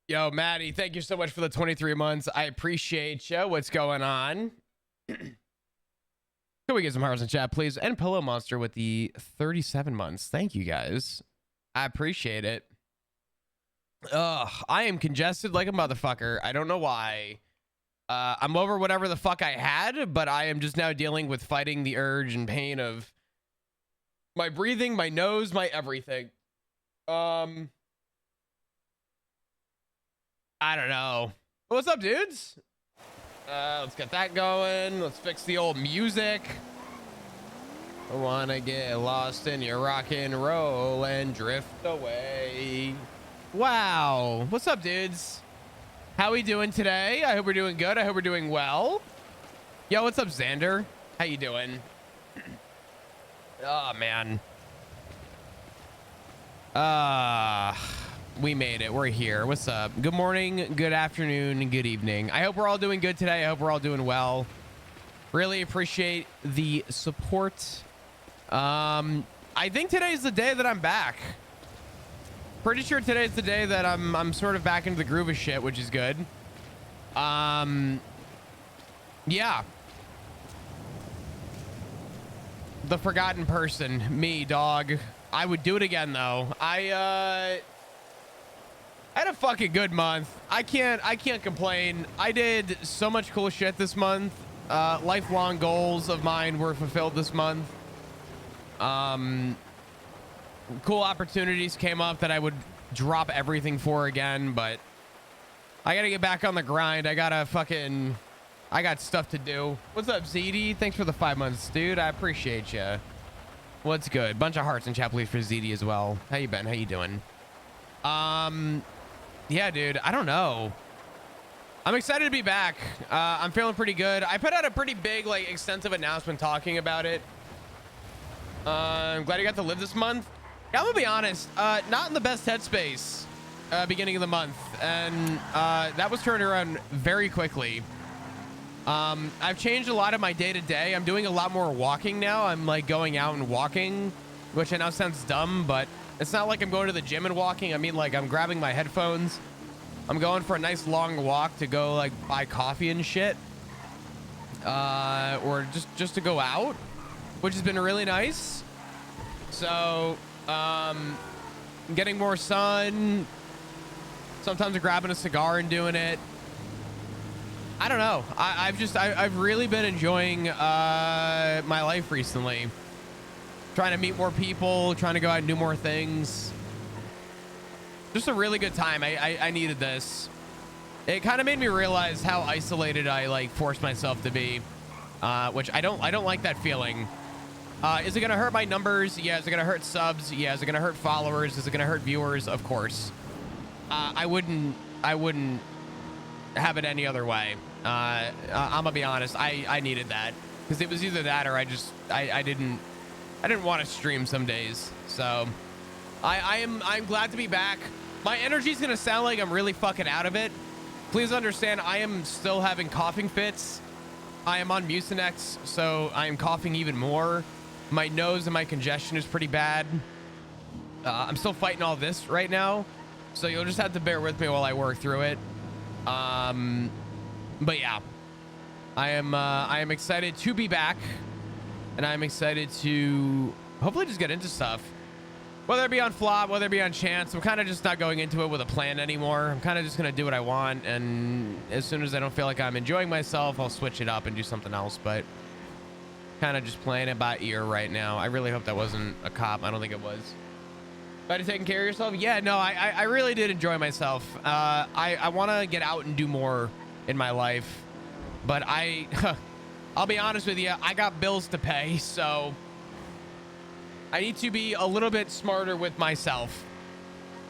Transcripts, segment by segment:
Yo, Maddie, thank you so much for the 23 months. I appreciate you. What's going on? Can we get some hearts in chat, please? And Pillow Monster with the 37 months. Thank you, guys. I appreciate it. Ugh, I am congested like a motherfucker. I don't know why. I'm over whatever the fuck I had, but I am just now dealing with fighting the urge and pain of my breathing, my nose, my everything. I don't know. What's up, dudes? Let's get that going. Let's fix the old music. I wanna get lost in your rock and roll and drift away. Wow. What's up, dudes? How we doing today? I hope we're doing good. I hope we're doing well. Yo, what's up, Xander? How you doing? Oh, man. We made it. We're here. What's up? Good morning, good afternoon, good evening. I hope we're all doing good today. I hope we're all doing well. Really appreciate the support. I think today's the day that I'm back. Pretty sure today's the day that I'm sort of back into the groove of shit, which is good. Yeah. The forgotten person, me, dog. I would do it again though. I had a fucking good month. I can't complain. I did so much cool shit this month. Lifelong goals of mine were fulfilled this month. Cool opportunities came up that I would drop everything for again, but I gotta get back on the grind. I got stuff to do. What's up, ZD? Thanks for the 5 months, dude. I appreciate you. What's good? Bunch of hearts and chat, please, for ZD as well. How you been? How you doing? Yeah, dude, I don't know. I'm excited to be back. I'm feeling pretty good. I put out a pretty big, like, extensive announcement talking about it. I'm glad you got to live this month. Yeah, I'm gonna be honest, not in the best headspace beginning of the month, and that was turned around very quickly. I've changed a lot of my day-to-day. I'm doing a lot more walking now. I'm like going out and walking, which I know sounds dumb, but it's not like I'm going to the gym and walking. I mean, like, I'm grabbing my headphones. I'm going for a nice long walk to go like buy coffee and shit, or just to go out, which has been really nice. So getting more sun, sometimes grabbing a cigar and doing it. I don't know. I've really been enjoying my life recently, trying to meet more people, trying to go out and do more things. Just a really good time. I needed this. It kind of made me realize how isolated I like forced myself to be, which I don't like that feeling. Is it gonna hurt my numbers? Yeah. Is it gonna hurt subs? Yeah. Is it gonna hurt followers? Is it gonna hurt viewers? Of course. I wouldn't have it any other way. I'm gonna be honest. I needed that because it was either that or I didn't want to stream some days. So I'm glad to be back. My energy's gonna sound like I'm really fucking out of it. Please understand, I am still having coughing fits. I am on Mucinex, so I am coughing even more. My nose and my congestion is pretty bad. I'm still fighting all this right now, so you'll just have to bear with me while I work through it. But yeah, I am excited to be back, and I'm excited to hopefully just get into stuff, whether it be on flop, whether it be on chance. I'm kind of just not going into it with a plan anymore. I'm kind of just gonna do what I want, and as soon as I don't feel like I'm enjoying myself, I'll switch it up and do something else. But kind of just playing it by ear right now. I really hope that wasn't a cop. I don't think it was. But taking care of yourself? Yeah, no, I really did enjoy myself. I want to get out and do more in my life, but I'll be honest with you, I got bills to pay, so I need to be a little bit smarter with myself.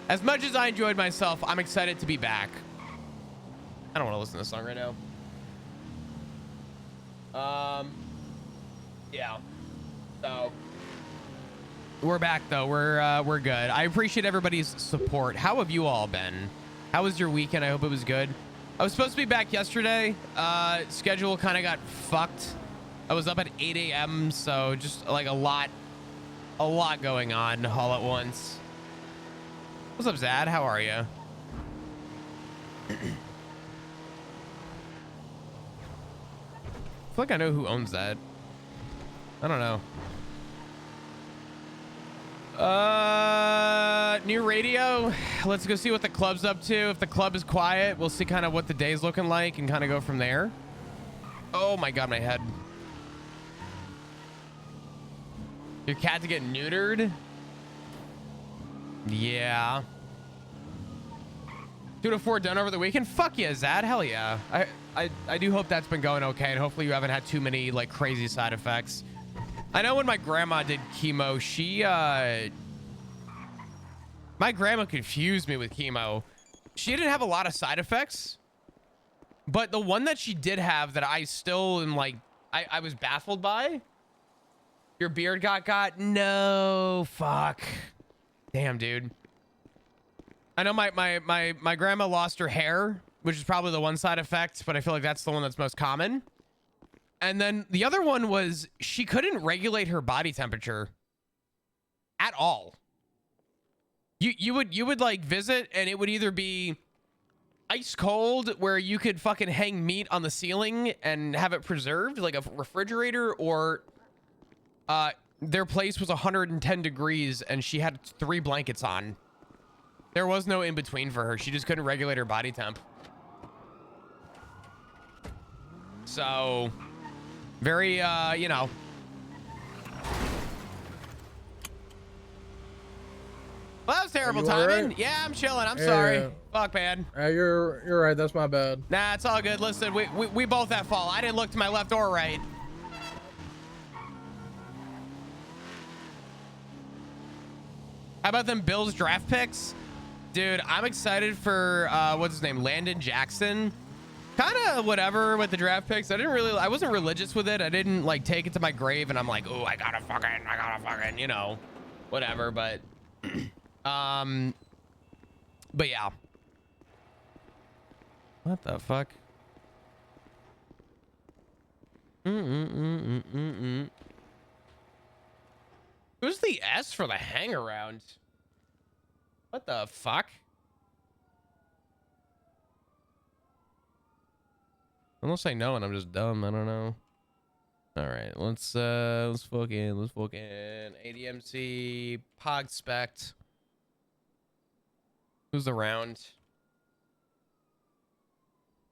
As much as I enjoyed myself, I'm excited to be back. I don't want to listen to this song right now. Yeah. So we're back though. We're good. I appreciate everybody's support. How have you all been? How was your weekend? I hope it was good. I was supposed to be back yesterday. Schedule kind of got fucked. I was up at 8 a.m. So just like a lot going on all at once. What's up, Zad? How are you? feel like I know who owns that. I don't know. New radio. Let's go see what the club's up to. If the club is quiet, we'll see kind of what the day's looking like and kind of go from there. Oh my God, my head. Your cat to get neutered? Yeah. 2 to 4 done over the weekend? Fuck yeah, Zad. Hell yeah. I do hope that's been going okay, and hopefully you haven't had too many like crazy side effects. I know when my grandma did chemo, my grandma confused me with chemo. She didn't have a lot of side effects, but the one that she did have that I still am like, I was baffled by. Your beard got no, fuck. Damn, dude. I know my grandma lost her hair, which is probably the one side effect, but I feel like that's the one that's most common. And then the other one was she couldn't regulate her body temperature at all. You would like visit and it would either be ice cold where you could fucking hang meat on the ceiling and have it preserved like a refrigerator, or their place was 110 degrees and she had 3 blankets on. There was no in between for her. She just couldn't regulate her body temp. So very, you know. Well, that was terrible timing. Right? Yeah, I'm chilling. I'm sorry. Fuck, man. You're right. That's my bad. Nah, it's all good. Listen, we both at fault. I didn't look to my left or right. How about them Bills draft picks? Dude, I'm excited for, what's his name? Landon Jackson. Kind of whatever with the draft picks. I wasn't religious with it. I didn't like take it to my grave and I'm like, oh, I gotta fucking, you know, whatever. But, but yeah. What the fuck? Who's the S for the hang around? What the fuck? Unless I know and I'm just dumb, I don't know. All right, let's fucking ADMC Pog Spect. Who's around?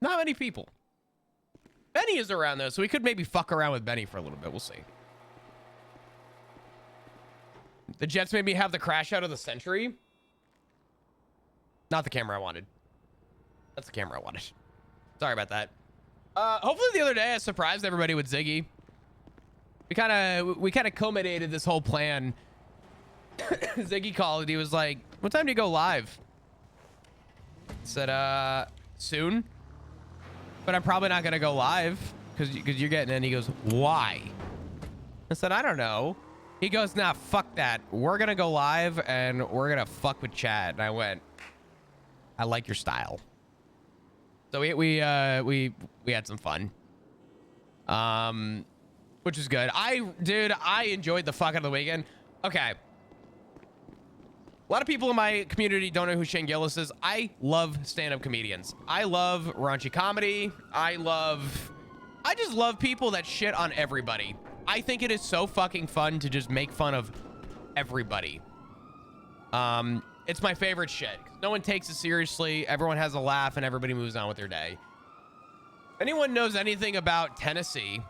Not many people. Benny is around though, so we could maybe fuck around with Benny for a little bit. We'll see. The Jets made me have the crash out of the century. Not the camera I wanted. That's the camera I wanted. Sorry about that. Hopefully the other day I surprised everybody with Ziggy. We kind of culminated this whole plan. Ziggy called and he was like, what time do you go live? I said, soon. But I'm probably not going to go live because you're getting in. He goes, why? I said, I don't know. He goes, nah, fuck that. We're going to go live and we're going to fuck with Chad. And I went, I like your style. So we had some fun. Which is good. Dude, I enjoyed the fuck out of the weekend. Okay. A lot of people in my community don't know who Shane Gillis is. I love stand-up comedians. I love raunchy comedy. I just love people that shit on everybody. I think it is so fucking fun to just make fun of everybody. It's my favorite shit. No one takes it seriously. Everyone has a laugh and everybody moves on with their day. If anyone knows anything about Tennessee,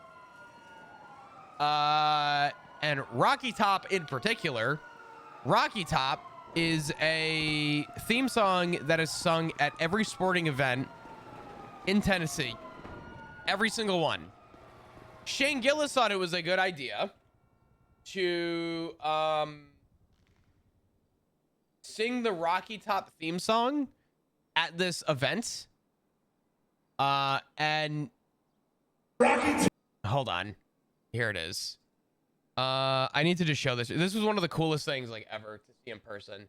and Rocky Top in particular, Rocky Top is a theme song that is sung at every sporting event in Tennessee. Every single one. Shane Gillis thought it was a good idea to sing the Rocky Top theme song at this event. And hold on. Here it is. I need to just show this. This was one of the coolest things like ever to see in person.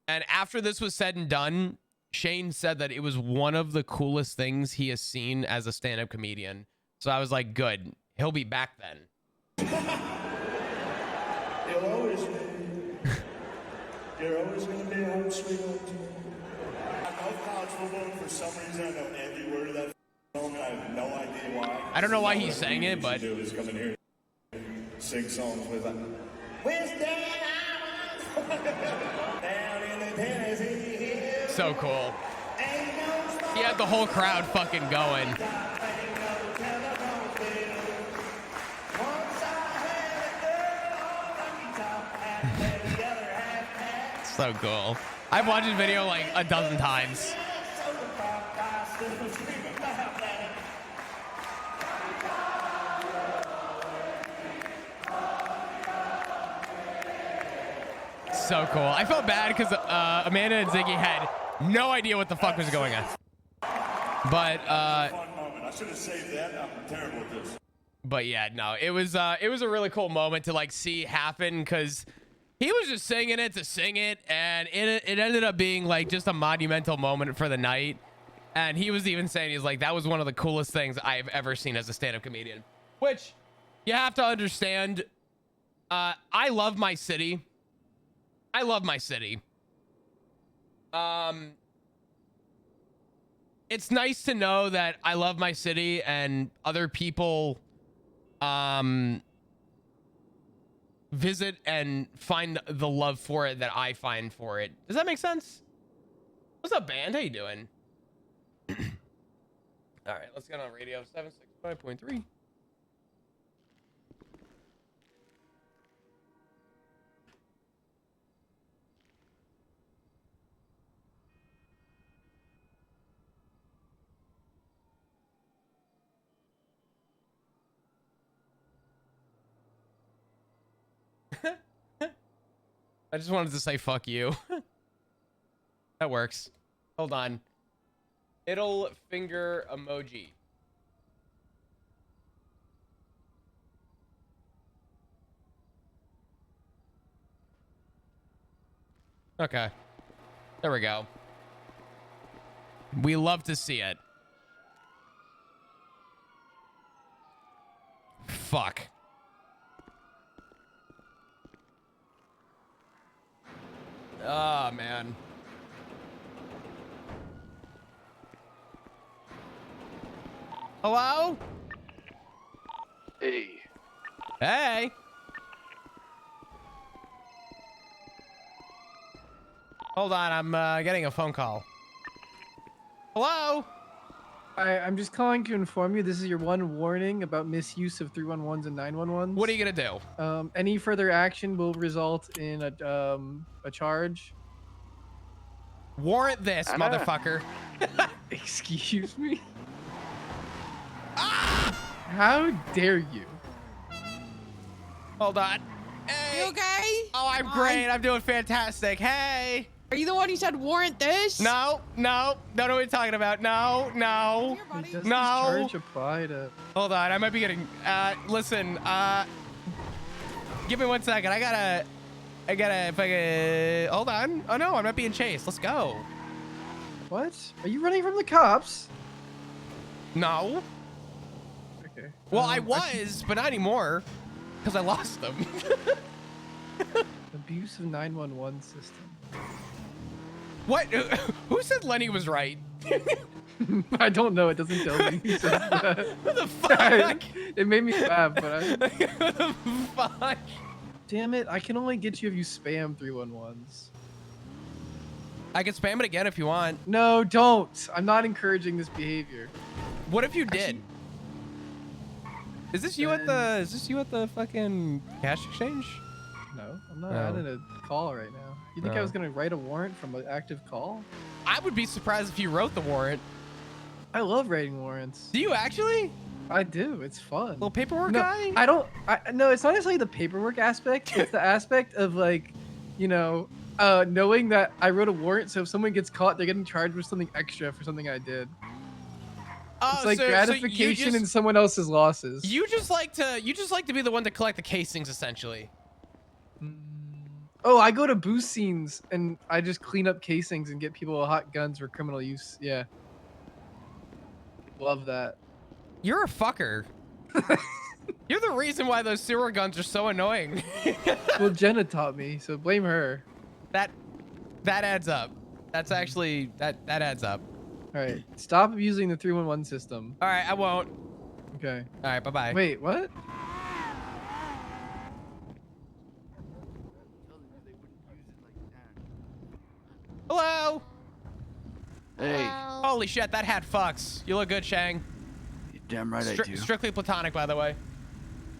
And after this was said and done, Shane said that it was one of the coolest things he has seen as a stand-up comedian. So I was like, good. He'll be back then. You'll always be. You're always going to be home, sweet home. I love college For some reason, I know every word of that song, and I have no idea why. I don't know why he's saying it, but Do is come in here, sing songs with like, West down in the Tennessee hills. so cool. He had the whole crowd fucking going. So cool. I've watched this video like a dozen times. So cool. I felt bad because Amanda and Ziggy had no idea what the fuck was going on. But Fun moment. I should have saved that. I'm terrible at this. but yeah, no, it was a really cool moment to like see happen because he was just singing it to sing it, and it ended up being like just a monumental moment for the night. And he was even saying, he's like, that was one of the coolest things I've ever seen as a stand-up comedian. Which you have to understand. I love my city. I love my city. It's nice to know that I love my city and other people visit and find the love for it that I find for it. Does that make sense? What's up, band? How you doing? All right, let's get on radio 765.3. I just wanted to say fuck you. That works. Hold on. Middle finger emoji. Okay. There we go. We love to see it. Fuck. Oh, man. Hello? Hey. Hey. Hold on, I'm getting a phone call. Hello? I'm just calling to inform you this is your one warning about misuse of 311s and 911s. What are you gonna do? Any further action will result in a charge. Warrant this, motherfucker. Excuse me? How dare you? Hold on. Hey. You okay? Oh, I'm great. I'm doing fantastic. Hey. Are you the one who said warrant this? No. Don't know what you're talking about. No. Here, buddy. Does No. this charge apply to... Hold on. I might be getting, listen, give me 1 second. I gotta, if I could, hold on. Oh no, I'm not being chased. Let's go. What? Are you running from the cops? No. Okay. Well, I was, but not anymore, because I lost them. Abuse of 911 system. What? Who said Lenny was right? I don't know. It doesn't tell me. Who says that. What the fuck? It made me laugh, but I... What the fuck? Damn it. I can only get you if you spam 311s. I can spam it again if you want. No, don't. I'm not encouraging this behavior. What if you did? Actually, is this you at the fucking cash exchange? No, I'm not Oh. adding a call right now. You think I was gonna write a warrant from an active call? I would be surprised if you wrote the warrant. I love writing warrants. Do you actually? I do. It's fun. Little paperwork No, guy? I don't. No, it's not necessarily the paperwork aspect. It's the aspect of like, you know, knowing that I wrote a warrant, so if someone gets caught, they're getting charged with something extra for something I did. Oh, It's like so gratification in someone else's losses. you just like to be the one to collect the casings, essentially. Oh, I go to boost scenes and I just clean up casings and get people hot guns for criminal use. Yeah. Love that. You're a fucker. You're the reason why those sewer guns are so annoying. Well, Jenna taught me, so blame her. That adds up. That's actually that adds up. All right, stop using the 311 system. All right, I won't. Okay. All right, bye-bye. Wait, what? Hello. Hey, Holy shit, that hat fucks. You look good, Shang. you're damn right I do. Strictly platonic, by the way.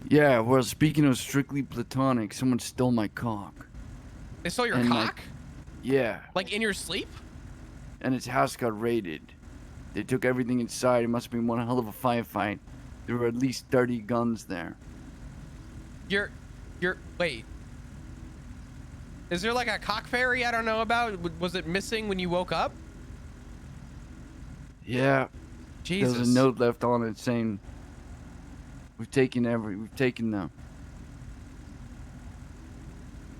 Yeah, well, speaking of strictly platonic, someone stole my cock. They stole your And my- cock? Yeah, Like in your sleep? and his house got raided. They took everything inside. It must have been one hell of a firefight. There were at least 30 guns there. Wait. Is there like a cock fairy I don't know about? Was it missing when you woke up? Yeah, Jesus. there was a note left on it saying, we've taken them.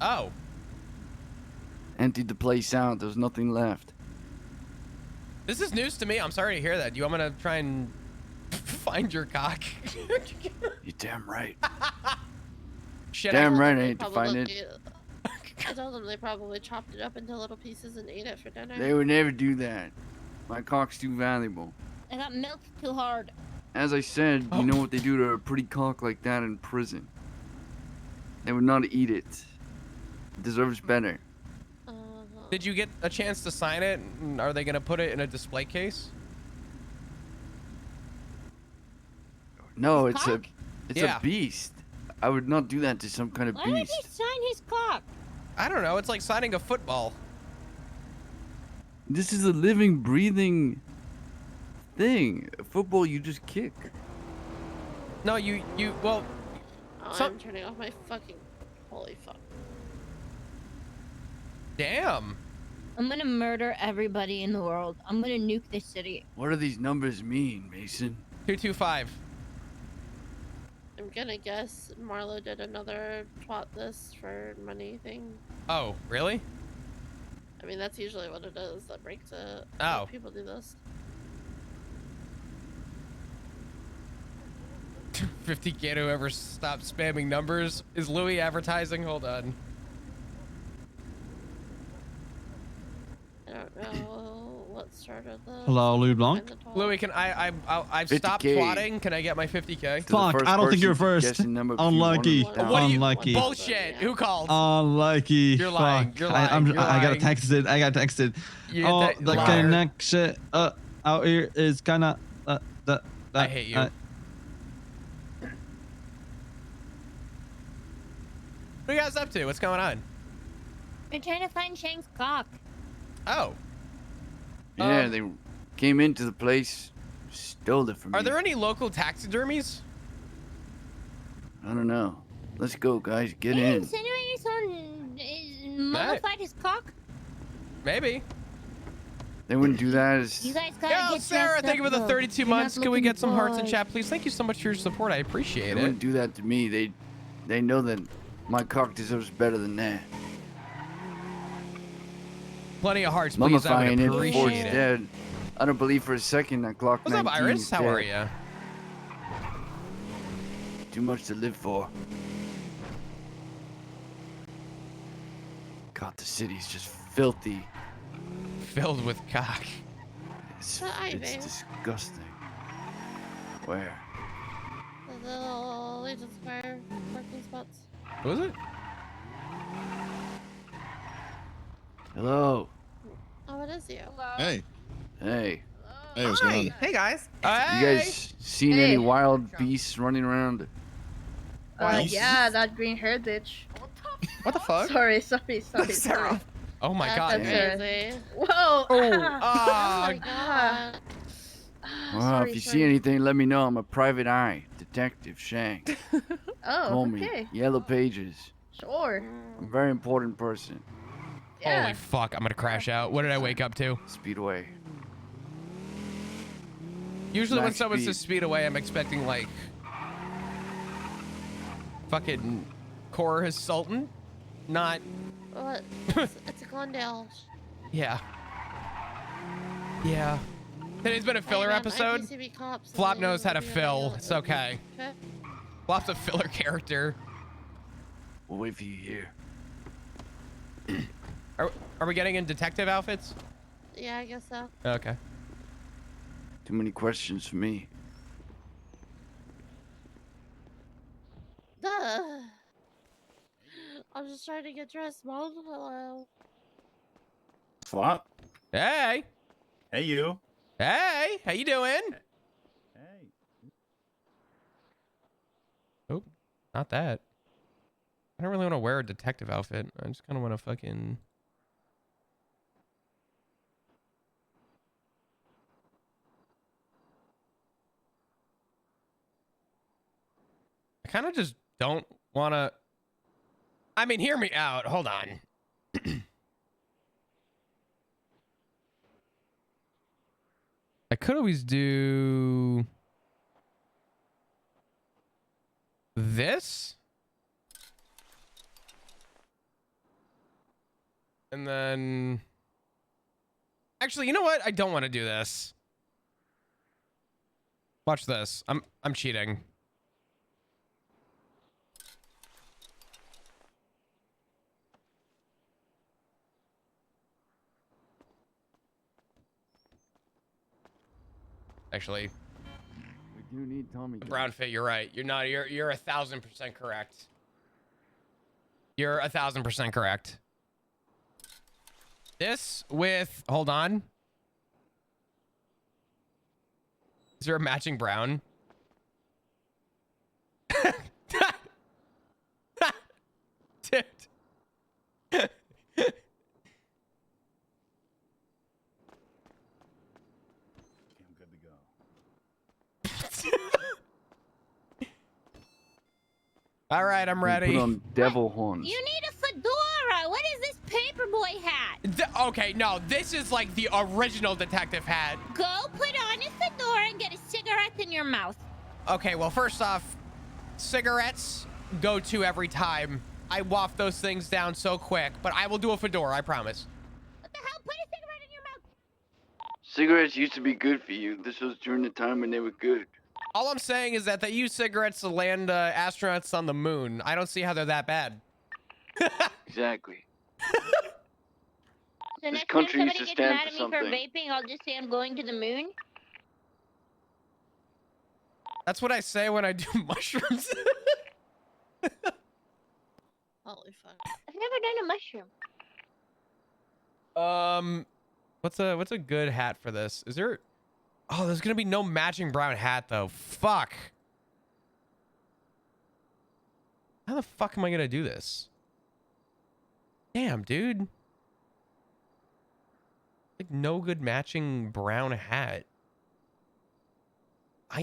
Oh. Emptied the place out. There's nothing left. This is news to me. I'm sorry to hear that. Do you want me to try and find your cock? You're damn right. Shit. Damn right I ain't to find it. I told them they probably chopped it up into little pieces and ate it for dinner. They would never do that. My cock's too valuable. I got milked too hard. As I said, you know what they do to a pretty cock like that in prison? They would not eat it. It deserves better. Did you get a chance to sign it? And are they going to put it in a display case? No, His it's cock? a beast. I would not do that to some kind of Why would he beast. sign his cock? I don't know. It's like signing a football. This is a living, breathing thing. A football you just kick. No, well, Oh, some- I'm turning off my fucking. Holy fuck. damn. I'm gonna murder everybody in the world. I'm gonna nuke this city. What do these numbers mean, Mason? 225. I'm gonna guess Marlo did another twat this for money thing. Oh, really? I mean, that's usually what it is that breaks it. Oh. People do this. 50K to whoever stopped spamming numbers. Is Louis advertising? Hold on. I don't know what started this. Hello, Louis Blanc? Find the twat. Louis, can I've stopped 50K. plotting. Can I get my 50K? To the Fuck, first I don't think you're person to first. guess the number between Unlucky. 1 and What do you- Unlucky. Bullshit. Who called? Unlucky. You're lying. Fuck. You're lying. I'm, You're I got lying. texted. I got texted. You Oh, te- the liar. connection out here is kind of. I hate you. What are you guys up to? What's going on? We're trying to find Shang's cock. Oh. Yeah, they came into the place, stole it from me. Are there any local taxidermies? I don't know. Let's go, guys. Get Are you in. insinuating someone mummified his cock? Maybe. They wouldn't do that. As... You guys gotta Yo, get Sarah, dressed thank you for up, the though. 32 You're not months. Can we looking get some hearts in bored. chat, please? Thank you so much for your support. I They appreciate wouldn't it. do that to me. They know that my cock deserves better than that. Plenty of hearts, please. I Mummifying would it before appreciate it's it. dead. I don't believe for a second that Glock What's 19 up, Iris? is How dead. are you? Too much to live for. God, the city's just filthy. Filled with cock. It's The ivy. disgusting. Where? The little Legion Square parking spots. What was it? Hello. Oh, it is you. Hey, Hey. hey, what's going on? Hey guys. You Hey! guys seen Hey. any wild beasts running around? Yeah, that green haired bitch. What the fuck? Sorry. Sarah. Oh my That's god. okay. crazy. Whoa. Oh, Oh ah, my god. Well, if you see anything, let me know. I'm a private eye detective, Shang. Oh, Call okay. me. Yellow Pages. Sure. I'm a very important person. Yeah. holy fuck. I'm gonna crash out. What did I wake up to? Speedway. Usually when Max someone speed. says speed away, I'm expecting like fucking Core Sultan. Not, What? It's a Glendale. yeah. Yeah. Today's been a filler Hey, man, episode. IPCB cops Flop and knows how to they- fill. It's okay. Okay. Flop's a filler character. We'll wait for you here. Are we getting in detective outfits? Yeah, I guess so. Okay. Too many questions for me. Duh. I'm just trying to get dressed, Mom. Hello. What? Hey. Hey, you. Hey. How you doing? Hey. Oh, not that. I don't really want to wear a detective outfit. I just kind of want to fucking... I kind of just don't want to... I mean, hear me out. Hold on. I could always do... this? And then... Actually, you know what? I don't want to do this. Watch this. I'm cheating. Actually, We do need Tommy. the brown fit, you're right. You're 1,000% correct. You're 1,000% correct. This with, hold on. Is there a matching brown? Dude. I'm good to go. All right, I'm ready. Put on devil horns. You need a fedora. What is this paperboy hat? Okay, no, this is like the original detective hat. Go put on a fedora and get a cigarette in your mouth. Okay, well, first off, cigarettes go to every time. I waft those things down so quick, but I will do a fedora, I promise. What the hell? Put a cigarette in your mouth. Cigarettes used to be good for you. This was during the time when they were good. All I'm saying is that they use cigarettes to land astronauts on the moon. I don't see how they're that bad. Exactly. So next time country somebody used to gets stand mad for at me for something. vaping, I'll just say I'm going to the moon. That's what I say when I do mushrooms. Holy fuck. I've never done a mushroom. What's a good hat for this? Is there... Oh, there's gonna be no matching brown hat though. Fuck. How the fuck am I gonna do this? Damn, dude. Like no good matching brown hat.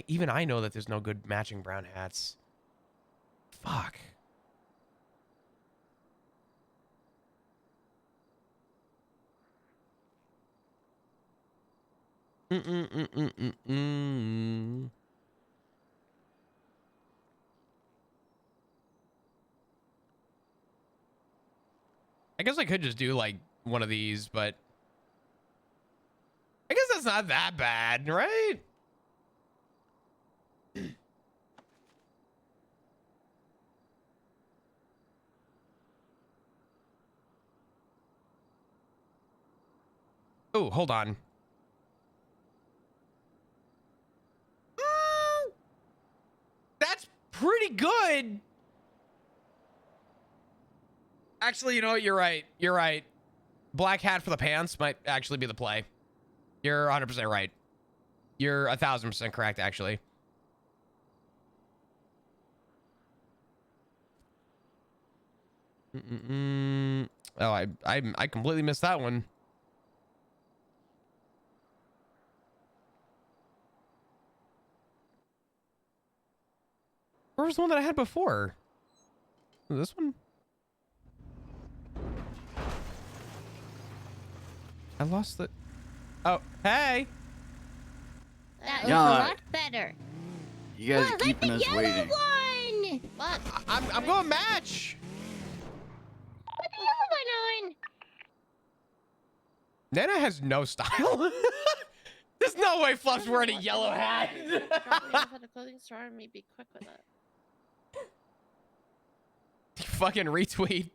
Even I know that there's no good matching brown hats. Fuck. Mm-mm-mm-mm-mm-mm. I guess I could just do like one of these, but I guess that's not that bad, right? Oh, hold on. That's pretty good. Actually, you know what? You're right. You're right. Black hat for the pants might actually be the play. You're 100% right. You're 1,000% correct, actually. Oh, I completely missed that one. Where was the one that I had before? This one? I lost the... Oh, hey! That was Yeah. a lot better. You guys are Well, keeping let us the yellow waiting. one. What? I'm going match! Put the yellow one on. Nana has no style. There's no way Fluff's wearing a yellow hat. Drop me off at a clothing store and me be quick with it. Fucking retweet.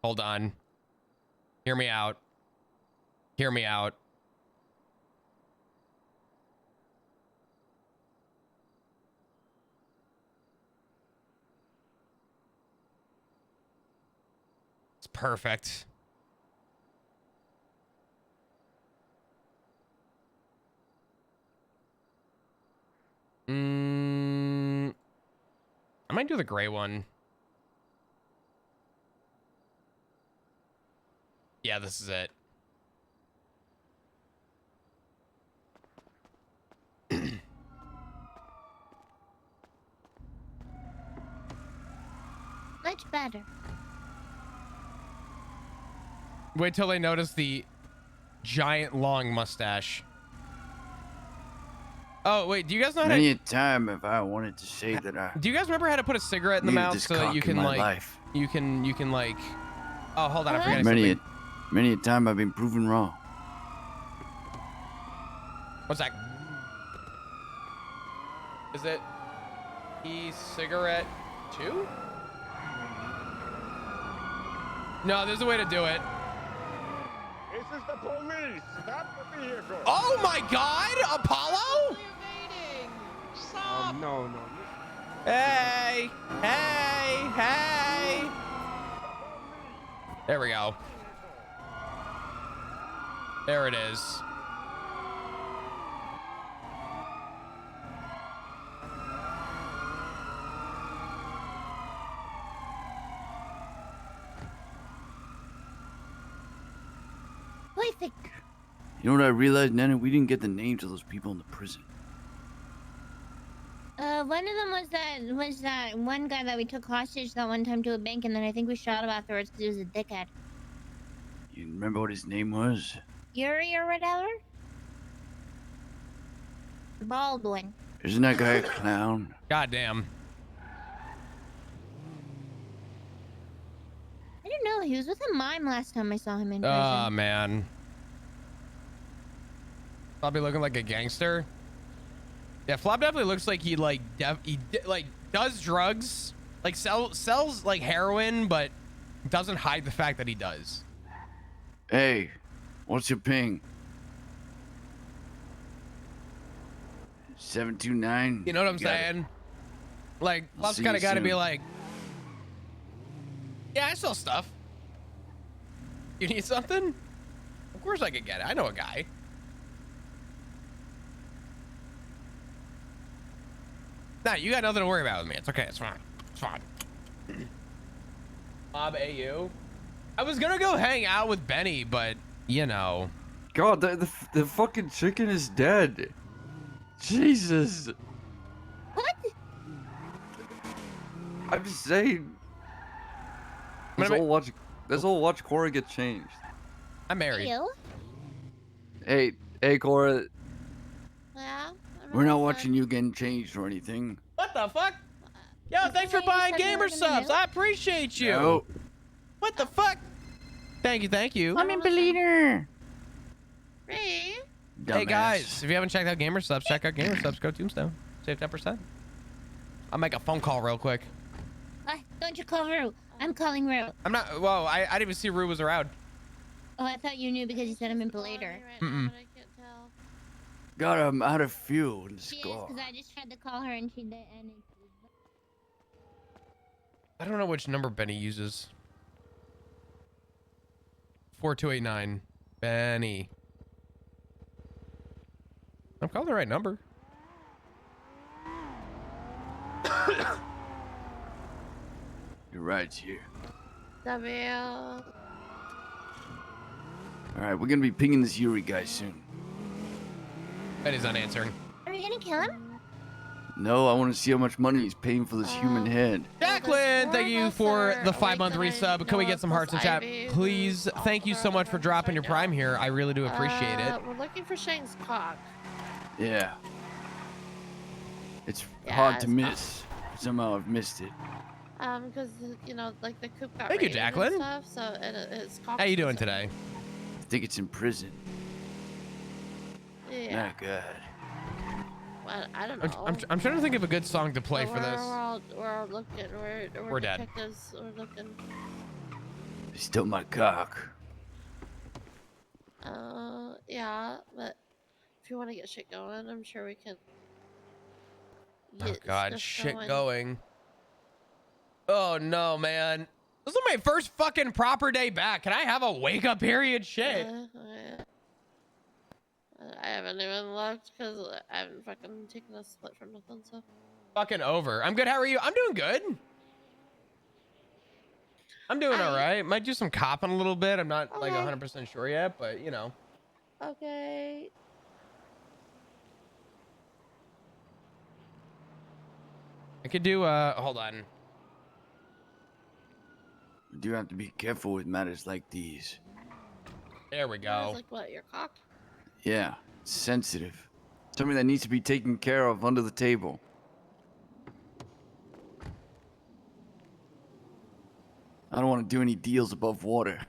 Hold on. Hear me out. Hear me out. It's perfect. I might do the gray one. Yeah, this is it. Much better. Wait till they notice the giant long mustache. Oh, wait, do you guys know how Many to... a time have I wanted to say that I Do you guys remember how to put a cigarette in the needed mouth this so that cock you in can, my like... life. You can, like... Oh, hold on, I forgot Many something. many a time I've been proven wrong. What's that? Is it e-cigarette 2? No, there's a way to do it. This is the police. Stop the vehicle. Oh my God, Apollo! No. Hey, hey, hey! There we go. There it is. Perfect. You know what I realized, Nana? We didn't get the names of those people in the prison. One of them was that one guy that we took hostage that one time to a bank, and then I think we shot him afterwards because he was a dickhead. You remember what his name was? Yuri or whatever? The bald one. Isn't that guy a clown? Goddamn. I don't know. He was with a mime last time I saw him in prison. Oh, man. Floppy looking like a gangster. Yeah, Flop definitely looks like he does drugs, like sells like heroin, but doesn't hide the fact that he does. Hey, what's your ping? 729. You know what I'm Got it. saying? Like, Flop's See kind you of got to be soon. like, yeah, I sell stuff. You need something? Of course I could get it. I know a guy. Nah, you got nothing to worry about with me. It's okay. It's fine. It's fine. Bob AU. I was gonna go hang out with Benny, but you know. God, the fucking chicken is dead. Jesus. What? I'm just saying. I'm gonna This whole watch Cora get changed. I'm married. You? Hey, Cora. Yeah. We're not watching you getting changed or anything. What the fuck? Yo, thanks for you buying said you were gamer gonna subs. do? I appreciate you. No. What the fuck? Thank you. I'm in Believer. Hey. Hey guys, if you haven't checked out gamer subs, check out gamer subs. Go Tombstone. Save 10%. I'll make a phone call real quick. Don't you call Rue. I'm calling Rue. I'm not. Whoa, I didn't even see Rue was around. Oh, I thought you knew because you said I'm in Belater. Right now, but I can't tell. God, I'm out of fuel in the She is, scar. because I just tried to call her and she did, and it... I don't know which number Benny uses. 4289. Benny. I'm calling the right number. You're right here. W. All right, we're gonna be pinging this Yuri guy soon. Benny's not answering. Are you gonna kill him? No, I want to see how much money he's paying for this human head. Jacqueline, thank you for the 5-month awake that I resub. Can we know get some plus hearts in chat? Ivy, Please, who's thank you so much for dropping your prime here. I really do appreciate it. We're looking for Shane's cock. Yeah. It's Yeah, hard to it's miss. Somehow I've missed it. Because you know, like the coop got Thank you, raided Jacqueline. and stuff, so his cock. How you was doing missing. today? I think it's in prison. Yeah. Not good. Well, I don't know. I'm trying to think of a good song to play But for this. We're all looking. We're We're dead. detectives. We're looking. Still my cock. Yeah, but if you want to get shit going, I'm sure we can. Oh Get God, stuff shit going. Oh no, man. This is my first fucking proper day back. Can I have a wake up period? Shit. I haven't even looked because I haven't fucking taken a split from nothing. So Fucking over. I'm good. How are you? I'm doing good. I'm doing all right. Might do some copping a little bit. I'm not like 100% sure yet, but you know. okay. I could do hold on. You do have to be careful with matters like these. There we go. Like what? Your cock? Yeah, it's sensitive. Something that needs to be taken care of under the table. I don't want to do any deals above water.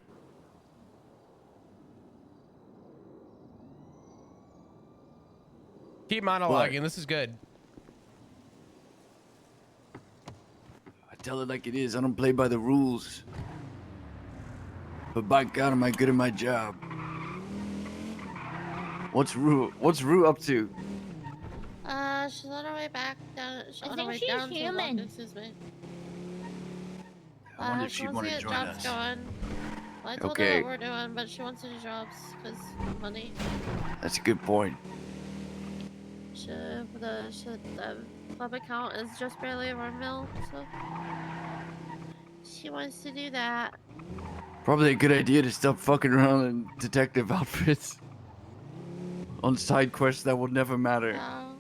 Keep monologuing. This is good. I tell it like it is. I don't play by the rules. But by God, am I good at my job? What's Rue up to? She's on her way back down. She's I on her think way she's down human. to excuse me. I wonder if she she'd wants want to to get join jobs us. going. Well, I told Okay. her what we're doing, but she wants to do jobs because money. That's a good point. The club account is just barely over a mil, so she wants to do that. Probably a good idea to stop fucking around in detective outfits. On side quests that will never matter. Yeah.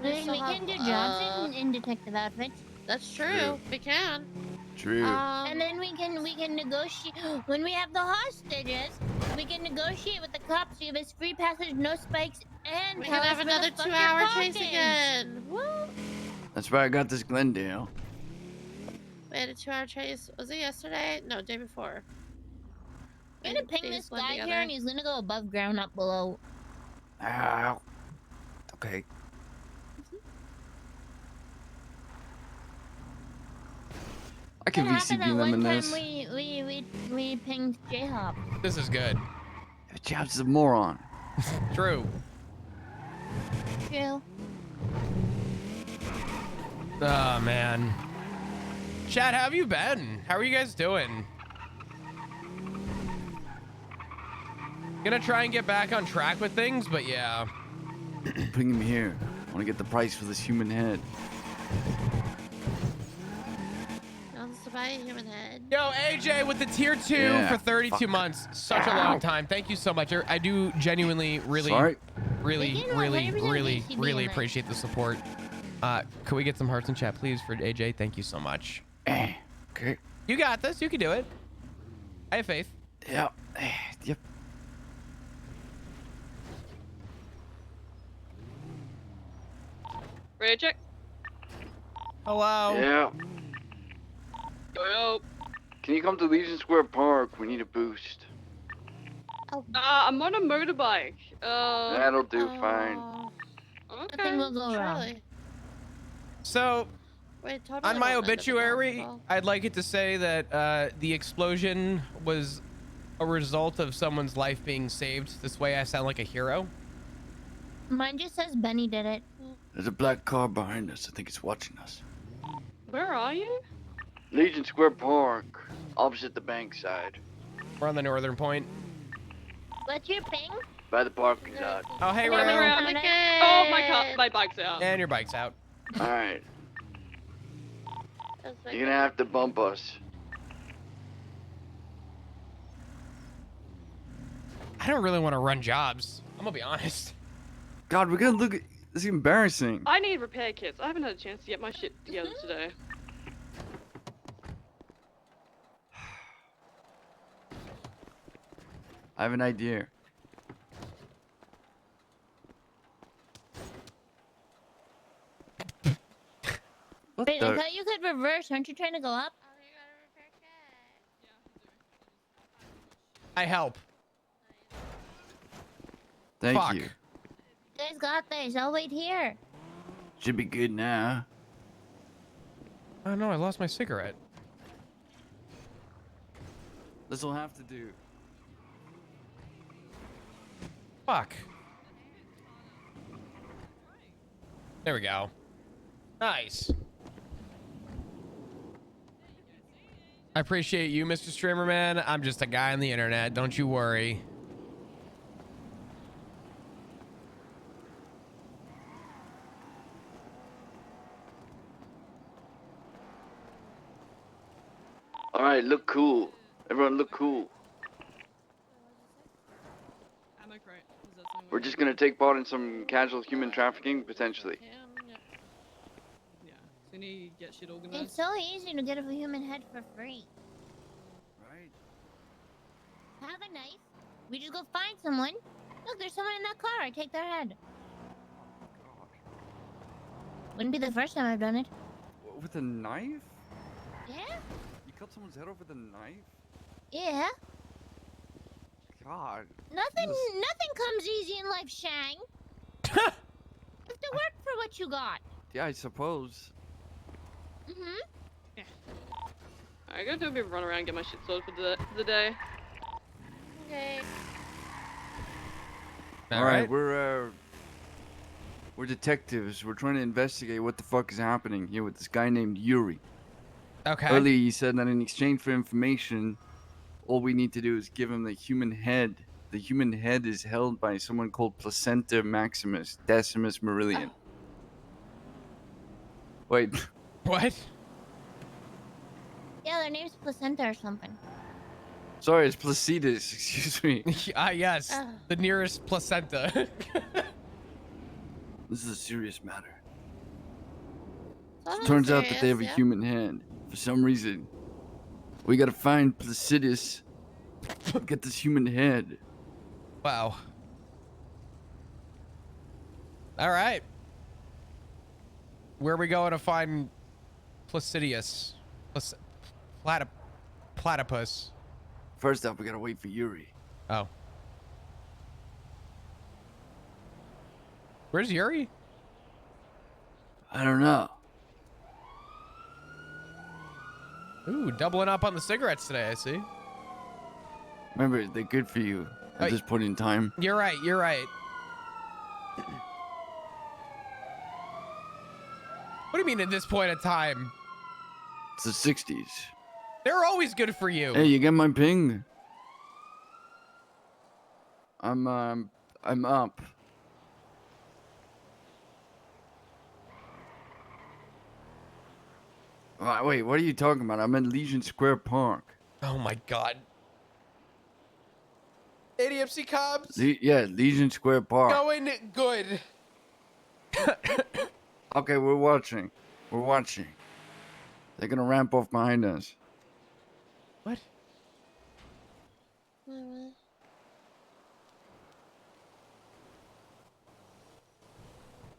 We can do jobs in detective outfits. That's true. True. We can. True. And then we can negotiate when we have the hostages. We can negotiate with the cops to give us free passage, no spikes, and We tell can us have where the another fuck your 2-hour cock chase is. again. Woo! That's why I got this Glendale. We had a 2-hour chase. Was it yesterday? No, day before. We're gonna ping this guy here, and he's gonna go above ground, not below. Ow. Okay. I can What VCB happened that them in one time this. we pinged J-Hop? This is good. Job's a moron. True. True. Oh man. Chad, how have you been? How are you guys doing? Gonna try and get back on track with things, but yeah. Bring him here. I want to get the price for this human head. Wants to buy a human head. Yo, AJ with the tier 2 Yeah, for 32 fuck. months. Such a long time. Thank you so much. I do genuinely, really, Sorry. really, We can really, 100% really, VCB really on that. appreciate the support. Could we get some hearts in chat, please, for AJ? Thank you so much. Okay. You got this. You can do it. I have faith. Yeah. Yep. Ready, check. Hello. Yeah. Yo. Can you come to Legion Square Park? We need a boost. I'm on a motorbike. That'll do fine. Okay. Nothing will go wrong. Surely. So, Wait, totally on my won't end up in obituary, hospital. I'd like it to say that the explosion was a result of someone's life being saved. This way I sound like a hero. Mine just says Benny did it. There's a black car behind us. I think it's watching us. Where are you? Legion Square Park, opposite the bank side, We're on the northern point. What's your ping? by the parking lot. Oh, hey, Coming Ram. around. Okay. Oh, my bike's out. And your bike's out. All right. That's You're gonna have to bump us. I don't really want to run jobs. I'm gonna be honest. God, we're gonna look at this. Is embarrassing. I need repair kits. I haven't had a chance to get my shit together today. I have an idea. What Wait, I the? thought you could reverse. Aren't you trying to go up? I help. Thank Fuck. you. You guys got this. I'll wait here. Should be good now. Oh no, I lost my cigarette. This'll have to do. Fuck. There we go. Nice. I appreciate you, Mr. Streamer Man. I'm just a guy on the internet. Don't you worry. All right, look cool. Everyone, look cool. We're just gonna take part in some casual human trafficking, potentially. It's so easy to get a human head for free. Right. Have a knife. We just go find someone. Look, there's someone in that car. I take their head. Wouldn't be the first time I've done it. With a knife? Yeah? You cut someone's head off with a knife? Yeah. God. Nothing comes easy in life, Shang. You have to work for what you got. Yeah, I suppose. Mm-hmm. Alright, go do a bit of run around, get my shit sorted for the day. Okay. All right, we're detectives. We're trying to investigate what the fuck is happening here with this guy named Yuri. Okay. Earlier, he said that in exchange for information, all we need to do is give him the human head. The human head is held by someone called Placenta Maximus Decimus Meridian. Wait. What? Yeah, their name's Placenta or something. Sorry, it's Placidus. Excuse me. Yes. The nearest placenta. This is a serious matter. Sounds Turns out that serious, they have a yeah. human hand. For some reason, we gotta find Placidus. Get this human head. Wow. All right. Where are we going to find Placidius? Platypus. First up, we gotta wait for Yuri. Oh. Where's Yuri? I don't know. Ooh, doubling up on the cigarettes today, I see. Remember, they're good for you at this point in time. You're right, you're right. What do you mean at this point in time? It's the 60s. They're always good for you. Hey, you get my ping? I'm up. Wait, what are you talking about? I'm at Legion Square Park. Oh my god. ADMC Cobbs? Yeah, Legion Square Park. Going good. Okay, we're watching. We're watching. They're gonna ramp off behind us. What?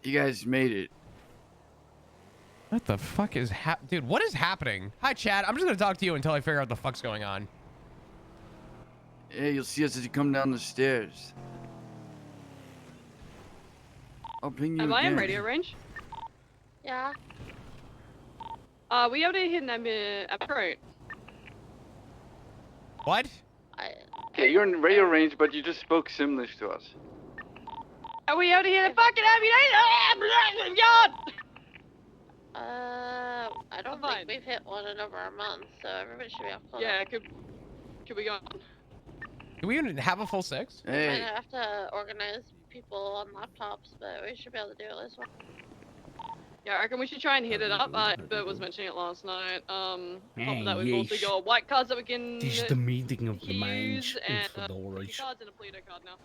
You guys made it. What the fuck is dude, what is happening? Hi, Chad. I'm just gonna talk to you until I figure out what the fuck's going on. Yeah, you'll see us as you come down the stairs. I'll ping you Am I again. in radio range? Yeah. We able to hit them at Pro. What? Okay, you're in radio range, but you just spoke Simlish to us. Are we able to hit a fucking ammunition? God! I don't think we've hit one in over a month, so everybody should be off. Yeah, could we go on? Do we even have a full 6? We might have to organize people on laptops, but we should be able to do at least one. Yeah, I reckon we should try and hit it up. Bert was mentioning it last night. On top of that, we've also got white cards that we can This is the meeting of the use, minds and for the orange. cards and a Pluto card now.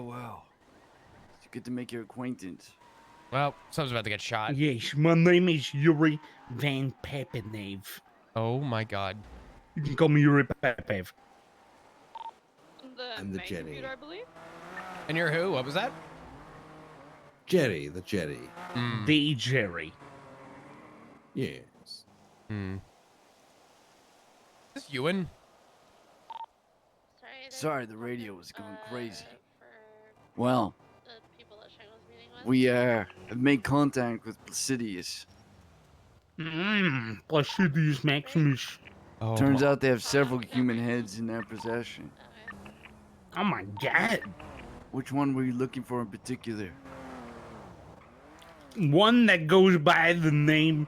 Well. It's good to make your acquaintance. Well, someone's about to get shot. Yes, my name is Yuri Van Pepenave. Oh my god. You can call me Yuri Pepev. I'm the main Jenny. computer, I believe. And you're who? What was that? Jerry, the Jerry. The Jerry. Yes. Is this Ewan? Sorry, the radio was going crazy. Well, The people that Shang was meeting with. we have made contact with Placidius. Placidius Maximus. Oh, Turns my- out they have several human heads in their possession. Oh my god. Which one were you looking for in particular? One that goes by the name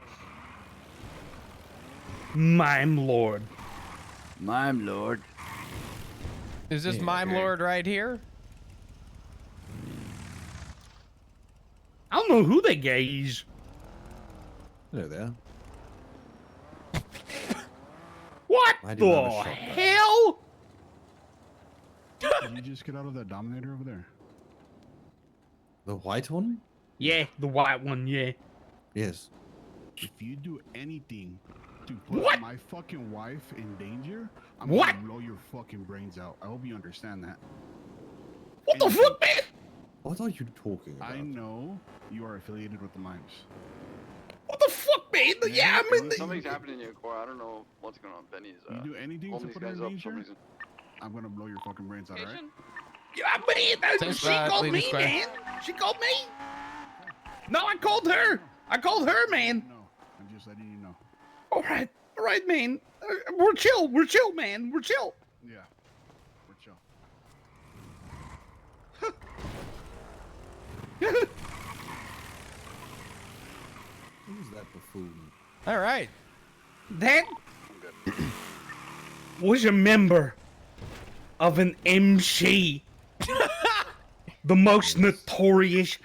Mime Lord. Mime Lord. Is this Yeah, Mime here. Lord right here? I don't know who they gaze. Hello there. What Why do you have a the shotgun? hell? Did you just get out of that Dominator over there? The white one? Yeah, the white one, yeah. Yes. If you do anything to put What? my fucking wife in danger, I'm What? gonna blow your fucking brains out. I hope you understand that. What the fuck, man? What are you talking about? I know you are affiliated with the Mimes. What the fuck, man? Yeah, I mean, Something's happening in your core. I don't know what's going on. Benny's You do anything to holding these put her guys in up. danger, I'm gonna blow your fucking brains out, alright? yeah, man, Thanks she for that, called Leading me, Square. man. She called me. No, I called her. I called her, man. No, I'm just letting you know. All right, man. We're chill, man. We're chill. Yeah, we're chill. Who's that buffoon? All right. That was a member of an MC. The most notorious,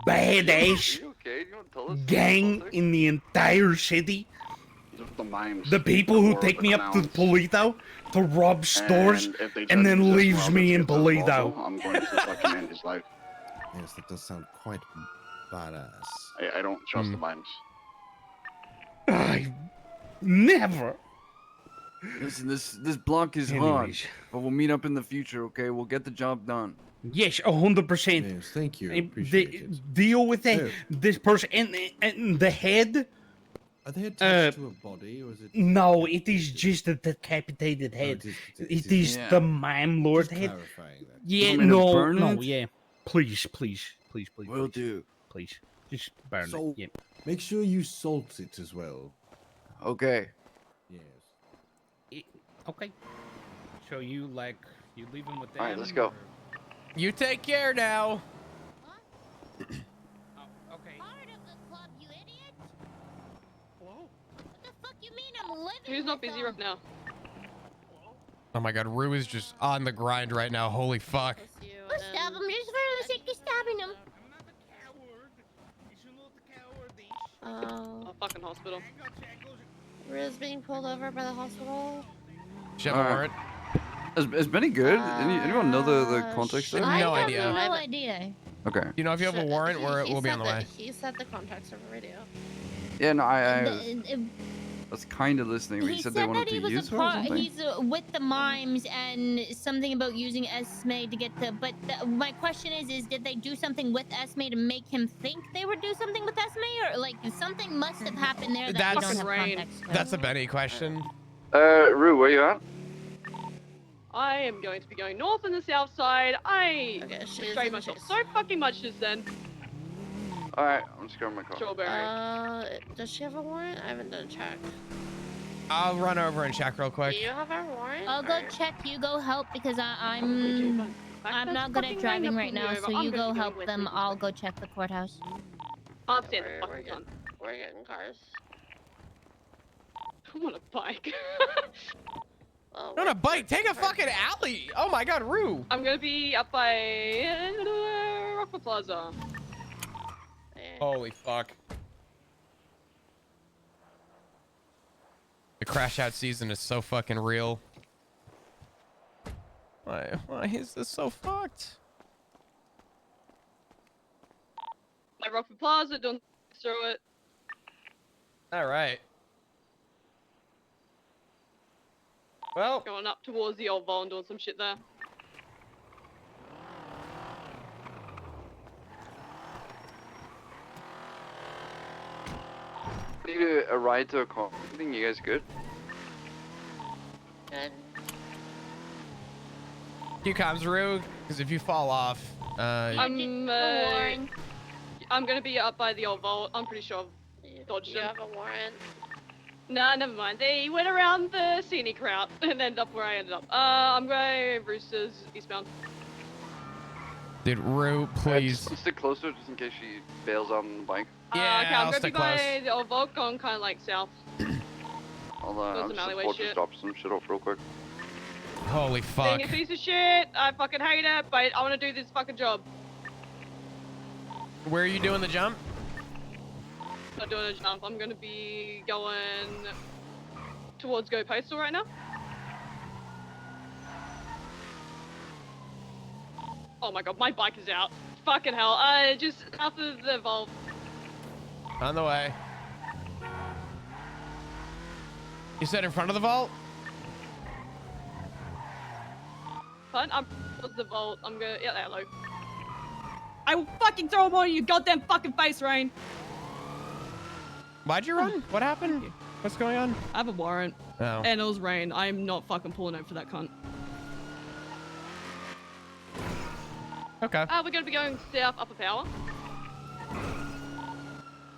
badass okay? You want to tell us? gang in the entire city. The Mimes. The people who take me up to Polito to rob stores and then leaves me in Polito. I'm going to fucking end his life. Yes, that does sound quite badass. I don't trust the Mimes. I never. Listen, this block is hard, Anyways. but we'll meet up in the future, okay? We'll get the job done. Yes, 100%. Yes, thank you. Eh, Appreciate it. Deal with that. Yeah. This person and the head. Are they attached to a body, or is it? No, it is just a decapitated head. It is Yeah. the Mime Lord Just head. clarifying that. Yeah, want me to no, burn no, it? yeah. Please. Will do. Please, just burn So- it. Yeah. Make sure you salt it as well. Okay. Yes. Okay. So you leave him with them? All right, let's go. You take care now. Okay. Part of the club, you idiot. Hello. What the fuck you mean I'm living Who's not with busy them? right now? Oh my God, Rue is just on the grind right now. Holy fuck. Bless you, I'll stab him just for the sake of stabbing him. I'm not the coward. You should know the coward. Oh, fucking hospital. Riz being pulled over by the hospital. She have a All right. warrant? Is Benny good? Anyone know the context I there? have no I idea. have no idea. Okay. Do you know if you have a warrant, we'll be on the way. He said the contacts over radio. Yeah, no, I The- was kind of listening. But he he said said they wanted that he to was use a her or part. something. He's with the mimes and something about using Esme to get to. But my question is did they do something with Esme to make him think they would do something with Esme, or like something must have happened there that we That's- don't have Rain. context to? That's a Benny question. Rue, where you at? I am going to be going north and the south side. I Okay, she's betrayed in the myself chase. so fucking much just then. All right, I'm just grabbing my car. Strawberry. Does she have a warrant? I haven't done a check. I'll run over and check real Do quick. you have a warrant? I'll go or- check. You go help because Probably do, but I'm that's not good fucking at rain driving that right pulled me now. over. So I'm you gonna go be going help with them. you. I'll go check the courthouse. Can't stand the We're fucking getting, sun. we're getting cars. I'm on a bike. Oh, On a bike, take a fucking alley. Oh my God, Rue. I'm gonna be up by Rockford Plaza. Holy fuck. The crash out season is so fucking real. Why is this so fucked? By Rockford Plaza, don't throw it. All right. Well, Going up towards the old vault and doing some shit there. Need a ride to a car. I think you guys good? Good. few comms, Rue, because if you fall off, I'm gonna be up by the old vault. I'm pretty sure I've dodged You him. have a warrant. Nah, never mind. They went around the scenic route and ended up where I ended up. I'm going Roosters eastbound. Dude, Rue, please. Just stick closer, just in case she bails out on the bike. Yeah, okay, I'm I'll gonna be stick by close. the old Vault, going kind of like south. I'll some just alleyway support, shit. just drop some shit off real quick. Holy fuck. Being a piece of shit, I fucking hate it, but I want to do this fucking job. Where are you doing the jump? Not doing a jump. I'm gonna be going towards Go Postal right now. Oh my god, my bike is out. Fucking hell. Just after the Vault. On the way. You said in front of the vault? Fun. I'm towards the Vault. I'm gonna. Yeah, hello. I will fucking throw them on your goddamn fucking face, Rain. Why'd you run? What happened? What's going on? I have a warrant. Oh. And it was Rain. I'm not fucking pulling out for that cunt. Okay. We're gonna be going south, Upper Power.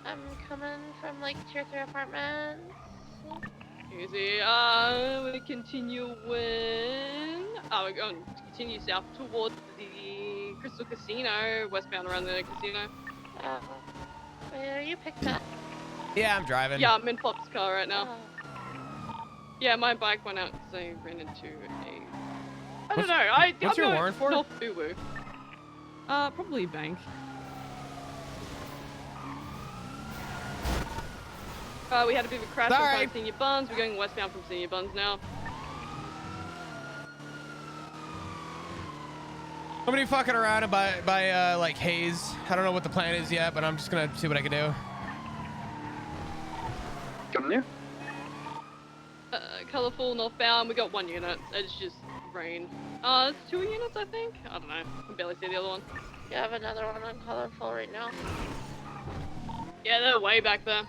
I'm coming from like tier 3 apartments. Easy. We continue we're going to continue south towards the Crystal Casino, westbound around the casino. Wait, are you picked up? Yeah, I'm driving. Yeah, I'm in Pop's car right now. Yeah, my bike went out because I ran into a... I don't know. What's your warrant for? North Uwu. Probably bank. We had a bit of a crash Sorry. from Senior Buns. We're going westbound from Senior Buns now. I'm gonna be fucking around by like Hayes. I don't know what the plan is yet, but I'm just gonna see what I can do. Coming here. Colorful northbound. We got 1 unit. It's just rain. It's 2 units, I think. I don't know. I can barely see the other one. You have another one on colorful right now. Yeah, they're way back there.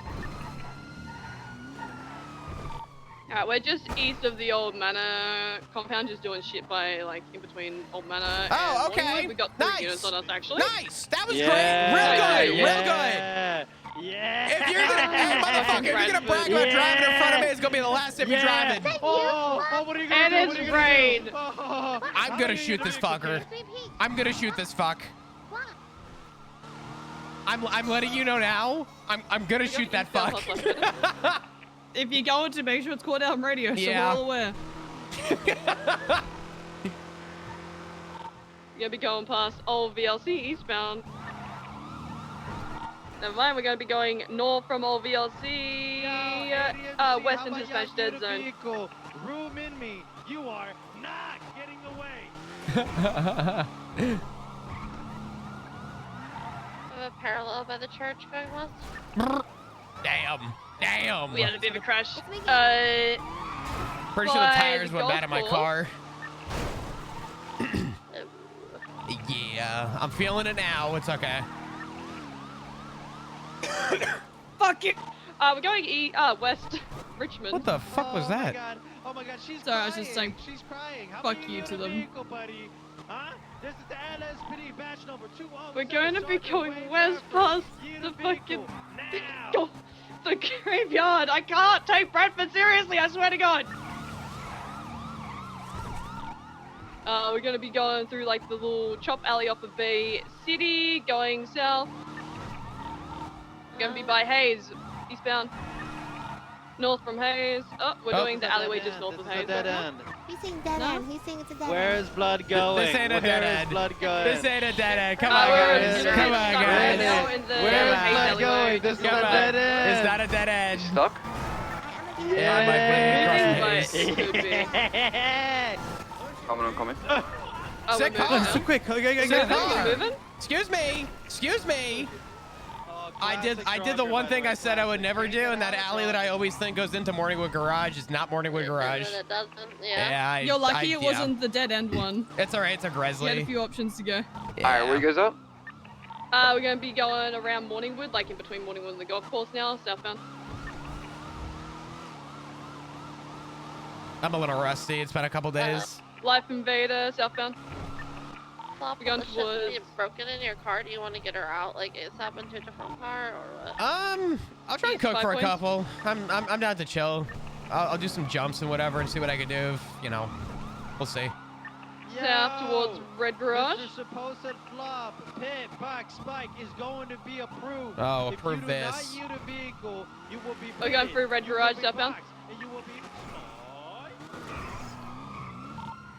Alright, we're just east of the Old Manor compound, just doing shit by, like, in between Old Manor Oh, and okay. Morningwood. We got 3 Nice. units on us, actually. Nice! That was great! Real good! Real good! Yeah! If you're gonna, hey, motherfucker, if you're gonna brag about driving in front of me, it's gonna be the last time you're driving. Oh, what are you gonna do? And What are it's you gonna rain! do? Oh, I'm gonna shoot this fucker. I'm gonna shoot this fuck. I'm letting you know now. I'm gonna shoot that fuck. If you're going to, make sure it's called out on radio, so Yeah. we're all aware. You're gonna be going past Old VLC eastbound. Never mind, we're gonna be going north from Old VLC, west into Smash Dead Zone. Vehicle? Room in me. You are not getting away. I have a parallel by the church going west. Damn. Damn. We had a bit of a crash. Pretty sure the by tires the went bad golf in my course. car. Yeah, I'm feeling it now. It's okay. Fuck you! We're going west, Richmond. What the fuck was that? Oh my god, she's Sorry, I crying. was just saying, She's crying. How fuck many you in to the them. Vehicle, buddy? Huh? This is the LSPD batch number 2. We're going to be going west past the fucking the graveyard. I can't take Bradford seriously. I swear to God. We're gonna be going through like the little chop alley off of Bay City, going south. Gonna be by Hayes, eastbound. North from Hayes. Oh, we're doing the alleyway just north of Hayes. Dead end. He's saying dead end. He's saying it's a dead Where's blood going? This ain't a Where dead is end. blood going? This ain't a dead end. Come Uh, on, we're guys. gonna Come be on, stuck right now guys. in the Where's Hayes blood alleyway. going? This is Come a on. dead end. It's not a dead end. Stuck? Yeah, I might be. But could be. Coming, I'm coming. Oh, Sick we're car. moving. So quick. Sick car. We're moving? Excuse me. Excuse me. Oh, I did classic the Roger, one by thing the I way. said I would never do, and that alley that I always think goes into Morningwood Garage is not Morningwood Garage. It doesn't, Yeah, You're lucky it yeah. wasn't the dead end one. It's alright, it's a You had a Gresley. few options to go. Alright, where you guys up? We're gonna be going around Morningwood, like in between Morningwood and the golf course now, southbound. I'm a little rusty. It's been a couple days. Life Invader, southbound. Flop, We're going the ship towards. being broken in your car. Do you want to get her out? Like, it's happened to a different car or what? I'll try and East, cook 5 for a points. couple. I'm down to chill. I'll do some jumps and whatever and see what I can do. You know, we'll see. South towards Red Garage. Mr. Supposed Flop, Pit, Box, Spike is going to be approved. Oh, if approve you do this. not yield a vehicle, you will be We're going pitted, through Red you will Garage be southbound. boxed, and you will be...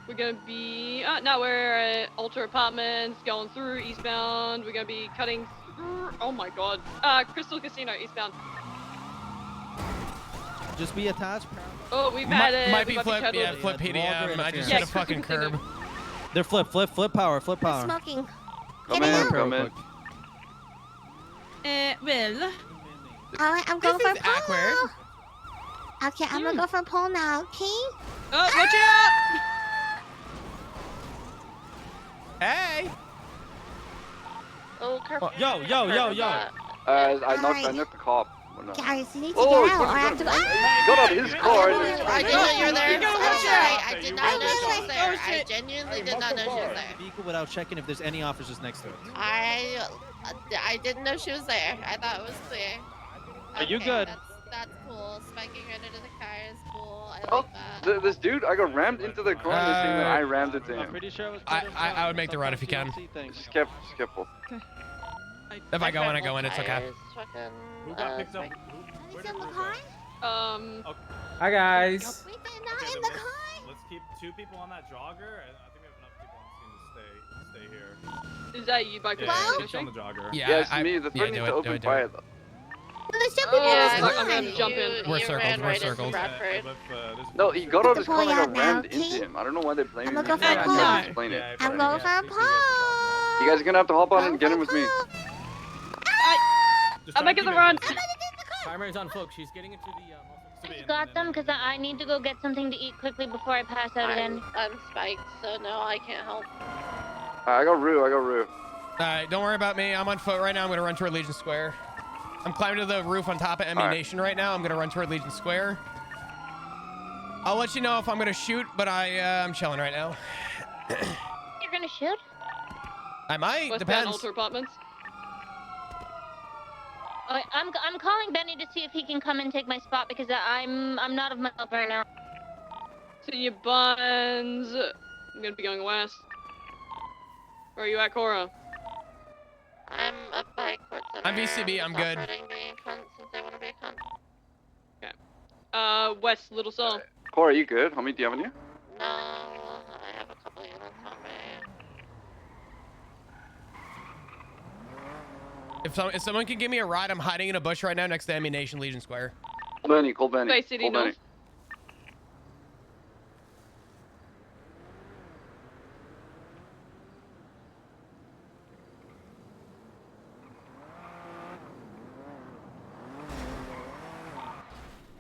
We're gonna be. No, we're at Alter Apartments, going through eastbound. We're gonna be cutting through. Oh my god. Crystal Casino eastbound. Just be attached. Oh, we've had it. Might we be got flip. each Yeah, other. flip PDM. I just Yeah, hit a fucking Crystal curb. They're flip power, flip Who's power. smoking? Come Get in, out. come in. Well. Alright, I'm going for a pole awkward. now. Okay, I'm gonna go for a pole now, okay? Oh, watch out! Hey! Oh, careful. Yo. I knocked the cop. Guys, you need to Oh, get out or I have to go. He got out of his car. I didn't know you were there. You go, I'm watch sorry. out. I did not know she was there. Oh, I shit. genuinely did not know she was there. Vehicle without checking if there's any officers next to it. I didn't know she was there. I thought it was clear. Are you Okay, good? That's cool. Spiking right into the car is cool. I Oh, like that. this dude, I got rammed into the car and they're saying that I rammed into I'm him. pretty sure it was. I would make the run if you can. Just careful. If I go in, I go in. It's okay. Tires, fucking, Who got picked up? spike- Who's in the car? Hi guys. Wait, they're not in the car? Let's keep 2 people on that jogger. I think we have enough people on the scene to stay here. Is that you, Bike? Keep on the jogger. Yeah, it's me. The threat needs to open fire though. There's two people in Yeah, the I'm car. gonna jump in. We're You circled, ran we're right into circled. Bradford. No, he got out of his car and I got Pull you out rammed now, into okay? him. I don't know why they're blaming I'm me. gonna go for I a can't pole. explain it. I'm going for a pole. You guys are gonna have to hop on and get him with me. I'm making the run. Timer's on, folks. She's getting into the. You got them because I need to go get something to eat quickly before I pass out again. I'm spiked, so no, I can't help. I got Rue. Alright, don't worry about me. I'm on foot right now. I'm gonna run toward Legion Square. I'm climbing to the roof on top of ME Nation right now. I'm gonna run toward Legion Square. I'll let you know if I'm gonna shoot, but I'm chilling right now. You're gonna shoot? I might. Westbound Depends. Alter Apartments. I'm calling Benny to see if he can come and take my spot because I'm not of myself right now. Senior Buns. I'm gonna be going west. Where are you at, Cora? I'm up by Court Center. I'm VCB, I'm good. Operating me cunt since they want to be a cunt. Okay. West Little Soul. Cora, are you good? How many do you have on you? No, I have a couple units on me. If someone can give me a ride, I'm hiding in a bush right now next to ME Nation Legion Square. Cole Benny. Bay City Cole Benny. North.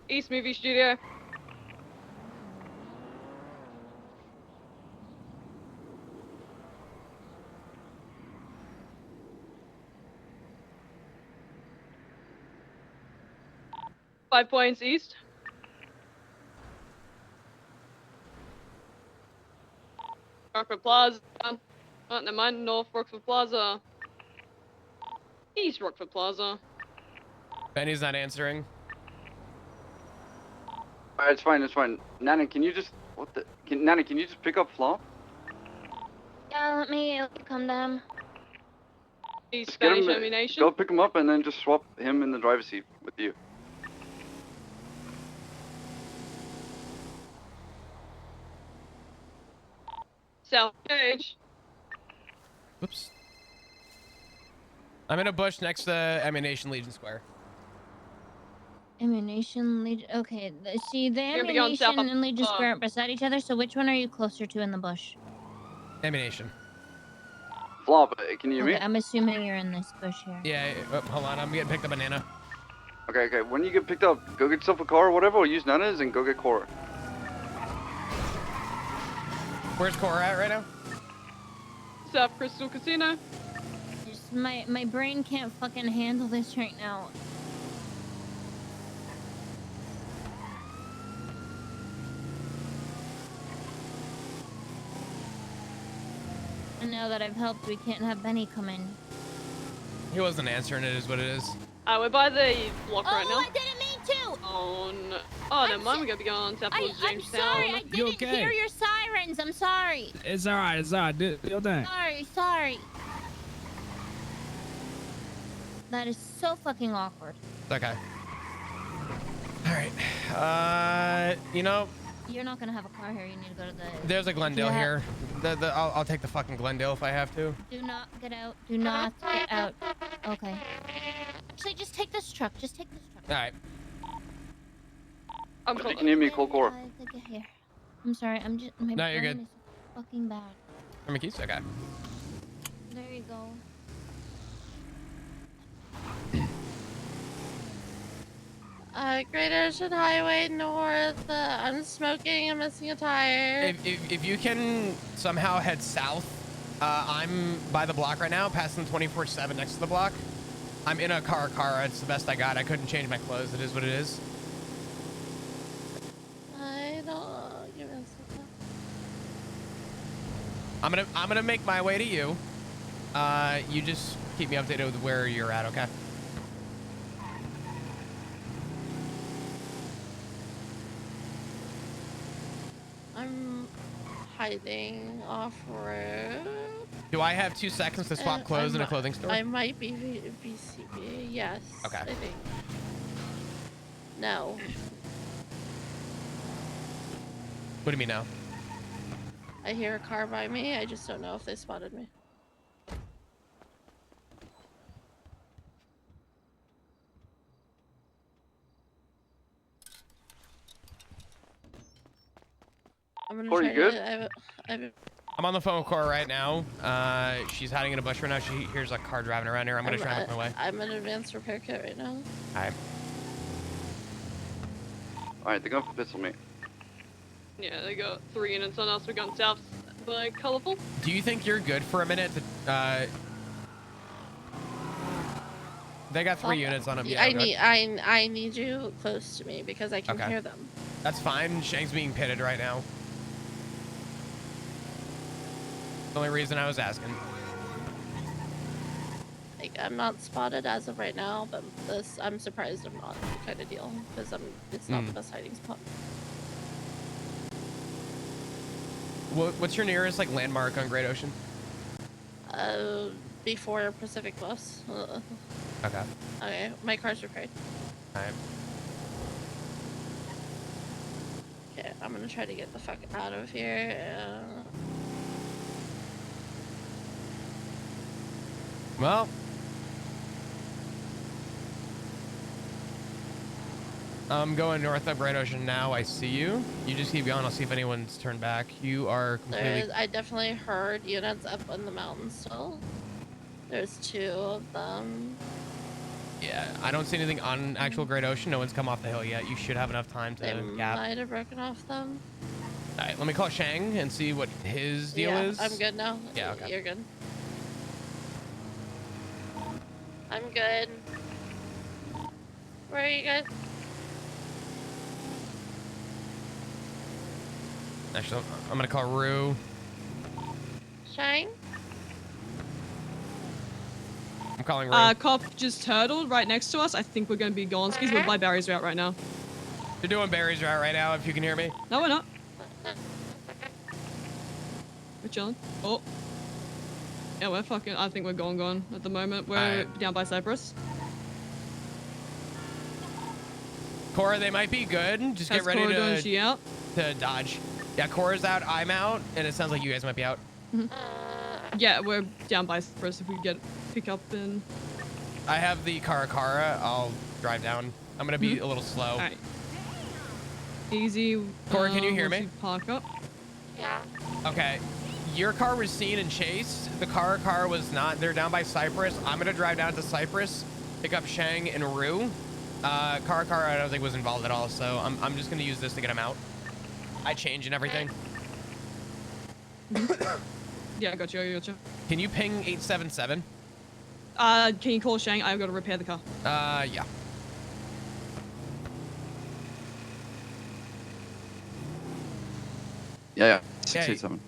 East Movie Studio. Five points east. Rockford Plaza. Oh, never mind. North Rockford Plaza. East Rockford Plaza. Benny's not answering. Alright, it's fine. Nana, can you just Nana, can you just pick up Flop? Yeah, let me come down. East Get Spanish him, Ammunition. go pick him up and then just swap him in the driver's seat with you. South Cage. Oops. I'm in a bush next to ME Nation Legion Square. Ammunition, Legion. Okay, see, the You're gonna be going south Ammunition and Legion up, Square are beside each other, so which one are you closer to in the bush? ME Nation. Flop, can you hear Okay, me? I'm assuming you're in this bush here. Yeah, hold on. I'm getting picked up banana. Okay. When you get picked up, go get yourself a car or whatever, or use Nana's and go get Cora. Where's Cora at right now? South Crystal Casino. Just my brain can't fucking handle this right now. And now that I've helped, we can't have Benny come in. He wasn't answering. It is what it is. We're by the block right now. Oh, I didn't mean to! Oh, never mind. We're gonna be going south towards I'm Jamestown. sorry, I didn't hear your sirens. I'm sorry. It's alright. It's alright. Do your thing. Sorry. That is so fucking awkward. It's okay. All right. You know, You're not gonna have a car here. You need to go to the. there's a Glendale Yeah. here. I'll take the fucking Glendale if I have to. Do not get out. Do not get out. Okay. Actually, just take this truck. Just take this truck. All right. I'm If you can hear me, call core. Get here. I'm sorry. I'm just. My No, you're brain good. is fucking bad. Are my keys? Okay. There you go. Great Ocean Highway North. I'm smoking. I'm missing a tire. If you can somehow head south, I'm by the block right now, passing 24/7 next to the block. I'm in a car. It's the best I got. I couldn't change my clothes. It is what it is. I don't. Give me a second. I'm gonna make my way to you. You just keep me updated with where you're at, okay? I'm hiding off road. Do I have 2 seconds to swap clothes in a clothing store? I might be BCB. Yes. Okay. I think. No. What do you mean now? I hear a car by me. I just don't know if they spotted me. I'm gonna Corey, try you good? to, I'm on the phone with Cora right now. She's hiding in a bush right now. She hears a car driving around here. I'm gonna try and make my way. I'm an advanced repair kit right now. Alright. Alright, they're going for pistol me. Yeah, they got 3 units on us. We're going south by Colorful. Do you think you're good for a minute to, they got 3 units on them. Yeah, I need you close to me because I can Okay. hear them. That's fine. Shang's being pitted right now. The only reason I was asking. Like, I'm not spotted as of right now, but I'm surprised I'm not, kind of deal, because it's not the best hiding spot. What's your nearest like landmark on Great Ocean? Before Pacific Bus. Okay. Okay, my car's repaired. Alright. Okay, I'm gonna try to get the fuck out of here. Well. I'm going north of Great Ocean now. I see you. You just keep going. I'll see if anyone's turned back. You are completely... I definitely heard units up in the mountains still. There's 2 of them. Yeah, I don't see anything on actual Great Ocean. No one's come off the hill yet. You should have enough time to They gap. might have broken off them. Alright, let me call Shang and see what his deal Yeah, is. I'm good now. Yeah, okay. You're good. I'm good. Where are you guys? Actually, I'm gonna call Rue. Shine? I'm calling Rue. Cop just hurdled right next to us. I think we're going to be gone. Skis, we're by Barry's route right now. You're doing Barry's route right now, if you can hear me. No, we're not. We're chilling. Oh. Yeah, we're fucking... I think we're gone at the moment. We're down by Cyprus. Cora, they might be good. Just How's get ready Cora doing? Is to, she out? to dodge. Yeah, Cora's out, I'm out, and it sounds like you guys might be out. Yeah, we're down by Cyprus if we get pick up and... I have the Karakara. I'll drive down. I'm gonna be a little slow. Alright. Easy. Cora, can you hear once me? Park up. Yeah. Okay. Your car was seen and chased. The car was not. They're down by Cyprus. I'm gonna drive down to Cyprus, pick up Shang and Rue. Car I don't think was involved at all, so I'm just gonna use this to get him out. I change and everything. Yeah, I got you. Can you ping 877? Can you call Shang? I've got to repair the car. Yeah. Yeah. 687.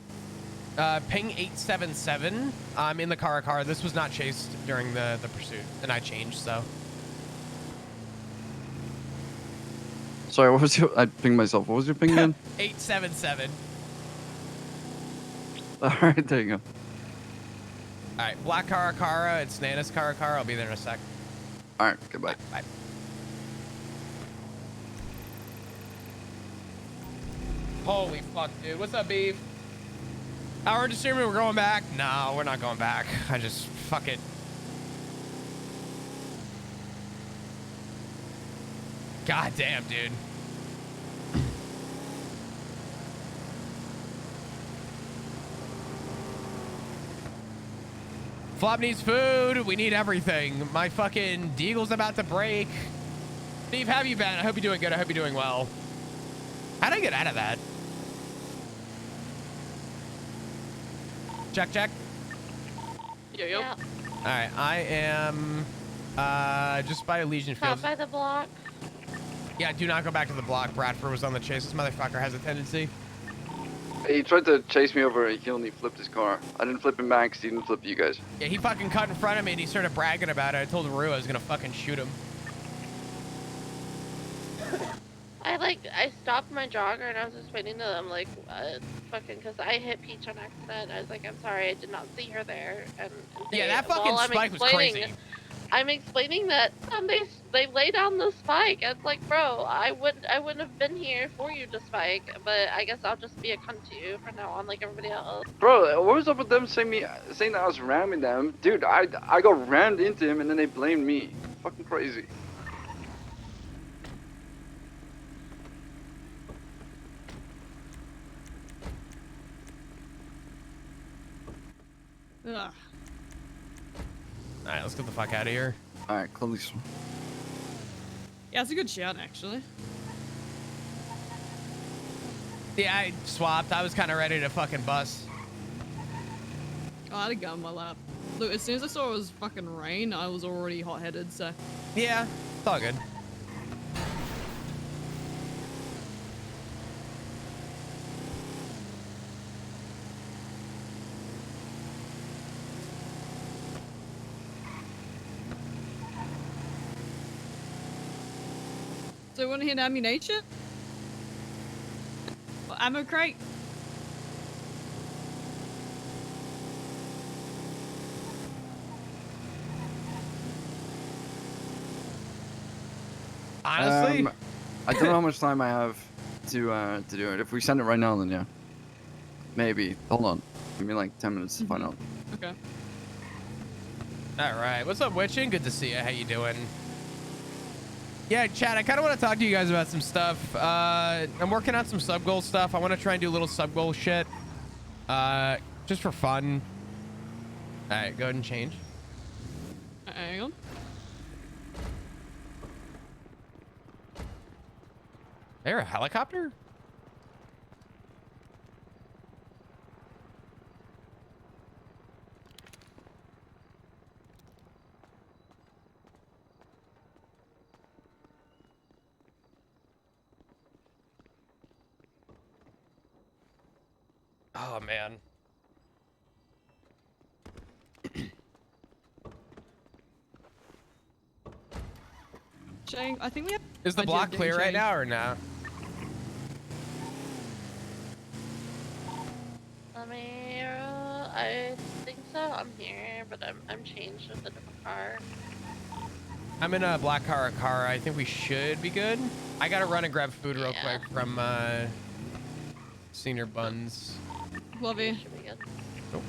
Ping 877. I'm in the car. This was not chased during the pursuit, and I changed, so. Sorry, what was your? I pinged myself. What was your ping again? 877. All right, there you go. All right, black Caracara. It's Nana's Caracara. I'll be there in a sec. All right, goodbye. Bye. Holy fuck, dude. What's up, beef? We're just assuming we're going back. No, we're not going back. I just fuck it. God damn, dude. Flop needs food. We need everything. My fucking Deagle's about to break. Steve, how have you been? I hope you're doing good. I hope you're doing well. How'd I get out of that? Check. Yo. Yeah. All right, I am just by Elysian Stop Fields. by the block. Yeah, do not go back to the block. Bradford was on the chase. This motherfucker has a tendency. He tried to chase me over. He only flipped his car. I didn't flip him back because he didn't flip you guys. Yeah, he fucking cut in front of me and he started bragging about it. I told Rue I was gonna fucking shoot him. I stopped my jogger and I was just waiting to them fucking because I hit Peach on accident. I was like, I'm sorry, I did not see her there. And Yeah, that fucking spike was crazy. I'm explaining that they lay down the spike. It's like, bro, I wouldn't have been here for you to spike, but I guess I'll just be a cunt to you from now on, like everybody else. Bro, what was up with them saying that I was ramming them? Dude, I got rammed into him and then they blamed me. Fucking crazy. Ugh. All right, let's get the fuck out of here. All right, close. Yeah, it's a good shout, actually. Yeah, I swapped. I was kind of ready to fucking bust. Oh, I had a gun in my lap. Look, as soon as I saw it was fucking rain, I was already hot-headed, so... Yeah, it's all good. So you want to hit ammunition? Well, ammo crate? Honestly? I don't know how much time I have to do it. If we send it right now, then yeah. Maybe. Hold on. Give me like 10 minutes to find out. Okay. All right. What's up, Witchin? Good to see you. How you doing? Yeah, Chad, I kind of want to talk to you guys about some stuff. I'm working on some sub-goal stuff. I want to try and do a little sub-goal shit. Just for fun. All right, go ahead and change. Hang on. There a helicopter? Oh, man. Shane, I think we have... Is the block clear right now or no? I think so. I'm here, but I'm changed with a different car. I'm in a black car. I think we should be good. I gotta run and grab food real quick from Senior Buns. Love you. Should be good. Oh.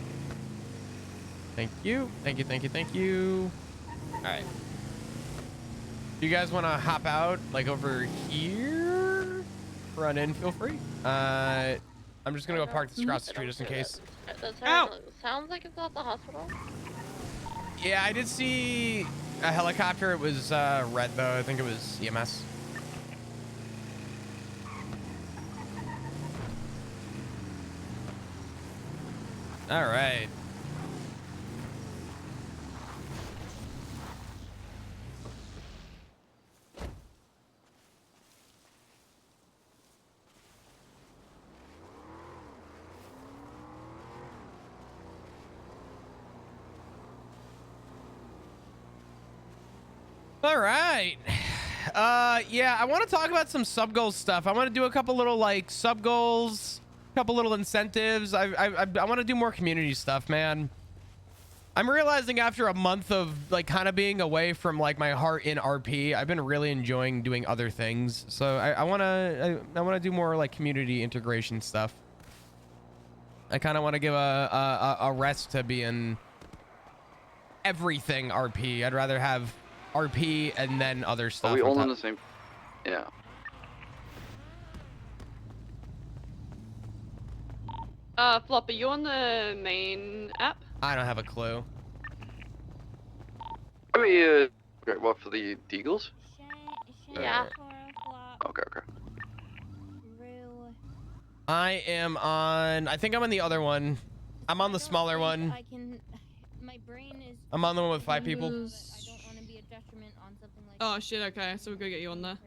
Thank you. Thank you. All right. You guys want to hop out like over here? Run in, feel free. I'm just gonna go park this across the street just in case. Sounds like it's at the hospital. Yeah, I did see a helicopter. It was red though. I think it was EMS. All right. All right. Yeah, I want to talk about some sub goals stuff. I want to do a couple little like sub goals, a couple little incentives. I want to do more community stuff, man. I'm realizing after a month of like kind of being away from like my heart in RP, I've been really enjoying doing other things. So I want to do more like community integration stuff. I kind of want to give a rest to being everything RP. I'd rather have RP and then other stuff. Are we all on on top. the same? Yeah. Flop, are you on the main app? I don't have a clue. Are we, okay, what, for the Deagles? Yeah. Okay, okay. I am on, I think I'm on the other one. I'm on the smaller one. I can. My brain is. I'm on the one with 5 people. I don't want to be a detriment on something like. Oh shit, okay, so we're gonna get you on there.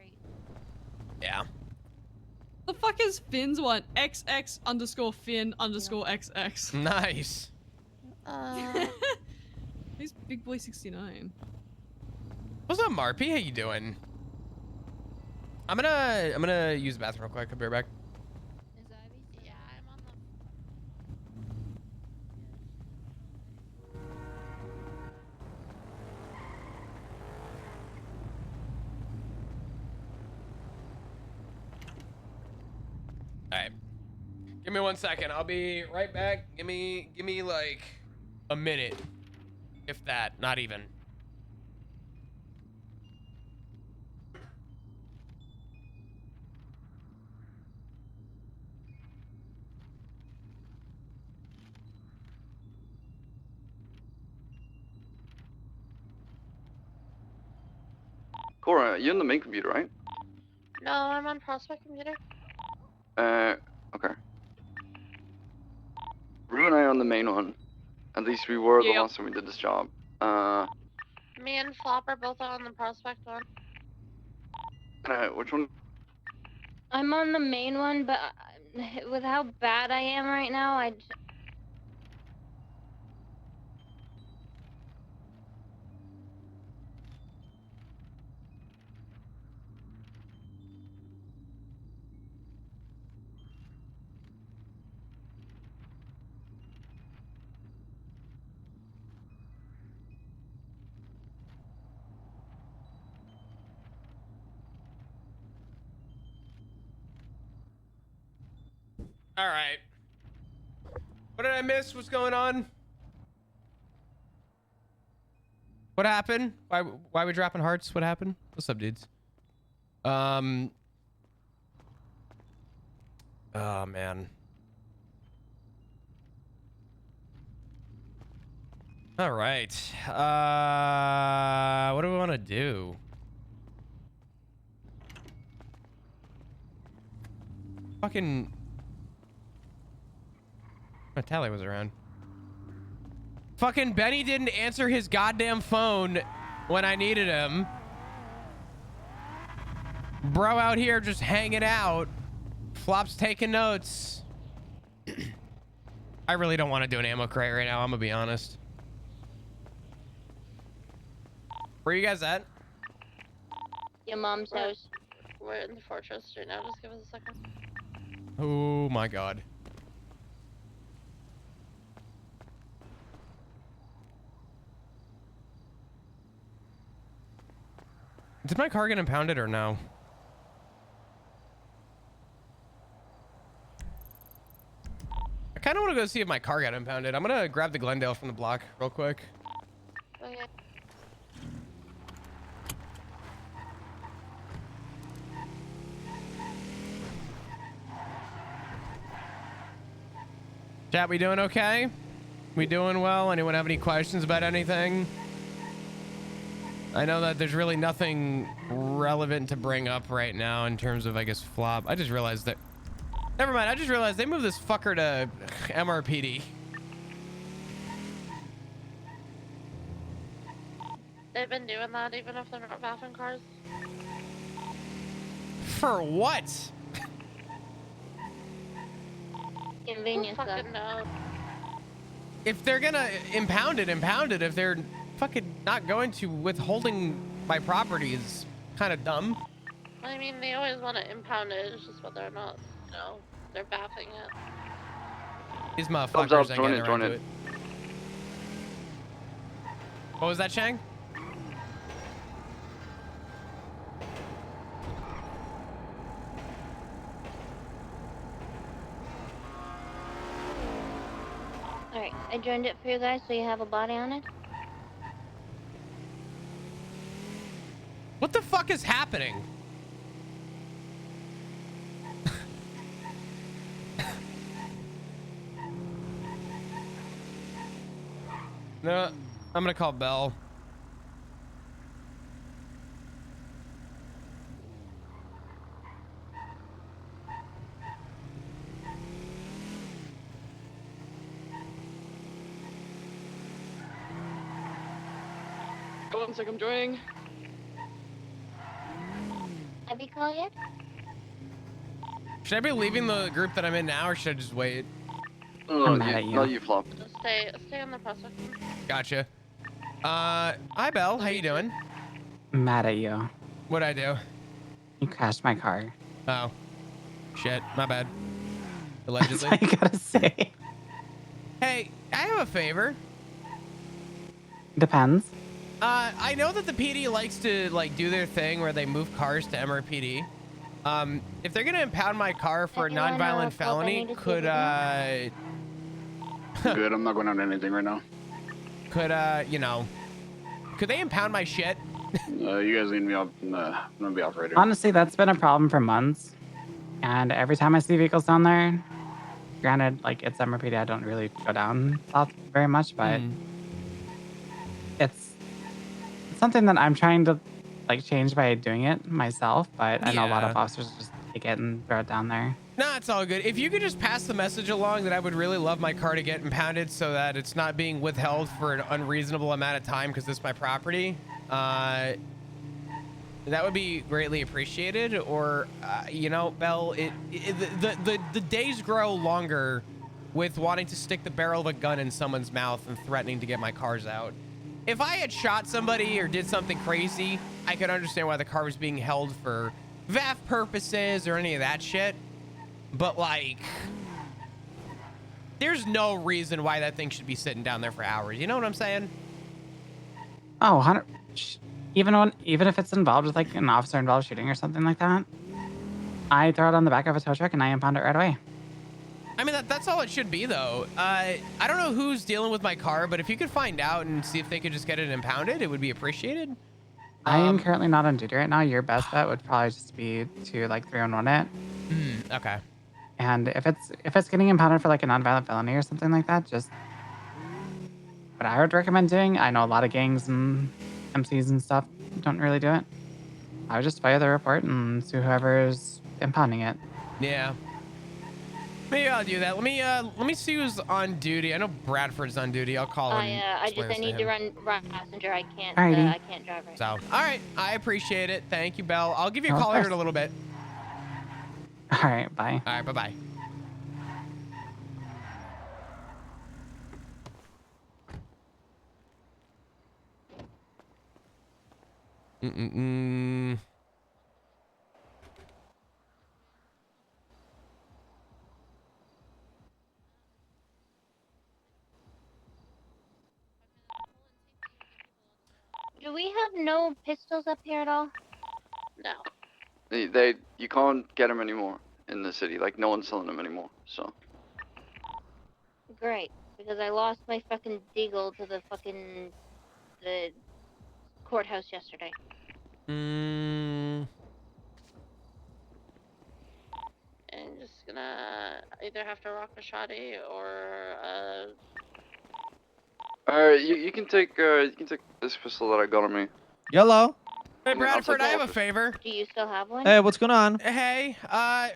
Yeah. The fuck is Finn's one? XX_Finn_XX. Nice. He's Big Boy 69. What's up, Marpy? How you doing? I'm gonna use the bathroom real quick. I'll be right back. Yeah, I'm on the. All right. Give me 1 second. I'll be right back. Give me like a minute, if that. Not even. Cora, you're on the main computer, right? No, I'm on Prospect computer. Okay. Rue and I are on the main one. At least we were the last time we did this job. Me and Flop are both on the Prospect one. Which one? I'm on the main one, but with how bad I am right now, All right. What did I miss? What's going on? What happened? Why we dropping hearts? What happened? What's up, dudes? Oh man. All right. What do we want to do? Fucking Tally was around. Fucking Benny didn't answer his goddamn phone when I needed him. Bro out here just hanging out. Flop's taking notes. I really don't want to do an ammo crate right now, I'm gonna be honest. Where are you guys at? your mom's house. We're in the fortress right now. Just give us a second. Oh my god. Did my car get impounded or no? I kind of want to go see if my car got impounded. I'm gonna grab the Glendale from the block real quick. Okay. Chat, we doing okay? We doing well? Anyone have any questions about anything? I know that there's really nothing relevant to bring up right now in terms of, I guess, Flop. I just realized that... Never mind, I just realized they moved this fucker to MRPD. They've been doing that even if they're not bathroom cars. For what? Convenience. Who fucking knows? If they're gonna impound it. If they're fucking not going to withholding my property is kind of dumb. I mean, they always want to impound it. It's just whether or not, they're baffing it. These Thumbs motherfuckers up, ain't join getting it, around join to it. it. What was that, Shang? Alright, I joined it for you guys so you have a body on it. What the fuck is happening? No, I'm gonna call Bell. Hold on a sec, I'm joining. Have you called yet? Should I be leaving the group that I'm in now, or should I just wait? No, you flop. Just stay on the process. Gotcha. Hi Belle, how you doing? Mad at you. What'd I do? You crashed my car. Oh. Shit, my bad. That's Allegedly. all you gotta say. Hey, I have a favor. Depends. I know that the PD likes to do their thing where they move cars to MRPD. If they're gonna impound my car for a nonviolent felony, could Good, I'm not going on anything right now. could they impound my shit? You guys need me off. I'm gonna be off right here. Honestly, that's been a problem for months. And every time I see vehicles down there, granted, it's MRPD, I don't really go down south very much, but it's something that I'm trying to change by doing it myself. But I know a lot of Yeah. officers just take it and throw it down there. Nah, it's all good. If you could just pass the message along that I would really love my car to get impounded so that it's not being withheld for an unreasonable amount of time because this is my property, that would be greatly appreciated. Or, Belle, the days grow longer with wanting to stick the barrel of a gun in someone's mouth and threatening to get my cars out. If I had shot somebody or did something crazy, I could understand why the car was being held for VAF purposes or any of that shit. But there's no reason why that thing should be sitting down there for hours. You know what I'm saying? Oh, 100. Even if it's involved with an officer involved shooting or something like that, I throw it on the back of a tow truck and I impound it right away. I mean, that's all it should be, though. I don't know who's dealing with my car, but if you could find out and see if they could just get it impounded, it would be appreciated. I am currently not on duty right now. Your best bet would probably just be to 311 it. Okay. And if it's getting impounded for a nonviolent felony or something like that, just what I would recommend doing. I know a lot of gangs and MCs and stuff don't really do it. I would just file the report and sue whoever's impounding it. Yeah. Maybe I'll do that. Let me see who's on duty. I know Bradford's on duty. I'll call him. I need to run passenger. I can't. Alrighty. I can't drive right So, all right. I appreciate it. Thank you, Belle. I'll give you a Oh, call of here in course. a little bit. All right, bye. All right, bye-bye. Do we have no pistols up here at all? No. You can't get them anymore in the city. No one's selling them anymore. So. Great, because I lost my fucking deagle to the courthouse yesterday. And just gonna either have to rock a shoddy or Alright, you can take this pistol that I got on me. Yellow. Hey, And then I'll Bradford, take I have a office. favor. Do you still have one? Hey, what's going on? Hey,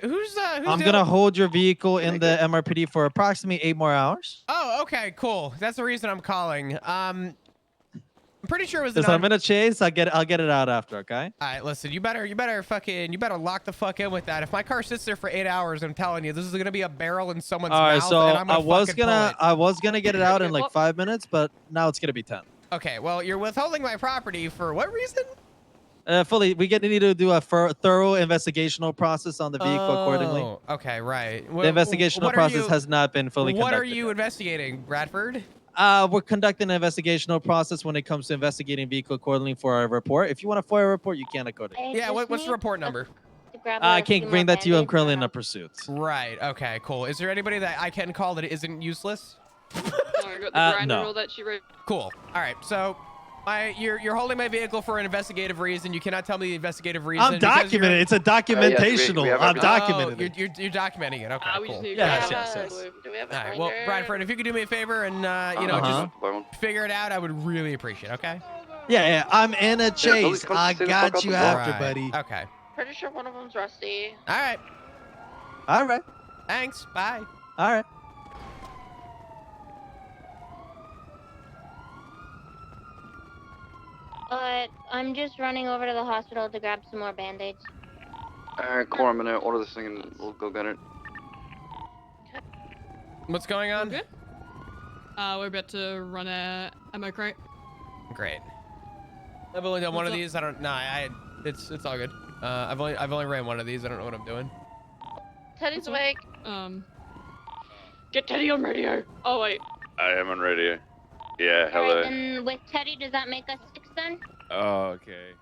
who's I'm gonna hold your vehicle in the MRPD for approximately 8 more hours. Oh, okay, cool. That's the reason I'm calling. I'm pretty sure it was Listen, I'm in a chase. I'll get it out after. Okay. All right, listen. You better lock the fuck in with that. If my car sits there for 8 hours, I'm telling you, this is gonna be a barrel in someone's All right. mouth, So and I'm gonna I was gonna get it out in 5 minutes, but now it's gonna be 10. Okay, well, you're withholding my property for what reason? Fully, we need to do a thorough investigational process on the vehicle accordingly. Oh, okay, right. The investigational process has not been fully conducted. What are you investigating, Bradford? We're conducting an investigational process when it comes to investigating vehicle accordingly for our report. If you want a FOIA report, you can accordingly. Yeah, what's the report number? I can't bring that to you. I'm currently in a pursuit. Right. Okay. Cool. Is there anybody that I can call that isn't useless? I got the grinder no. rule that she wrote. Cool. All right. So, you're holding my vehicle for an investigative reason. You cannot tell me the investigative reason. I'm documenting it. It's a documentational. I'm documenting it. You're documenting it. Okay. Cool. Yes. Do we have a All right. Well, Bradford, if you could do me a favor and just figure it out, I would really appreciate it. Okay. Yeah. I'm in a chase. I got you after, buddy. Okay. Pretty sure one of them's Rusty. All right. All right. Thanks. Bye. All right. I'm just running over to the hospital to grab some more band-aids. Alright, Core, I'm gonna order this thing and we'll go get it. What's going on? Good. We're about to run a ammo crate. Great. I've only done one of these. I don't. No, it's all good. I've only ran one of these. I don't know what I'm doing. Teddy's awake. Get Teddy on radio. Oh wait. I am on radio. Yeah, hello. Alright, then with Teddy, does that make us 6 then? Oh, okay.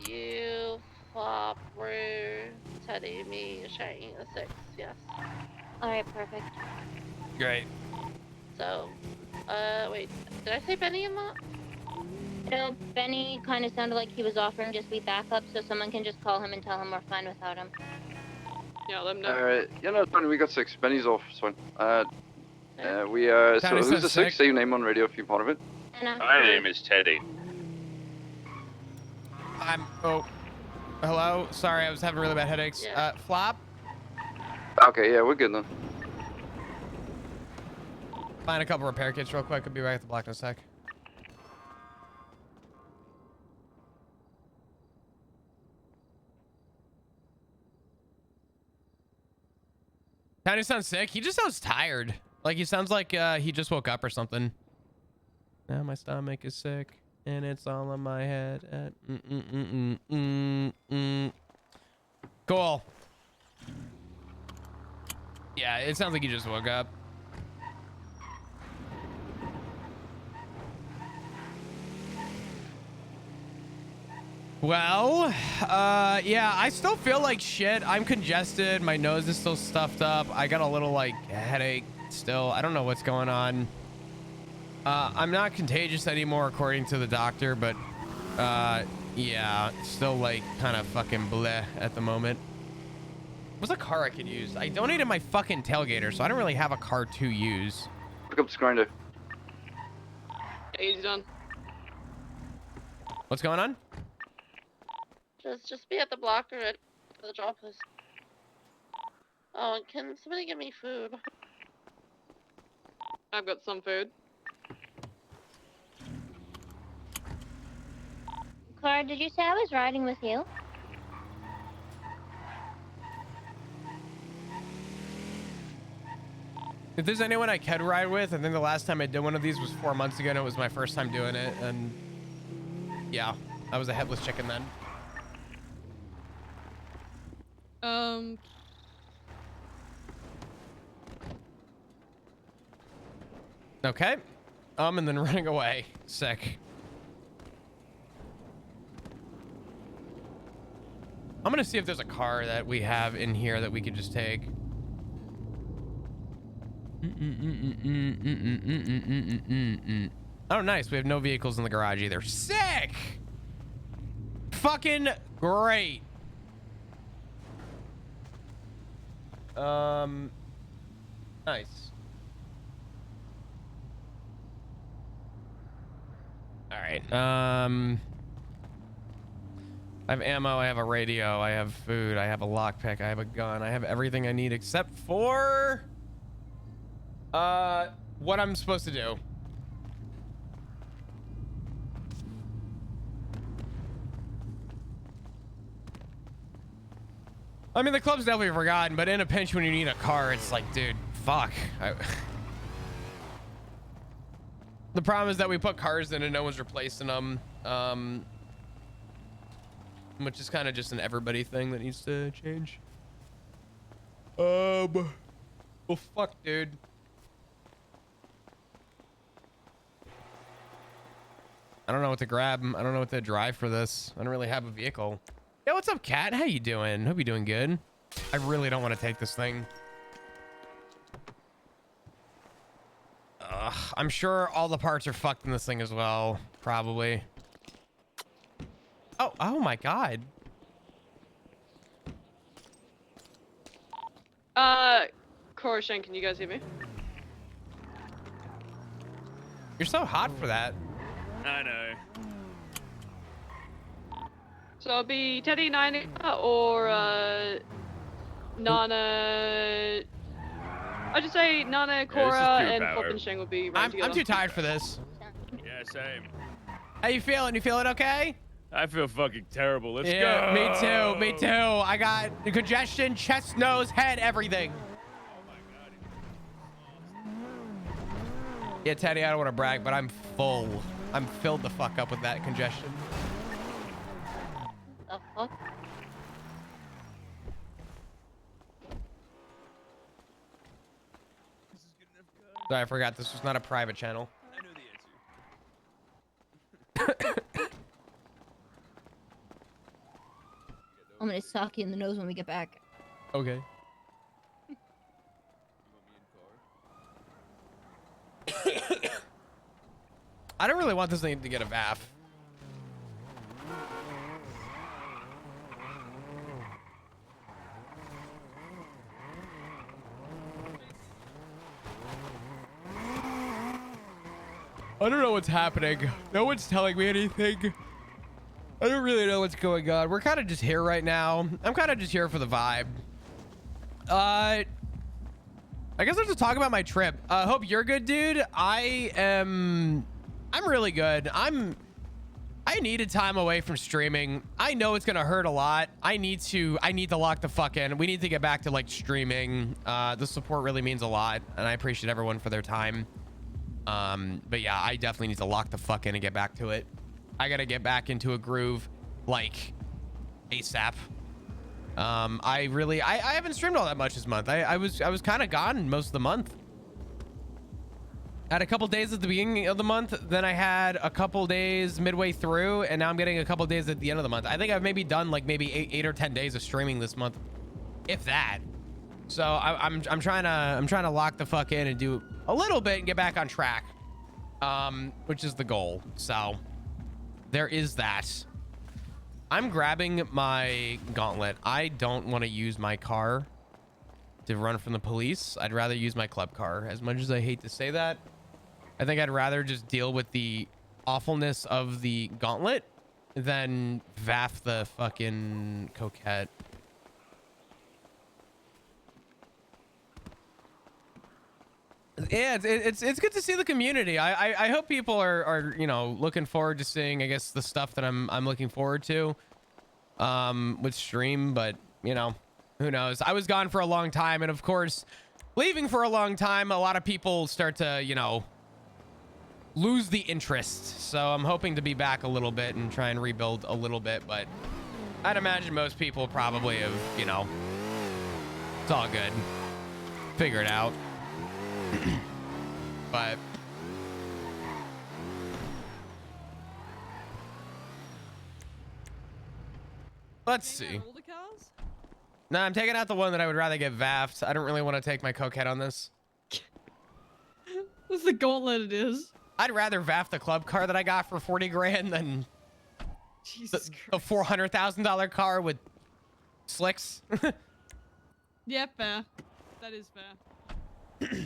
You, Flop, Rue, Teddy, me, Shane, a 6, yes. Alright, perfect. Great. So, wait, did I say Benny in that? No, Benny kind of sounded like he was offering just be backup, so someone can just call him and tell him we're fine without him. Yeah, let him know. Alright, yeah, no, it's fine. We got 6. Benny's off. It's fine. So who's the 6? Say your name on radio if you're part of it. My name is Teddy. Hello? Sorry, I was having really bad headaches. Yeah. Flop? Okay, yeah, we're good then. Find a couple repair kits real quick. I'll be right at the block in a sec. Tiny sounds sick. He just sounds tired. Like he sounds like he just woke up or something. Now my stomach is sick and it's all in my head. Cool. Yeah, it sounds like he just woke up. Well, yeah, I still feel like shit. I'm congested. My nose is still stuffed up. I got a little, like, headache still. I don't know what's going on. I'm not contagious anymore, according to the doctor, but, yeah, still, like, kind of fucking bleh at the moment. What's a car I could use? I donated my fucking tailgater, so I don't really have a car to use. Pick up this grinder. Yeah, he's done. What's going on? Just be at the blocker at the drop list. Oh, and can somebody give me food? I've got some food. Cora, did you say I was riding with you? If there's anyone I could ride with, I think the last time I did one of these was 4 months ago, and it was my first time doing it, and yeah, I was a headless chicken then. Okay. And then running away. Sick. I'm gonna see if there's a car that we have in here that we could just take. Oh, nice. We have no vehicles in the garage either. Sick! Fucking great. Nice. All right. I have ammo, I have a radio, I have food, I have a lockpick, I have a gun, I have everything I need except for what I'm supposed to do. I mean, the club's definitely forgotten, but in a pinch when you need a car, it's like, dude, fuck. The problem is that we put cars in and no one's replacing them. Which is kind of just an everybody thing that needs to change. Well, fuck, dude. I don't know what to grab. I don't know what to drive for this. I don't really have a vehicle. Yo, what's up, Cat? How you doing? Hope you're doing good. I really don't want to take this thing. I'm sure all the parts are fucked in this thing as well. Probably. Oh my God. Coruscant, can you guys hear me? You're so hot for that. I know. So it'll be Teddy, Nina, or Nana. I just say Nana, Cora, and Pop and Shang will be running together. I'm too tired for this. Yeah, same. How you feeling? You feeling okay? I feel fucking terrible. Let's Yeah, go. me too. I got congestion, chest, nose, head, everything. Yeah, Teddy, I don't want to brag, but I'm full. I'm filled the fuck up with that congestion. The fuck? Sorry, I forgot this was not a private channel. I know the answer. I'm gonna sock you in the nose when we get back. Okay. I don't really want this thing to get a VAF. I don't know what's happening. No one's telling me anything. I don't really know what's going on. We're kind of just here right now. I'm kind of just here for the vibe. I guess I'll just talk about my trip. Hope you're good, dude. I'm really good. I needed time away from streaming. I know it's gonna hurt a lot. I need to lock the fuck in. We need to get back to like streaming. The support really means a lot, and I appreciate everyone for their time. But yeah, I definitely need to lock the fuck in and get back to it. I gotta get back into a groove like ASAP. I haven't streamed all that much this month. I was kind of gone most of the month. I had a couple days at the beginning of the month, then I had a couple days midway through, and now I'm getting a couple days at the end of the month. I think I've maybe done like maybe eight or 10 days of streaming this month, if that. So I'm trying to lock the fuck in and do a little bit and get back on track, which is the goal. So there is that. I'm grabbing my gauntlet. I don't want to use my car to run from the police. I'd rather use my club car. As much as I hate to say that, I think I'd rather just deal with the awfulness of the gauntlet than vaff the fucking coquette. Yeah, it's good to see the community. I hope people are you know, looking forward to seeing, I guess, the stuff that I'm looking forward to with stream, but you know, who knows. I was gone for a long time, and of course leaving for a long time, a lot of people start to, you know, lose the interest. So I'm hoping to be back a little bit and try and rebuild a little bit, but I'd imagine most people probably have, you know, it's all good, figure it out. But let's see. No, I'm taking out the one that I would rather get vaffed. I don't really want to take my cokehead on this. That's the gauntlet it is. I'd rather vaff the club car that I got for 40 grand than the $400,000 car with slicks. Yeah, fair. That is fair.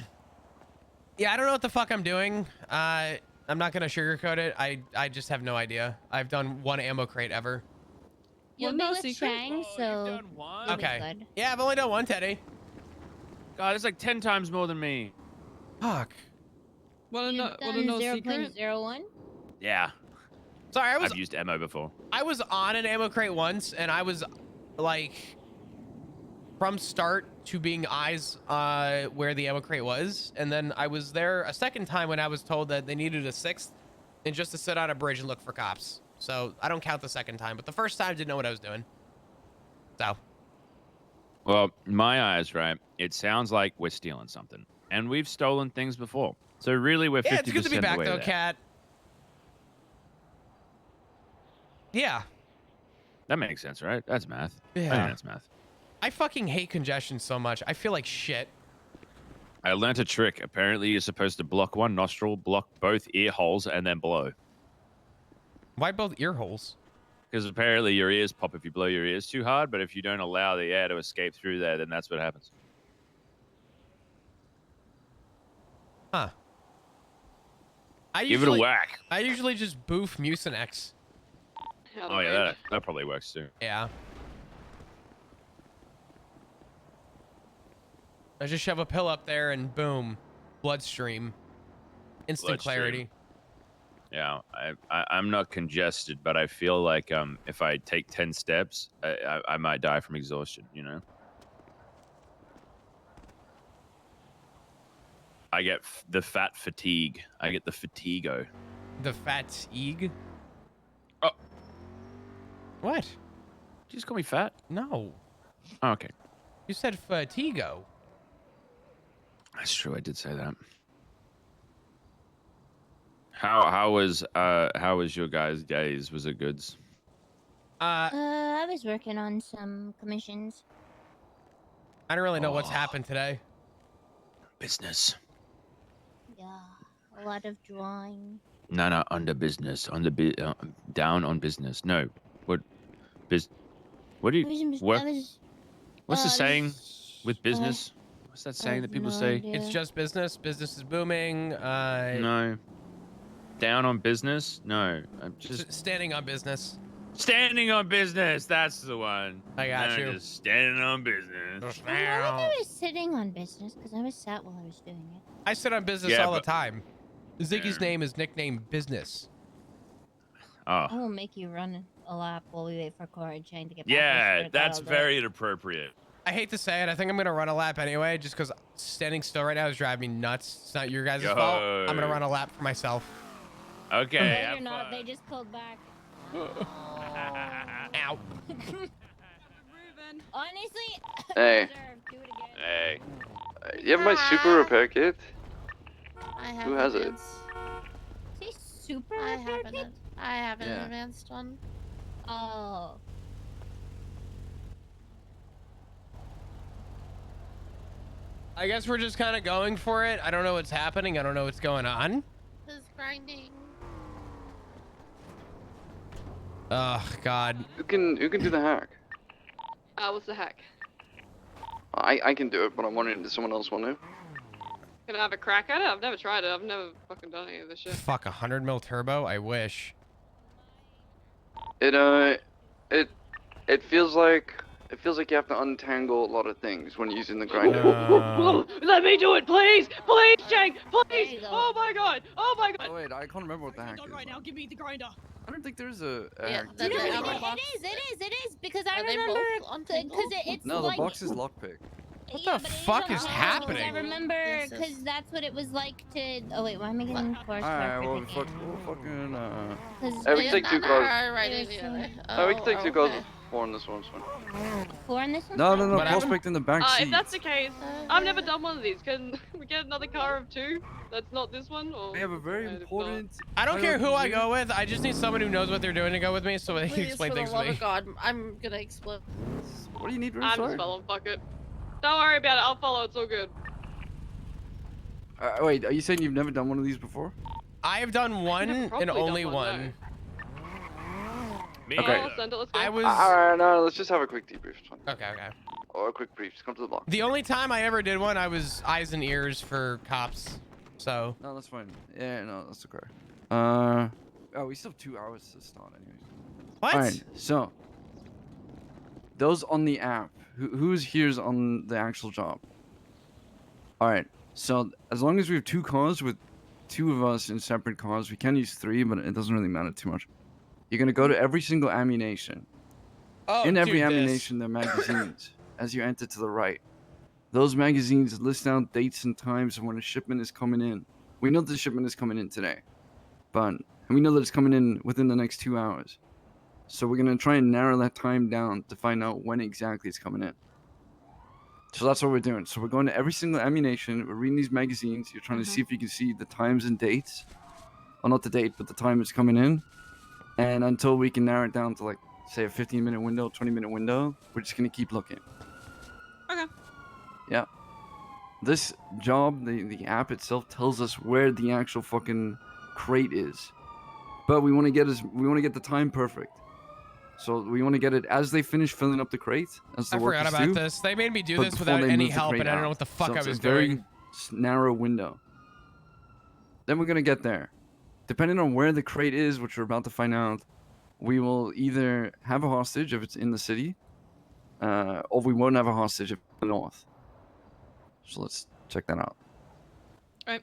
Yeah, I don't know what the fuck I'm doing. I'm not gonna sugarcoat it. I just have no idea. I've done one ammo crate ever. You'll be with Shang, so You've done one? you'll be Okay. good. Yeah, I've only done one, Teddy. God, it's like 10 times more than me. Fuck. Wanna You've know done a secret? 0.01? Yeah. Sorry, I've used ammo before. I was on an ammo crate once, and I was like from start to being eyes where the ammo crate was, and then I was there a second time when I was told that they needed a sixth, and just to sit on a bridge and look for cops. So I don't count the second time, but the first time I didn't know what I was doing. So. Well, in my eyes, right, it sounds like we're stealing something. And we've stolen things before. So really, we're 50% Yeah, it's good to be back the way though, there. Cat. Yeah. That makes sense, right? That's math. I Yeah. think that's math. I fucking hate congestion so much. I feel like shit. I learnt a trick. Apparently, you're supposed to block one nostril, block both ear holes, and then blow. Why both ear holes? Because apparently your ears pop if you blow your ears too hard, but if you don't allow the air to escape through there, then that's what happens. Huh. Give it a whack. I usually just boof Mucinex. Oh yeah, that probably works too. Yeah. I just shove a pill up there and boom, bloodstream, instant clarity. Yeah, I'm not congested, but I feel like if I take 10 steps, I might die from exhaustion, you know? I get the fat fatigue. I get the fatigo. The fatigue? Oh. What? Did you just call me fat? No. Oh, okay. You said fatigo. That's true. I did say that. How was your guys' days? Was it goods? I was working on some commissions. I don't really know what's happened today. Business. Yeah, a lot of drawing. No, under business. On the down on business. No. What do you work? What's the saying with business? What's that saying that people say? It's just business. Business is booming. No. Down on business? No. I'm just standing on business. Standing on business. That's the one. I got you. Just standing on business. I don't think I was sitting on business because I was sat while I was doing it. I sit on business all the time. Ziggy's name is nicknamed Business. Oh. I will make you run a lap while we wait for Cora and Shane to get back. Yeah, that's very inappropriate. I hate to say it. I think I'm going to run a lap anyway, just because standing still right now is driving me nuts. It's not your guys' fault. I'm going to run a lap for myself. Okay. No, you're not. They just pulled back. Ow. Honestly, Hey. do it again. Hey. You have my super repair kit? I have Who has it? Say super I repair have kit? I have an Yeah. advanced one. Oh. I guess we're just kind of going for it. I don't know what's happening. I don't know what's going on. Who's grinding? Oh, God. Who can do the hack? What's the hack? I can do it, but I'm wondering, does someone else want to? Can I have a crack at it? I've never tried it. I've never fucking done any of this shit. Fuck, 100 mil turbo? I wish. It feels like you have to untangle a lot of things when using the grinder. Let me do it, please! Please, Jake! Please! Oh my god! Oh my god! Oh wait, I can't remember what the hack is. Right now, give me the grinder. I don't think there's a Yeah, hack. the No, ammo box. it is, because I Are they remember, both on because table? it's No, like... the box is lockpick. What Yeah, the but it fuck on is table, 'cause happening? I remember, Yes, because that's what it was like to... Oh wait, why am I getting forced Alright, well, again? we'll fucking Because we can take two cars. Right in the other. Oh, we can take two cars okay. with 4 in this one. It's fine. 4 in this one? No, But prospect in the back seat. If that's the case, I've never done one of these. Can we get another car of 2? That's not this one? Or We have a very important... I don't care who I go with. I just need someone who knows what they're doing to go with me so they can Please, explain for the things to love me. of God, I'm gonna explode. What do you need, I'm just following, fuck it. Don't worry about it, I'll follow, it's all good. Wait, are you saying you've never done one of these before? I have done one and properly done only one, one. Me? Okay. Send it, let's go. I was... Alright, no, let's just have a quick debrief. It's fine. Okay. Or a quick brief. Just come to the block. The only time I ever did one, I was eyes and ears for cops. So... No, that's fine. Yeah, no, that's okay. Oh, we still have 2 hours to start anyways. What? Alright, so... Those on the app. Who's here's on the actual job? Alright, so as long as we have 2 cars with 2 of us in separate cars, we can use 3, but it doesn't really matter too much. You're gonna go to every single ammunition. Oh, in every dude, ammunition, there are magazines. as you enter to the right. Those magazines list out dates and times of when a shipment is coming in. We know the shipment is coming in today, and we know that it's coming in within the next 2 hours. So we're gonna try and narrow that time down to find out when exactly it's coming in. So that's what we're doing. So we're going to every single ammunition. We're reading these magazines. You're trying to see if you can see the times and dates. Well, not the date, but the time it's coming in. And until we can narrow it down to, like, say, a 15-minute window, 20-minute window, we're just going to keep looking. Okay. Yeah. This job, the app itself tells us where the actual fucking crate is. But we want to get the time perfect. So we want to get it as they finish filling up the crate. As the I forgot workers about do, this. They made me do but this before without they any move the help, crate and I don't out. know what the fuck So I it's was a very doing. narrow window. Then we're gonna get there. Depending on where the crate is, which we're about to find out, we will either have a hostage if it's in the city, or we won't have a hostage if it's in the north. So let's check that out. Right.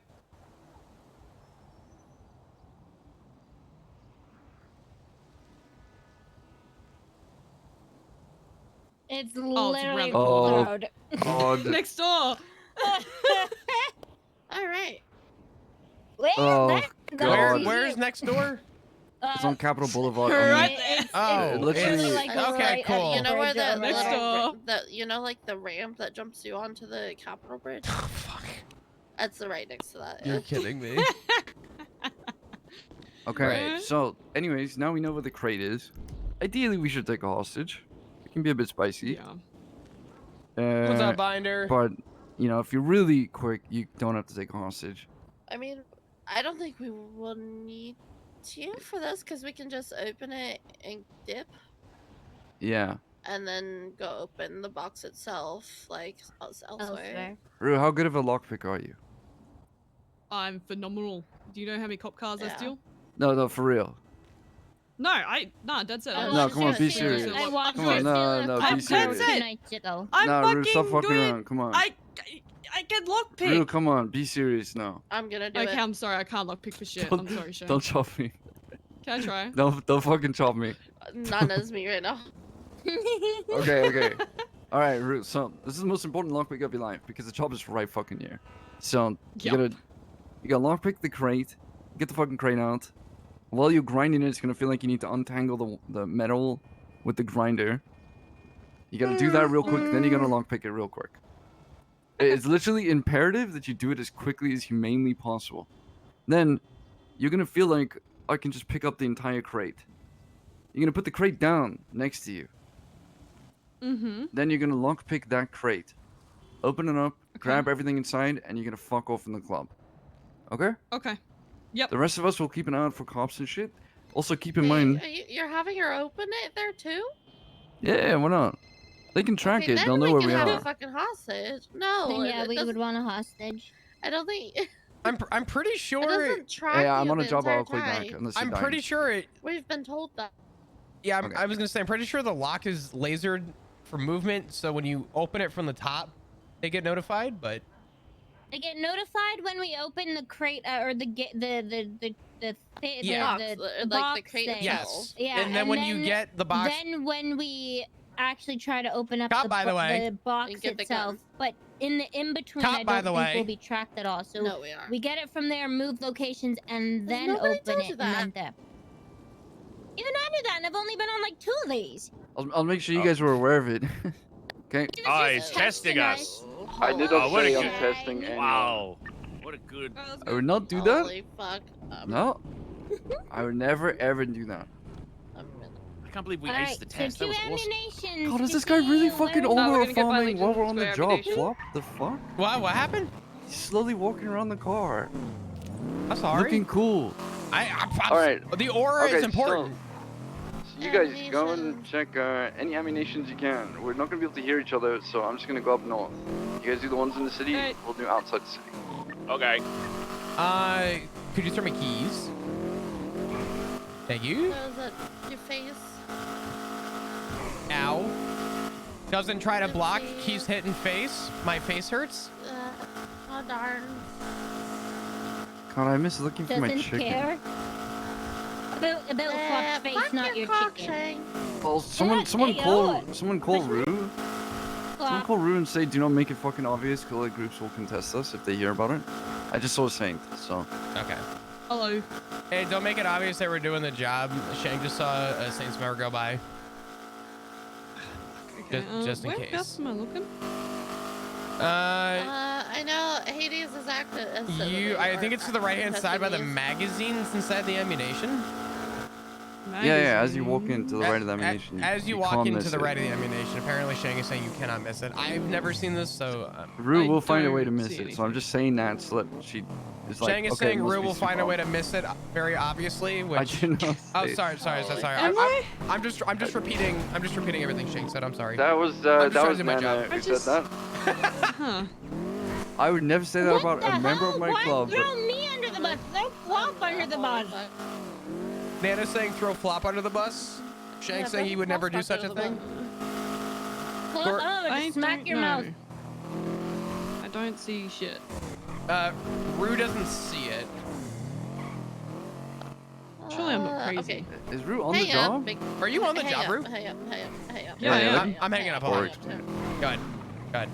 It's Oh, it's literally around the corner. cloud. God. Next door. All right. Where? Oh, God. Where's next door? It's on Capitol Boulevard. Right there. Oh, it literally. it's like okay, right cool. at You know where the Next little, door. you know, like the ramp that jumps you onto the Capitol Bridge? Oh, fuck. That's right next to that. You're kidding me. Okay, Right. so anyways, now we know where the crate is. Ideally, we should take a hostage. It can be a bit spicy. Yeah. What's up, Binder? But, you know, if you're really quick, you don't have to take a hostage. I mean, I don't think we will need to for this because we can just open it and dip Yeah. and then go open the box itself, like elsewhere. Rue, how good of a lockpick are you? I'm phenomenal. Do you know how many cop cars I Yeah. steal? No, for real. No, that's it. No, come on, be serious. I watched Come on, her no, steal a be car serious. two nights ago. I'm Nah, Rue, stop fucking fucking good. around. Come on. I can lockpick. Rue, come on, be serious now. I'm gonna do Okay, it. I'm sorry, I can't lockpick for shit. I'm sorry, Shane. Don't chop me. Can I try? Don't fucking chop me. Not as me right now. Okay. All right, Rue. So this is the most important lockpick of your life because the job is right fucking here. So you gotta lockpick the crate, get the fucking crate out. While you're grinding it, it's gonna feel like you need to untangle the metal with the grinder. You gotta do that real quick, then you're gonna lockpick it real quick. It's literally imperative that you do it as quickly as humanely possible. Then you're gonna feel like I can just pick up the entire crate. You're gonna put the crate down next to you. Mm-hmm. Then you're gonna lockpick that crate, open it up, grab everything inside, and you're gonna fuck off in the club. Okay? Okay. Yep. The rest of us will keep an eye out for cops and shit. Also, keep in mind. You're having her open it there too? Yeah, why not? They can track Okay, it. then They'll know where can we have are. a fucking hostage. No. Then yeah, it we would doesn't- want a hostage. I don't think. I'm pretty sure. It doesn't track Hey, I'm you on a the job. entire I'll click back time. unless you I'm die. pretty sure it. We've been told that. Yeah, I was gonna say I'm pretty sure the lock is lasered for movement, so when you open it from the top, they get notified. But They get notified when we open the crate or the Yeah. the Like the box crate thing. yes, Yeah, and then when you get the box, then when we actually try to open up Cop, the, by the way. the box And get the itself, gun. but in the in between, Cop, I by don't the think way. we'll be tracked at all. So No, we are. we get it from there, move locations, and then Nobody open tells it, you and that. then dip. Even I do that, and I've only been on like 2 of these. I'll make sure you guys were aware of it. Okay. Oh, he's testing us. I did Oh, not what a say I'm good- testing anyone. Wow. What a good. I would not do that. Holy fuck. No. I would never ever do that. I can't believe we All aced right, the test. so That 2 was awesome. ammunitions. God, is to this guy really deal fucking with. we're over gonna get farming while we're on the violations job? for Flop? The fuck? what happened? He's slowly walking around the car. I'm sorry. Looking cool. I'm All right. The aura is important. So you guys go and check any ammunitions you can. We're not gonna be able to hear each other, so I'm just gonna go up north. You guys do the ones in the city. Alright. We'll do outside the city. Okay. Could you throw me keys? Thank you. That was at your face. Ow. Doesn't try to block. Keeps hitting face. My face hurts. Oh darn. God, I miss looking for my Doesn't chicken. care. About Flop's face, fuck not your cock chicken. shank. Oh, someone Hey, call Rue. Flop, someone call Rue and say, do not make it fucking obvious, because other groups will contest us if they hear about it. I just saw Saint, so. Okay. Hello. Hey, don't make it obvious that we're doing the job. Shank just saw a Saints member go by. Okay, Just in where case. else am I looking? I know Hades is active. I think it's to the right-hand side by the magazines inside the ammunition. Yeah, as you walk into the right of the ammunition. As you walk into the right of the ammunition, apparently Shang is saying you cannot miss it. I've never seen this, so... Rue will find a way to miss it, so I'm just saying that so that she is like, Shang is okay, saying Rue will find a way to miss it very obviously, which... I did not Oh, say sorry. I'm just repeating everything Shang said. I'm sorry. That was I'm just that trying was to do my job. Nana who said that. I would never say that about a member of my club. Throw me under the bus. Throw Flop under the bus. Nana's saying throw Flop under the bus. Shang saying he would never do such a thing. Flop, smack your mouth. I don't see shit. Rue doesn't see it. Surely I'm not crazy. Okay. Is Rue on the job? Are you on the job, Rue? Hang up. Yeah, I'm hanging up. Hold on. Go ahead.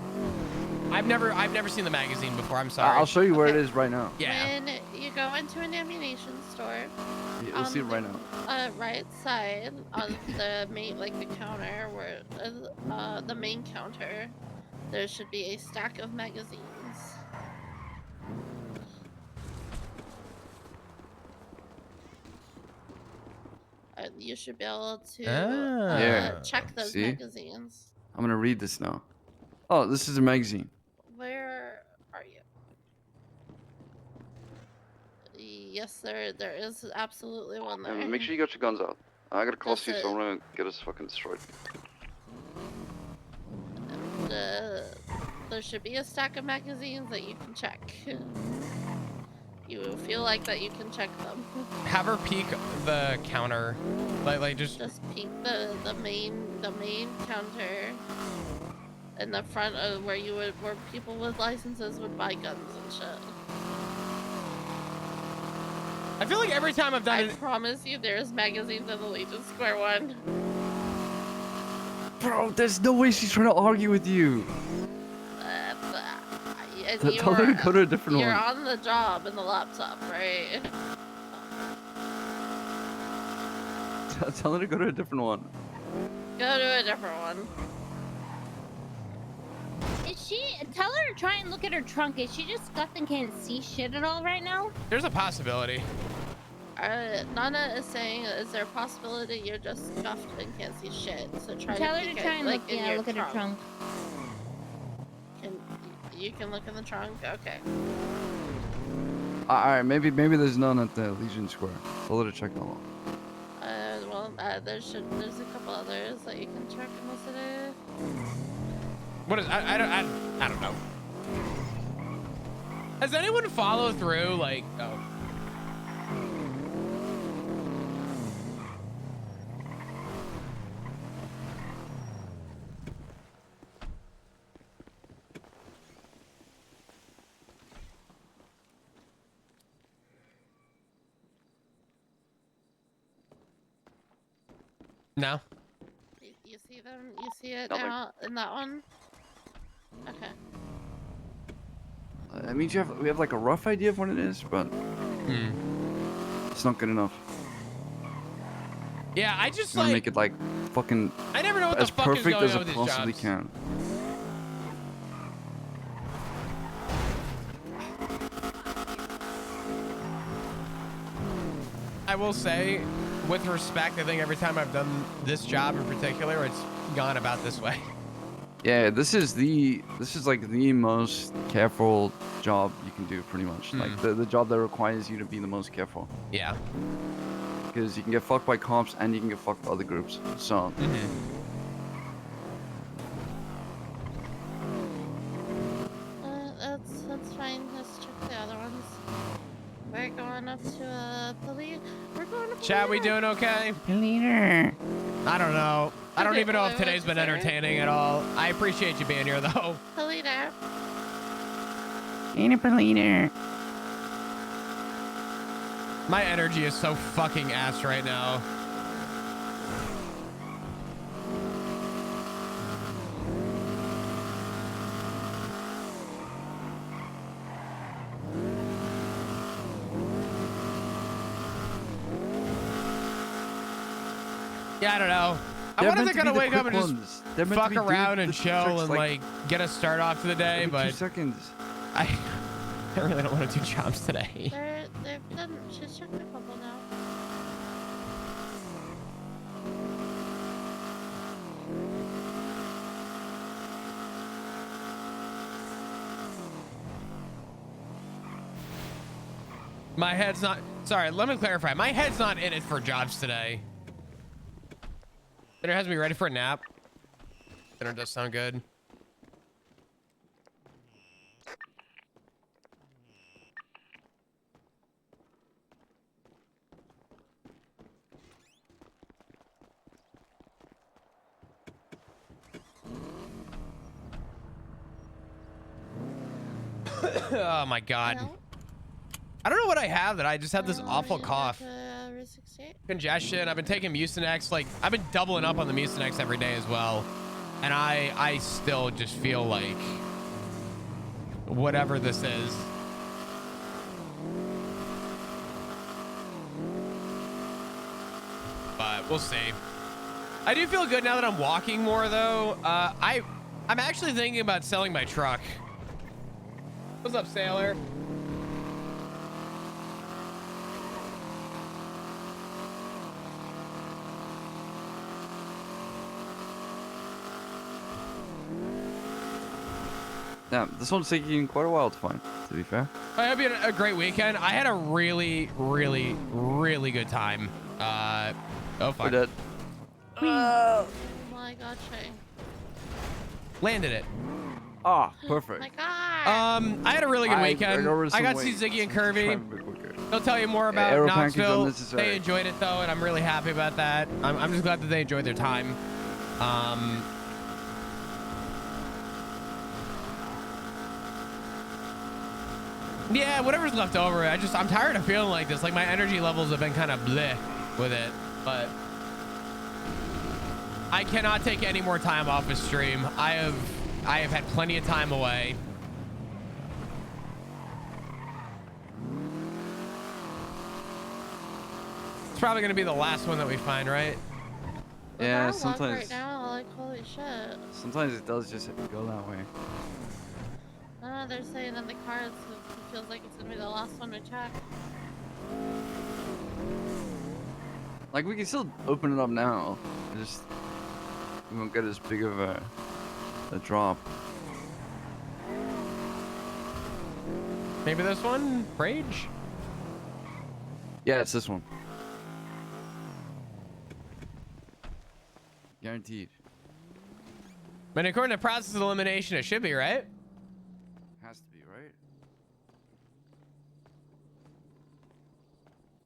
I've never seen the magazine before. I'm sorry. I'll show you where it is right now. Yeah. When you go into an ammunition store, You'll see it right now. right side on the main, like the counter, where the main counter, there should be a stack of magazines. You should be able to check those magazines. I'm gonna read this now. Oh, this is a magazine. Where are you? Yes, there is absolutely one there. Make sure you got your guns out. I gotta call you, so I'm gonna get us fucking destroyed. There should be a stack of magazines that you can check. You feel like that you can check them. Have her peek the counter, like just peek the main counter in the front of where people with licenses would buy guns and shit. I feel like every time I've done it, I promise you, there's magazines in the Legion Square one. Bro, there's no way she's trying to argue with you. Tell her to go to a different You're one. on the job in the laptop, right? Tell her to go to a different one. Go to a different one. Is she? Tell her to try and look at her trunk. Is she just scuffed and can't see shit at all right now? there's a possibility. Nana is saying, is there a possibility you're just scuffed and can't see shit? So try Tell to her to peek try at, and like, look. in Yeah, your look at her trunk. You can look in the trunk. Okay. Alright, maybe there's none at the Legion Square. Tell her to check that one. There's a couple others that you can check in the city. What is? I don't know. Has anyone followed through? Like, oh. No. You see them? You see it Nothing. now in that one? Okay. That means we have like a rough idea of what it is, but it's not good enough. Yeah, I just I'm gonna like. make it like fucking I never know what as the fuck is perfect going as on it with these possibly jobs. can. I will say, with respect, I think every time I've done this job in particular, it's gone about this way. Yeah, this is like the most careful job you can do, pretty much. Like the job that requires you to be the most careful. Yeah. Because you can get fucked by cops and you can get fucked by other groups. So. That's fine. Let's check the other ones. We're going up to police. We're going to Chad, we doing okay? Leader. I don't know. I don't Okay, even know if what today's you been say? entertaining at all. I appreciate you being here, though. Leader. Leader. My energy is so fucking ass right now. Yeah, I don't know. I They're wanted meant to kind of be the wake up and quick just ones. They're meant to fuck be doing around and the chill tricks, and like get a start off to the day, every but 2 seconds. I really don't want to do jobs today. They've done. She's checked a couple now. My head's not. Sorry, let me clarify. My head's not in it for jobs today. Dinner has me ready for a nap. Dinner does sound good. Oh my god. I don't know what I have that I just have this awful cough. Congestion. I've been taking Mucinex. Like, I've been doubling up on the Mucinex every day as well. And I still just feel like whatever this is. But we'll see. I do feel good now that I'm walking more though. I'm actually thinking about selling my truck. What's up, Sailor? Yeah, this one's taking quite a while to find, to be fair. I hope you had a great weekend. I had a really, really, really good time. Oh fuck. We're dead. Oh my god, Shay. Landed it. Ah, perfect. My god. I had a really good weekend. I got to see Ziggy and Kirby. They'll tell you more about Aero package Knoxville. unnecessary. They enjoyed it though, and I'm really happy about that. I'm just glad that they enjoyed their time. Yeah, whatever's left over. I'm tired of feeling like this. Like my energy levels have been kind of bleh with it, but I cannot take any more time off of stream. I have had plenty of time away. It's probably gonna be the last one that we find, right? Yeah, Right sometimes. now, like holy shit. Sometimes it does just go that way. They're saying in the car it feels like it's gonna be the last one to check. Like we can still open it up now. Just we won't get as big of a drop. Maybe this one, Rage. Yeah, it's this one. Guaranteed. But according to process elimination, it should be, right? Has to be, right?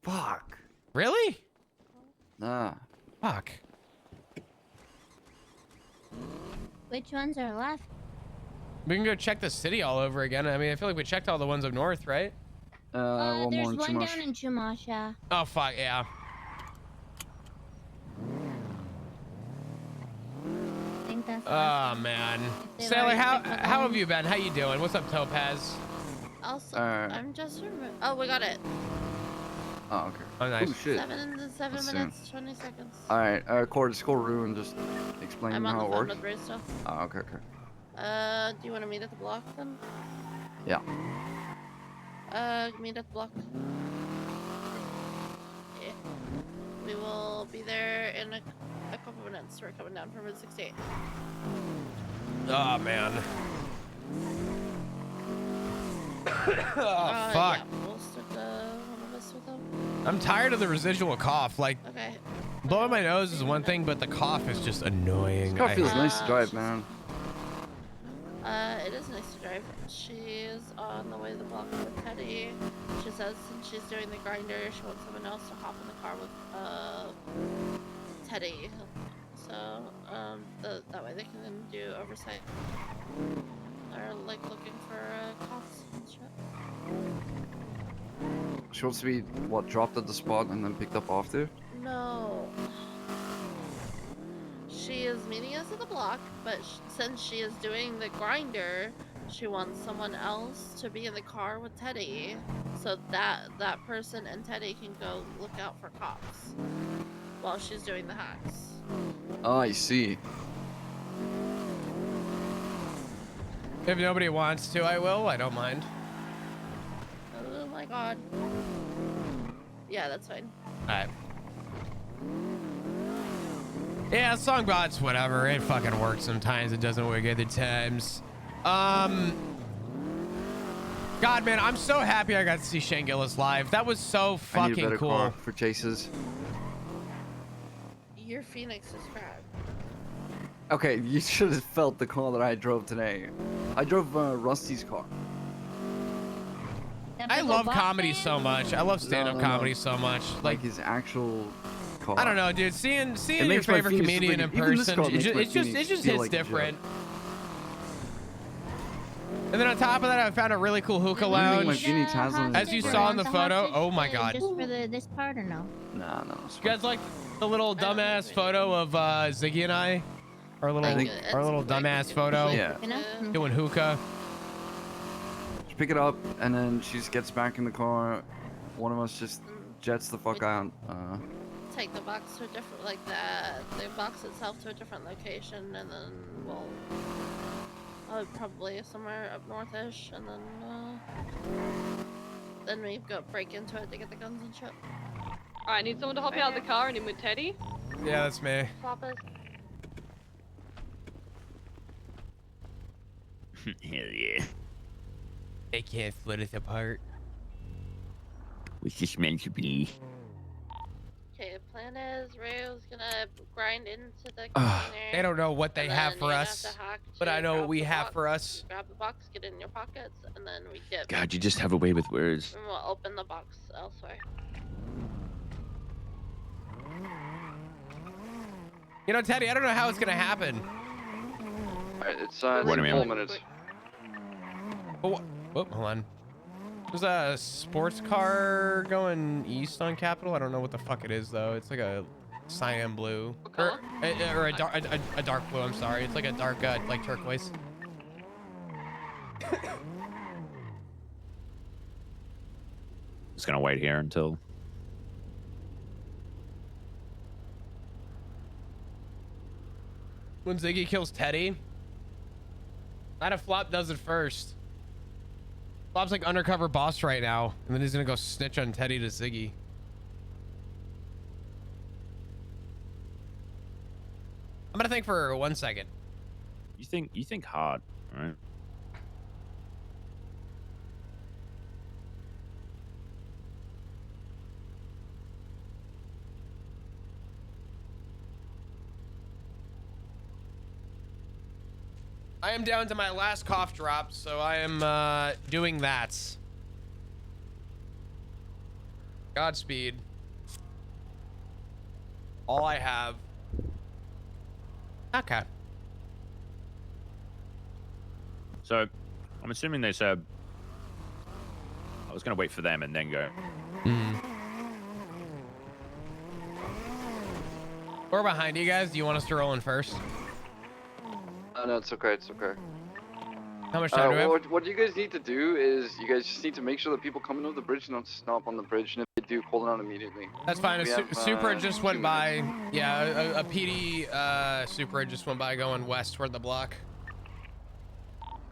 Fuck. Really? Nah. Fuck. Which ones are left? We can go check the city all over again. I mean, I feel like we checked all the ones up north, right? One There's more in one Chumash. down in Chumash, yeah. Oh, fuck, yeah. I think that's Oh, man. They've Sailor, already how picked up have you been? How you doing? What's up, Topaz? Also, I'm just oh, we got it. Oh, okay. Oh, nice. Oh, shit. 7 That's soon. minutes, 20 seconds. Alright, score Ruin, just explain I'm on how the it phone works. with Ray still. Oh, okay, okay. Do you want to meet at the block then? Yeah. Meet at the block. Yeah. We will be there in a couple minutes. We're coming down from Route 68. Oh, man. Oh, fuck. Yeah, we'll stick one of us with them. I'm tired of the residual cough. Like, Okay. blowing my nose is one thing, but the cough is just annoying. This car feels nice to drive, man. It is nice to drive. She's on the way to the block with Teddy. She says since she's doing the grinder, she wants someone else to hop in the car with Teddy. So that way they can do oversight. They're like looking for cops and shit. She wants to be, what, dropped at the spot and then picked up after? No. She is meeting us at the block, but since she is doing the grinder, she wants someone else to be in the car with Teddy, so that person and Teddy can go look out for cops. while she's doing the hacks. Oh, I see. If nobody wants to, I will. I don't mind. Oh my god. Yeah, that's fine. Alright. Yeah, Songbot's whatever. It fucking works sometimes. It doesn't work other times. God, man, I'm so happy I got to see Shane Gillis live. That was so I need a fucking better cool. car for chases. Your Phoenix is crap. Okay, you should have felt the car that I drove today. I drove Rusty's car. I love comedy so much. I love stand-up comedy so much. Like his actual car. I don't know, dude. Seeing It your makes my favorite Phoenix comedian in look like- even this person, car makes my it just Phoenix hits feel like a different. joke. And then on top of that, I found a really cool hookah lounge. As you saw in the photo, oh my god. Just for this part or no? No. You guys like the little dumbass photo of Ziggy and I? Our little dumbass photo. Yeah. Doing hookah. Just pick it up, and then she just gets back in the car. One of us just jets the fuck out. Take the box to a different, like the box itself to a different location, and then we'll probably somewhere up northish, and then we go break into it to get the guns and shit. Alright, I need someone to hop out of the car and in with Teddy. Yeah, that's me. Swap us. Hell yeah. They can't split us apart. What's this meant to be? Okay, the plan is Rio's gonna grind into the container. They don't know what they and have then for you're gonna us, have to hack but to I know what grab we the have box, for us. Grab the box, get it in your pockets, and then we get. God, you just have a way with words. And we'll open the box elsewhere. You know, Teddy, I don't know how it's gonna happen. Alright, it's What do you mean? 4 minutes. Oh, hold on. There's a sports car going east on Capitol. I don't know what the fuck it is though. It's like a cyan blue, or a dark blue. I'm sorry. It's like a dark, like turquoise. Just gonna wait here until. When Ziggy kills Teddy, not if Flop does it first. Flop's like undercover boss right now, and then he's gonna go snitch on Teddy to Ziggy. I'm gonna think for 1 second. You think hard, right? I am down to my last cough drop, so I am doing that. Godspeed. All I have. Okay. So, I'm assuming they said I was gonna wait for them and then go. We're behind you guys. Do you want us to roll in first? No, it's okay. It's okay. How much time do we have? What you guys need to do is you guys just need to make sure that people coming over the bridge don't stop on the bridge, and if they do, call it out immediately. That's fine. We A have, Supra just 2 went minutes. by. Yeah, a PD Supra just went by going west toward the block.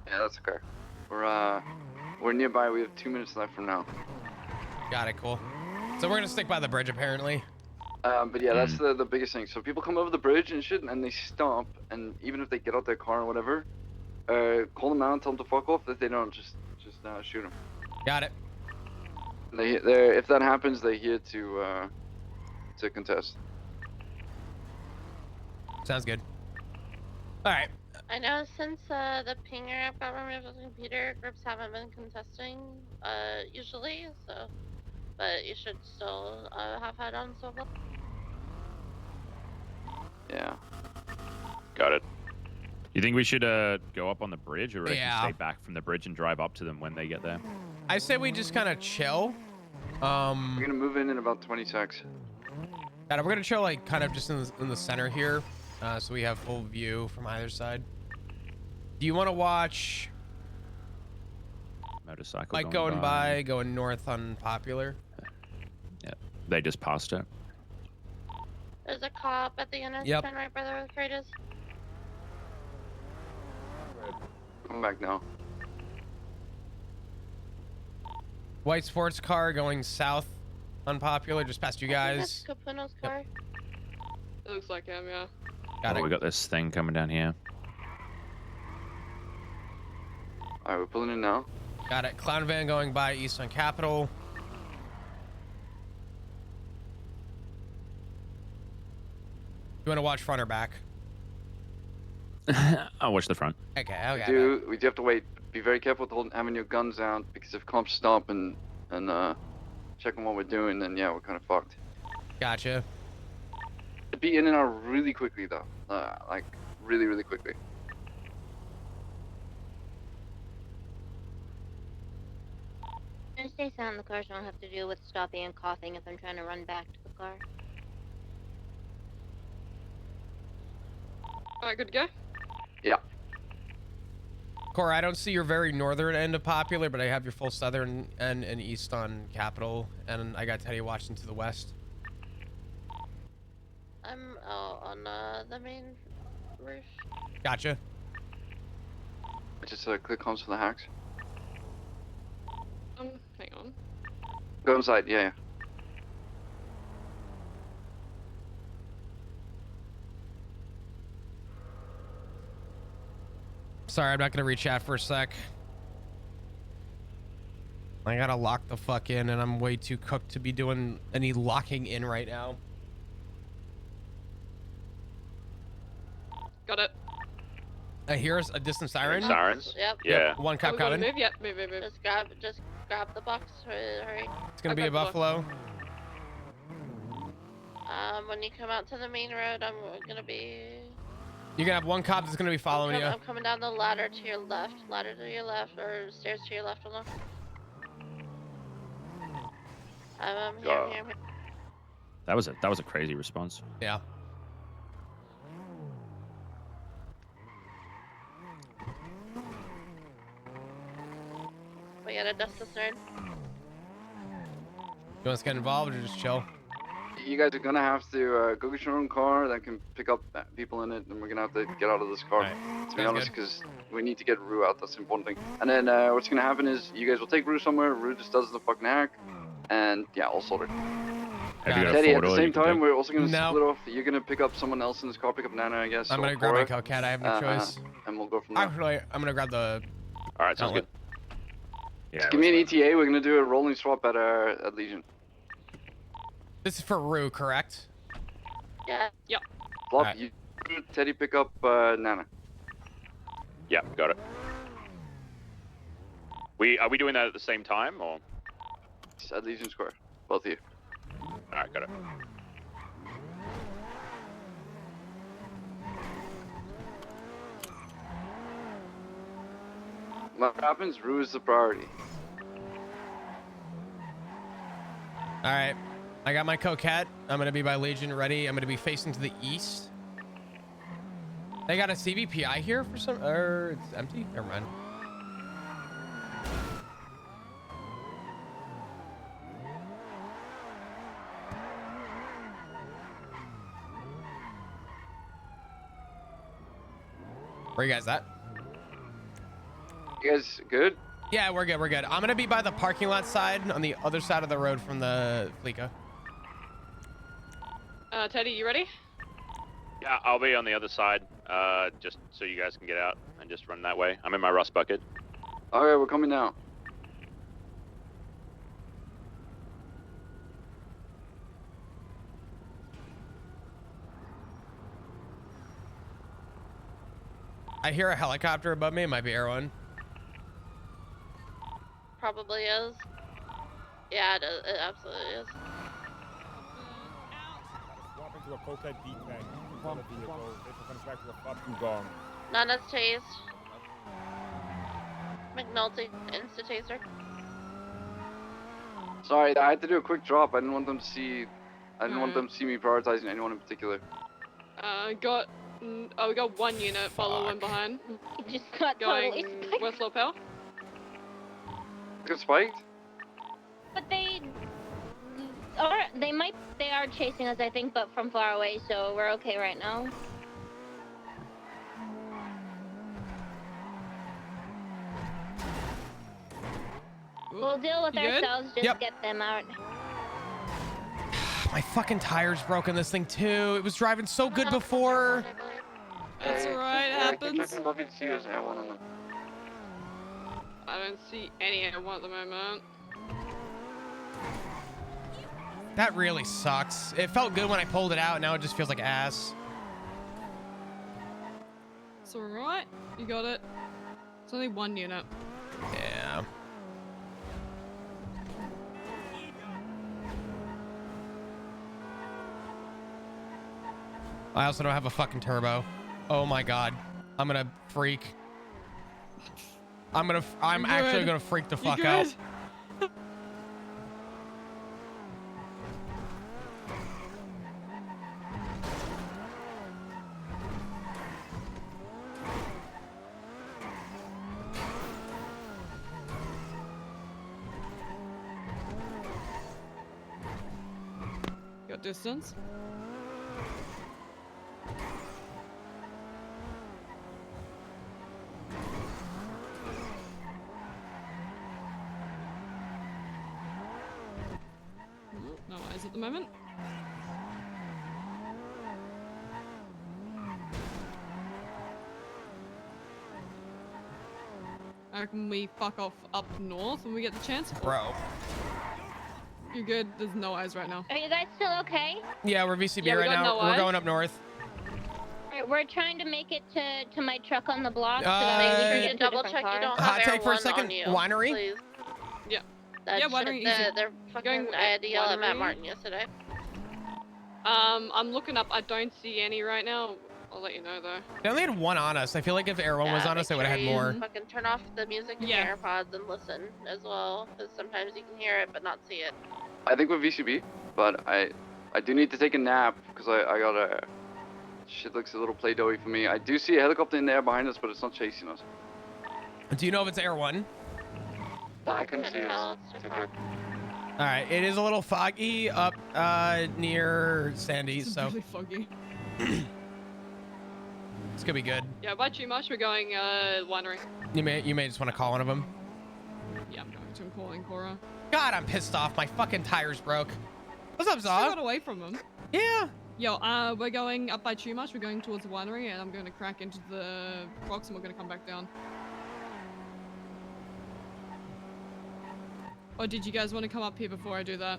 Yeah, that's okay. We're nearby. We have 2 minutes left from now. Got it. Cool. So we're gonna stick by the bridge apparently. But yeah, that's the biggest thing. So people come over the bridge and shit, and they stop, and even if they get out their car or whatever, call them out and tell them to fuck off. If they don't, just shoot them. Got it. If that happens, they're here to contest. Sounds good. All right. I know since the pinger app got removed from the computer, groups haven't been contesting usually, so. But you should still have had on so far. Yeah. Got it. You think we should go up on the bridge, or Yeah. stay back from the bridge and drive up to them when they get there? I say we just kind of chill. We're gonna move in about 20 secs. We're gonna chill like kind of just in the center here, so we have full view from either side. Do you want to watch Motorcycle like going north on Popular? Yeah, they just passed it. There's a cop at the intersection Yep. right by where the crate is. Come back now. White sports car going south. Unpopular, just past you guys. That's Capuno's car. It looks like him, yeah. Got it. We got this thing coming down here. All right, we're pulling in now. Got it. Clown van going by east on Capitol. You want to watch front or back? I'll watch the front. Okay, okay. We do have to wait. Be very careful with having your guns out, because if cops stop and checking what we're doing, then yeah, we're kind of fucked. Gotcha. Be in and out really quickly though, like really, really quickly. Just stay silent in the car so I don't have to deal with stopping and coughing if I'm trying to run back to the car. Alright, good to go? Yeah. Cora, I don't see your very northern end of Popular, but I have your full southern end and east on Capitol, and I got Teddy watching to the west. I'm on the main roof. Gotcha. Just click comms for the hacks. Hang on. Go inside, yeah. Sorry, I'm not gonna read chat for a sec. I gotta lock the fuck in, and I'm way too cooked to be doing any locking in right now. Got it. I hear a distant siren. Sirens? Yep. Yeah. One cop we gotta coming. move? Yep, move. Just grab the box. Hurry. It's gonna be a Buffalo. When you come out to the main road, I'm gonna be. You're gonna have one cop that's gonna be following you. I'm coming down the ladder to your left. Ladder to your left, or stairs to your left. Hold on. Here. That was a crazy response. Yeah. We gotta dust the stern. You want us to get involved or just chill? You guys are gonna have to go get your own car that can pick up people in it, and we're gonna have to get out of this car. To be honest, because we need to get Rue out. That's the important thing. And then what's gonna happen is you guys will take Rue somewhere. Rue just does the fucking hack, and yeah, all sorted. Teddy, at the same time, we're also gonna split off. You're gonna pick up someone else in this car. Pick up Nana, I guess. I'm or gonna grab my Cora, Coquette. I have no choice. And we'll go from there. Actually, I'm gonna grab the. All right, sounds good. Yeah. Give me an ETA. We're gonna do a rolling swap at Legion. This is for Rue, correct? Yeah. Yep. Flop, Right. you, Teddy, pick up Nana. Yeah, got it. Are we doing that at the same time, or? It's at Legion Square, both of you. All right, got it. What happens? Rue is the priority. All right. I got my Coquette. I'm gonna be by Legion ready. I'm gonna be facing to the east. They got a CVPI here for some, or it's empty. Never mind. Where you guys at? You guys good? Yeah, we're good. We're good. I'm gonna be by the parking lot side on the other side of the road from the Fleeca. Teddy, you ready? Yeah, I'll be on the other side, just so you guys can get out and just run that way. I'm in my rust bucket. Okay, we're coming now. I hear a helicopter above me. It might be Air One. Probably is. Yeah, it is. It absolutely is. Swap into a cokehead deep tank. Control the vehicle. Vehicle comes back to a fuck Dugong. Nana's tased. McNulty, insta-taser. Sorry, I had to do a quick drop. I didn't want them to see. I didn't want them to see me prioritizing anyone in particular. We got one unit following behind. Just got going totally spiked. west lapel. Got spiked? But they... Or they are chasing us, I think, but from far away, so we're okay right now. We'll deal with You good? ourselves, just Yep. get them out. My fucking tires broke in this thing too. It was driving so good before. That's alright, it happens. I don't see any airborne at the moment. That really sucks. It felt good when I pulled it out. Now it just feels like ass. It's alright. You got it. It's only 1 unit. Yeah. I also don't have a fucking turbo. Oh my god. I'm gonna freak. I'm actually gonna freak the fuck out. Got distance. No eyes at the moment. I reckon we fuck off up north when we get the chance. Bro. You're good. There's no eyes right now. Are you guys still okay? Yeah, we're VCB Yeah, we right got now. no We're eyes. going up north. Alright, we're trying to make it to my truck on the block. So Uh, that we can You get can to a double different check you car. don't Hot have take for a Air 1 second. on you, Winery? please. Yeah. That Yeah, shit- winery, the- easy. They're fucking. Going I had to yell at Matt winery. Martin yesterday. I'm looking up. I don't see any right now. I'll let you know though. They only had one on us. I feel like if Air 1 was on us, they would have had more. Fucking turn off the music in Yeah. your AirPods and listen as well, because sometimes you can hear it but not see it. I think we're VCB, but I do need to take a nap because I got a shit looks a little play-doughy for me. I do see a helicopter in the air behind us, but it's not chasing us. Do you know if it's Air 1? I can see it. All right, it is a little foggy up near Sandy, so Really foggy. it's gonna be good. Yeah, by Chumash we're going winery. You may just want to call one of them. Yeah, I'm going to. I'm calling Cora. God, I'm pissed off. My fucking tires broke. What's up, Still Zaw? got away from them. Yeah. Yo, we're going up by Chumash. We're going towards the winery, and I'm going to crack into the rocks, and we're going to come back down. Or did you guys want to come up here before I do that?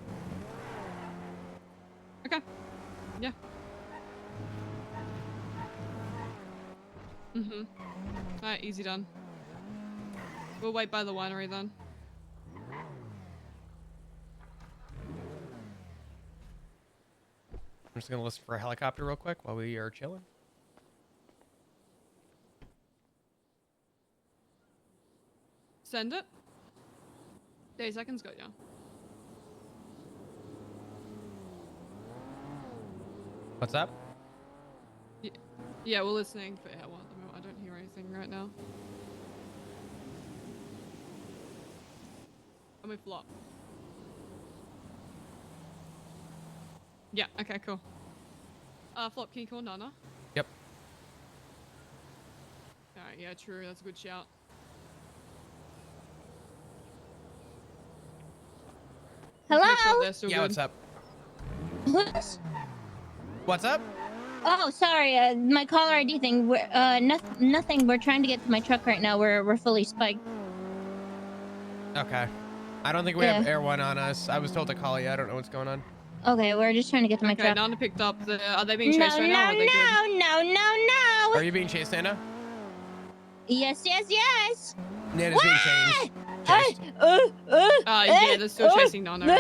Okay. Yeah. Alright, easy done. We'll wait by the winery then. I'm just gonna listen for a helicopter real quick while we are chilling. Send it. 30 seconds, got ya. What's up? Yeah, we're listening for Air 1 at the moment. I don't hear anything right now. I'm with Flop. Yeah, okay, cool. Flop, can you call Nana? Yep. Alright, yeah, true. That's a good shout. Hello? Make sure they're still Yeah, good. what's up? Whoops. What's up? Oh, sorry. My caller ID thing. We're nothing. We're trying to get to my truck right now. We're fully spiked. Okay. I don't think we have Yeah. Air 1 on us. I was told to call you. I don't know what's going on. Okay, we're just trying to get to my Okay, truck. Nana picked up the. Are they being No, chased right now? Or are they good? no. Are you being chased, Nana? Yes. Nana's being chased. Yeah, they're still chasing Nana. Where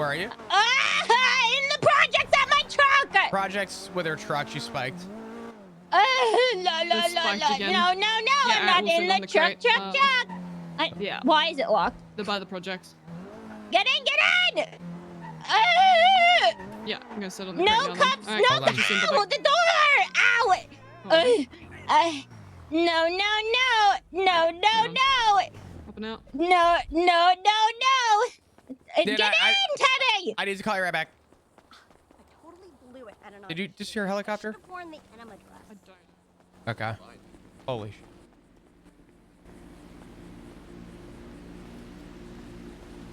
are you? In the projects at my truck. Projects with her truck. She spiked. No, They're spiked again. no, Yeah, I'm not also in on the the truck. crate. Yeah. Why is it locked? They're by the projects. Get in! Yeah, I'm gonna sit on the No crate now then. cups, Alright, no I'll just in cups! The door! Ow! No. Hopping out. No. Get in, Teddy! I need to call you right back. Totally blew it. I don't know. Did you just hear a helicopter? Should've worn the enema dress. I don't. Okay. Holy shit.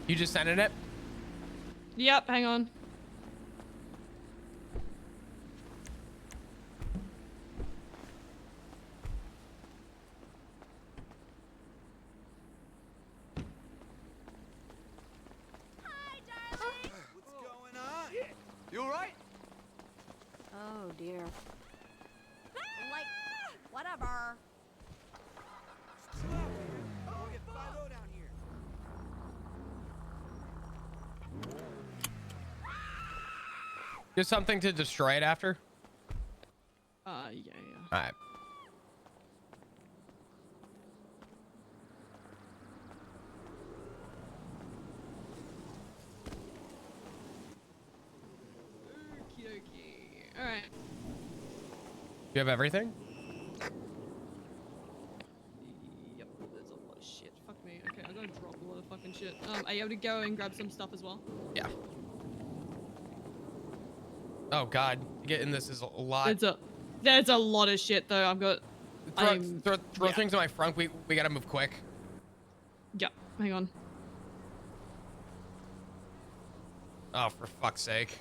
You just sending it? Yep, hang on. You alright? Oh dear. Like, whatever. We'll get 5-0 down here. Just something to destroy it after? Yeah. Alright. Alright. You have everything? Yep, there's a lot of shit. Fuck me. Okay, I gotta drop a lot of fucking shit. Are you able to go and grab some stuff as well? Yeah. Oh god, getting this is a lot. There's a lot of shit though. I've got. Throw things in my front. We gotta move quick. Yeah, hang on. Oh, for fuck's sake.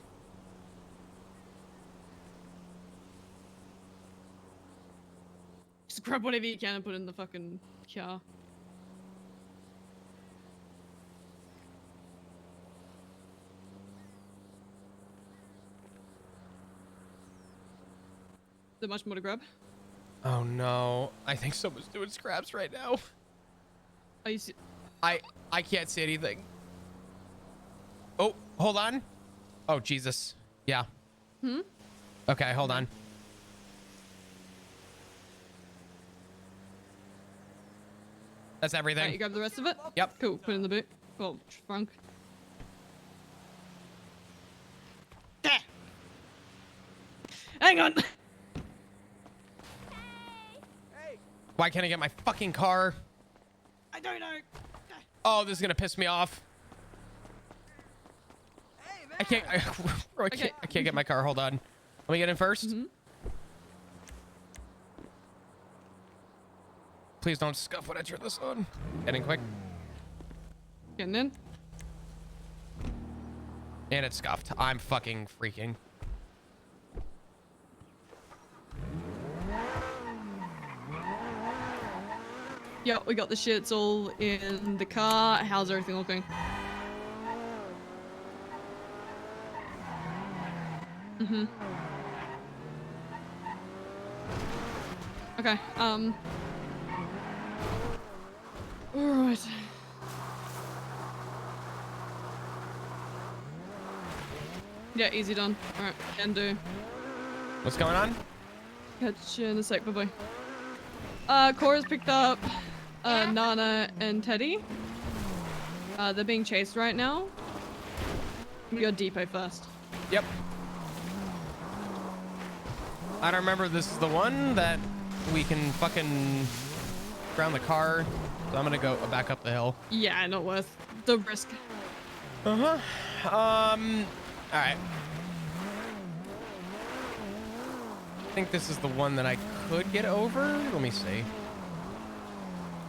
Just grab whatever you can and put it in the fucking car. Is there much more to grab? Oh no, I think someone's doing scraps right now. Are you I can't see anything. Oh, hold on. Oh Jesus. Yeah. Hmm? Okay, hold on. That's everything. Alright, you grab the rest of it? Yep. Cool, put it in the boot. Well, trunk. There! Hang on! Why can't I get my fucking car? I don't know. Oh, this is gonna piss me off. I can't. Bro, I can't get my car. Hold on. Let me get in first. Please don't scuff when I turn this on. Getting quick. Getting in. And it's scuffed. I'm fucking freaking. Yeah, we got the shits all in the car. How's everything looking? Mm-hmm. Okay, alright. Yeah, easy done. Alright, can do. What's going on? Catch you in a sec, bye-bye. Cora's picked up Nana and Teddy. They're being chased right now. We got depot first. Yep. I don't remember if this is the one that we can fucking ground the car. So I'm gonna go back up the hill. Yeah, not worth the risk. Uh-huh. All right. I think this is the one that I could get over. Let me see.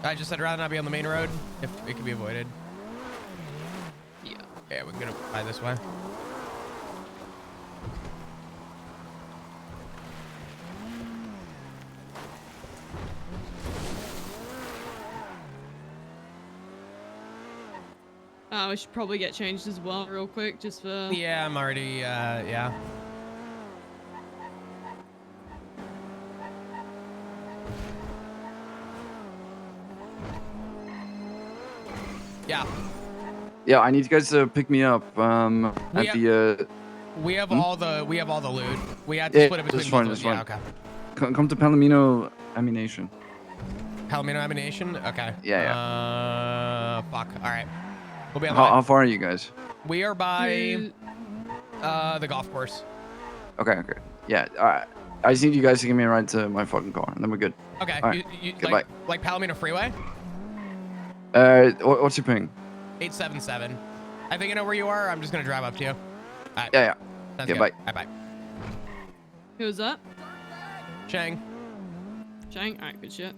I just said I'd rather not be on the main road if it can be avoided. Yeah. Yeah, we're gonna fly this way. We should probably get changed as well real quick, just for... Yeah, I'm already, yeah. Yeah. Yeah, I need you guys to pick me up at the. We have all the loot. We had to split it between that's fine, both of that's us. fine. Yeah, okay. Come to Palomino Ammunition. Palomino Ammunition? Okay. Yeah. Fuck. All right. We'll be on How far are you guys? We are by the golf course. Okay. Yeah. All right. I just need you guys to give me a ride to my fucking car, and then we're good. Okay. All right. You Goodbye. like Palomino Freeway? What's your ping? 877. I think I know where you are. I'm just gonna drive up to you. All right. Yeah. Sounds Yeah. good. Bye. Bye bye. Who was that? Chang. Chang? Alright, good shit.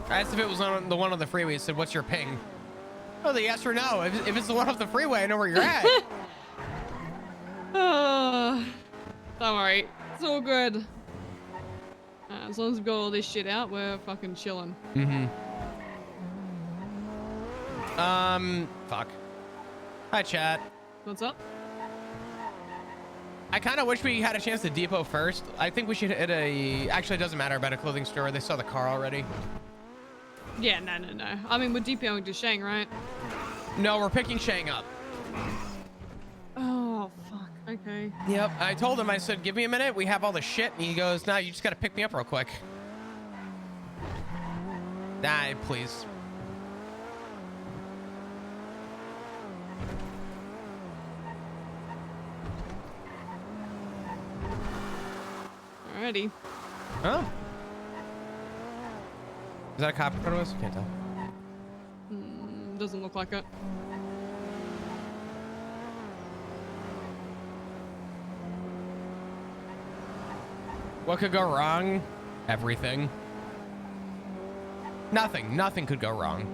I asked if it was on the one on the freeway. He said, "What's your ping?" Oh, the yes or no. If it's the one off the freeway, I know where you're at. Don't worry. It's all good. As long as we've got all this shit out, we're fucking chilling. Fuck. Hi, chat. What's up? I kind of wish we had a chance to depot first. I think we should hit a... Actually, it doesn't matter about a clothing store. They saw the car already. Yeah, no. I mean, we're DPOing to Shang, right? No, we're picking Shang up. Oh, fuck. Okay. Yep. I told him, I said, give me a minute. We have all the shit. And he goes, no, you just got to pick me up real quick. Nah, please. Alrighty. Oh. Is that a cop in front of us? Can't tell. Doesn't look like it. What could go wrong? Everything. Nothing could go wrong.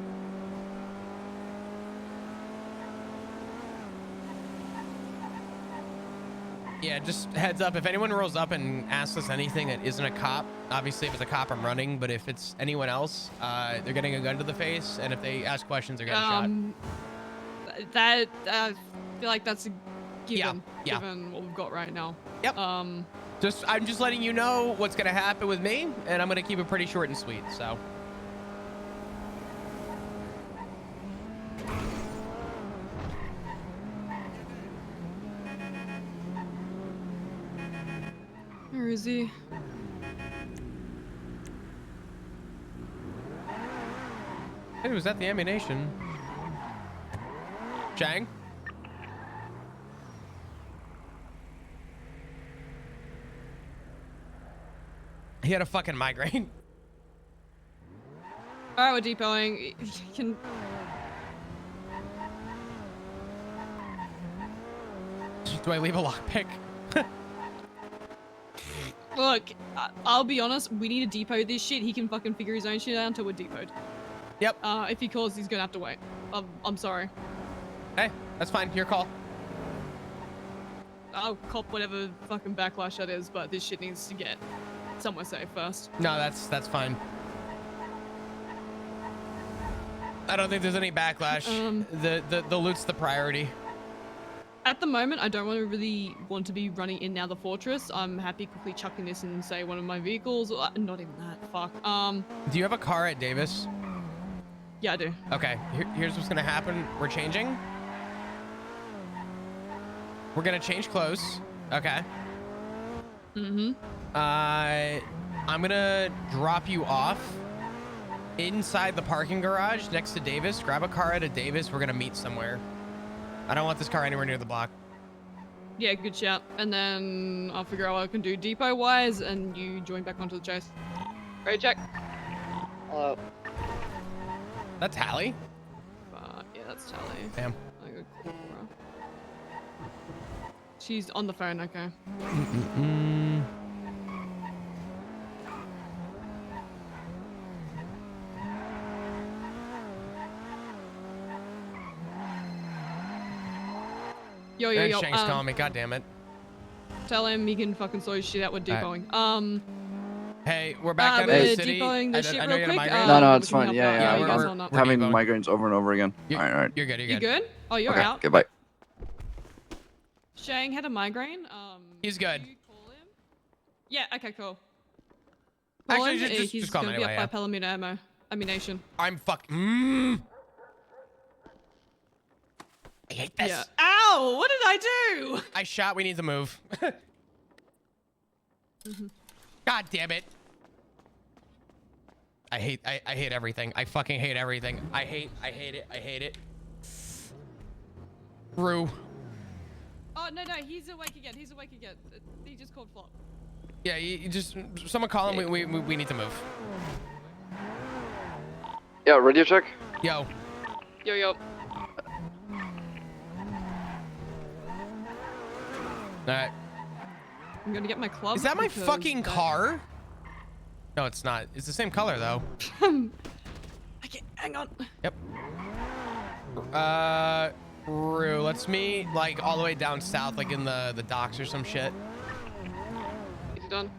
Yeah, just heads up. If anyone rolls up and asks us anything that isn't a cop, obviously if it's a cop, I'm running. But if it's anyone else, they're getting a gun to the face. And if they ask questions, they're getting shot. That, I feel like that's a given, Yeah. given what we've got right now. Yep. I'm just letting you know what's gonna happen with me, and I'm gonna keep it pretty short and sweet. So. Where is he? Hey, was that the ammunition? Chang? He had a fucking migraine. Alright, we're depoting. You can... Do I leave a lockpick? Look, I'll be honest, we need to depot this shit. He can fucking figure his own shit out until we're depoted. Yep. If he calls, he's gonna have to wait. I'm sorry. Hey, that's fine. Your call. I'll cop whatever fucking backlash that is, but this shit needs to get somewhere safe first. No, that's fine. I don't think there's any backlash. The loot's the priority. At the moment, I don't really want to be running in now the fortress. I'm happy quickly chucking this in, say, one of my vehicles. Or, not even that. Fuck. Do you have a car at Davis? Yeah, I do. Okay. Here's what's gonna happen. We're changing. We're gonna change clothes. Okay. I'm gonna drop you off inside the parking garage next to Davis. Grab a car at a Davis. We're gonna meet somewhere. I don't want this car anywhere near the block. Yeah, good shout. And then I'll figure out what I can do depot-wise, and you join back onto the chase. Right, check. Hello. That's Hallie? Yeah, that's Tally. Damn. I got call her. She's on the phone, okay. Yo. Shank's calling me. God damn it. Tell him he can fucking sort his shit out with depoting. Hey, we're back out of we're the city. depoting this shit I know real you had a quick. migraine. No, it's we can fine. help out. Yeah, you guys we're are not- having migraines over and over again. All right. You're good. You good? Oh, you're Okay, out. goodbye. Shang had a migraine. He's good. Yeah. Okay. Cool. Actually, Call him. just He's call gonna me be anyway, up by Palomino ammunition. I'm fucking. I hate this. Yeah. Ow! What did I do? I shot. We need to move. God damn it. I hate everything. I fucking hate everything. I hate it. Rue. Oh no, he's awake again. He just called flop. Yeah, you just someone call him. We need to move. Yeah, radio check. Yo. Yo yo. Alright. I'm gonna get my club. Is that my because fucking car? No, it's not. It's the same color though. I can't. Hang on. Yep. Rue, let's meet like all the way down south, like in the docks or some shit. He's done.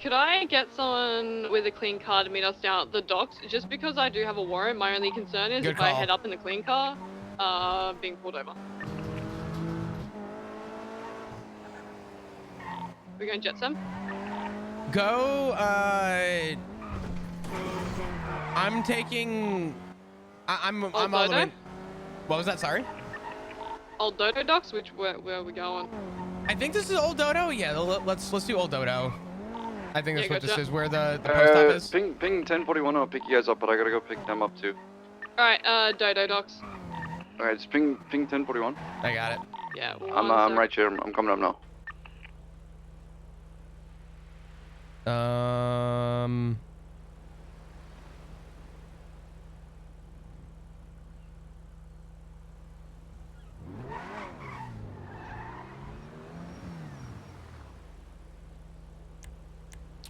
Could I get someone with a clean car to meet us down at the docks? Just because I do have a warrant, my only concern is Good if I call. head up in the clean car, being pulled over. We're going Jetsam? Go, I'm taking, I'm all the way. What was that, sorry? Old Dodo docks? Where are we going? I think this is Old Dodo. Yeah, let's do Old Dodo. I think that's Yeah, what this gotcha. is, where the post op is. Ping 1041, I'll pick you guys up, but I gotta go pick them up too. Alright, Dodo docks. Alright, it's ping 1041. I got it. Yeah, I'm right here, I'm coming up now.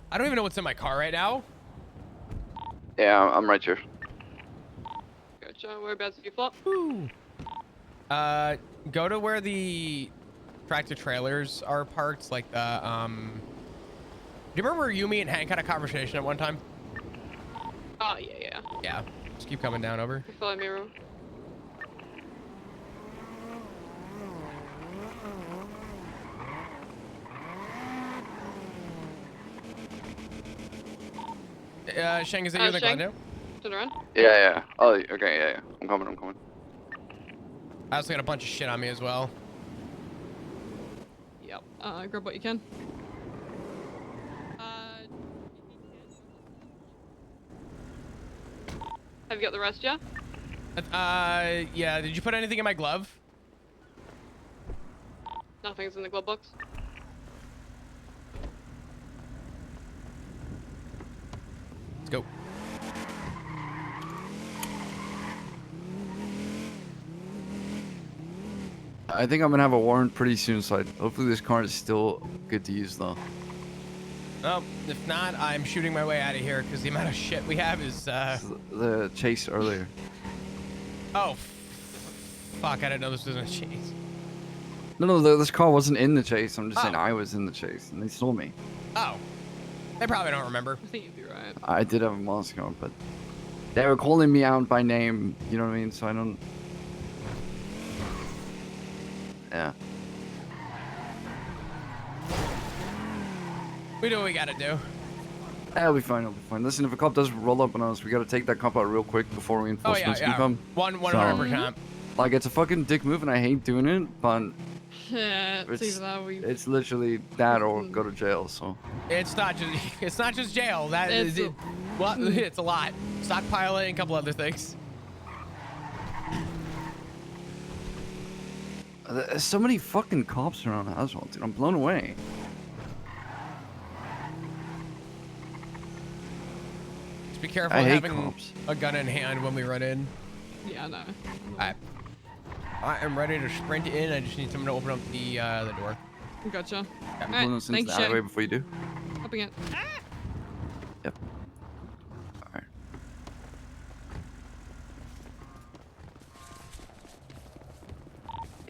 I don't even know what's in my car right now. Yeah, I'm right here. Gotcha, whereabouts did you flop? Go to where the tractor trailers are parked, like the, do you remember where you, me, and Hank had a conversation at one time? Oh, yeah. Yeah, just keep coming down over. Follow me, Ru. Sheng, is it you in the Sheng? Glendale? Turn around. Yeah. Oh, okay, yeah. I'm coming. I also got a bunch of shit on me as well. Yep. Grab what you can. Have you got the rest, yeah? Yeah, did you put anything in my glove? Nothing's in the glove box. Let's go. I think I'm gonna have a warrant pretty soon, so hopefully this car is still good to use though. Oh, if not, I'm shooting my way out of here because the amount of shit we have is, The chase earlier. Oh, fuck, I didn't know this was a chase. No, this car wasn't in the chase. I'm just saying I was in the chase, and they stole me. Oh. They probably don't remember. I think you'd be right. I did have a Moscow, but they were calling me out by name, you know what I mean? So I don't... Yeah. We do what we gotta do. It'll be fine, Listen, if a cop does roll up on us, we gotta take that cop out real quick before reinforcements can come. 100%. Like, it's a fucking dick move, and I hate doing it, but... Yeah, it's either that or we... It's literally that or go to jail, so... It's not just jail. That is it. Well, it's a lot. Stockpiling, a couple other things. There's so many fucking cops around Asphalt, dude. I'm blown away. Just be careful I hate having cops. a gun in hand when we run in. Yeah, no. I am ready to sprint in. I just need someone to open up the door. Gotcha. I'm Alright, pulling us into thanks, the Shane. alleyway before you do. Hopping it. Yep. Alright.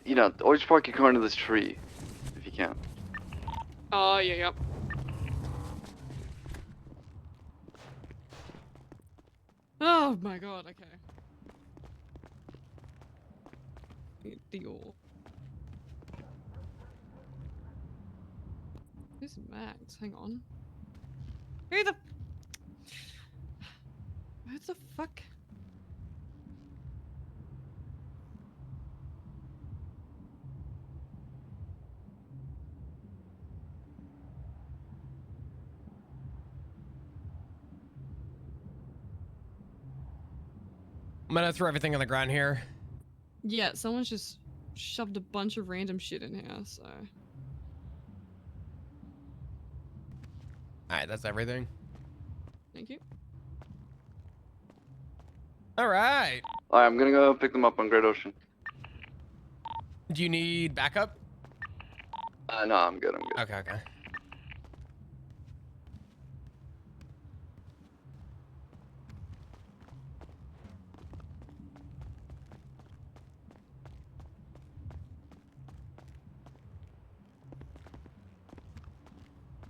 You know, always park your car into this tree, if you can. Oh, yeah, yep. Oh my god, okay. Deal. Who's Max? Hang on. Who the fuck? I'm gonna throw everything on the ground here. Yeah, someone's just shoved a bunch of random shit in here, so. Alright, that's everything. Thank you. Alright. Alright, I'm gonna go pick them up on Great Ocean. Do you need backup? No, I'm good. Okay.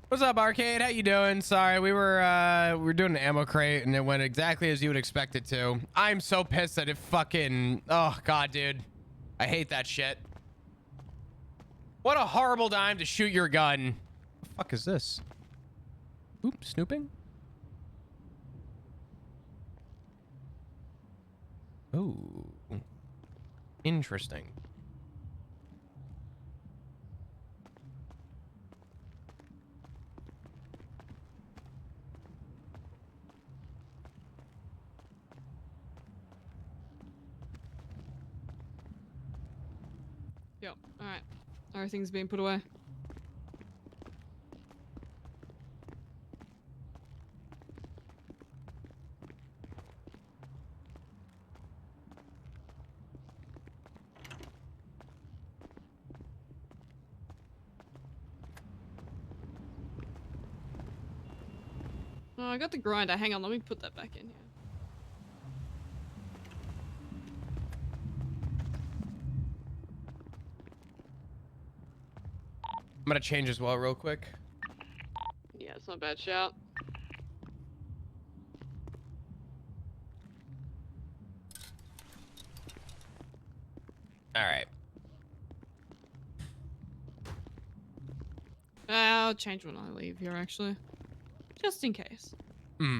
What's up, Arcade? How you doing? Sorry, we were doing an ammo crate and it went exactly as you would expect it to. I'm so pissed that it fucking... Oh, God, dude. I hate that shit. What a horrible time to shoot your gun. What the fuck is this? Oop, snooping? Ooh. Interesting. Yep, alright. Everything's being put away. Oh, I got the grinder. Hang on, let me put that back in here. I'm gonna change as well real quick. Yeah, it's not a bad shout. All right. I'll change when I leave here, actually. Just in case. Hmm.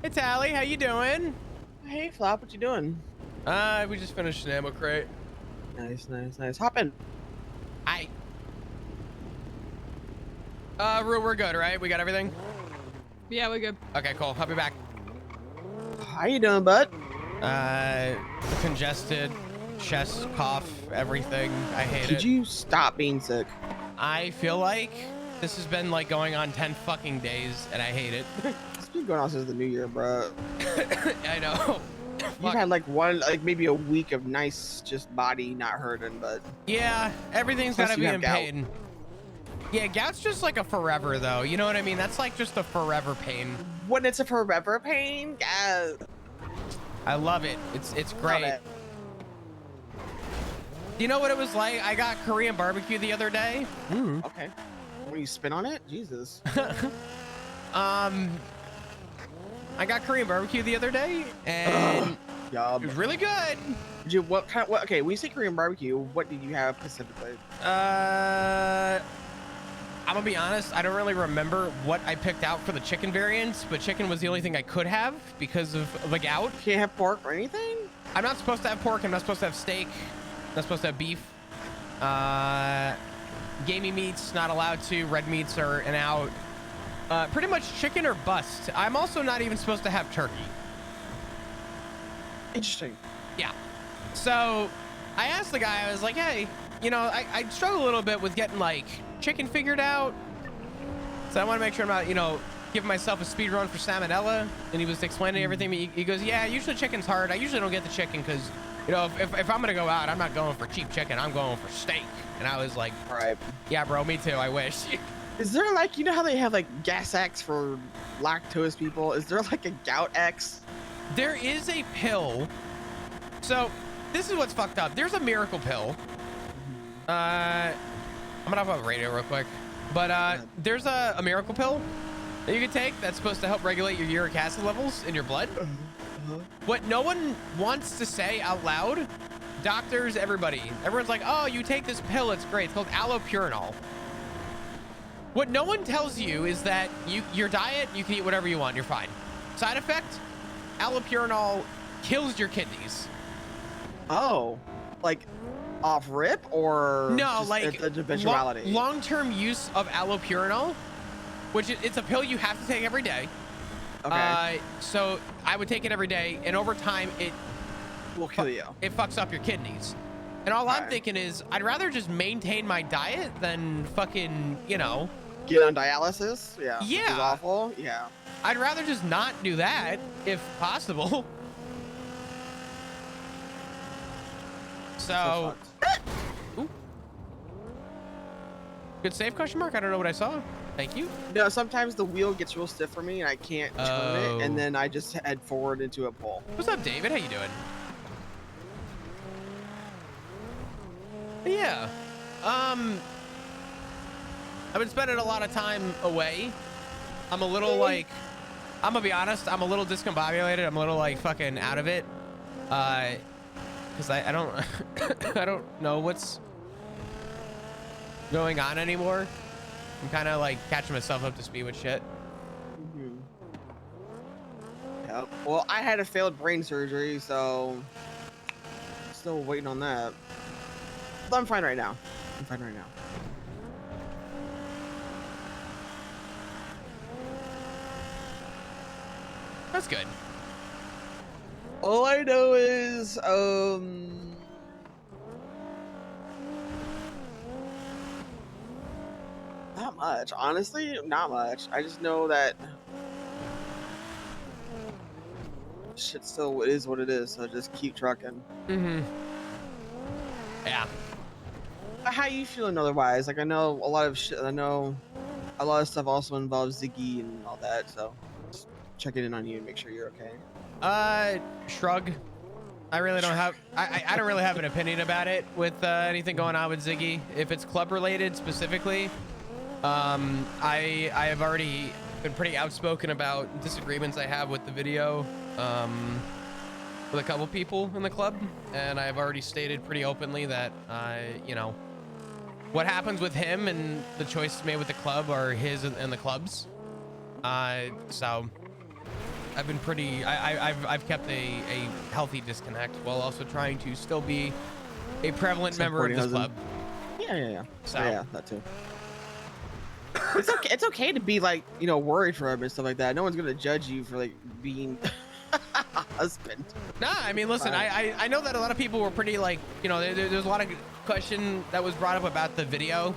Hey, Tally, how you doing? Hey, Flop, what you doing? We just finished an ammo crate. Nice, nice, nice. Hop in. Rue, we're good, right? We got everything? Yeah, we're good. Okay, cool. I'll be back. How you doing, bud? Congested, chest, cough, everything. I hate it. Could you stop being sick? I feel like this has been like going on 10 fucking days and I hate it. It's been going on since the new year, bro. I know. You've had like maybe a week of nice, just body not hurting, but yeah, everything's Plus gotta you be have in gout. pain. Yeah, gout's just like a forever though. You know what I mean? That's like just a forever pain. When it's a forever pain, yeah. I love it. It's great. it. You know what it was like? I got Korean barbecue the other day. Okay. When you spin on it, Jesus. I got Korean barbecue the other day, and it was really good. Did you okay, when you say Korean barbecue, what did you have specifically? I'm gonna be honest, I don't really remember what I picked out for the chicken variants, but chicken was the only thing I could have because of the gout. Can't have pork or anything? I'm not supposed to have pork, I'm not supposed to have steak, I'm not supposed to have beef. Gamey meats, not allowed to. Red meats are an out. Pretty much chicken or bust. I'm also not even supposed to have turkey. Interesting. Yeah. So I asked the guy, I was like, hey, you know, I struggle a little bit with getting like chicken figured out. So I want to make sure I'm not, you know, giving myself a speed run for salmonella. And he was explaining everything. He goes, yeah, usually chicken's hard. I usually don't get the chicken because, you know, if I'm going to go out, I'm not going for cheap chicken. I'm going for steak. And I was like, all right. Yeah, bro, me too. I wish. Is there like, you know how they have like Gas X for lactose people? Is there like a Gout X? There is a pill. So this is what's fucked up. There's a miracle pill. I'm gonna hop on the radio real quick. But there's a miracle pill that you can take that's supposed to help regulate your uric acid levels in your blood. What no one wants to say out loud, doctors, everyone's like, oh, you take this pill, it's great. It's called allopurinol. What no one tells you is that your diet, you can eat whatever you want, you're fine. Side effect, allopurinol kills your kidneys. Oh, like off rip or no, just like the eventuality? long-term use of allopurinol which it's a pill you have to take every day. Okay. So I would take it every day, and over time it will kill you. It fucks up your kidneys. And all I'm thinking is, I'd rather just maintain my diet than fucking, you know, get on dialysis. Yeah. Which is Yeah. awful. Yeah. I'd rather just not do that if possible. So, ooh. Good save, question mark? I don't know what I saw. Thank you. No, sometimes the wheel gets real stiff for me and I can't turn it, and Oh. then I just head forward into a pole. What's up, David? How you doing? Yeah. I've been spending a lot of time away. I'm a little like, I'm gonna be honest, I'm a little discombobulated. I'm a little like fucking out of it. Cause I don't, I don't know what's going on anymore. I'm kind of like catching myself up to speed with shit. Yep. Well, I had a failed brain surgery, so still waiting on that. But I'm fine right now. I'm fine right now. That's good. All I know is, not much. Honestly, not much. I just know that shit still is what it is, so just keep trucking. Mm-hmm. Yeah. How you feeling otherwise? Like, I know a lot of shit. I know a lot of stuff also involves Ziggy and all that, so just checking in on you and make sure you're okay. Shrug. I really don't have, I don't really have an opinion about it with anything going on with Ziggy. If it's club related specifically, I have already been pretty outspoken about disagreements I have with the video with a couple people in the club, and I've already stated pretty openly that you know, what happens with him and the choices made with the club are his and the club's. So I've been pretty, I've kept a healthy disconnect while also trying to still be a prevalent member of this club. Yeah. So yeah, that too. It's okay. It's okay to be like, you know, worried for him and stuff like that. No one's gonna judge you for like being a husband. Nah, I mean, listen, I know that a lot of people were pretty like, you know, there's a lot of question that was brought up about the video.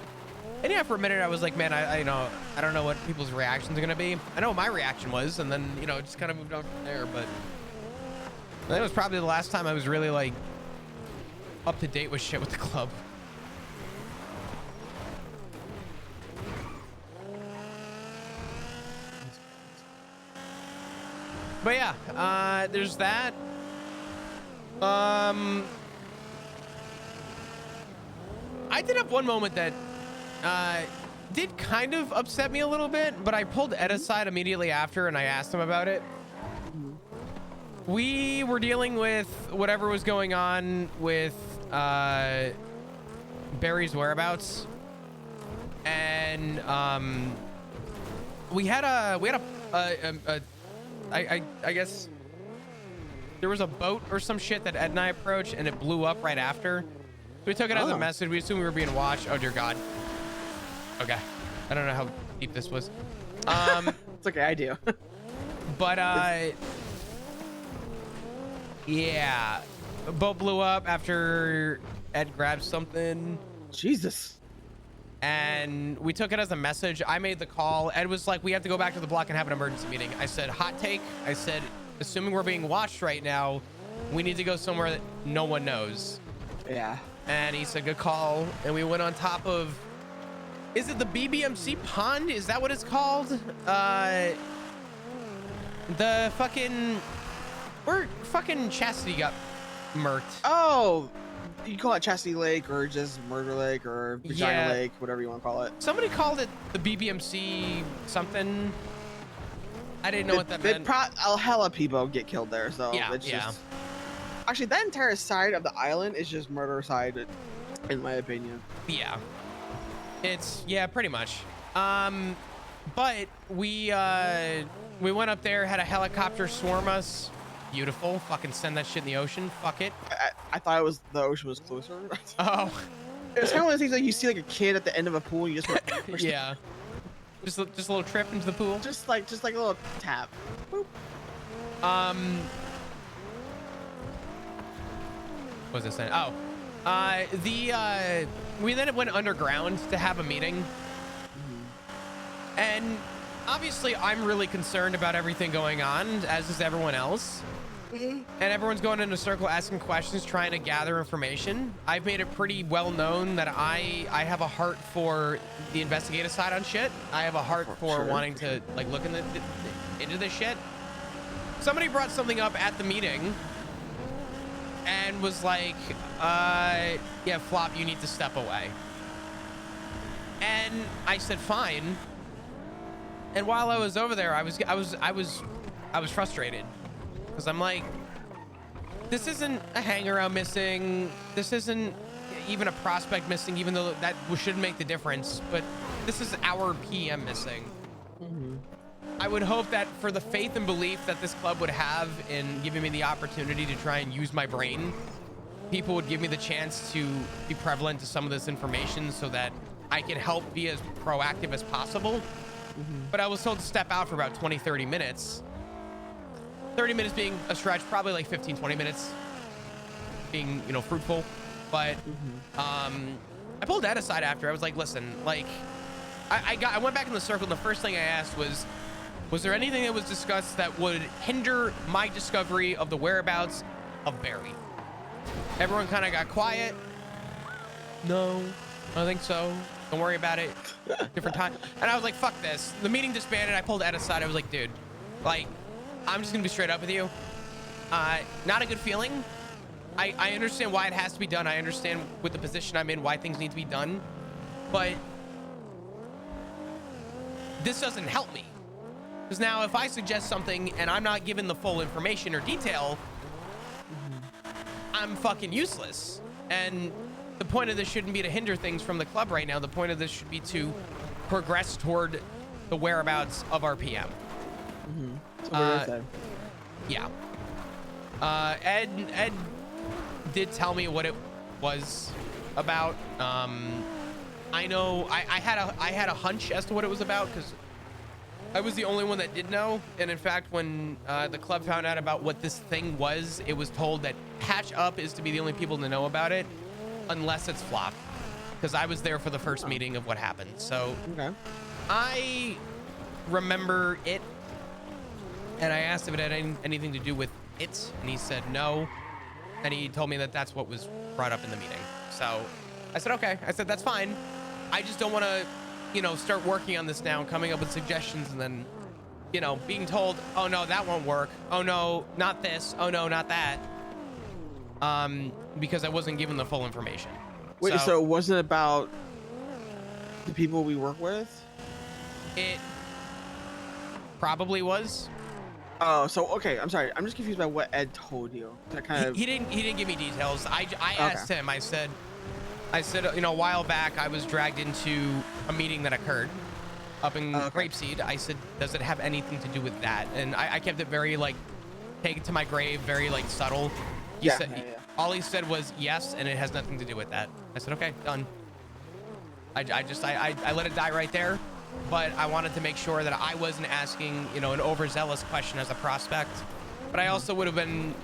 And yeah, for a minute I was like, man, I know, I don't know what people's reactions are gonna be. I know what my reaction was, and then, you know, just kind of moved on from there. But I think it was probably the last time I was really like up to date with shit with the club. But yeah, there's that. I did have one moment that did kind of upset me a little bit, but I pulled Ed aside immediately after and I asked him about it. We were dealing with whatever was going on with Barry's whereabouts, and we had a I guess there was a boat or some shit that Ed and I approached, and it blew up right after. We took it as a message. We assumed we were being watched. Oh dear God. Okay. I don't know how deep this was. It's okay, I do. But yeah, the boat blew up after Ed grabbed something. Jesus. And we took it as a message. I made the call. Ed was like, we have to go back to the block and have an emergency meeting. I said, hot take. I said, assuming we're being watched right now, we need to go somewhere that no one knows. Yeah. And he said, good call. And we went on top of, is it the BBMC pond? Is that what it's called? The fucking, where fucking Chastity got murked. Oh, you call it Chastity Lake or just Murder Lake or Vagina Yeah. Lake, whatever you want to call it. Somebody called it the BBMC something. I didn't know what that meant. A hella people get killed there, so Yeah, it's yeah. just... Actually, that entire side of the island is just murder side, in my opinion. Yeah. It's, yeah, pretty much. But we went up there, had a helicopter swarm us. Beautiful. Fucking send that shit in the ocean. Fuck it. I thought it was the ocean was closer. Oh. It's kind of one of those things like you see like a kid at the end of a pool, and you just want to push them. Yeah. Just a little trip into the pool. Just like a little tap. Boop. What was I saying? Oh, we then went underground to have a meeting, and obviously I'm really concerned about everything going on, as is everyone else. And everyone's going in a circle asking questions, trying to gather information. I've made it pretty well known that I have a heart for the investigative side on shit. I have a heart for wanting to like look into this shit. Somebody brought something up at the meeting and was like, yeah, Flop, you need to step away. And I said, fine. And while I was over there, I was frustrated. Because I'm like, this isn't a hang around missing. This isn't even a prospect missing, even though that should make the difference. But this is our PM missing. I would hope that for the faith and belief that this club would have in giving me the opportunity to try and use my brain, people would give me the chance to be prevalent to some of this information so that I can help be as proactive as possible. But I was told to step out for about 20, 30 minutes. 30 minutes being a stretch, probably like 15, 20 minutes being, you know, fruitful. But I pulled Ed aside after. I was like, listen, like, I went back in the circle, and the first thing I asked was there anything that was discussed that would hinder my discovery of the whereabouts of Barry? Everyone kind of got quiet. No, I don't think so. Don't worry about it. Different time. And I was like, fuck this. The meeting disbanded. I pulled Ed aside. I was like, dude, like, I'm just gonna be straight up with you. Not a good feeling. I understand why it has to be done. I understand with the position I'm in why things need to be done. But this doesn't help me. Because now if I suggest something and I'm not given the full information or detail, I'm fucking useless. And the point of this shouldn't be to hinder things from the club right now. The point of this should be to progress toward the whereabouts of our PM. Yeah. Ed did tell me what it was about. I know I had a hunch as to what it was about because I was the only one that did know. And in fact, when the club found out about what this thing was, it was told that Patch Up is to be the only people to know about it, unless it's Flop, because I was there for the first meeting of what happened. So I remember it. And I asked if it had anything to do with it, and he said no. And he told me that that's what was brought up in the meeting. So I said, okay. I said, that's fine. I just don't want to, you know, start working on this now and coming up with suggestions and then, you know, being told, oh no, that won't work. Oh no, not this. Oh no, not that. Because I wasn't given the full information. Wait, so it wasn't about the people we work with? It probably was. Oh, so okay. I'm sorry. I'm just confused by what Ed told you. He didn't give me details. I asked him. I said, you know, a while back I was dragged into a meeting that occurred up in Grapeseed. I said, does it have anything to do with that? And I kept it very like, take it to my grave, very like subtle. All he said was yes, and it has nothing to do with that. I said, okay, done. I let it die right there. But I wanted to make sure that I wasn't asking, you know, an overzealous question as a prospect. But I also would have been,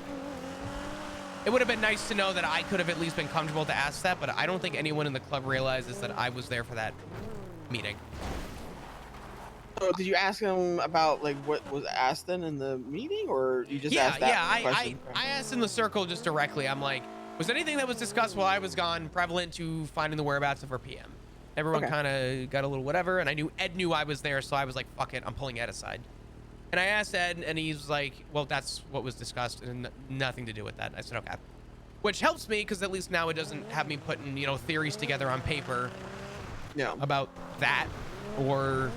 it would have been nice to know that I could have at least been comfortable to ask that, but I don't think anyone in the club realizes that I was there for that meeting. So did you ask him about like what was asked then in the meeting, or you just asked that question? I asked in the circle just directly. I'm like, was anything that was discussed while I was gone prevalent to finding the whereabouts of our PM? Everyone kind of got a little whatever, and Ed knew I was there, so I was like, fuck it, I'm pulling Ed aside. And I asked Ed, and he's like, well, that's what was discussed, and nothing to do with that. I said, okay. Which helps me, because at least now it doesn't have me putting, you know, theories together on paper about that, or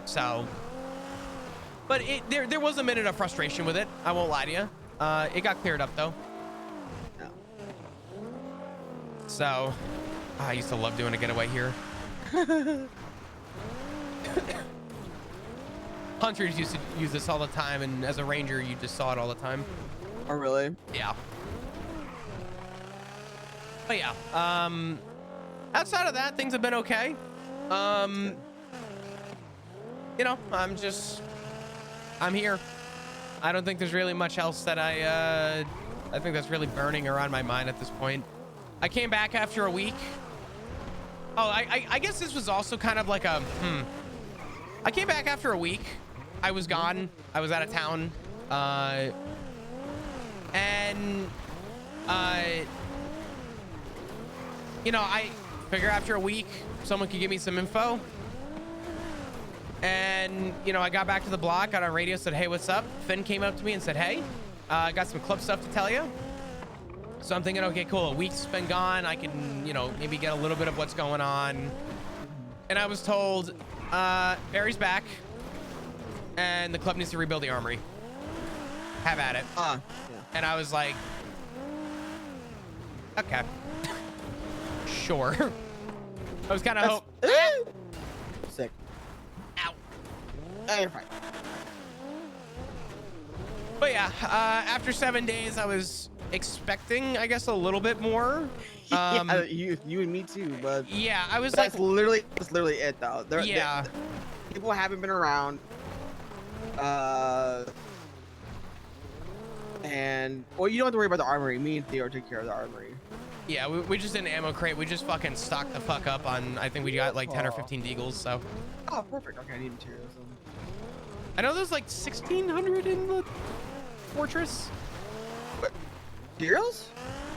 so. But there was a minute of frustration with it, I won't lie to you. It got cleared up, though. So, I used to love doing a getaway here. Hunters used to use this all the time, and as a ranger, you just saw it all the time. Oh, really? Yeah. But yeah, outside of that, things have been okay. you know, I'm here. I don't think there's really much else that I think that's really burning around my mind at this point. I came back after a week. Oh, I guess this was also kind of like a, I came back after a week. I was gone. I was out of town. You know, I figure after a week, someone could give me some info. And, you know, I got back to the block, got on radio, said, hey, what's up? Finn came up to me and said, hey, I got some clip stuff to tell you. So I'm thinking, okay, cool. A week's been gone. I can, you know, maybe get a little bit of what's going on. And I was told, Barry's back and the club needs to rebuild the armory. Have at it. Yeah. And I was like, okay. Sure. I was kind of sick. Ow. Oh, you're fine. But yeah, after 7 days, I was expecting, I guess, a little bit more. You and me too, but yeah, I was that's literally it though. Yeah. People haven't been around. And well, you don't have to worry about the armory. Me and Theo take care of the armory. Yeah, we just did an ammo crate. We just fucking stocked the fuck up on, I think we got like 10 or 15 deagles, so. Oh, perfect. Okay, I need materials. I know there's like 1,600 in the fortress. What? Materials?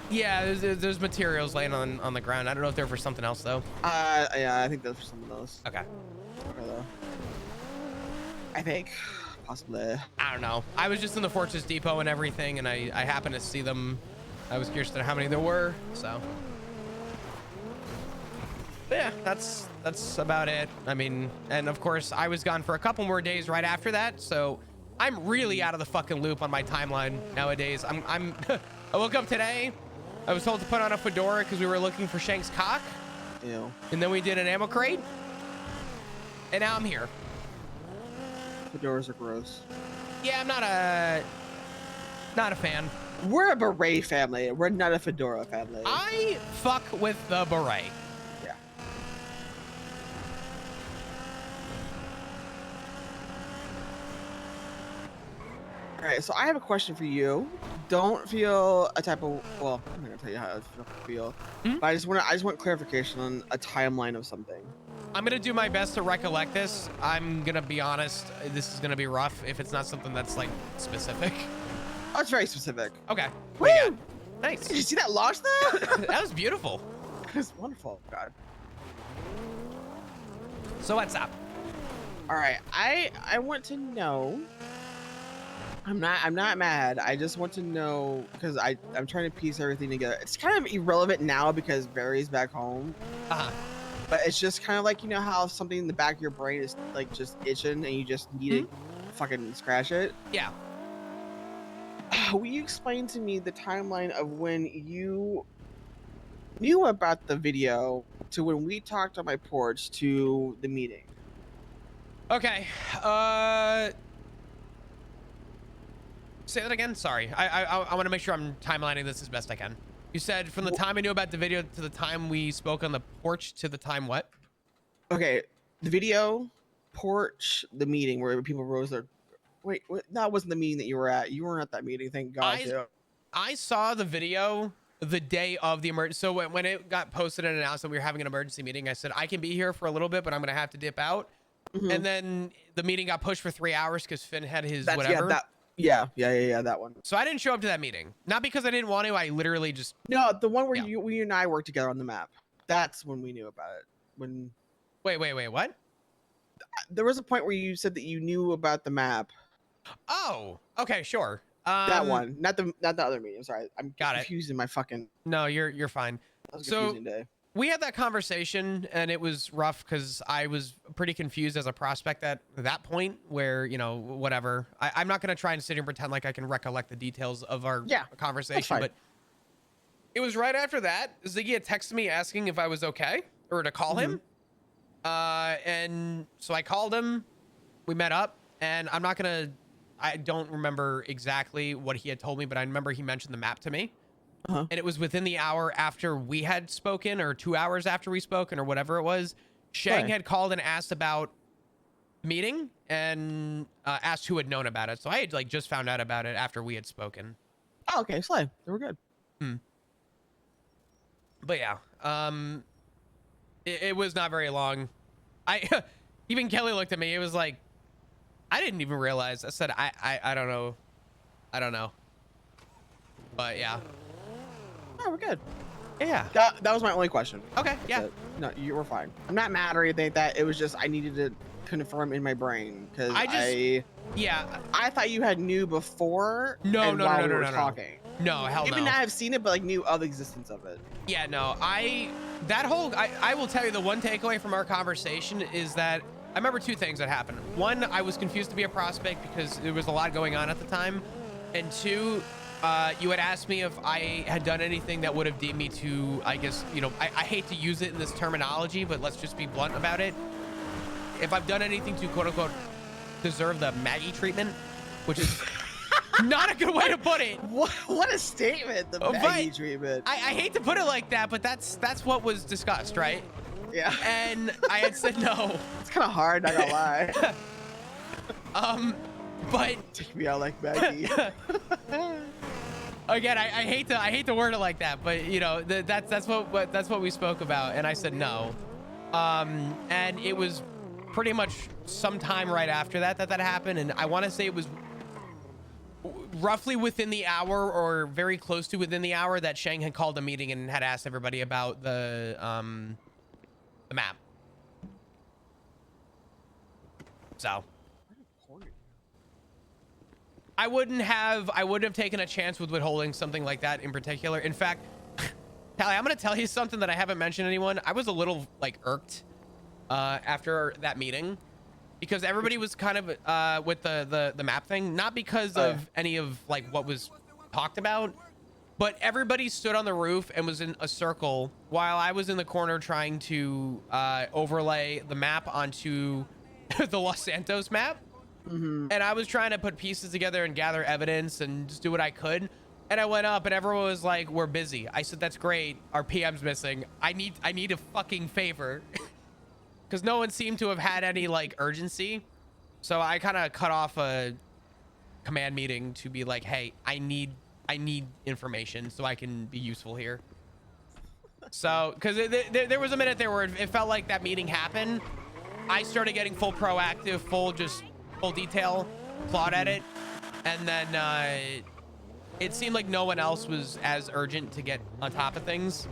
Yeah, there's materials laying on the ground. I don't know if they're for something else though. Yeah, I think that's for something else. Okay. I think, possibly. I don't know. I was just in the Fortress Depot and everything, and I happened to see them. I was curious to know how many there were, so. But yeah, that's about it. I mean, and of course, I was gone for a couple more days right after that, so I'm really out of the fucking loop on my timeline nowadays. I woke up today. I was told to put on a fedora because we were looking for Shank's cock. Ew. And then we did an ammo crate. And now I'm here. Fedoras are gross. Yeah, I'm not a fan. We're a beret family. We're not a fedora family. I fuck with the beret. Yeah. All right, so I have a question for you. Don't feel a type of, well, I'm not gonna tell you how I feel, but I just want clarification on a timeline of something. I'm gonna do my best to recollect this. I'm gonna be honest, this is gonna be rough if it's not something that's like specific. Oh, it's very specific. Okay. Woo! Nice. Did you see that launch though? That was beautiful. It was wonderful. God. So what's up? All right, I want to know. I'm not mad. I just want to know because I'm trying to piece everything together. It's kind of irrelevant now because Barry's back home. But it's just kind of like, you know how something in the back of your brain is like just itching and you just need to fucking scratch it. Yeah. Will you explain to me the timeline of when you knew about the video to when we talked on my porch to the meeting? Okay. Say that again. Sorry. I want to make sure I'm timelining this as best I can. You said from the time I knew about the video to the time we spoke on the porch to the time what? Okay, the video, porch, the meeting where people rose their. Wait, that wasn't the meeting that you were at. You weren't at that meeting. Thank God. I saw the video the day of the emergency. So when it got posted and announced that we were having an emergency meeting, I said I can be here for a little bit, but I'm gonna have to dip out. And then the meeting got pushed for 3 hours because Finn had his whatever. Yeah, that one. So I didn't show up to that meeting. Not because I didn't want to. I literally just. No, the one where you and I worked together on the map. That's when we knew about it. When. Wait, what? There was a point where you said that you knew about the map. Oh, okay, sure. That one, not the other meeting. I'm sorry, I'm confusing my fucking. No, you're fine. That was a confusing day. We had that conversation and it was rough because I was pretty confused as a prospect at that point where, you know, whatever. I'm not going to try and sit here and pretend like I can recollect the details of our conversation, but it was right after that. Ziggy had texted me asking if I was okay or to call him. And so I called him, we met up, and I don't remember exactly what he had told me, but I remember he mentioned the map to me. And it was within the hour after we had spoken or 2 hours after we spoken or whatever it was. Shang had called and asked about meeting and asked who had known about it. So I had like just found out about it after we had spoken. Oh, okay, slay. We're good. But yeah, it was not very long. Even Kelly looked at me. It was like, I didn't even realize. I said, I don't know. I don't know. But yeah. Oh, we're good. Yeah. That was my only question. Okay, yeah. But, no, you were fine. I'm not mad or anything like that. It was just I needed to confirm in my brain because I thought you had knew before. No, and no, while no, we no, were no, no. talking. No, hell no. Even not have seen it, but like knew of the existence of it. Yeah, no, I will tell you the one takeaway from our conversation is that I remember two things that happened. One, I was confused to be a prospect because there was a lot going on at the time. And two, you had asked me if I had done anything that would have deemed me to, I guess, you know, I hate to use it in this terminology, but let's just be blunt about it. If I've done anything to quote unquote deserve the Maggie treatment, which is not a good way to put it. What a statement, the Maggie treatment. I hate to put it like that, but that's what was discussed, right? Yeah. And I had said no. It's kind of hard, not gonna lie. But take me out like Maggie. Again, I hate to word it like that, but you know that's what we spoke about, and I said no. And it was pretty much sometime right after that happened, and I want to say it was roughly within the hour or very close to within the hour that Shang had called a meeting and had asked everybody about the map. So I wouldn't have taken a chance with withholding something like that in particular. In fact, Callie, I'm gonna tell you something that I haven't mentioned to anyone. I was a little like irked after that meeting because everybody was kind of with the map thing, not because of any of like what was talked about, but everybody stood on the roof and was in a circle while I was in the corner trying to overlay the map onto the Los Santos map. And I was trying to put pieces together and gather evidence and just do what I could. And I went up and everyone was like, we're busy. I said, that's great. Our PM's missing. I need a fucking favor. Because no one seemed to have had any like urgency. So I kind of cut off a command meeting to be like, hey, I need information so I can be useful here. So, because there was a minute there where it felt like that meeting happened. I started getting full proactive, full detail, clawed at it. And then it seemed like no one else was as urgent to get on top of things.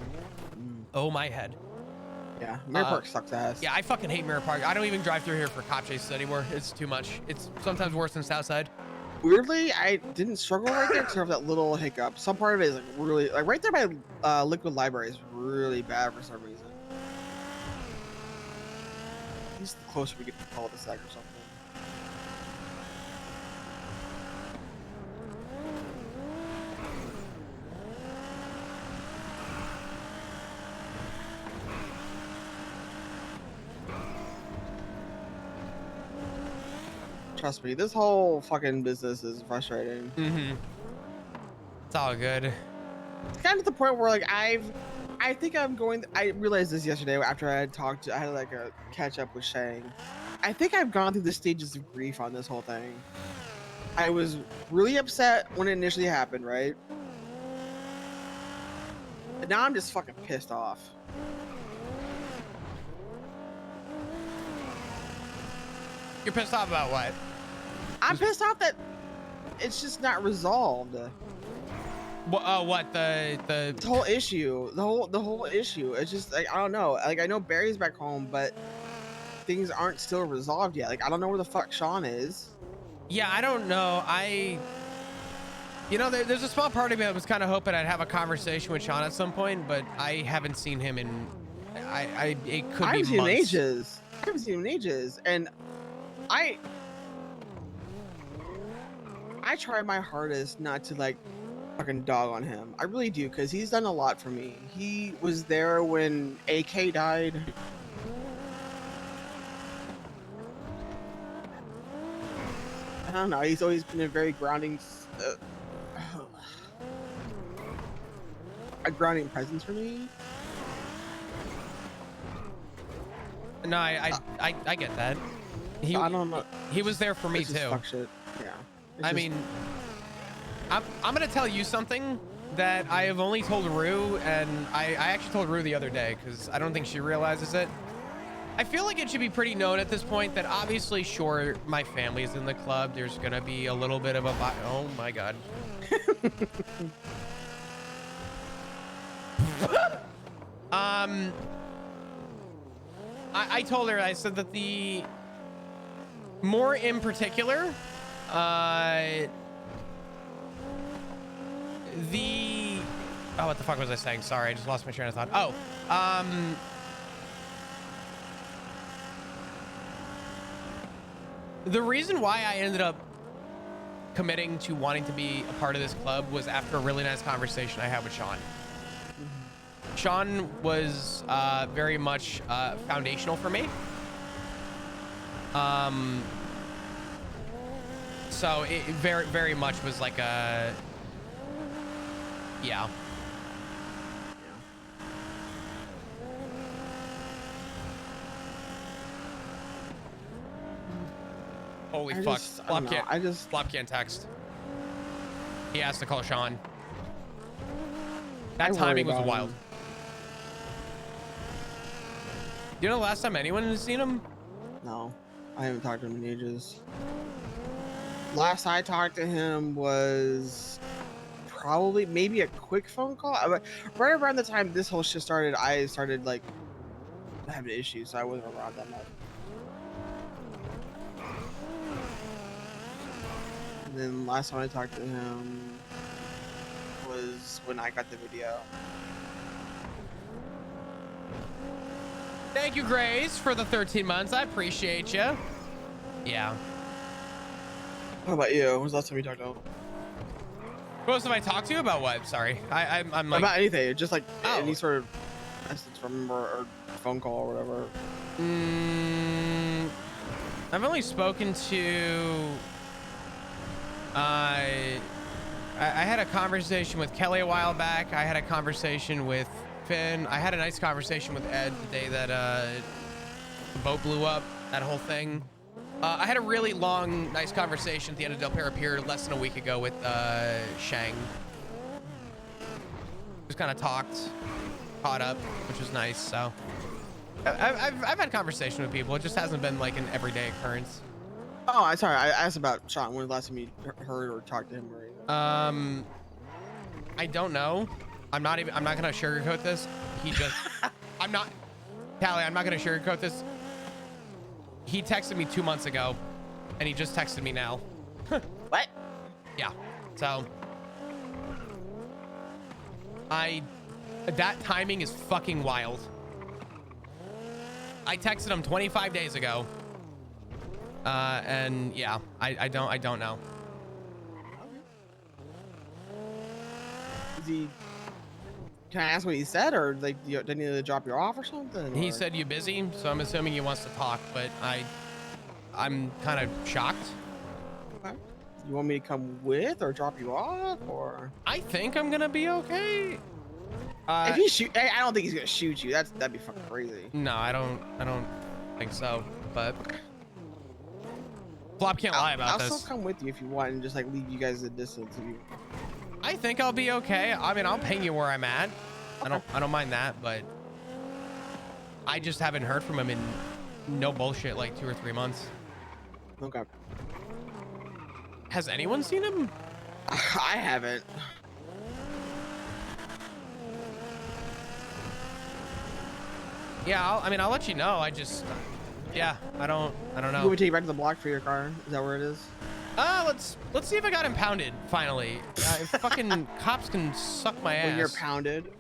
Oh, my head. Yeah, Mirror Park sucks ass. Yeah, I fucking hate Mirror Park. I don't even drive through here for cop chases anymore. It's too much. It's sometimes worse than Southside. Weirdly, I didn't struggle right there except for that little hiccup. Some part of it is like really, like right there by Liquid Library is really bad for some reason. At least the closer we get to cul-de-sac or something. Trust me, this whole fucking business is frustrating. It's all good. It's kind of the point where like I think I'm going. I realized this yesterday after I had like a catch up with Shang. I think I've gone through the stages of grief on this whole thing. I was really upset when it initially happened, right? But now I'm just fucking pissed off. You're pissed off about what? I'm pissed off that it's just not resolved. What the whole issue, the whole issue. It's just like I don't know. Like I know Barry's back home, but things aren't still resolved yet. Like I don't know where the fuck Sean is. Yeah, I don't know. You know, there's a small part of me that was kind of hoping I'd have a conversation with Sean at some point, but I haven't seen him in. It could be months. I haven't seen him in ages. I haven't seen him in ages, and I try my hardest not to like fucking dog on him. I really do, because he's done a lot for me. He was there when AK died. I don't know. He's always been a very grounding, a grounding presence for me. No, I get that. He, I don't know. He was there for me It's just too. fuck shit. Yeah. It's I just- mean, I'm gonna tell you something that I have only told Rue, and I actually told Rue the other day because I don't think she realizes it. I feel like it should be pretty known at this point that obviously, sure, my family's in the club. There's gonna be a little bit of a oh my god. I told her, I said that the more in particular, what the fuck was I saying? Sorry, I just lost my train of thought. The reason why I ended up committing to wanting to be a part of this club was after a really nice conversation I had with Sean. Sean was very much foundational for me. So it very, very much was like a, yeah. Holy fuck. Flop can't text. He has to call Sean. That timing was wild. You know the last time anyone has seen him? No, I haven't talked to him in ages. Last I talked to him was probably maybe a quick phone call. Right around the time this whole shit started, I started like having issues, so I wasn't around that much. And then last time I talked to him was when I got the video. Thank you, Grace, for the 13 months. I appreciate you. Yeah. How about you? When was the last time you talked to him? What have I talked to you about? What? Sorry, I'm like about anything, just like any sort of message from or phone call or whatever. I've only spoken to. I had a conversation with Kelly a while back. I had a conversation with Finn. I had a nice conversation with Ed the day that the boat blew up. That whole thing. I had a really long, nice conversation at the end of Del Perro Pier less than a week ago with Shang. Just kind of talked, caught up, which was nice. So I've had conversation with people. It just hasn't been like an everyday occurrence. Oh, I'm sorry. I asked about Sean. When was the last time you heard or talked to him? Or anything? I don't know. I'm not gonna sugarcoat this. He just, I'm not gonna sugarcoat this. He texted me 2 months ago, and he just texted me now. What? Yeah. So, that timing is fucking wild. I texted him 25 days ago. And yeah, I don't know. Is he? Can I ask what he said, or like, did he need to drop you off or something? He or? said you busy, so I'm assuming he wants to talk, but I'm kind of shocked. Okay. You want me to come with or drop you off, or? I think I'm gonna be okay. If he shoot, I don't think he's gonna shoot you. That'd be fucking crazy. No, I don't think so. But Flop can't lie about this. I'll still come with you if you want, and just like leave you guys at a distance. I think I'll be okay. I mean, I'll ping you where I'm at. Okay. I don't mind that, but I just haven't heard from him in no bullshit like 2 or 3 months. Okay. Has anyone seen him? I haven't. Yeah, I'll let you know. I just, yeah, I don't know. You want me to take you back to the block for your car? Is that where it is? Let's see if I got impounded finally. Fucking cops can suck my ass. When you're pounded.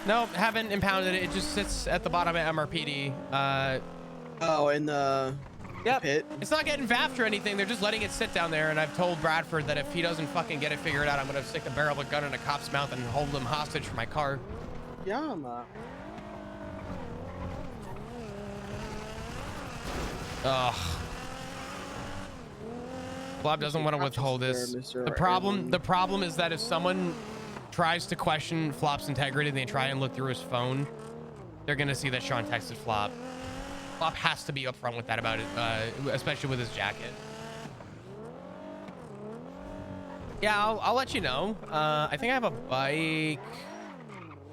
No, haven't impounded it. It just sits at the bottom of MRPD. Oh, in the pit. It's not getting VAF'd or anything. They're just letting it sit down there. And I've told Bradford that if he doesn't fucking get it figured out, I'm gonna stick a barrel of a gun in a cop's mouth and hold him hostage for my car. Yeah, Ugh. Blob doesn't want to withhold this. The problem is that if someone tries to question Flop's integrity and they try and look through his phone, they're gonna see that Sean texted Flop. Flop has to be upfront with that about it, especially with his jacket. Yeah, I'll let you know. I think I have a bike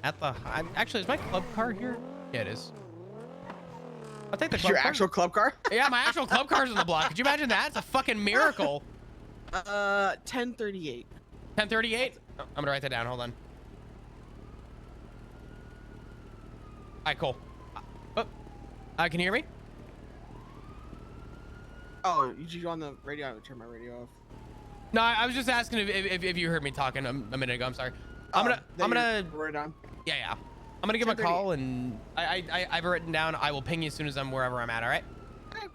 at the... Actually, is my club car here? Yeah, it is. I'll take the club Your car. actual club car? Yeah, my actual club car's in the block. Could you imagine that? It's a fucking miracle. 1038. 1038? Oh, I'm gonna write that down. Hold on. All right, cool. Can you hear me? Oh, you on the radio? I would turn my radio off. No, I was just asking if you heard me talking a minute ago. I'm sorry. I'm gonna. Right on. Yeah. I'm gonna give him a call, and I've written down. I will ping you as soon as I'm wherever I'm at. All right. All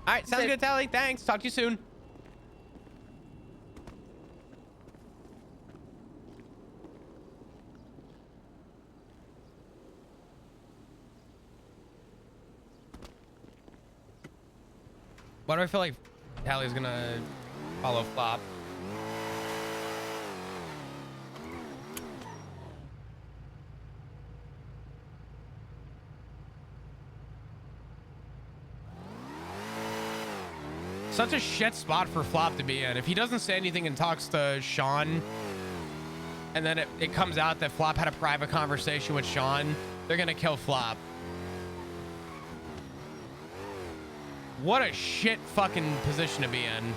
right. Sounds good, Tally. Thanks. Talk to you soon. Why do I feel like Tally's gonna follow Flop? Such a shit spot for Flop to be in. If he doesn't say anything and talks to Sean, and then it comes out that Flop had a private conversation with Sean, they're gonna kill Flop. What a shit fucking position to be in.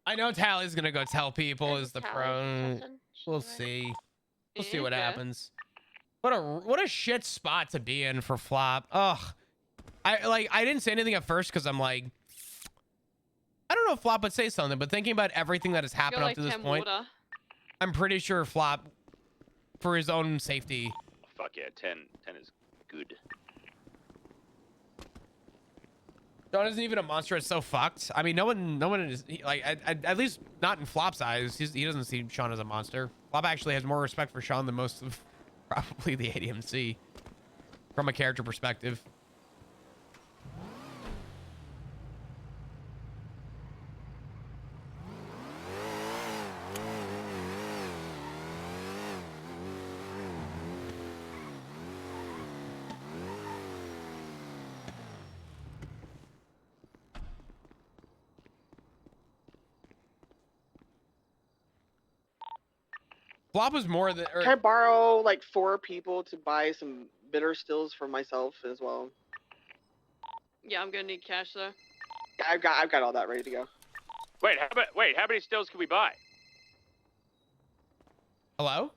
I know Tally's gonna go tell people is the pro. We'll see. We'll see what happens. What a shit spot to be in for Flop. Ugh. I didn't say anything at first because I'm like, I don't know if Flop would say something, but thinking about everything that has happened up to this point, I'm pretty sure Flop, for his own safety. Fuck yeah, 10 is good. Sean isn't even a monster. It's so fucked. I mean, no one is like, at least not in Flop's eyes. He doesn't see Sean as a monster. Flop actually has more respect for Sean than most of probably the ADMC from a character perspective. Flop was more than. Can I borrow like 4 people to buy some bitter stills for myself as well? Yeah, I'm gonna need cash though. I've got all that ready to go. Wait, how many stills can we buy? Hello?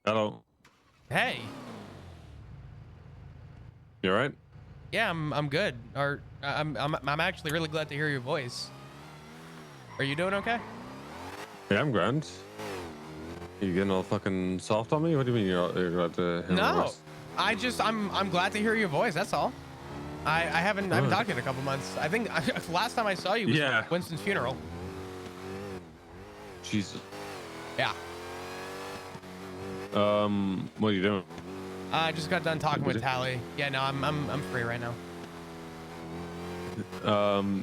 Hello. Hey. You all right? Yeah, I'm good. Or I'm actually really glad to hear your voice. Are you doing okay? Yeah, I'm grand. You getting all fucking soft on me? What do you mean you're glad to hear my No, voice? I'm glad to hear your voice. That's all. I haven't talked in a couple months. I think last time I saw you was at Winston's funeral. Jesus. Yeah. What are you doing? I just got done talking with Tally. Yeah, no, I'm free right now. You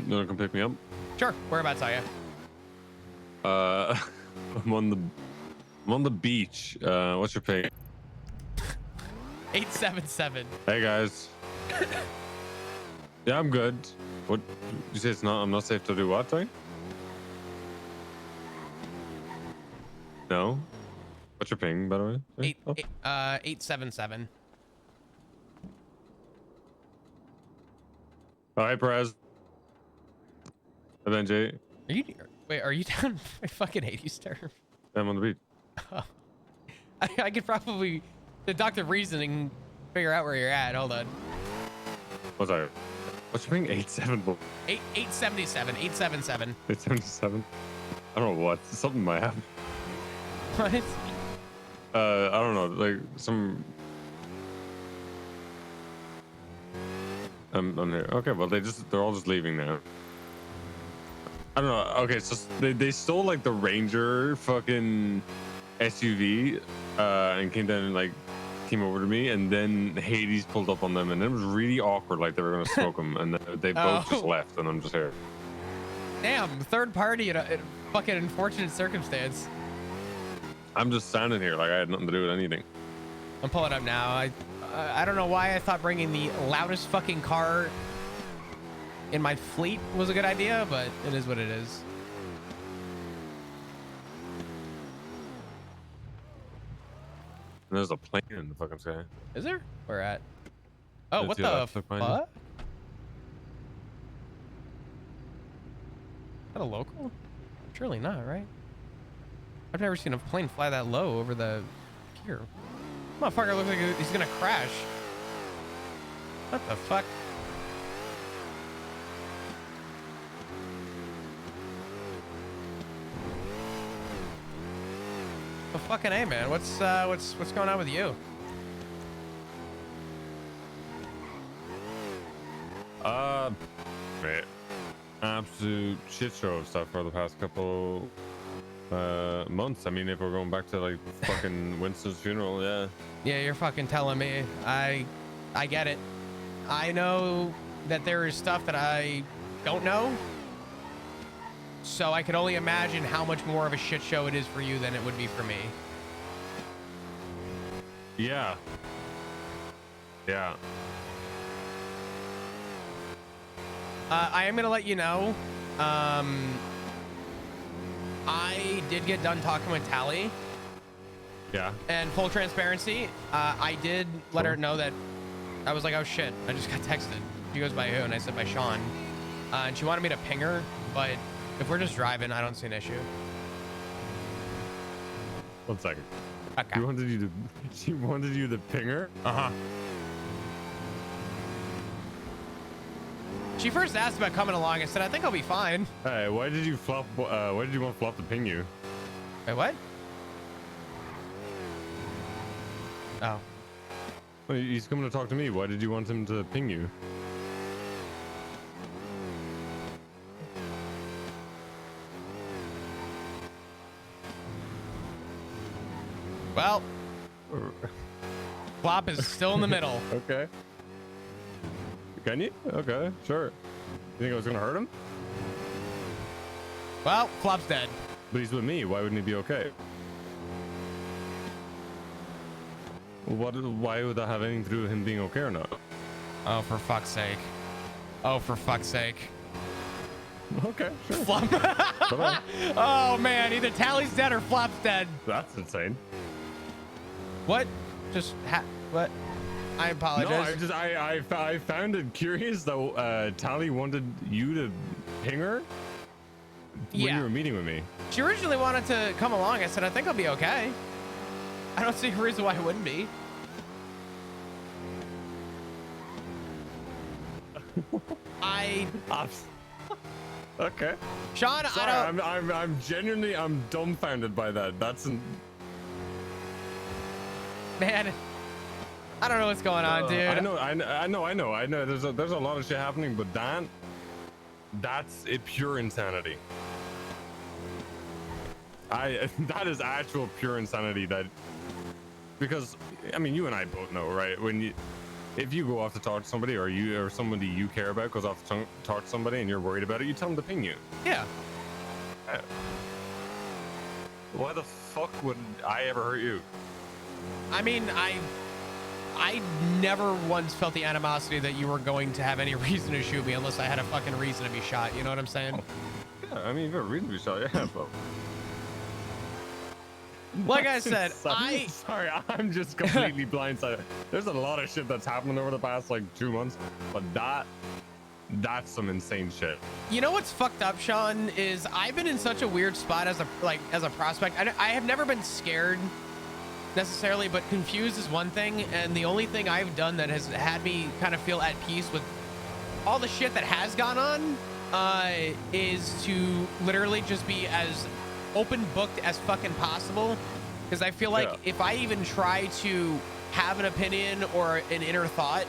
wanna come pick me up? Sure. Whereabouts are you? I'm on the beach. What's your pay? 877. Hey guys. Yeah, I'm good. What you say? I'm not safe to do what? Sorry. No. What's your ping, by the way? 877. All right, Perez. And then Jay. Are you down my fucking 80s term? I'm on the beach. I could probably deductive reasoning figure out where you're at. Hold on. What's that? What's your ping? 87. 877. 877. 877. I don't know what. Something might happen. What? I don't know. Like some. I'm here. Okay, well they're all just leaving now. I don't know. Okay, so they stole like the Ranger fucking SUV, and came down and like came over to me, and then Hades pulled up on them, and it was really awkward. Like they were gonna smoke them, and then they both just left, and I'm just here. Damn, third party in a fucking unfortunate circumstance. I'm just standing here like I had nothing to do with anything. I'm pulling up now. I don't know why I thought bringing the loudest fucking car in my fleet was a good idea, but it is what it is. And there's a plane in the fucking sky. Is there? Where at? Oh, what Yeah, the fuck? Is that a local? Surely not, right? I've never seen a plane fly that low over the pier. Motherfucker looks like he's gonna crash. What the fuck? Well, fucking A, man. What's going on with you? Man, absolute shit show of stuff for the past couple months. I mean, if we're going back to like fucking Winston's funeral, yeah. Yeah, you're fucking telling me. I get it. I know that there is stuff that I don't know. So I could only imagine how much more of a shit show it is for you than it would be for me. Yeah. Yeah. I am going to let you know. I did get done talking with Tally. Yeah. And full transparency, I did let her know that I was like, oh shit, I just got texted. She goes, by who? And I said, by Sean. And she wanted me to ping her, but if we're just driving, I don't see an issue. 1 second. Okay. She wanted you to ping her? Uh-huh. She first asked about coming along. I said, I think I'll be fine. Hey, why did you want Flop to ping you? Wait, what? Oh. Well, he's coming to talk to me. Why did you want him to ping you? Well, Flop is still in the middle. Okay. Can you? Okay, sure. You think I was gonna hurt him? Well, Flop's dead. But he's with me. Why wouldn't he be okay? Why would that have anything to do with him being okay or not? Oh, for fuck's sake. Oh, for fuck's sake. Okay, sure. Flop. Oh, man. Either Tally's dead or Flop's dead. That's insane. What? Just what? I apologize. No, I found it curious that Tally wanted you to ping her when you were meeting with me. She originally wanted to come along. I said, I think I'll be okay. I don't see a reason why I wouldn't be. Okay. Sean, sorry, I'm genuinely dumbfounded by that. That's man. I don't know what's going on, dude. I know. There's a lot of shit happening, but that's pure insanity. That is actual pure insanity. Because I mean, you and I both know, right? If you go off to talk to somebody, or somebody you care about goes off to talk to somebody, and you're worried about it, you tell them to ping you. Yeah. Why the fuck would I ever hurt you? I mean, I never once felt the animosity that you were going to have any reason to shoot me unless I had a fucking reason to be shot. You know what I'm saying? Yeah, I mean, you have a reason to be shot. Yeah, but like I said, sorry, I'm just completely blindsided. There's a lot of shit that's happening over the past like 2 months, but that's some insane shit. You know what's fucked up, Sean, is I've been in such a weird spot as a prospect. I have never been scared necessarily, but confused is one thing, and the only thing I've done that has had me kind of feel at peace with all the shit that has gone on is to literally just be as open booked as fucking possible. Because I feel like if I even try to have an opinion or an inner thought,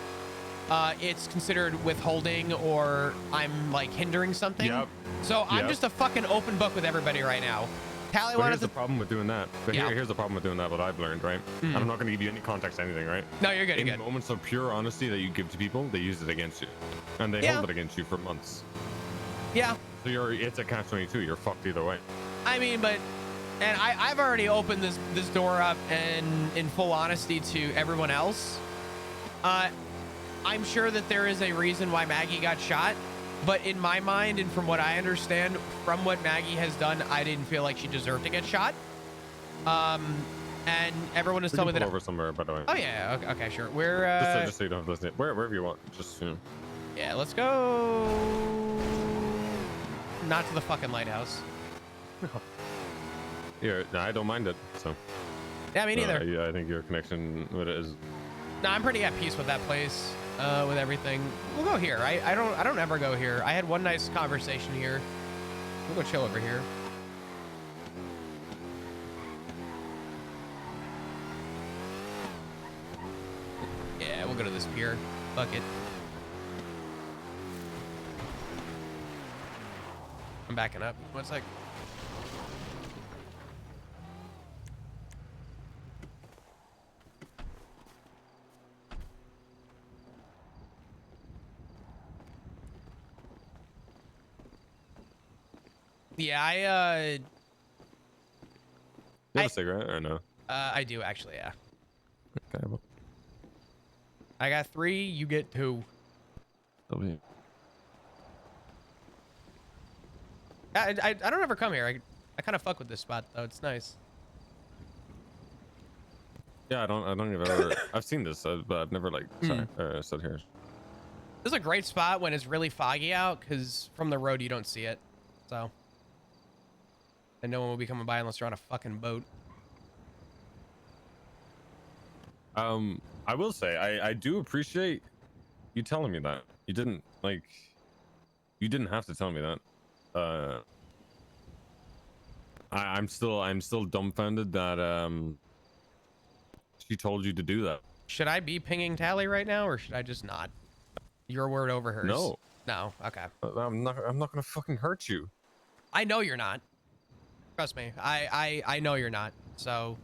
it's considered withholding or I'm like hindering something. Yep. So I'm just a fucking open book with everybody right now. Tally But wanted here's to... the problem with doing that. But here's the problem with doing that, what I've learned, right? Mm. I'm not going to give you any context, anything, right? No, you're good, In you're good. moments of pure honesty that you give to people, they use it against you. And they hold it against you for months. Yeah. So it's a catch-22. You're fucked either way. I mean, but... And I've already opened this door up and in full honesty to everyone else. I'm sure that there is a reason why Maggie got shot. But in my mind, and from what I understand, from what Maggie has done, I didn't feel like she deserved to get shot. And everyone is We telling me can that... pull over somewhere, by the way. Oh, yeah, okay, sure. We're... Just so you don't have to listen. Wherever you want. Just, you know. Yeah, let's go... Not to the fucking lighthouse. Yeah, I don't mind it, so... Yeah, me neither. I think your connection with it is... No, I'm pretty at peace with that place, with everything. We'll go here. I don't ever go here. I had one nice conversation here. We'll go chill over here. Yeah, we'll go to this pier. Fuck it. I'm backing up. One sec. Yeah, You have a cigarette or no? I do actually, yeah. Okay, well. I got 3, you get 2. Okay. I don't ever come here. I kind of fuck with this spot though. It's nice. Yeah, I don't think I've ever... I've seen this, but I've never, like, stood here. This is a great spot when it's really foggy out, because from the road you don't see it. So... And no one will be coming by unless you're on a fucking boat. I will say, I do appreciate you telling me that. You didn't, like... You didn't have to tell me that. I'm still dumbfounded that, she told you to do that. Should I be pinging Tally right now, or should I just not? Your word over hers. No. No, okay. I'm not gonna fucking hurt you. I know you're not. Trust me. I know you're not. So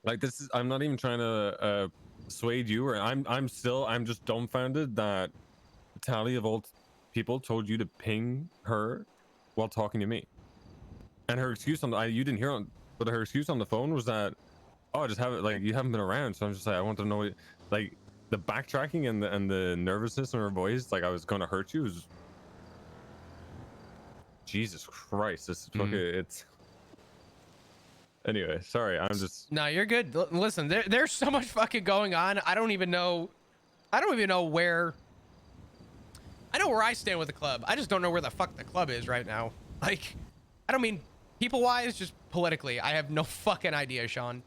like this is I'm not even trying to persuade you, or I'm just dumbfounded that Tally of all people told you to ping her while talking to me. And her excuse on the you didn't hear on, but her excuse on the phone was that, oh, I just have it, like, you haven't been around, so I'm just like, I want to know, like, the backtracking and the nervousness in her voice, like I was gonna hurt you. Was... Jesus Christ, this is fucking, it's... Anyway, sorry, I'm just... No, you're good. Listen, there's so much fucking going on. I don't even know where... I know where I stand with the club. I just don't know where the fuck the club is right now. Like, I don't mean people-wise, just politically. I have no fucking idea, Sean.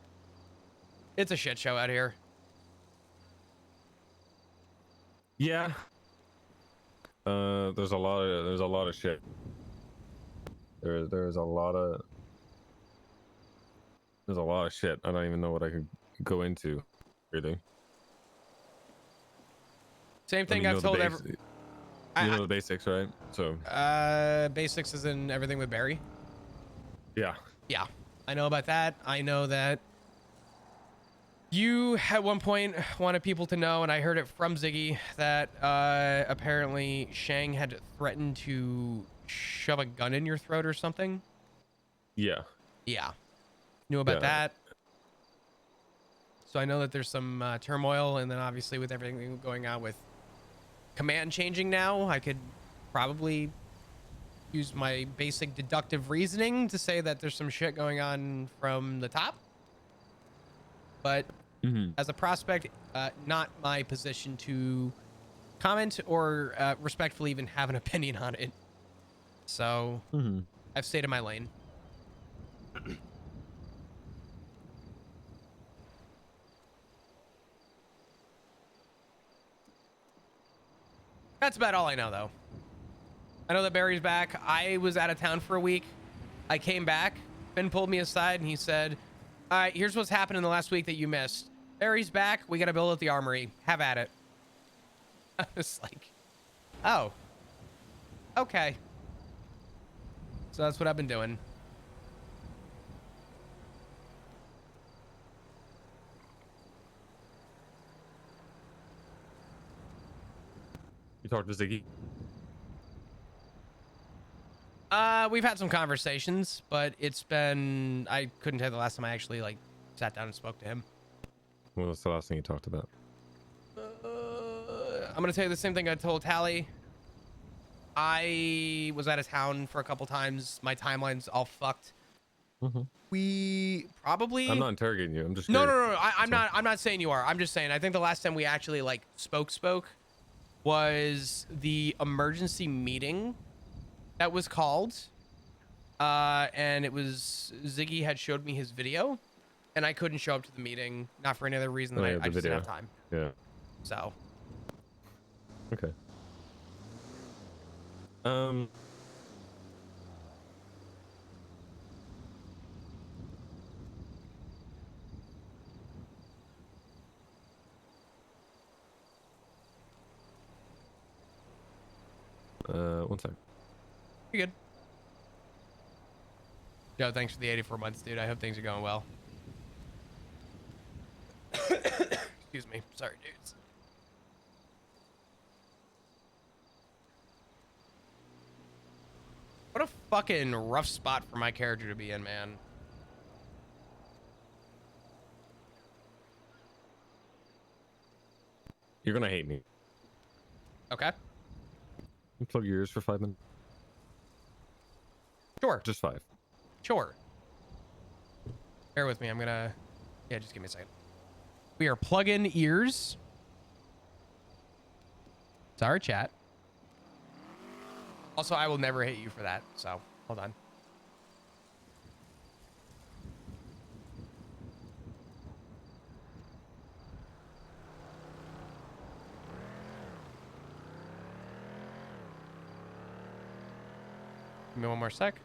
It's a shit show out here. Yeah. There's a lot of shit. There's a lot of shit. I don't even know what I could go into, really. Same thing I've told every... You know the basics, right? So basics is in everything with Barry. Yeah. Yeah, I know about that. I know that you at one point wanted people to know, and I heard it from Ziggy, that apparently Shang had threatened to shove a gun in your throat or something. Yeah. Yeah. Knew about that. So I know that there's some turmoil, and then obviously with everything going on with command changing now, I could probably use my basic deductive reasoning to say that there's some shit going on from the top. But as a prospect, not my position to comment or respectfully even have an opinion on it. So I've stayed in my lane. That's about all I know, though. I know that Barry's back. I was out of town for a week. I came back. Finn pulled me aside and he said, all right, here's what's happened in the last week that you missed. Barry's back. We got to build at the armory. Have at it. I was like, oh, okay. So that's what I've been doing. You talked to Ziggy? We've had some conversations, but it's been, I couldn't tell you the last time I actually like sat down and spoke to him. What was the last thing you talked about? I'm gonna tell you the same thing I told Tally. I was out of town for a couple times. My timeline's all fucked. We probably. I'm not interrogating you. I'm just. No. curious. I'm not saying you are. I'm just saying. I think the last time we actually like spoke was the emergency meeting that was called. And it was Ziggy had showed me his video, and I couldn't show up to the meeting, not for any other reason than I just didn't have time. Yeah. So. Okay. One sec. You're good. Joe, thanks for the 84 months, dude. I hope things are going well. Excuse me. Sorry, dudes. What a fucking rough spot for my character to be in, man. You're gonna hate me. Okay. Plug your ears for 5 minutes. Sure. Just 5. Sure. Bear with me. I'm gonna... Yeah, just give me a second. We are plug-in ears. It's our chat. Also, I will never hate you for that, so hold on. Give me one more sec.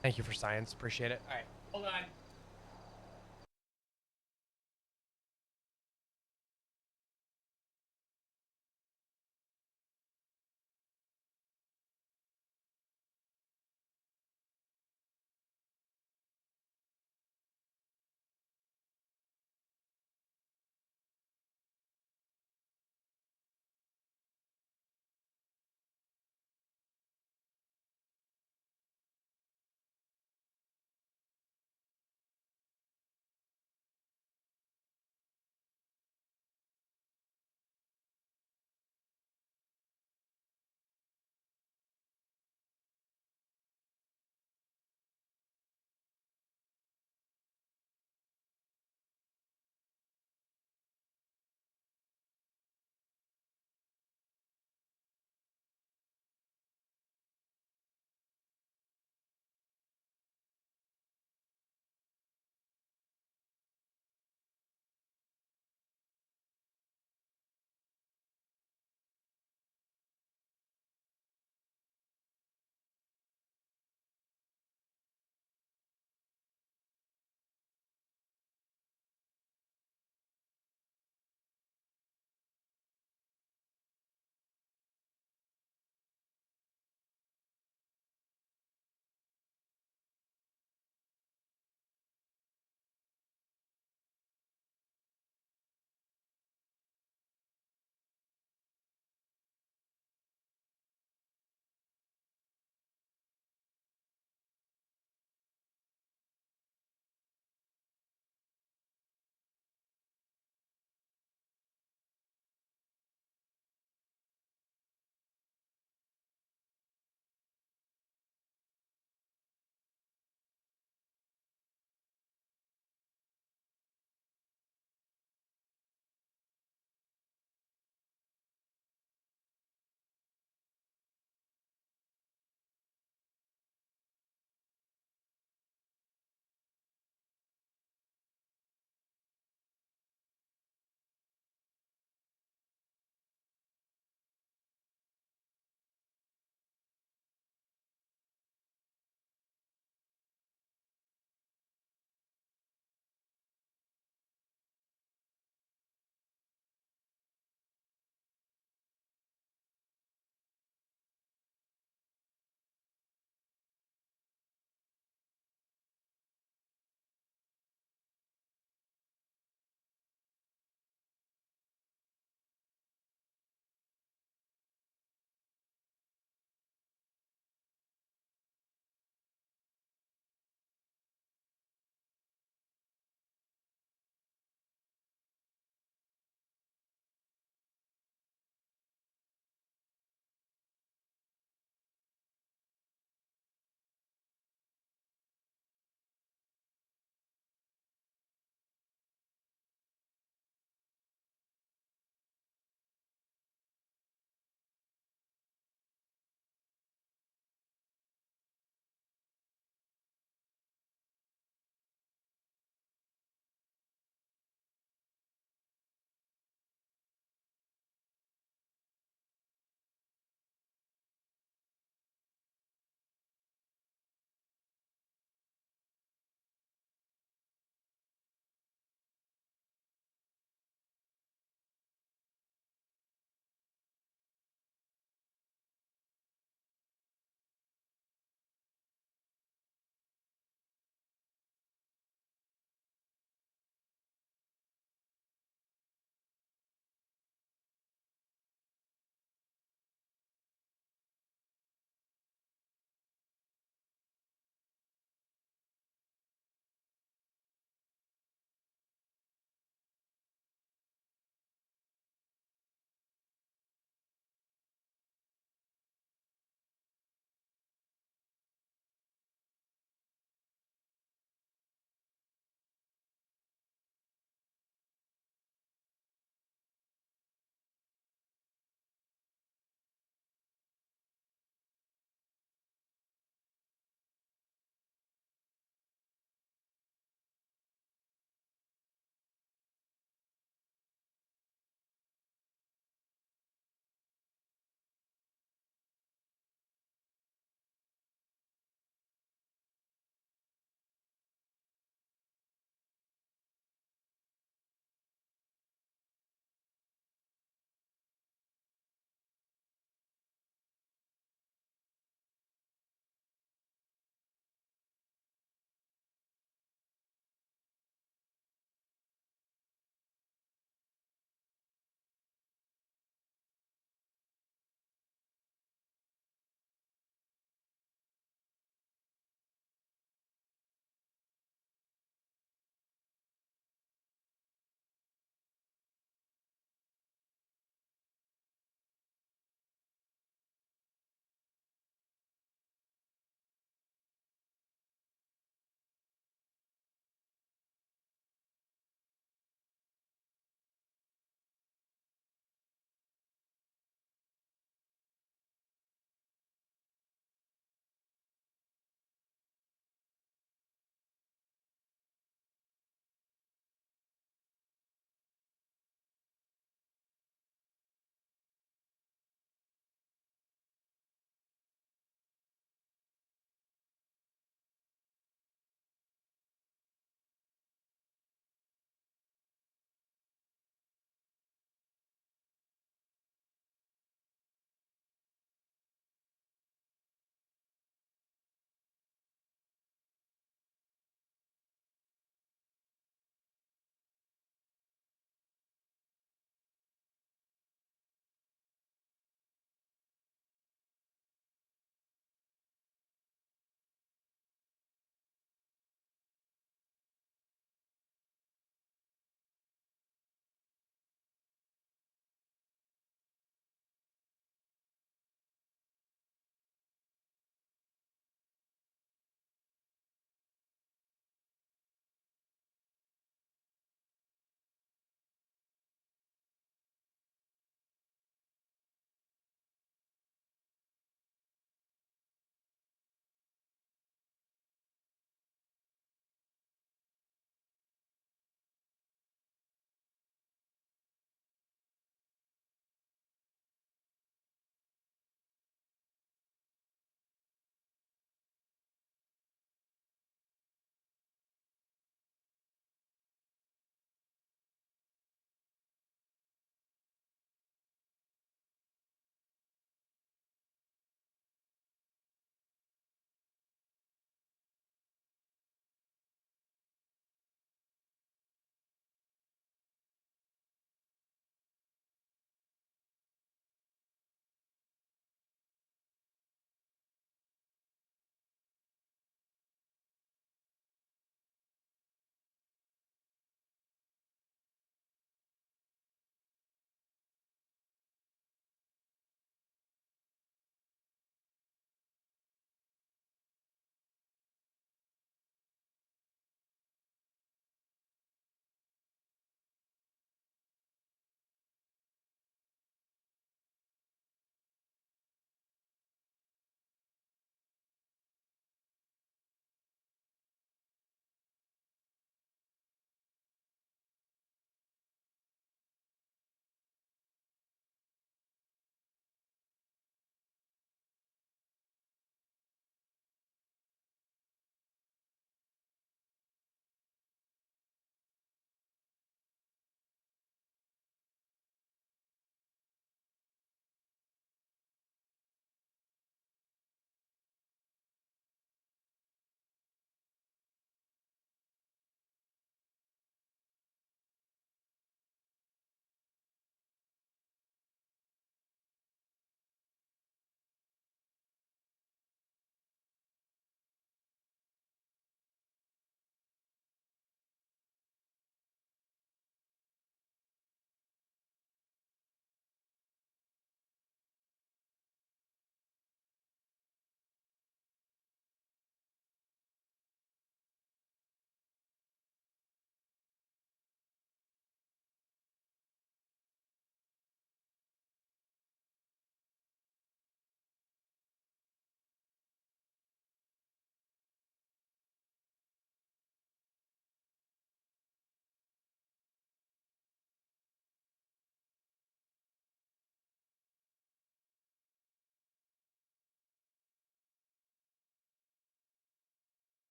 Thank you for science. Appreciate it. All right. Hold on.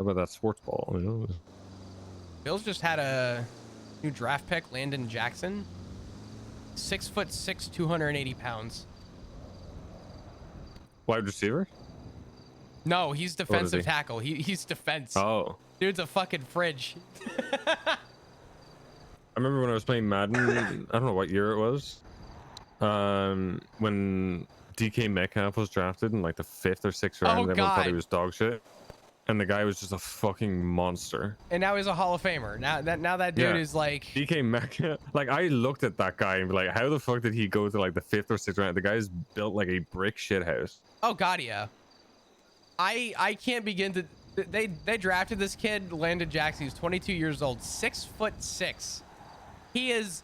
about that sports ball? You know? Bills just had a new draft pick, Landon Jackson. 6'6", 280 pounds. Wide receiver? No, he's What is defensive he? tackle. He's defense. Oh. Dude's a fucking fridge. I remember when I was playing Madden, I don't know what year it was, when DK Metcalf was drafted in like the 5th or 6th round, Oh, and everyone thought he God. was dog shit. And the guy was just a fucking monster. And now he's a Hall of Famer. Now that dude is like... DK Metcalf. Like, I looked at that guy and be like, how the fuck did he go to like the 5th or 6th round? The guy's built like a brick shit house. Oh, God, yeah. I can't begin to... They drafted this kid, Landon Jackson. He's 22 years old, 6'6". He is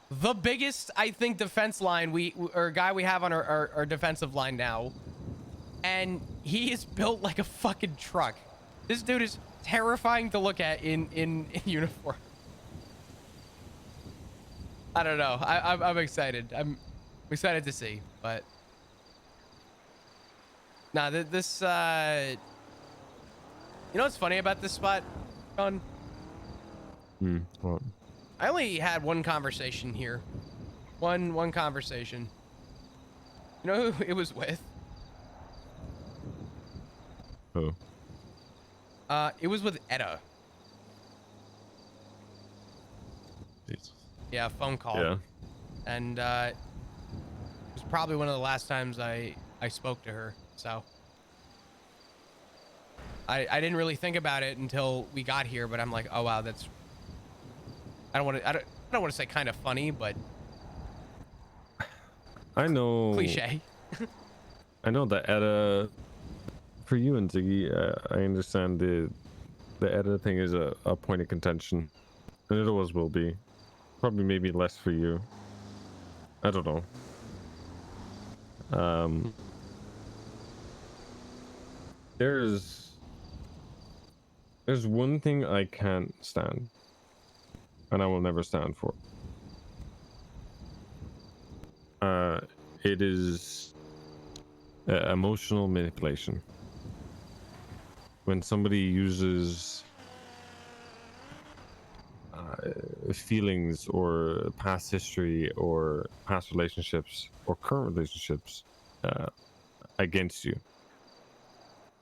the biggest, I think, defense line or guy we have on our defensive line now. And he is built like a fucking truck. This dude is terrifying to look at in uniform. I don't know. I'm excited. I'm excited to see, but nah, this you know what's funny about this spot, John? What? I only had one conversation here. One conversation. You know who it was with? Who? It was with Etta. Jesus. Yeah, phone call. Yeah. And it was probably one of the last times I spoke to her. So I didn't really think about it until we got here, but I'm like, oh wow, that's I don't want to say kind of funny, but I know. cliche. I know that Etta, for you and Ziggy, I understand the Etta thing is a point of contention, and it always will be. Probably maybe less for you. I don't know. There's one thing I can't stand, and I will never stand for. It is emotional manipulation. When somebody uses feelings or past history or past relationships or current relationships against you,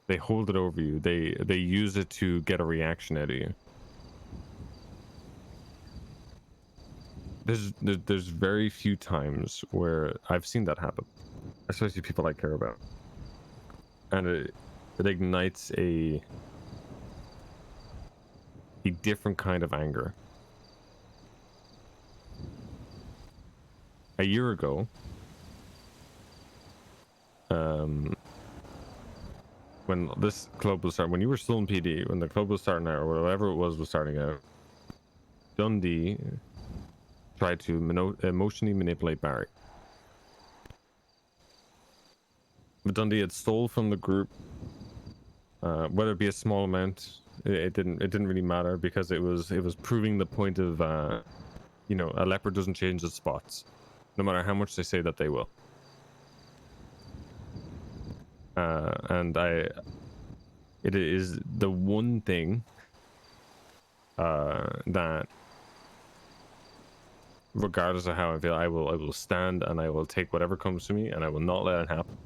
they hold it over you. They use it to get a reaction out of you. There's very few times where I've seen that happen, especially people I care about, and it ignites a different kind of anger. A year ago, when this club was starting, when you were still in PD, when the club was starting out, or whatever it was starting out, Dundee tried to emotionally manipulate Barry. But Dundee had stole from the group, whether it be a small amount, it didn't really matter, because it was proving the point of a leopard doesn't change its spots, no matter how much they say that they will. And it is the one thing that, regardless of how I feel, I will stand and I will take whatever comes to me, and I will not let it happen.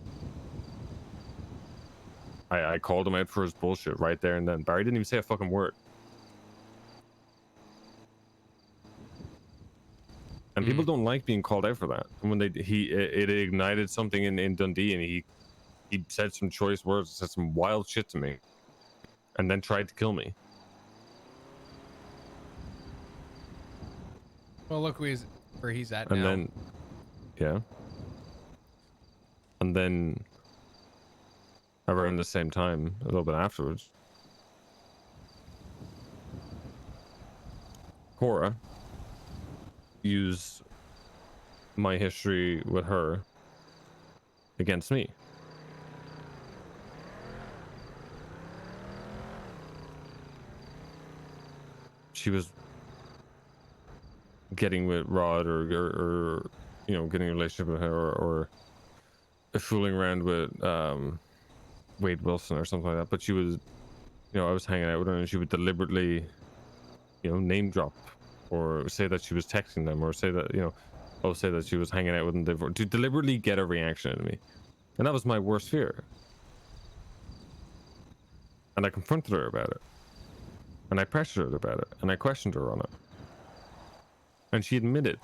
I called him out for his bullshit right there and then. Barry didn't even say a fucking word. And people don't like being called out for that. And when it ignited something in Dundee, and he said some choice words, said some wild shit to me, and then tried to kill me. Well, look where he's at And now. then, yeah. And then, around the same time, a little bit afterwards, Cora used my history with her against me. She was getting with Rod, or getting a relationship with her, or fooling around with Wade Wilson or something like that. But she was, you know, I was hanging out with her and she would deliberately, you know, name drop or say that she was texting them or say that, you know, say that she was hanging out with them to deliberately get a reaction out of me. And that was my worst fear. And I confronted her about it. And I pressured her about it. And I questioned her on it. And she admitted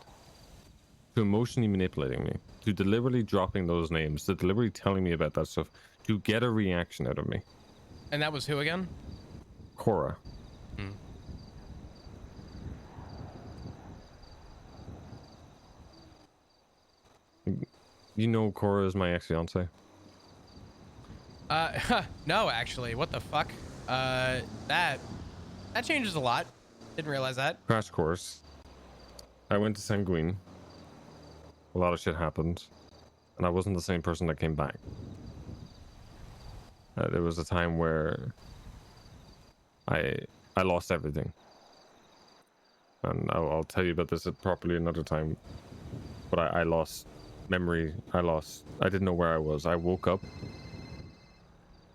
to emotionally manipulating me, to deliberately dropping those names, to deliberately telling me about that stuff, to get a reaction out of me. And that was who again? Cora. You know Cora is my ex-fiance? No, actually. What the fuck? That changes a lot. Didn't realize that. Crash course. I went to Sanguine. A lot of shit happened. And I wasn't the same person that came back. There was a time where I lost everything. And I'll tell you about this properly another time. But I lost memory. I didn't know where I was. I woke up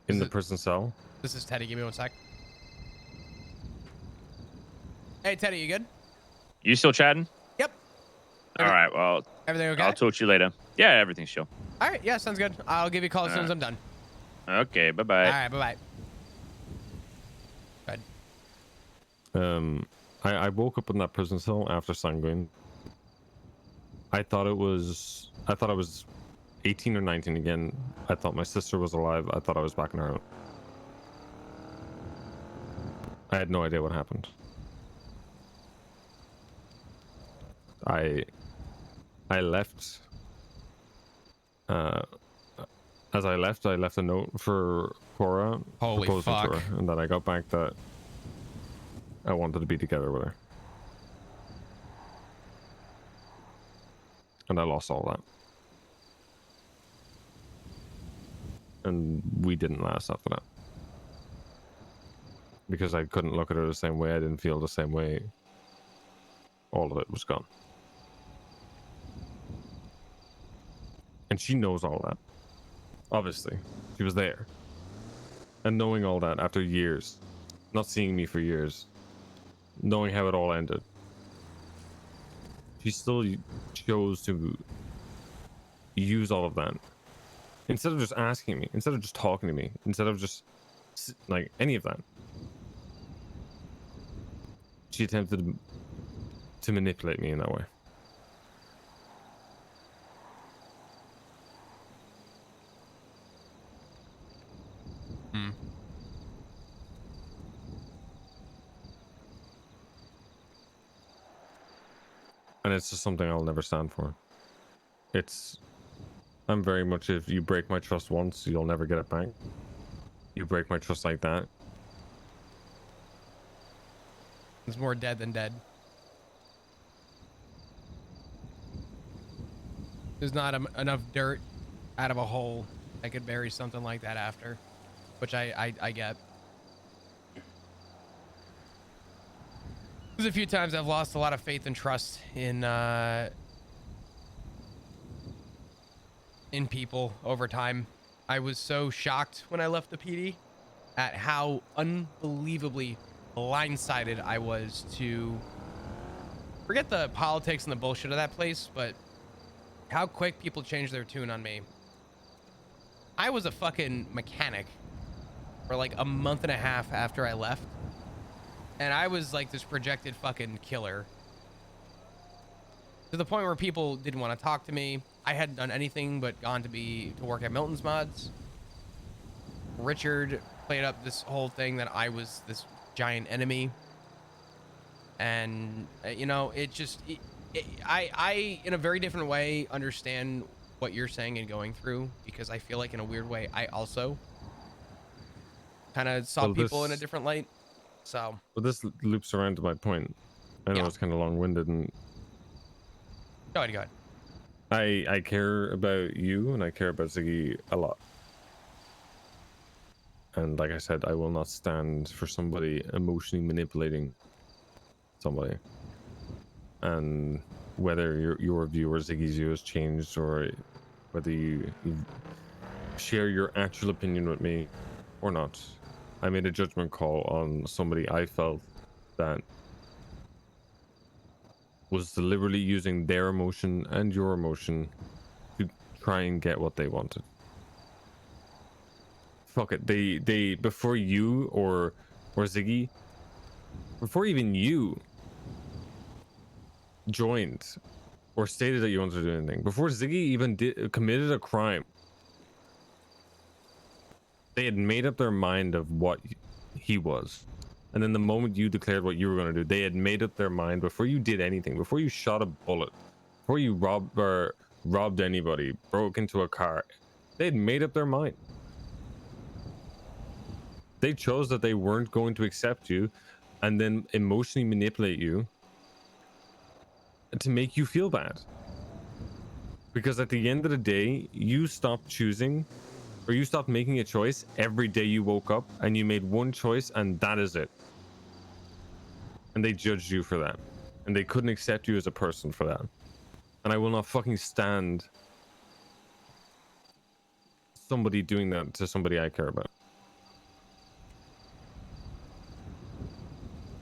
in the prison cell. This is Teddy. Give me 1 sec. Hey, Teddy, you good? You still chatting? Yep. All right. Well, everything okay? I'll talk to you later. Yeah, everything's chill. All right. Yeah, sounds good. I'll give you a call as soon as I'm done. Okay. Bye bye. All right. Bye bye. I woke up in that prison cell after Sanguine. I thought I was 18 or 19 again. I thought my sister was alive. I thought I was back in Ireland. I had no idea what happened. I left. As I left a note for Cora, Holy proposing fuck. to her, and then I got back that I wanted to be together with her. And I lost all that. And we didn't last after that. Because I couldn't look at her the same way, I didn't feel the same way. All of it was gone. And she knows all that. Obviously. She was there. And knowing all that after years, not seeing me for years, knowing how it all ended, she still chose to use all of that. Instead of just asking me, instead of just talking to me, instead of just like any of that, she attempted to manipulate me in that way. And it's just something I'll never stand for. I'm very much, if you break my trust once, you'll never get it back. You break my trust like that. It's more dead than dead. There's not enough dirt out of a hole I could bury something like that after, which I get. There's a few times I've lost a lot of faith and trust in people over time. I was so shocked when I left the PD at how unbelievably blindsided I was to, forget the politics and the bullshit of that place, but how quick people changed their tune on me. I was a fucking mechanic for like a month and a half after I left. And I was like this projected fucking killer. To the point where people didn't want to talk to me. I hadn't done anything but gone to work at Milton's Mods. Richard played up this whole thing that I was this giant enemy. And, you know, I in a very different way, understand what you're saying and going through. Because I feel like in a weird way, I also kind of saw people in a different light. So, but this loops around to my point. I know it's kind of long-winded, and go ahead. I care about you, and I care about Ziggy a lot. And like I said, I will not stand for somebody emotionally manipulating somebody. And whether your view or Ziggy's view has changed, or whether you share your actual opinion with me or not, I made a judgment call on somebody I felt that was deliberately using their emotion and your emotion to try and get what they wanted. Fuck it. They before you or Ziggy, before even you joined or stated that you wanted to do anything, before Ziggy even committed a crime, they had made up their mind of what he was. And then the moment you declared what you were going to do, they had made up their mind before you did anything, before you shot a bullet, before you robbed anybody, broke into a car. They had made up their mind. They chose that they weren't going to accept you and then emotionally manipulate you to make you feel bad. Because at the end of the day, you stopped choosing, or you stopped making a choice every day you woke up, and you made one choice, and that is it. And they judged you for that. And they couldn't accept you as a person for that. And I will not fucking stand somebody doing that to somebody I care about.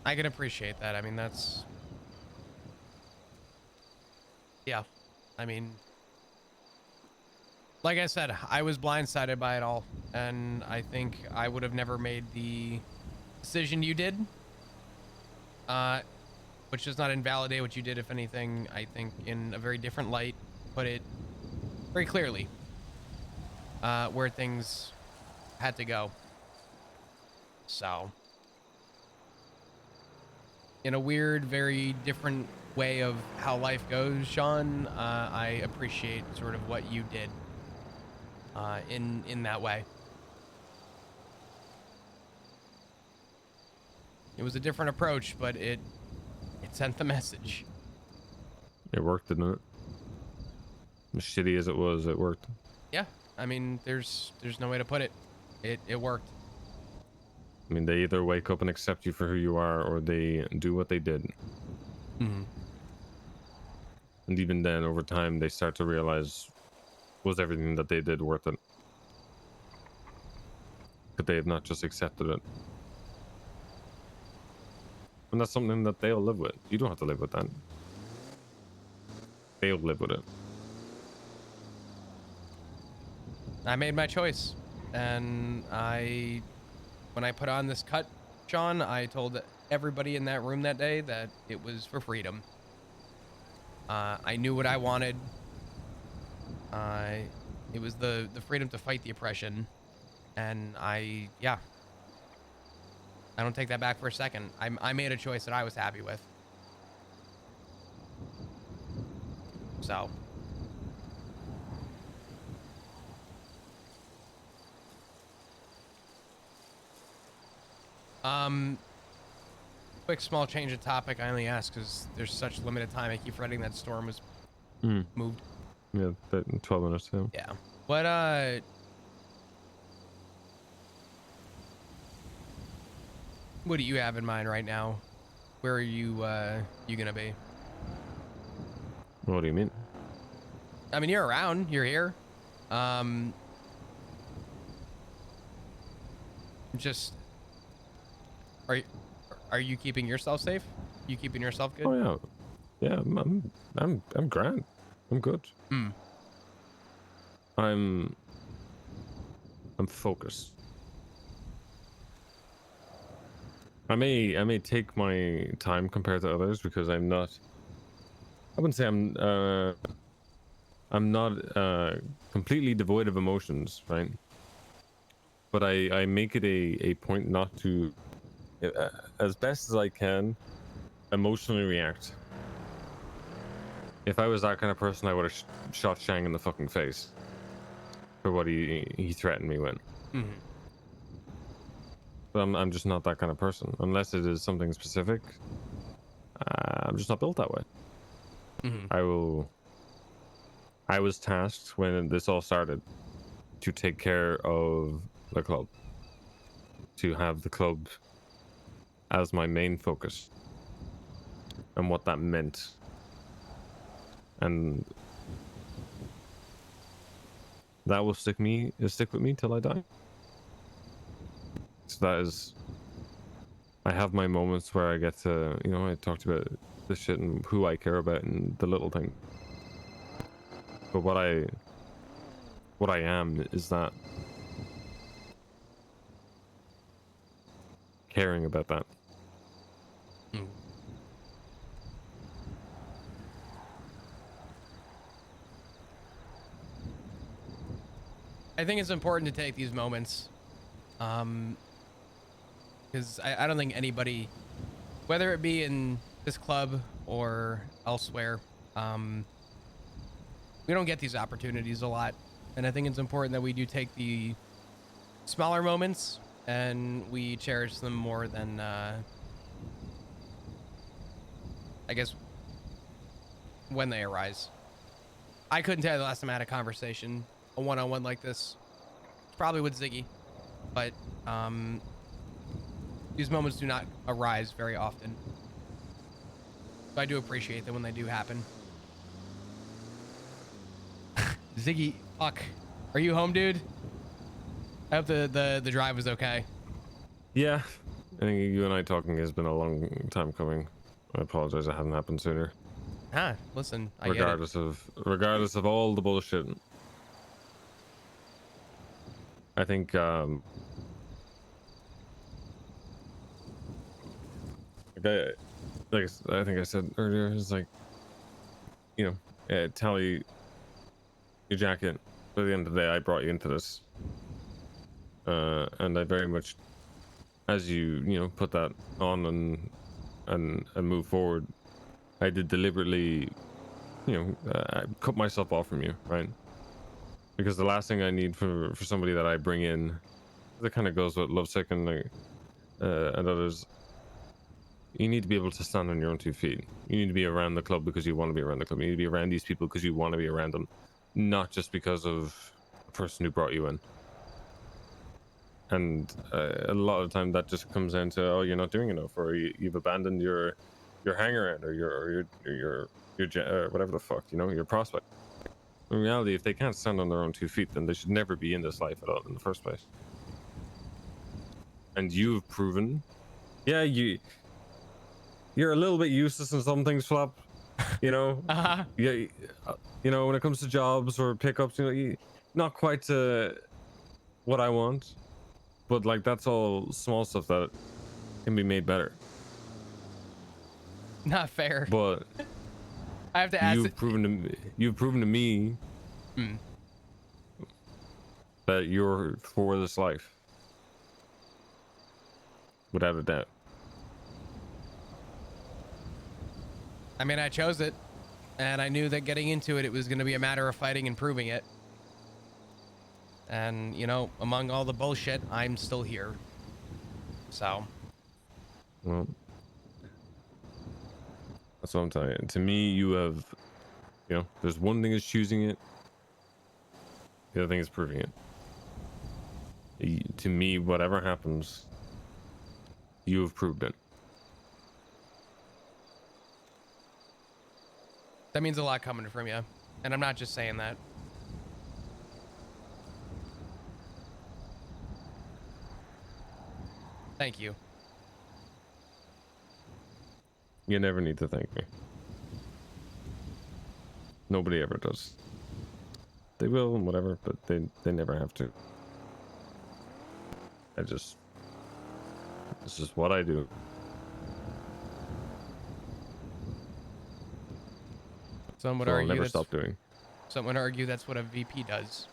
I can appreciate that. I mean, that's... Yeah. I mean... Like I said, I was blindsided by it all. And I think I would have never made the decision you did. Which does not invalidate what you did, if anything. I think in a very different light, put it very clearly where things had to go. So, in a weird, very different way of how life goes, Sean, I appreciate sort of what you did in that way. It was a different approach, but it sent the message. It worked, didn't it? As shitty as it was, it worked. Yeah, I mean, there's no way to put it. It worked. I mean, they either wake up and accept you for who you are, or they do what they did. Mm-hmm. And even then, over time, they start to realize, was everything that they did worth it? Could they have not just accepted it? And that's something that they'll live with. You don't have to live with that. They'll live with it. I made my choice, and when I put on this cut, Sean, I told everybody in that room that day that it was for freedom. I knew what I wanted. It was the freedom to fight the oppression, and I don't take that back for a second. I made a choice that I was happy with. So. Quick small change of topic. I only ask because there's such limited time. I keep forgetting that storm was moved. Yeah, 12 minutes. Yeah. What do you have in mind right now? Where are you gonna be? What do you mean? I mean, you're around. You're here. Just are you keeping yourself safe? You keeping yourself good? Oh yeah, I'm grand. I'm good. I'm focused. I may take my time compared to others because I'm not. I wouldn't say I'm not completely devoid of emotions, right? But I make it a point not to, as best as I can, emotionally react. If I was that kind of person, I would have shot Shang in the fucking face for what he threatened me with. Mm-hmm. But I'm just not that kind of person. Unless it is something specific, I'm just not built that way. Mm-hmm. I was tasked when this all started to take care of the club, to have the club as my main focus, and what that meant. And that will stick with me till I die. So that is, I have my moments where I get to, you know, I talked about the shit and who I care about and the little thing. But what I am is that caring about that. I think it's important to take these moments, because I don't think anybody, whether it be in this club or elsewhere, we don't get these opportunities a lot. And I think it's important that we do take the smaller moments and we cherish them more than, I guess, when they arise. I couldn't tell you the last time I had a conversation, a one-on-one like this, probably with Ziggy, but these moments do not arise very often. So I do appreciate them when they do happen. Ziggy, fuck. Are you home, dude? I hope the drive was okay. Yeah, I think you and I talking has been a long time coming. I apologize it hadn't happened sooner. Ah, listen, I regardless of all the bullshit. I think I think I said earlier, it's like, you know, tally your jacket. But at the end of the day, I brought you into this, and I very much, as you know, put that on and move forward, I did deliberately, you know, I cut myself off from you, right? Because the last thing I need for somebody that I bring in, that kind of goes with Lovesick and others. You need to be able to stand on your own 2 feet. You need to be around the club because you want to be around the club. You need to be around these people because you want to be around them, not just because of the person who brought you in. And a lot of the time that just comes down to, oh, you're not doing enough, or you've abandoned your hanger-on, or your whatever the fuck, you know, your prospect. In reality, if they can't stand on their own 2 feet, then they should never be in this life at all in the first place. And you've proven, yeah, you're a little bit useless in some things, Flop. You know, yeah, you know, when it comes to jobs or pickups, you know, not quite to what I want, but like that's all small stuff that can be made better. Not fair. But I have to ask. You've proven to me that you're for this life, without a doubt. I mean, I chose it, and I knew that getting into it, it was going to be a matter of fighting and proving it. And, you know, among all the bullshit, I'm still here. So. Well, that's what I'm telling you. To me, you have, you know, there's one thing is choosing it. The other thing is proving it. To me, whatever happens, you have proved it. That means a lot coming from you. And I'm not just saying that. Thank you. You never need to thank me. Nobody ever does. They will and whatever, but they never have to. This is what I do. Some would So I'll argue never that's, stop doing. some would argue that's what a VP does.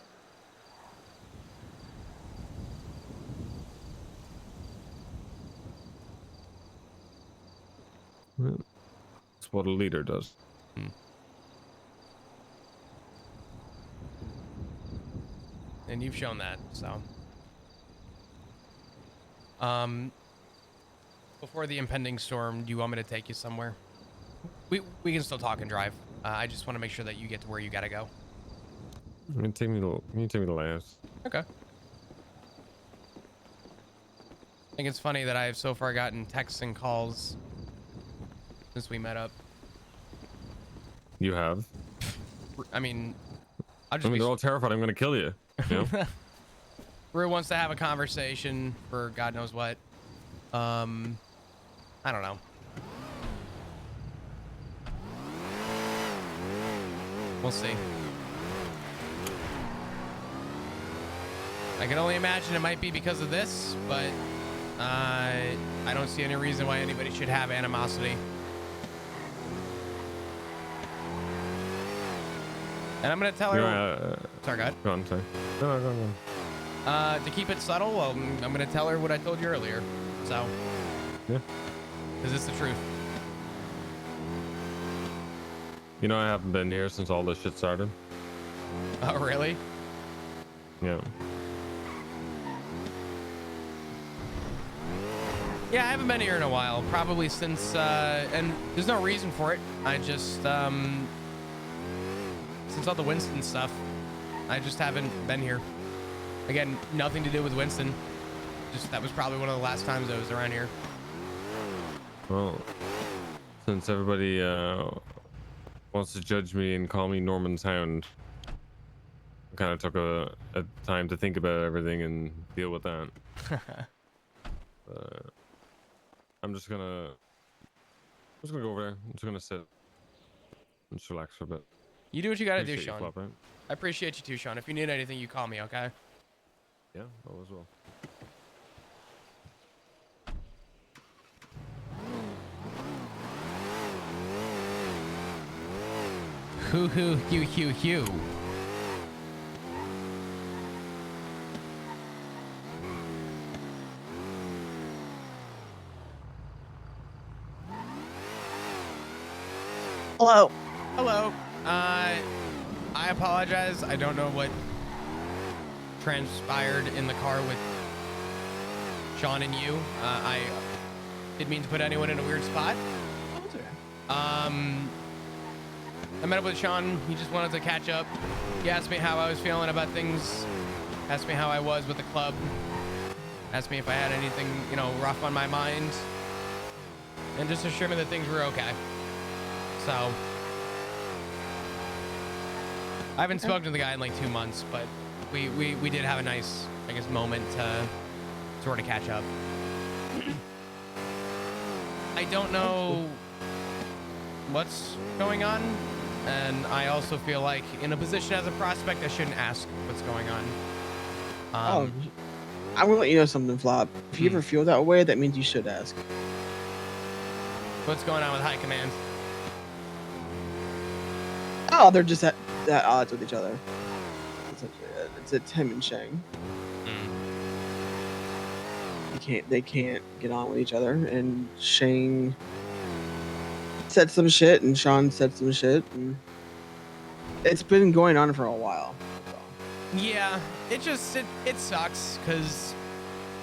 It's what a leader does. And you've shown that, so. Before the impending storm, do you want me to take you somewhere? We can still talk and drive. I just want to make sure that you get to where you gotta go. You take me to the last. Okay. I think it's funny that I have so far gotten texts and calls since we met up. You have? I mean, they're all terrified I'm gonna kill you. You know? Rue wants to have a conversation for God knows what. I don't know. We'll see. I can only imagine it might be because of this, but I don't see any reason why anybody should have animosity. And I'm gonna tell her. Sorry, go ahead. Go on, sorry. No, go on. To keep it subtle, I'm gonna tell her what I told you earlier. So. Yeah. Because it's the truth. You know, I haven't been here since all this shit started. Oh, really? Yeah. Yeah, I haven't been here in a while. Probably since, and there's no reason for it. I just, since all the Winston stuff, I just haven't been here. Again, nothing to do with Winston. Just, that was probably one of the last times I was around here. Well, since everybody wants to judge me and call me Norman's Hound, I kind of took a time to think about everything and deal with that. I'm just gonna go over there. I'm just gonna sit and just relax for a bit. You do what you gotta do, Appreciate you, Sean. Flop, right? I appreciate you too, Sean. If you need anything, you call me, okay? Yeah, all as well. Hoo. Hello. Hello. I apologize. I don't know what transpired in the car with Sean and you. I didn't mean to put anyone in a weird spot. I met up with Sean. He just wanted to catch up. He asked me how I was feeling about things. Asked me how I was with the club. Asked me if I had anything, you know, rough on my mind. And just assured me that things were okay. So, I haven't spoken to the guy in like 2 months, but we did have a nice, I guess, moment to sort of catch up. I don't know what's going on, and I also feel like in a position as a prospect, I shouldn't ask what's going on. I'm gonna let you know something, Flop. If you ever feel that way, that means you should ask. What's going on with High Command? Oh, they're just at odds with each other. It's him and Shang. They can't get on with each other, and Shang said some shit, and Sean said some shit, and it's been going on for a while. Yeah, it sucks because.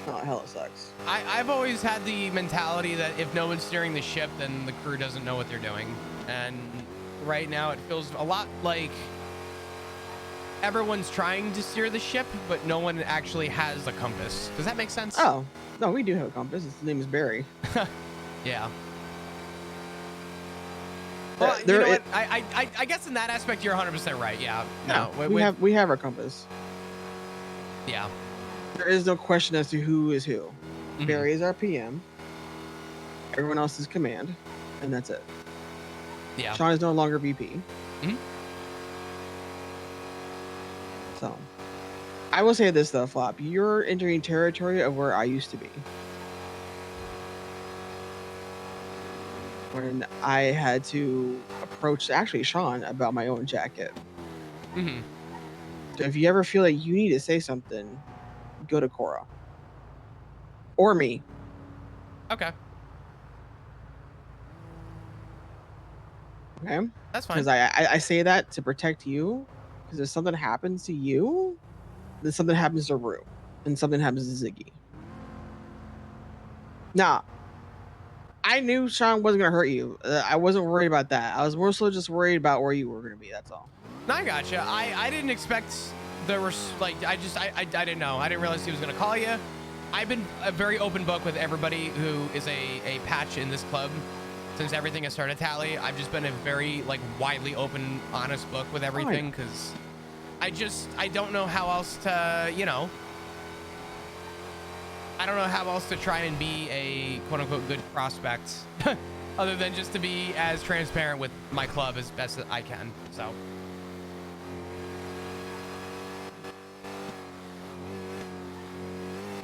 Oh, hell, it sucks. I've always had the mentality that if no one's steering the ship, then the crew doesn't know what they're doing. And right now it feels a lot like everyone's trying to steer the ship, but no one actually has a compass. Does that make sense? Oh, no, we do have a compass. His name is Barry. Yeah. Well, you know what? I guess in that aspect, you're 100% right. Yeah. No, we have our compass. Yeah. There is no question as to who is who. Barry is our PM. Everyone else is command, and that's it. Yeah. Sean is no longer VP. So, I will say this though, Flop. You're entering territory of where I used to be. When I had to approach, actually, Sean about my own jacket. So if you ever feel like you need to say something, go to Cora. Or me. Okay. Okay? That's fine. Because I say that to protect you. Because if something happens to you, then something happens to Rue. And something happens to Ziggy. Now, I knew Sean wasn't going to hurt you. I wasn't worried about that. I was more so just worried about where you were going to be. That's all. No, I gotcha. I didn't expect there was like, I didn't know. I didn't realize he was going to call you. I've been a very open book with everybody who is a patch in this club. Since everything has started Tally, I've just been a very like widely open, honest book with everything because I don't know how else to, you know, I don't know how else to try and be a quote unquote good prospect other than just to be as transparent with my club as best that I can. So.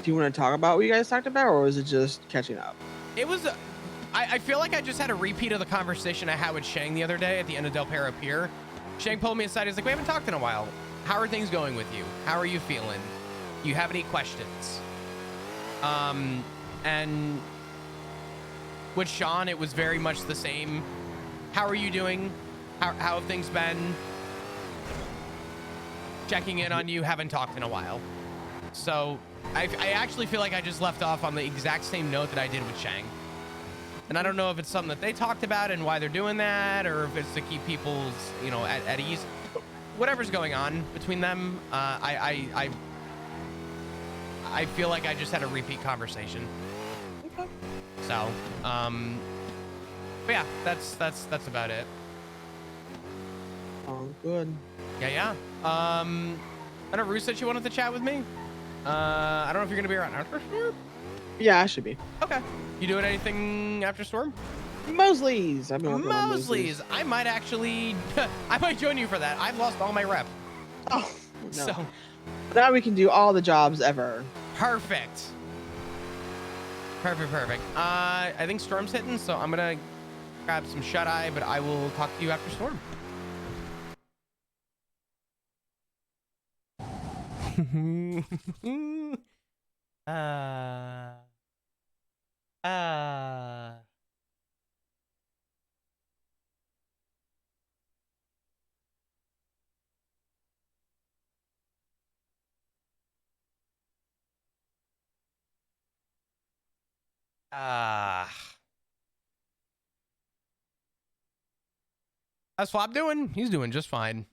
Do you want to talk about what you guys talked about, or is it just catching up? It was, I feel like I just had a repeat of the conversation I had with Shang the other day at the end of Del Perro Pier. Shang pulled me aside. He's like, we haven't talked in a while. How are things going with you? How are you feeling? Do you have any questions? And with Sean, it was very much the same. How are you doing? How have things been? Checking in on you. Haven't talked in a while. So I actually feel like I just left off on the exact same note that I did with Shang. And I don't know if it's something that they talked about and why they're doing that, or if it's to keep people's, you know, at ease. Whatever's going on between them, I feel like I just had a repeat conversation. Okay. So, but yeah, that's about it. Oh, good. Yeah. I know Rue said she wanted to chat with me. I don't know if you're gonna be around after Storm. Yeah, I should be. Okay. You doing anything after Storm? Mosley's. I've been working on Mosley's. I might actually, I might join you for that. I've lost all my rep. Oh, no. So now we can do all the jobs ever. Perfect. I think Storm's hitting, so I'm gonna grab some shut eye, but I will talk to you after Storm. How's Flop doing? He's doing just fine.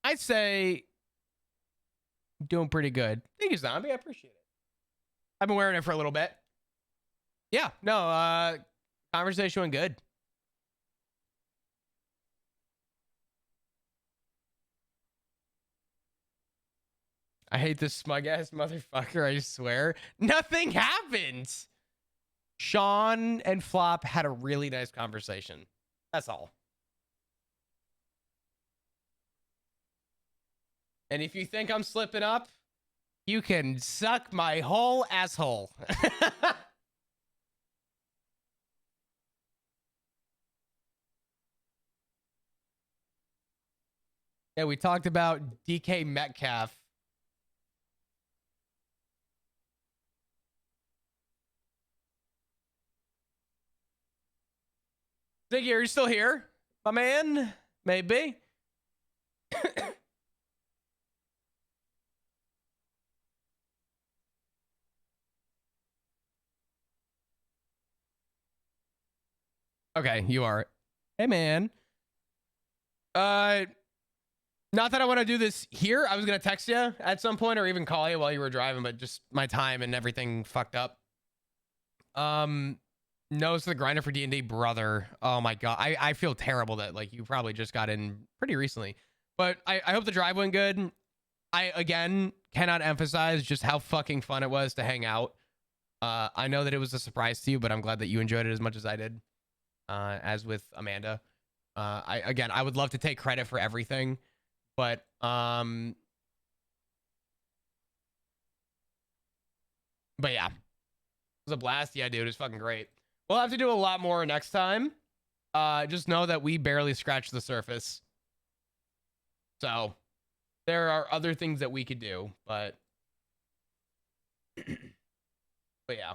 I'd say doing pretty good. Thank you, Zombie. I appreciate it. I've been wearing it for a little bit. Yeah, no, conversation went good. I hate this smug ass motherfucker, I swear. Nothing happened. Sean and Flop had a really nice conversation. That's all. And if you think I'm slipping up, you can suck my whole asshole. Yeah, we talked about DK Metcalf. Ziggy, are you still here? My man? Maybe. Okay, you are. Hey, man. Not that I want to do this here. I was going to text you at some point or even call you while you were driving, but just my time and everything fucked up. No, it's the grinder for D&D, brother. Oh my God. I feel terrible that like you probably just got in pretty recently, but I hope the drive went good. I, again, cannot emphasize just how fucking fun it was to hang out. I know that it was a surprise to you, but I'm glad that you enjoyed it as much as I did, as with Amanda. I would love to take credit for everything, but yeah, it was a blast. Yeah, dude, it was fucking great. We'll have to do a lot more next time. Just know that we barely scratched the surface. So there are other things that we could do, but but yeah.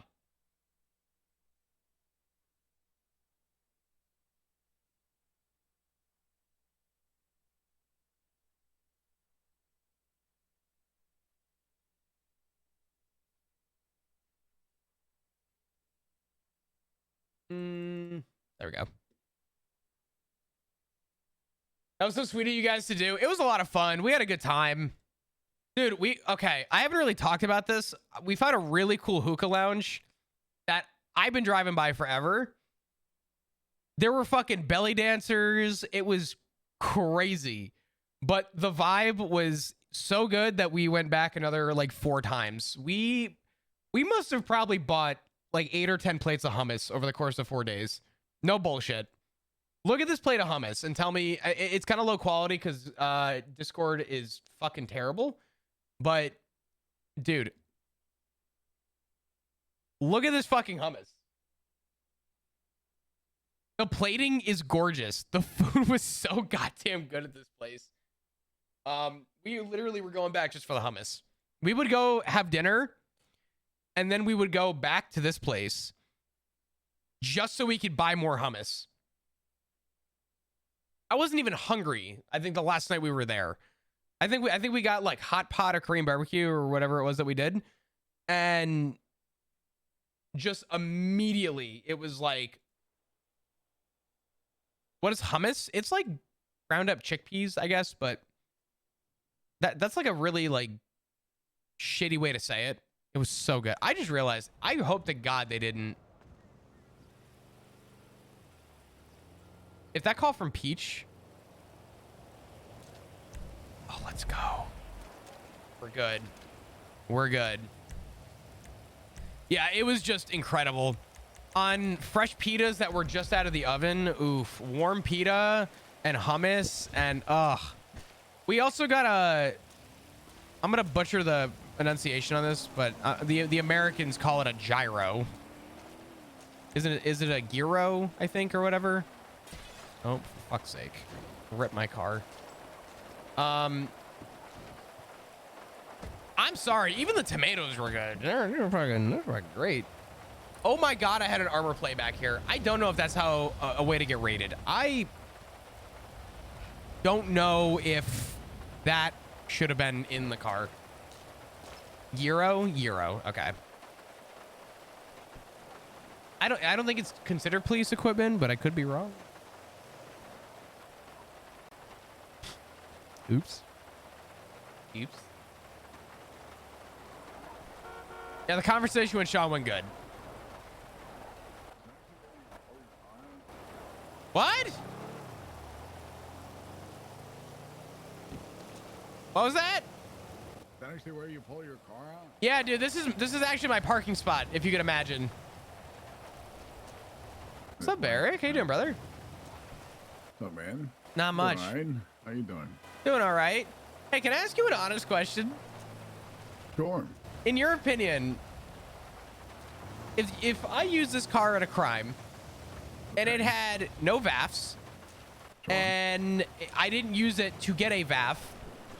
There we go. That was so sweet of you guys to do. It was a lot of fun. We had a good time. Dude, okay, I haven't really talked about this. We found a really cool hookah lounge that I've been driving by forever. There were fucking belly dancers. It was crazy. But the vibe was so good that we went back another like 4 times. We must have probably bought like 8 or 10 plates of hummus over the course of 4 days. No bullshit. Look at this plate of hummus and tell me it's kind of low quality because Discord is fucking terrible. But, dude, look at this fucking hummus. The plating is gorgeous. The food was so goddamn good at this place. We literally were going back just for the hummus. We would go have dinner, and then we would go back to this place just so we could buy more hummus. I wasn't even hungry. I think the last night we were there. I think we got like hot pot or Korean barbecue or whatever it was that we did. And just immediately it was like, what is hummus? It's like ground up chickpeas, I guess, but that's like a really like shitty way to say it. It was so good. I just realized, I hope to God they didn't. If that call from Peach. Oh, let's go. We're good. We're good. Yeah, it was just incredible. On fresh pitas that were just out of the oven, oof, warm pita and hummus and we also got I'm gonna butcher the pronunciation on this, but the Americans call it a gyro. Is it a gyro, I think, or whatever? Oh, for fuck's sake. Rip my car. I'm sorry. Even the tomatoes were good. They're fucking great. Oh my God, I had an armor play back here. I don't know if that's how a way to get rated. I don't know if that should have been in the car. Euro? Okay. I don't think it's considered police equipment, but I could be wrong. Oops. Yeah, the conversation with Sean went good. What? What was that? Is that actually where you pull your car out? Yeah, dude, this is actually my parking spot, if you can imagine. What's up, Eric? How you doing, brother? What's up, man? Not much. All right. How you doing? Doing all right. Hey, can I ask you an honest question? Sure. In your opinion, if I use this car at a crime and it had no VAFs and I didn't use it to get a VAF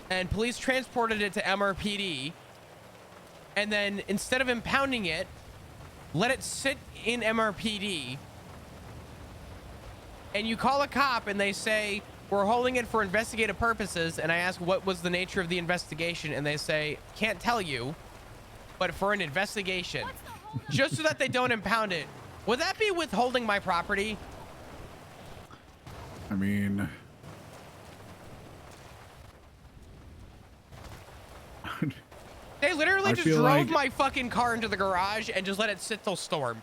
and police transported it to MRPD and then instead of impounding it, let it sit in MRPD and you call a cop and they say, we're holding it for investigative purposes, and I ask what was the nature of the investigation, and they say, can't tell you, but for an investigation, just so that they don't impound it, would that be withholding my property? I mean, they literally I just feel drove like- my fucking car into the garage and just let it sit till storm.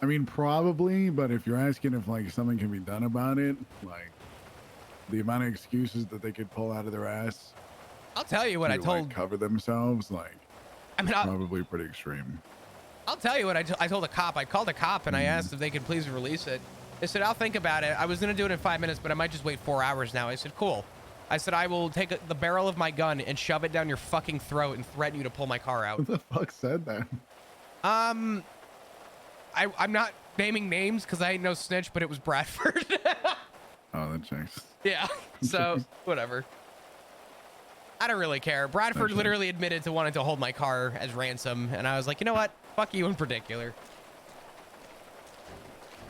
I mean, probably, but if you're asking if like something can be done about it, like the amount of excuses that they could pull out of their ass. I'll tell you what I told. Like, cover themselves, like. I mean, probably pretty extreme. I'll tell you what I told a cop. I called a cop and I asked if they could please release it. They said, I'll think about it. I was going to do it in 5 minutes, but I might just wait 4 hours now. I said, cool. I said, I will take the barrel of my gun and shove it down your fucking throat and threaten you to pull my car out. Who the fuck said that? I'm not naming names because I ain't no snitch, but it was Bradford. Oh, that checks. Yeah, so whatever. I don't really care. Bradford literally admitted to wanting to hold my car as ransom, and I was like, you know what? Fuck you in particular.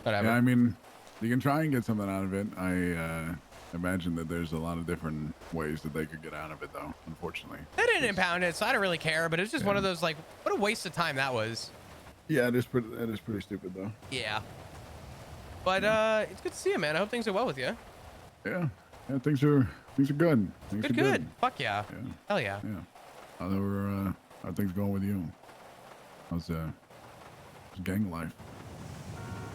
Whatever. Yeah, I mean, you can try and get something out of it. I imagine that there's a lot of different ways that they could get out of it, though, unfortunately. They didn't impound it, so I don't really care, but it's just one of those, like, what a waste of time that was. Yeah, it is pretty stupid, though. Yeah. But it's good to see you, man. I hope things are well with you. Yeah, things are Things are good. Things Good, are good. Fuck yeah. Hell yeah. Yeah. How things going with you? How's gang life?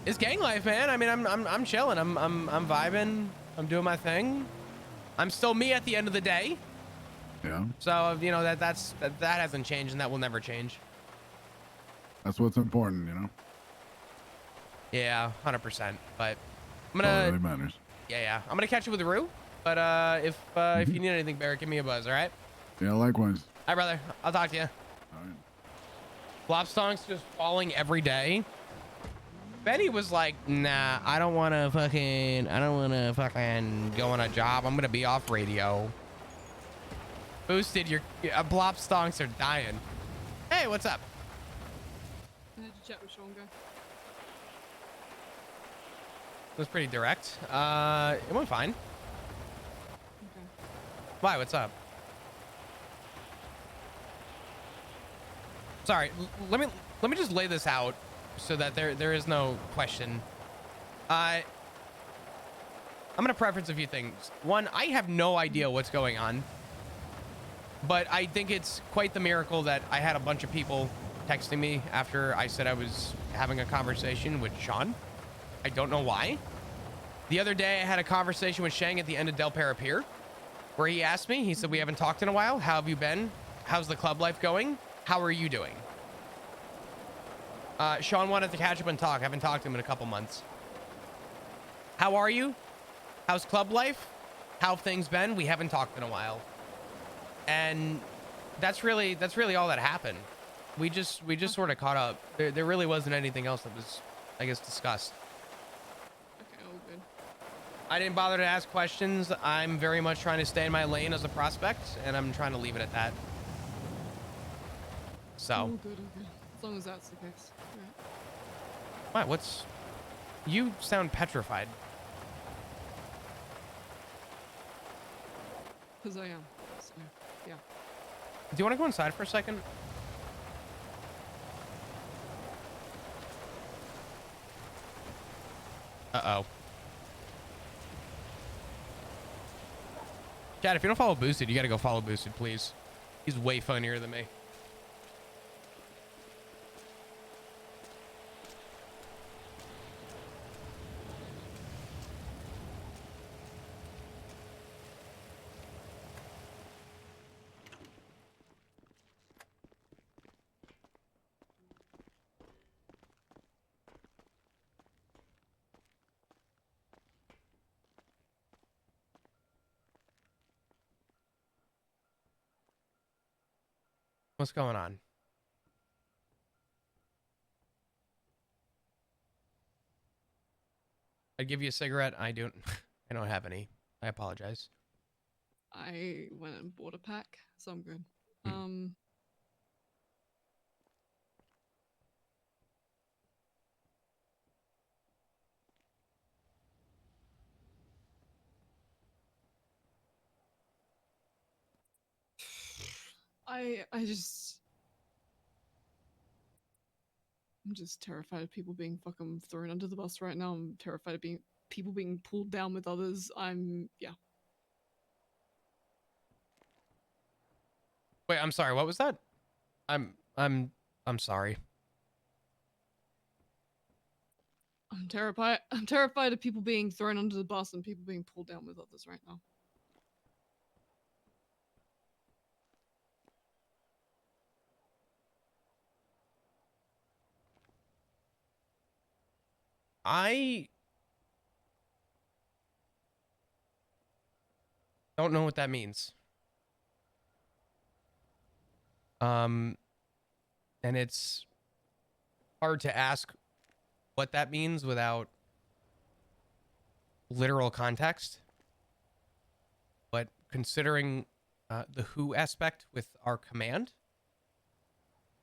It's gang life, man. I mean, I'm chilling. I'm vibing. I'm doing my thing. I'm still me at the end of the day. Yeah. So you know that hasn't changed, and that will never change. That's what's important, you know. Yeah, 100%. But I'm That's all that gonna. really matters. Yeah. I'm gonna catch you with Rue. But if you need anything, Barrett, give me a buzz. All right. Yeah, likewise. All right, brother. I'll talk to you. All right. Flopstonk's just falling every day. Benny was like, nah, I don't want to fucking go on a job. I'm going to be off radio. Boosted, your Blopstonks are dying. Hey, what's up? I had to chat with Sean. It was pretty direct. It went fine. Okay. Why, what's up? Sorry, let me just lay this out so that there is no question. I'm gonna preference a few things. One, I have no idea what's going on, but I think it's quite the miracle that I had a bunch of people texting me after I said I was having a conversation with Sean. I don't know why. The other day I had a conversation with Shang at the end of Del Para Pier, where he asked me, he said, we haven't talked in a while. How have you been? How's the club life going? How are you doing? Sean wanted to catch up and talk. I haven't talked to him in a couple months. How are you? How's club life? How have things been? We haven't talked in a while. And that's really all that happened. We just sort of caught up. There really wasn't anything else that was, I guess, discussed. Okay, all good. I didn't bother to ask questions. I'm very much trying to stay in my lane as a prospect, and I'm trying to leave it at that. So. All good, all good. As long as that's the case. What? Right. You sound petrified. Because I am. So, yeah. Do you want to go inside for a second? Uh-oh. Chad, if you don't follow Boosted, you gotta go follow Boosted, please. He's way funnier than me. What's going on? I'd give you a cigarette. I don't have any. I apologize. I went and bought a pack, so I'm good. I'm just terrified of people being fucking thrown under the bus right now. I'm terrified of people being pulled down with others. Yeah. Wait, I'm sorry. What was that? I'm sorry. I'm terrified. I'm terrified of people being thrown under the bus and people being pulled down with others right now. I don't know what that means. And it's hard to ask what that means without literal context. But considering the who aspect with our command,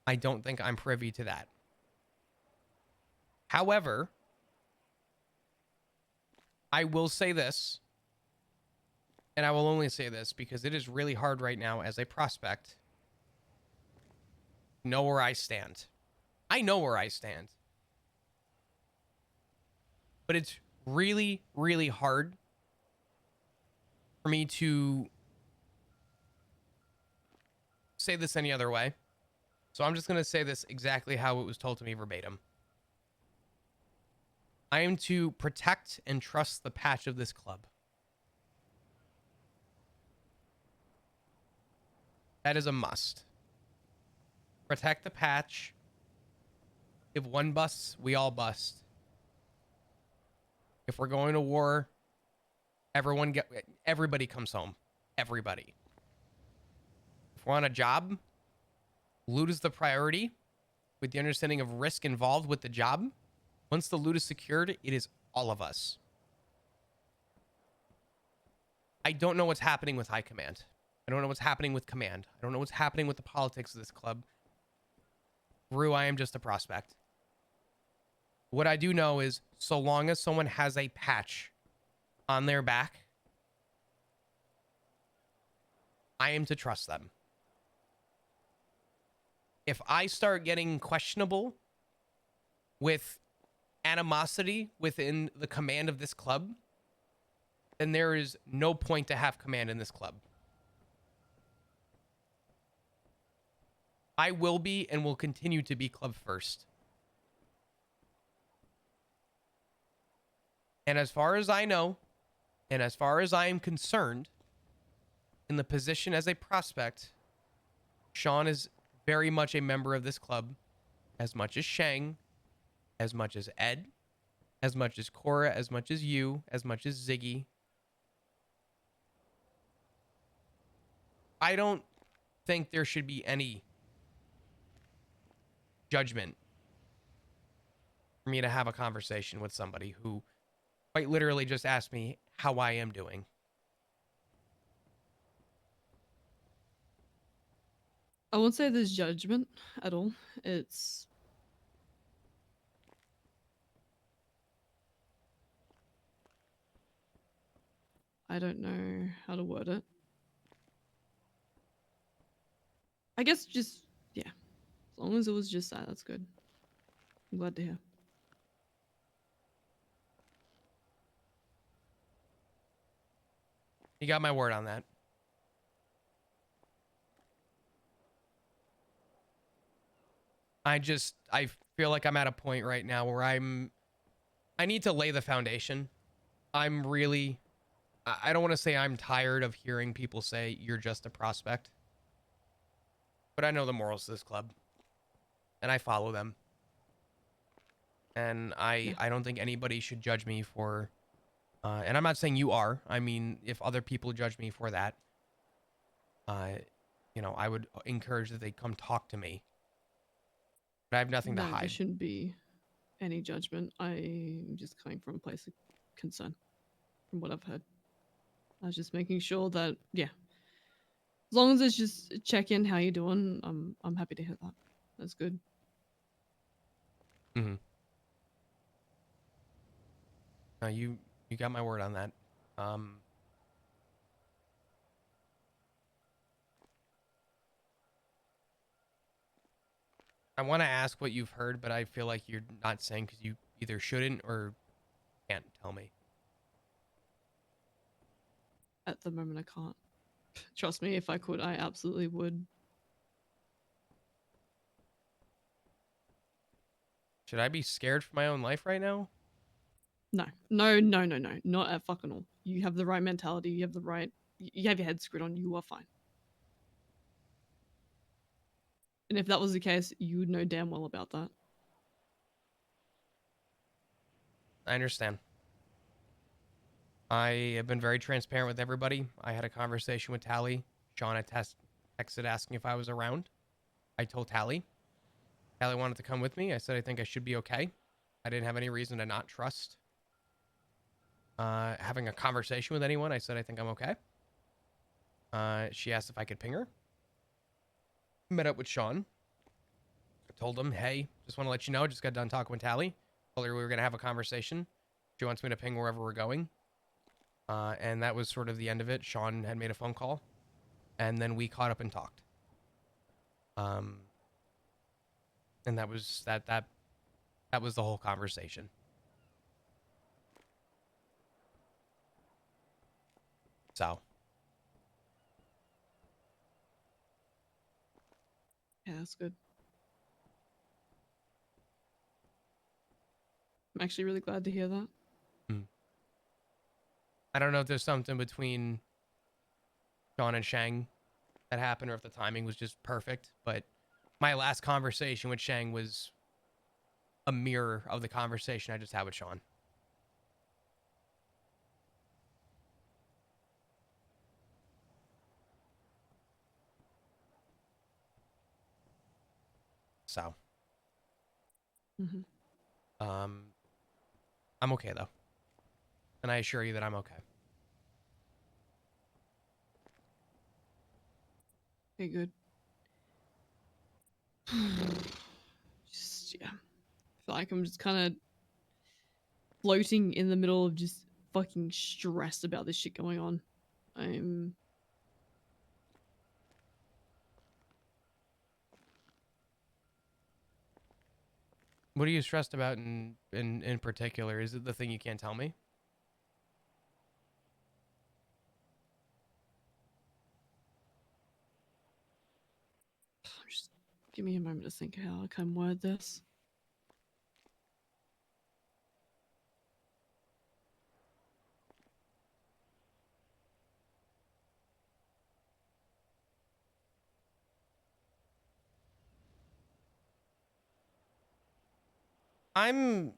I don't think I'm privy to that. However, I will say this, and I will only say this because it is really hard right now as a prospect to know where I stand. I know where I stand. But it's really, really hard for me to say this any other way. So I'm just going to say this exactly how it was told to me verbatim. I am to protect and trust the patch of this club. That is a must. Protect the patch. If one busts, we all bust. If we're going to war, everybody comes home. Everybody. If we're on a job, loot is the priority with the understanding of risk involved with the job. Once the loot is secured, it is all of us. I don't know what's happening with high command. I don't know what's happening with command. I don't know what's happening with the politics of this club. Rue, I am just a prospect. What I do know is so long as someone has a patch on their back, I am to trust them. If I start getting questionable with animosity within the command of this club, then there is no point to have command in this club. I will be and will continue to be club first. And as far as I know, and as far as I am concerned, in the position as a prospect, Sean is very much a member of this club, as much as Shang, as much as Ed, as much as Cora, as much as you, as much as Ziggy. I don't think there should be any judgment for me to have a conversation with somebody who quite literally just asked me how I am doing. I won't say there's judgment at all. It's I don't know how to word it. I guess just yeah. As long as it was just that, that's good. I'm glad to hear. You got my word on that. I feel like I'm at a point right now where I need to lay the foundation. I don't want to say I'm tired of hearing people say you're just a prospect, but I know the morals of this club and I follow them. And I don't think anybody should judge me for, and I'm not saying you are. I mean, if other people judge me for that, you know, I would encourage that they come talk to me. But I have nothing to No, there hide. shouldn't be any judgment. I'm just coming from a place of concern, from what I've heard. I was just making sure that, yeah, as long as it's just check in how you doing, I'm happy to hear that. That's good. Mm-hmm. No, you got my word on that. I want to ask what you've heard, but I feel like you're not saying because you either shouldn't or can't tell me. At the moment, I can't. Trust me, if I could, I absolutely would. Should I be scared for my own life right now? No, no, no, no, no, not at fucking all. You have the right mentality. You have the right. You have your head screwed on. You are fine. And if that was the case, you would know damn well about that. I understand. I have been very transparent with everybody. I had a conversation with Tally. Sean had texted asking if I was around. I told Tally. Tally wanted to come with me. I said I think I should be okay. I didn't have any reason to not trust having a conversation with anyone. I said I think I'm okay. She asked if I could ping her. Met up with Sean. I told him, hey, just want to let you know, just got done talking with Tally. Told her we were going to have a conversation. She wants me to ping wherever we're going. And that was sort of the end of it. Sean had made a phone call. And then we caught up and talked. And that was that was the whole conversation. So Yeah, that's good. I'm actually really glad to hear that. I don't know if there's something between Sean and Shang that happened or if the timing was just perfect, but my last conversation with Shang was a mirror of the conversation I just had with Sean. So, I'm okay though. And I assure you that I'm okay. Okay, good. Just, yeah. I feel like I'm just kind of floating in the middle of just fucking stressed about this shit going on. I'm... What are you stressed about in particular? Is it the thing you can't tell me? Just give me a moment to think how I can word this. I'm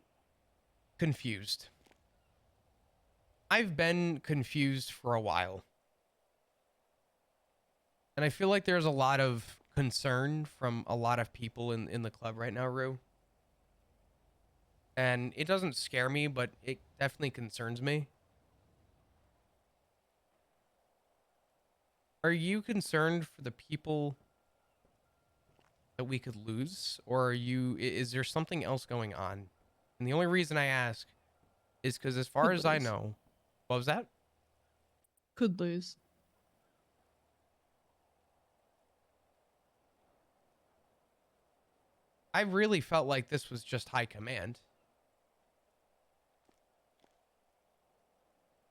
confused. I've been confused for a while. And I feel like there's a lot of concern from a lot of people in the club right now, Rue. And it doesn't scare me, but it definitely concerns me. Are you concerned for the people that we could lose? Or are you, is there something else going on? And the only reason I ask is because as far as I know, what was that? Could lose. I really felt like this was just high command.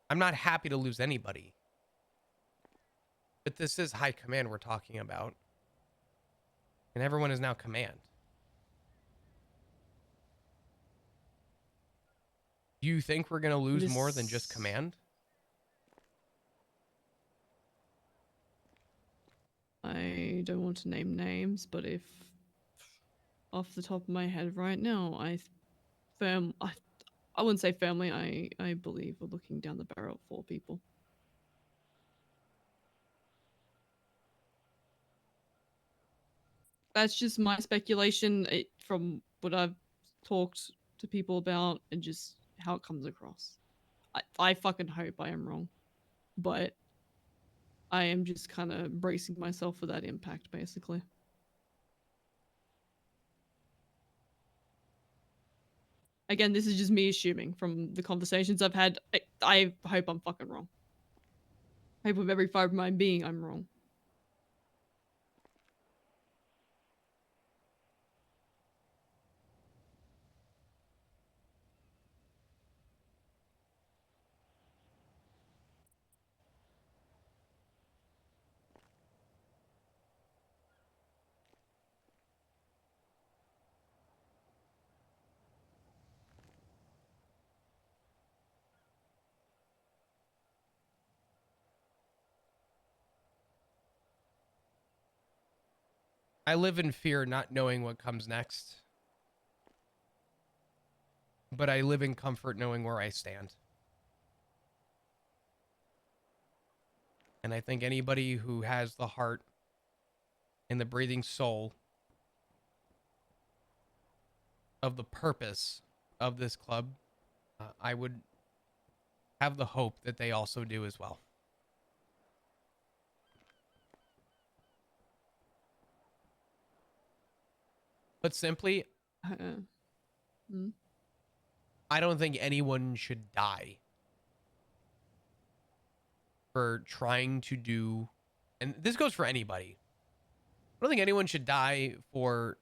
I'm not happy to lose anybody. But this is high command we're talking about. And everyone is now command. Do you think we're going to lose more than just command? I don't want to name names, but if off the top of my head right now, I wouldn't say firmly, I believe we're looking down the barrel at 4 people. That's just my speculation from what I've talked to people about and just how it comes across. I fucking hope I am wrong, but I am just kind of bracing myself for that impact, basically. Again, this is just me assuming from the conversations I've had. I hope I'm fucking wrong. I hope with every fiber of my being, I'm wrong. I live in fear not knowing what comes next. But I live in comfort knowing where I stand. And I think anybody who has the heart and the breathing soul of the purpose of this club, I would have the hope that they also do as well. But simply, I don't think anyone should die for trying to do, and this goes for anybody. I don't think anyone should die for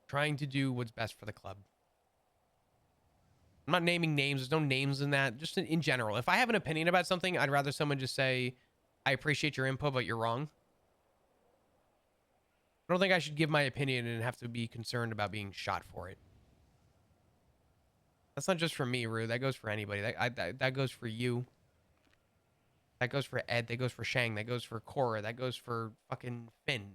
trying to do what's best for the club. I'm not naming names. There's no names in that. Just in general. If I have an opinion about something, I'd rather someone just say, I appreciate your input, but you're wrong. I don't think I should give my opinion and have to be concerned about being shot for it. That's not just for me, Rue. That goes for anybody. That goes for you. That goes for Ed. That goes for Shang. That goes for Cora. That goes for fucking Finn.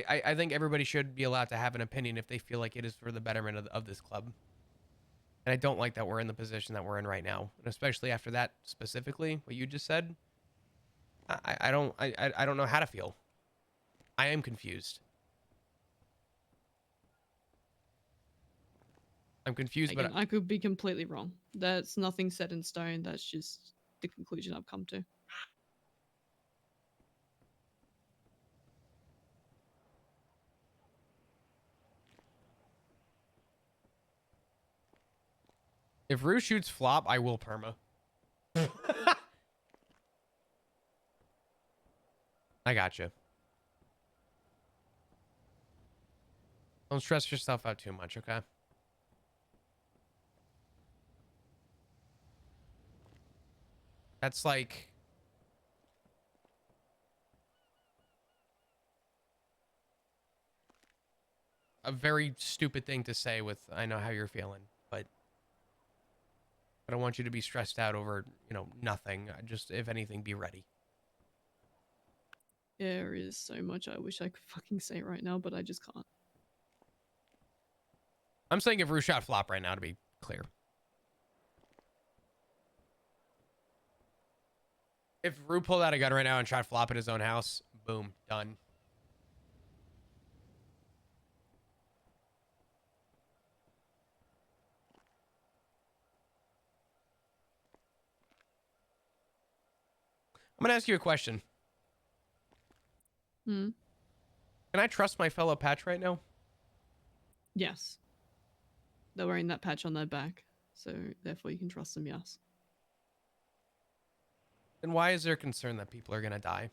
I think everybody should be allowed to have an opinion if they feel like it is for the betterment of this club. And I don't like that we're in the position that we're in right now, and especially after that specifically, what you just said. I don't know how to feel. I am confused. I'm confused, Again, but I could be completely wrong. That's nothing set in stone. That's just the conclusion I've come to. if Rue shoots flop, I will perma. I gotcha. Don't stress yourself out too much, okay? That's like... a very stupid thing to say with, I know how you're feeling, but... I don't want you to be stressed out over, you know, nothing. Just, if anything, be ready. There is so much I wish I could fucking say right now, but I just can't. I'm saying if Rue shot flop right now, to be clear. If Rue pulled out a gun right now and shot flop at his own house, boom, done. I'm gonna ask you a question. Hmm. Can I trust my fellow patch right now? Yes. They're wearing that patch on their back, so therefore you can trust them, yes. Then why is there concern that people are gonna die?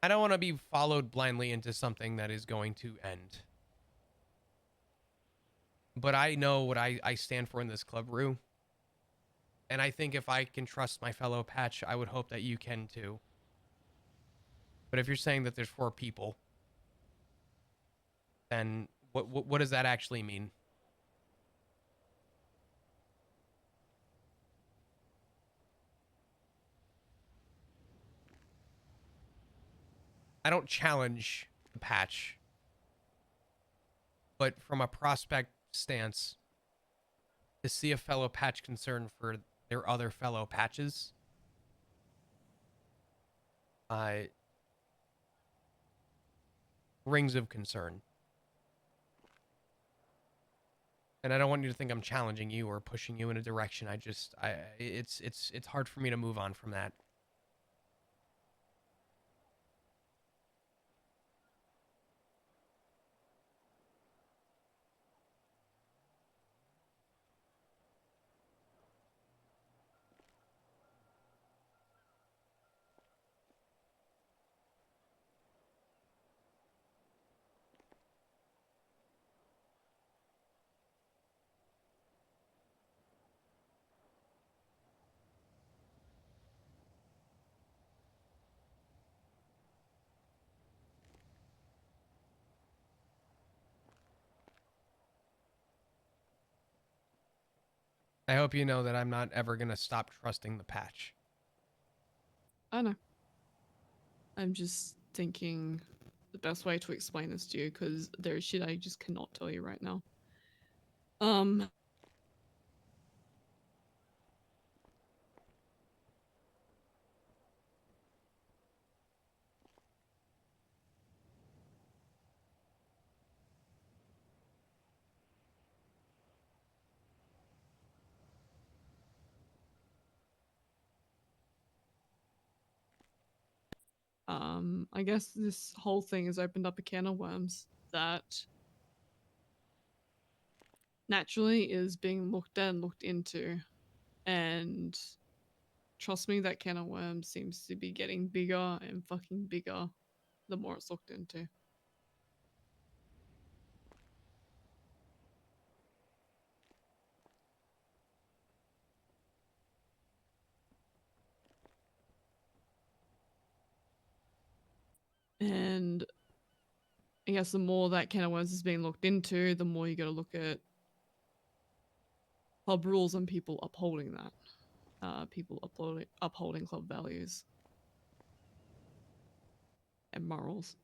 I don't want to be followed blindly into something that is going to end. But I know what I stand for in this club, Rue. And I think if I can trust my fellow patch, I would hope that you can too. But if you're saying that there's 4 people, then what does that actually mean? I don't challenge the patch. But from a prospect stance, to see a fellow patch concerned for their other fellow patches, rings of concern. And I don't want you to think I'm challenging you or pushing you in a direction. It's hard for me to move on from that. I hope you know that I'm not ever going to stop trusting the patch. I know. I'm just thinking the best way to explain this to you, because there is shit I just cannot tell you right now. I guess this whole thing has opened up a can of worms that naturally is being looked at and looked into, and trust me, that can of worms seems to be getting bigger and fucking bigger the more it's looked into. And I guess the more that can of worms is being looked into, the more you got to look at club rules and people upholding that. People upholding club values and morals.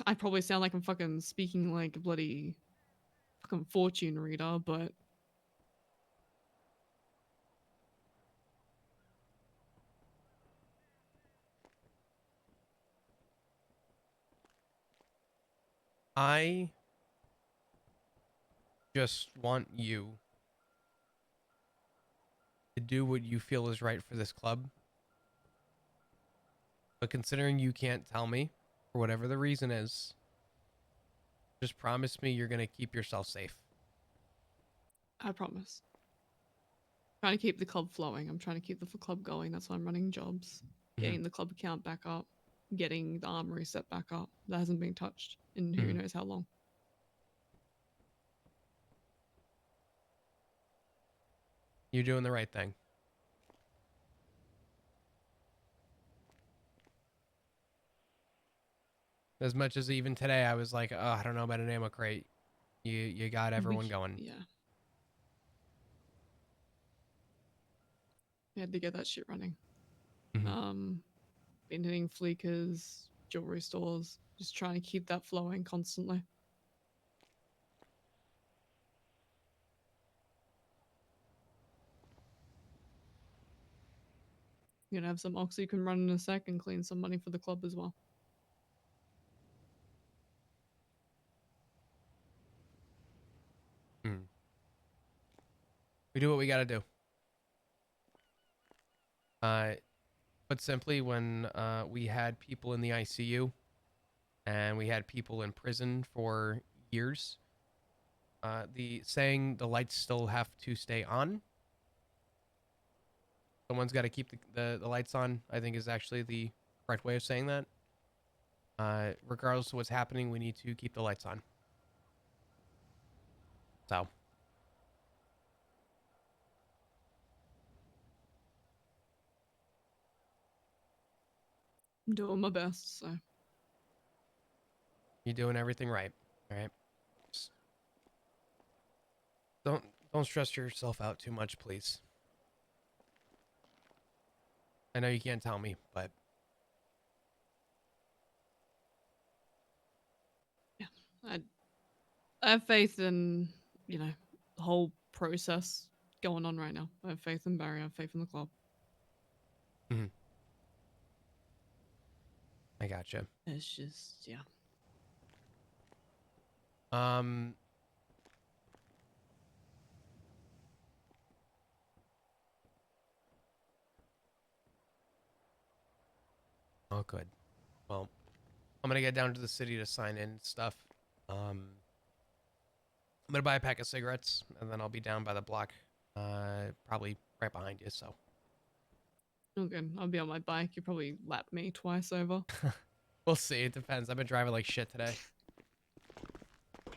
I probably sound like I'm fucking speaking like a bloody fucking fortune reader, but I just want you to do what you feel is right for this club. But considering you can't tell me, for whatever the reason is, just promise me you're going to keep yourself safe. I promise. I'm trying to keep the club flowing. I'm trying to keep the club going. That's why I'm running jobs, getting the club account back up, getting the armory set back up. That hasn't been touched in who knows how long. You're doing the right thing. As much as even today, I was like, oh, I don't know about an ammo crate. You got everyone going. Yeah. We had to get that shit running. Been hitting fleekers, jewelry stores, just trying to keep that flowing constantly. You're gonna have some oxy you can run in a sec and clean some money for the club as well. We do what we got to do. Put simply, when we had people in the ICU and we had people in prison for years, the saying the lights still have to stay on. Someone's got to keep the lights on, I think, is actually the correct way of saying that. Regardless of what's happening, we need to keep the lights on. So. I'm doing my best, so. You're doing everything right. All right. Just don't stress yourself out too much, please. I know you can't tell me, but yeah, I have faith in, you know, the whole process going on right now. I have faith in Barry. I have faith in the club. I gotcha. It's just, yeah. Oh, good. Well, I'm gonna get down to the city to sign in stuff. I'm gonna buy a pack of cigarettes, and then I'll be down by the block, probably right behind you. So. Okay, I'll be on my bike. You probably lap me twice over. We'll see. It depends. I've been driving like shit today.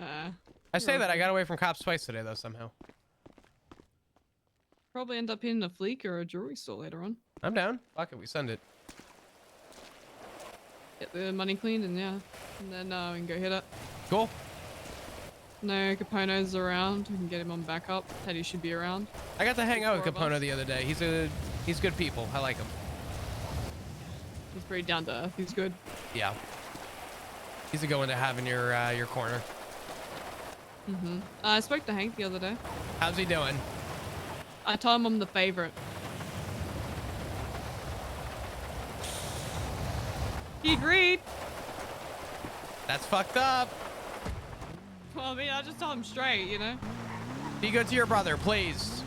I say you're that I okay. got away from cops twice today, though, somehow. Probably end up in a fleek or a jewelry store later on. I'm down. Fuck it. We send it. Get the money cleaned and yeah. And then we can go hit it. Cool. No, Capone's around. We can get him on backup. Teddy should be around. I got to hang out with Four of Capono us. the other day. He's good people. I like him. He's pretty down to earth. He's good. Yeah. He's a good one to have in your corner. I spoke to Hank the other day. How's he doing? I told him I'm the favorite. He agreed. That's fucked up. Well, I mean, I just told him straight, you know? Be good to your brother, please.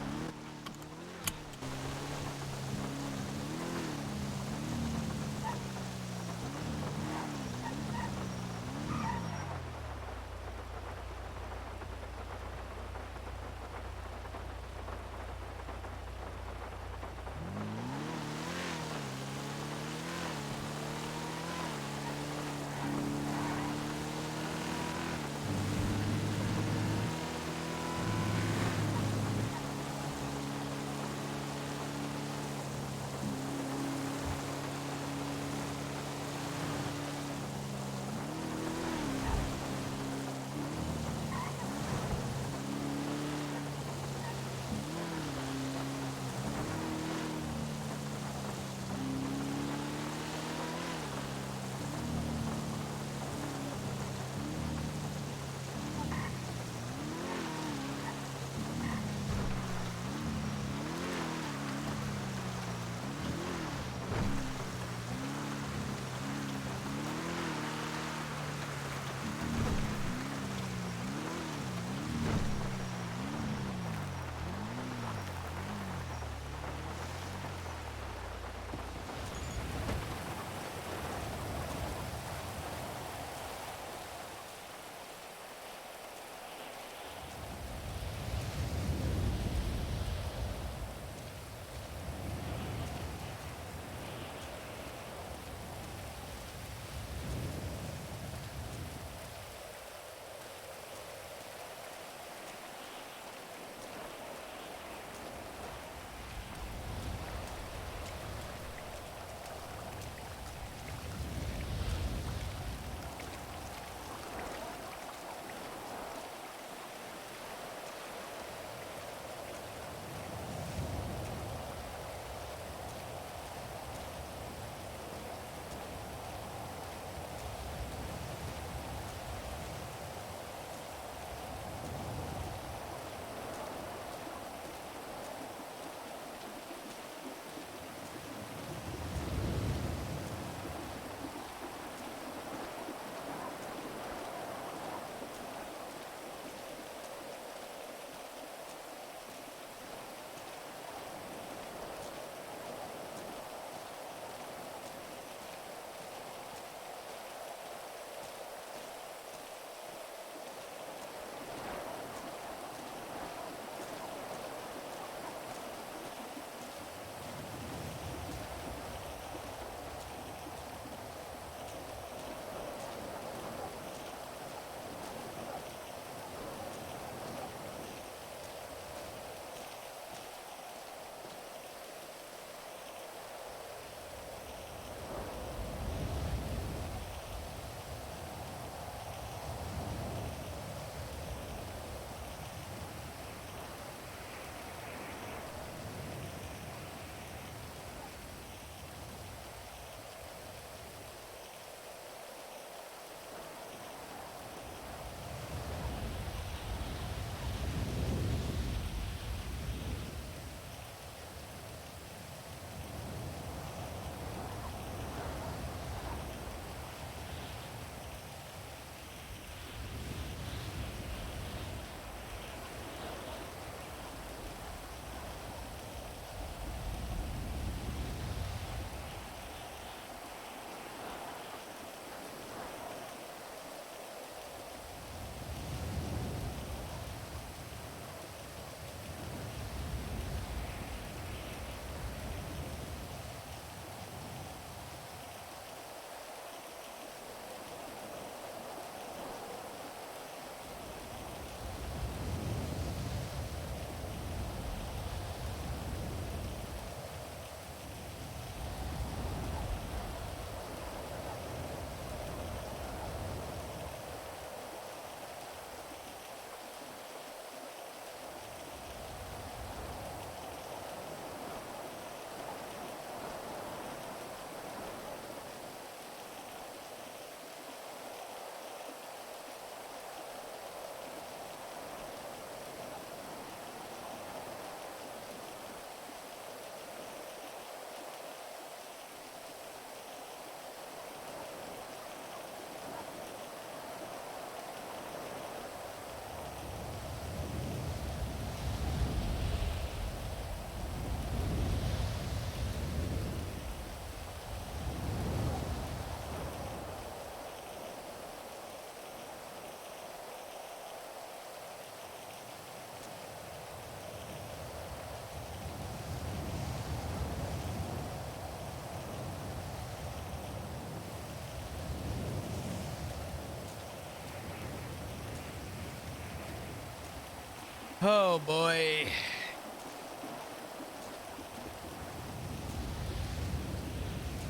Oh boy.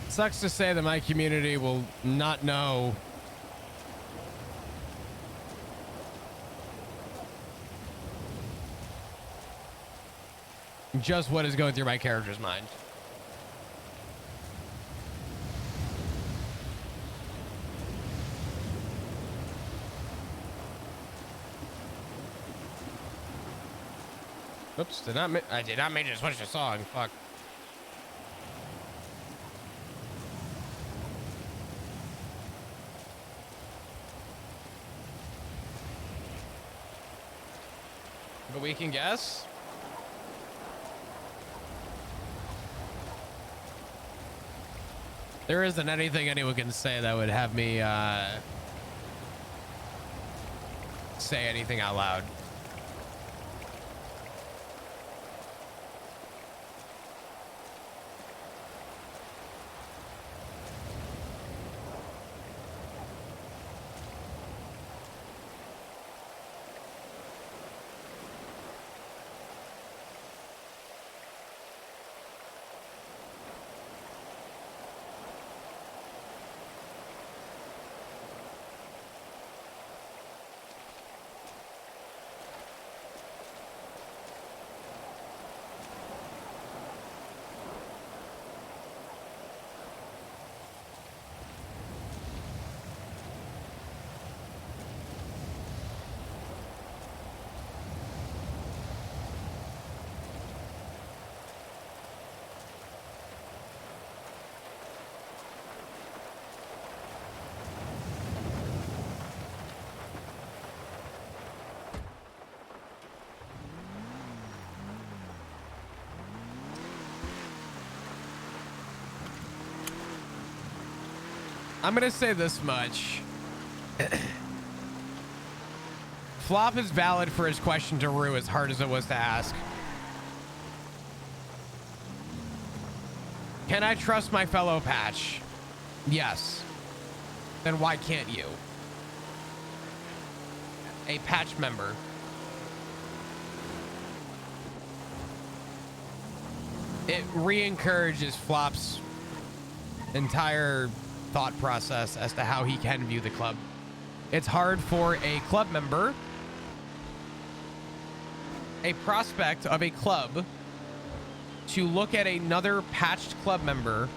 Sucks to say that my community will not know just what is going through my character's mind. Oops, I did not mean to switch the song. Fuck. But we can guess. There isn't anything anyone can say that would have me say anything out loud. I'm gonna say this much. Flop is valid for his question to Rue, as hard as it was to ask. Can I trust my fellow patch? Yes. Then why can't you? A patch member. It re-encourages Flop's entire thought process as to how he can view the club. It's hard for a club member, a prospect of a club, to look at another patched club member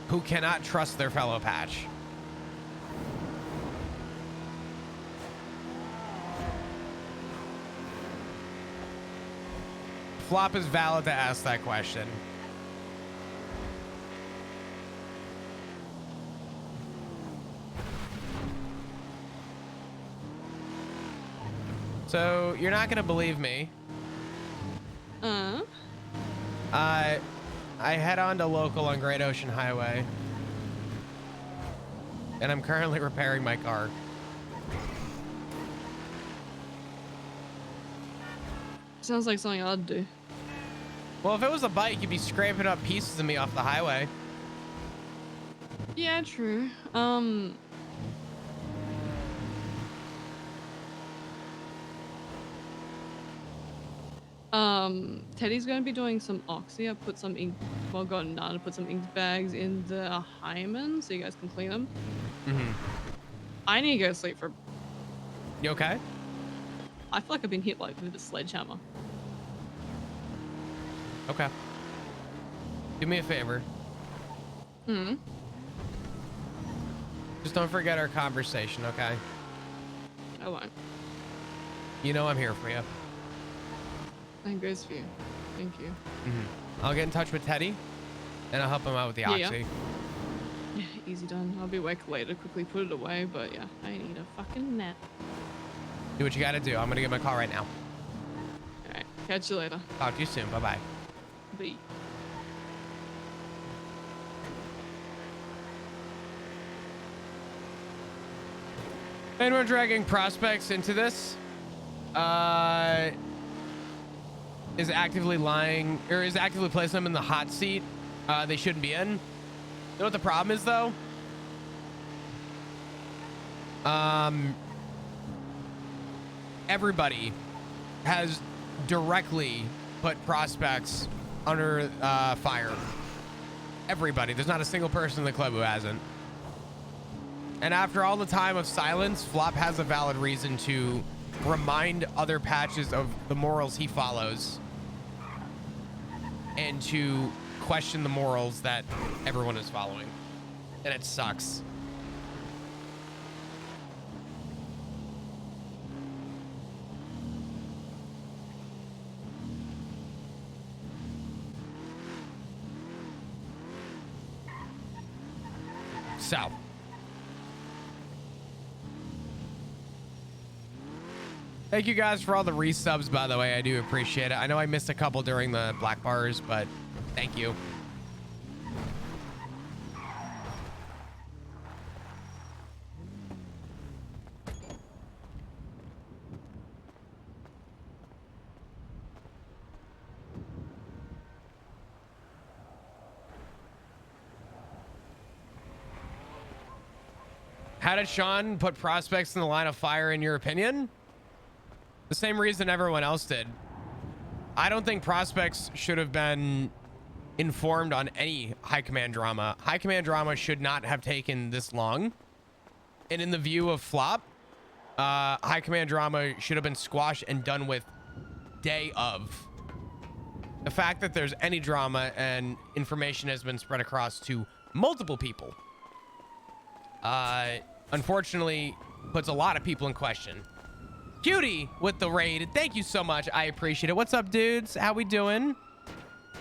who cannot trust their fellow patch. Flop is valid to ask that question. So you're not gonna believe me. I head on to local on Great Ocean Highway, and I'm currently repairing my car. Sounds like something I'd do. Well, if it was a bike, you'd be scraping up pieces of me off the highway. Yeah, true. Teddy's gonna be doing some oxy. I put some ink. Well, got Nana put some ink bags in the hymen so you guys can clean them. I need to go to sleep for. You okay? I feel like I've been hit like with a sledgehammer. Okay. Do me a favor. Just don't forget our conversation, okay? I won't. You know I'm here for you. That goes for you. Thank you. I'll get in touch with Teddy, and I'll help him out with the oxy. Yeah, easy done. I'll be awake later, quickly put it away, but yeah, I need a fucking nap. Do what you gotta do. I'm gonna get my call right now. Alright, catch you later. Talk to you soon. Bye-bye. Bye. Anyone dragging prospects into this is actively lying, or is actively placing them in the hot seat they shouldn't be in. You know what the problem is, though? everybody has directly put prospects under fire. Everybody. There's not a single person in the club who hasn't. And after all the time of silence, Flop has a valid reason to remind other patches of the morals he follows and to question the morals that everyone is following. And it sucks. So, thank you guys for all the resubs, by the way. I do appreciate it. I know I missed a couple during the black bars, but thank you. How did Sean put prospects in the line of fire, in your opinion? The same reason everyone else did. I don't think prospects should have been informed on any high command drama. High command drama should not have taken this long. And in the view of Flop, high command drama should have been squashed and done with day of. The fact that there's any drama and information has been spread across to multiple people, unfortunately puts a lot of people in question. Cutie with the raid. Thank you so much. I appreciate it. What's up, dudes? How we doing?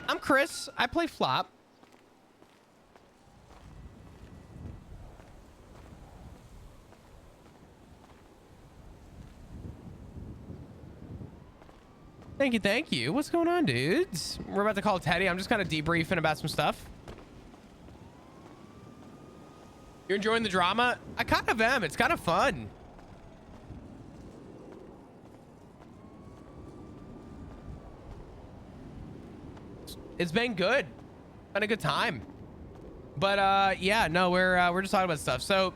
I'm Chris. I play Flop. Thank you. Thank you. What's going on, dudes? We're about to call Teddy. I'm just kind of debriefing about some stuff. You're enjoying the drama? I kind of am. It's kind of fun. It's been good. Been a good time. But yeah, no, we're just talking about stuff. So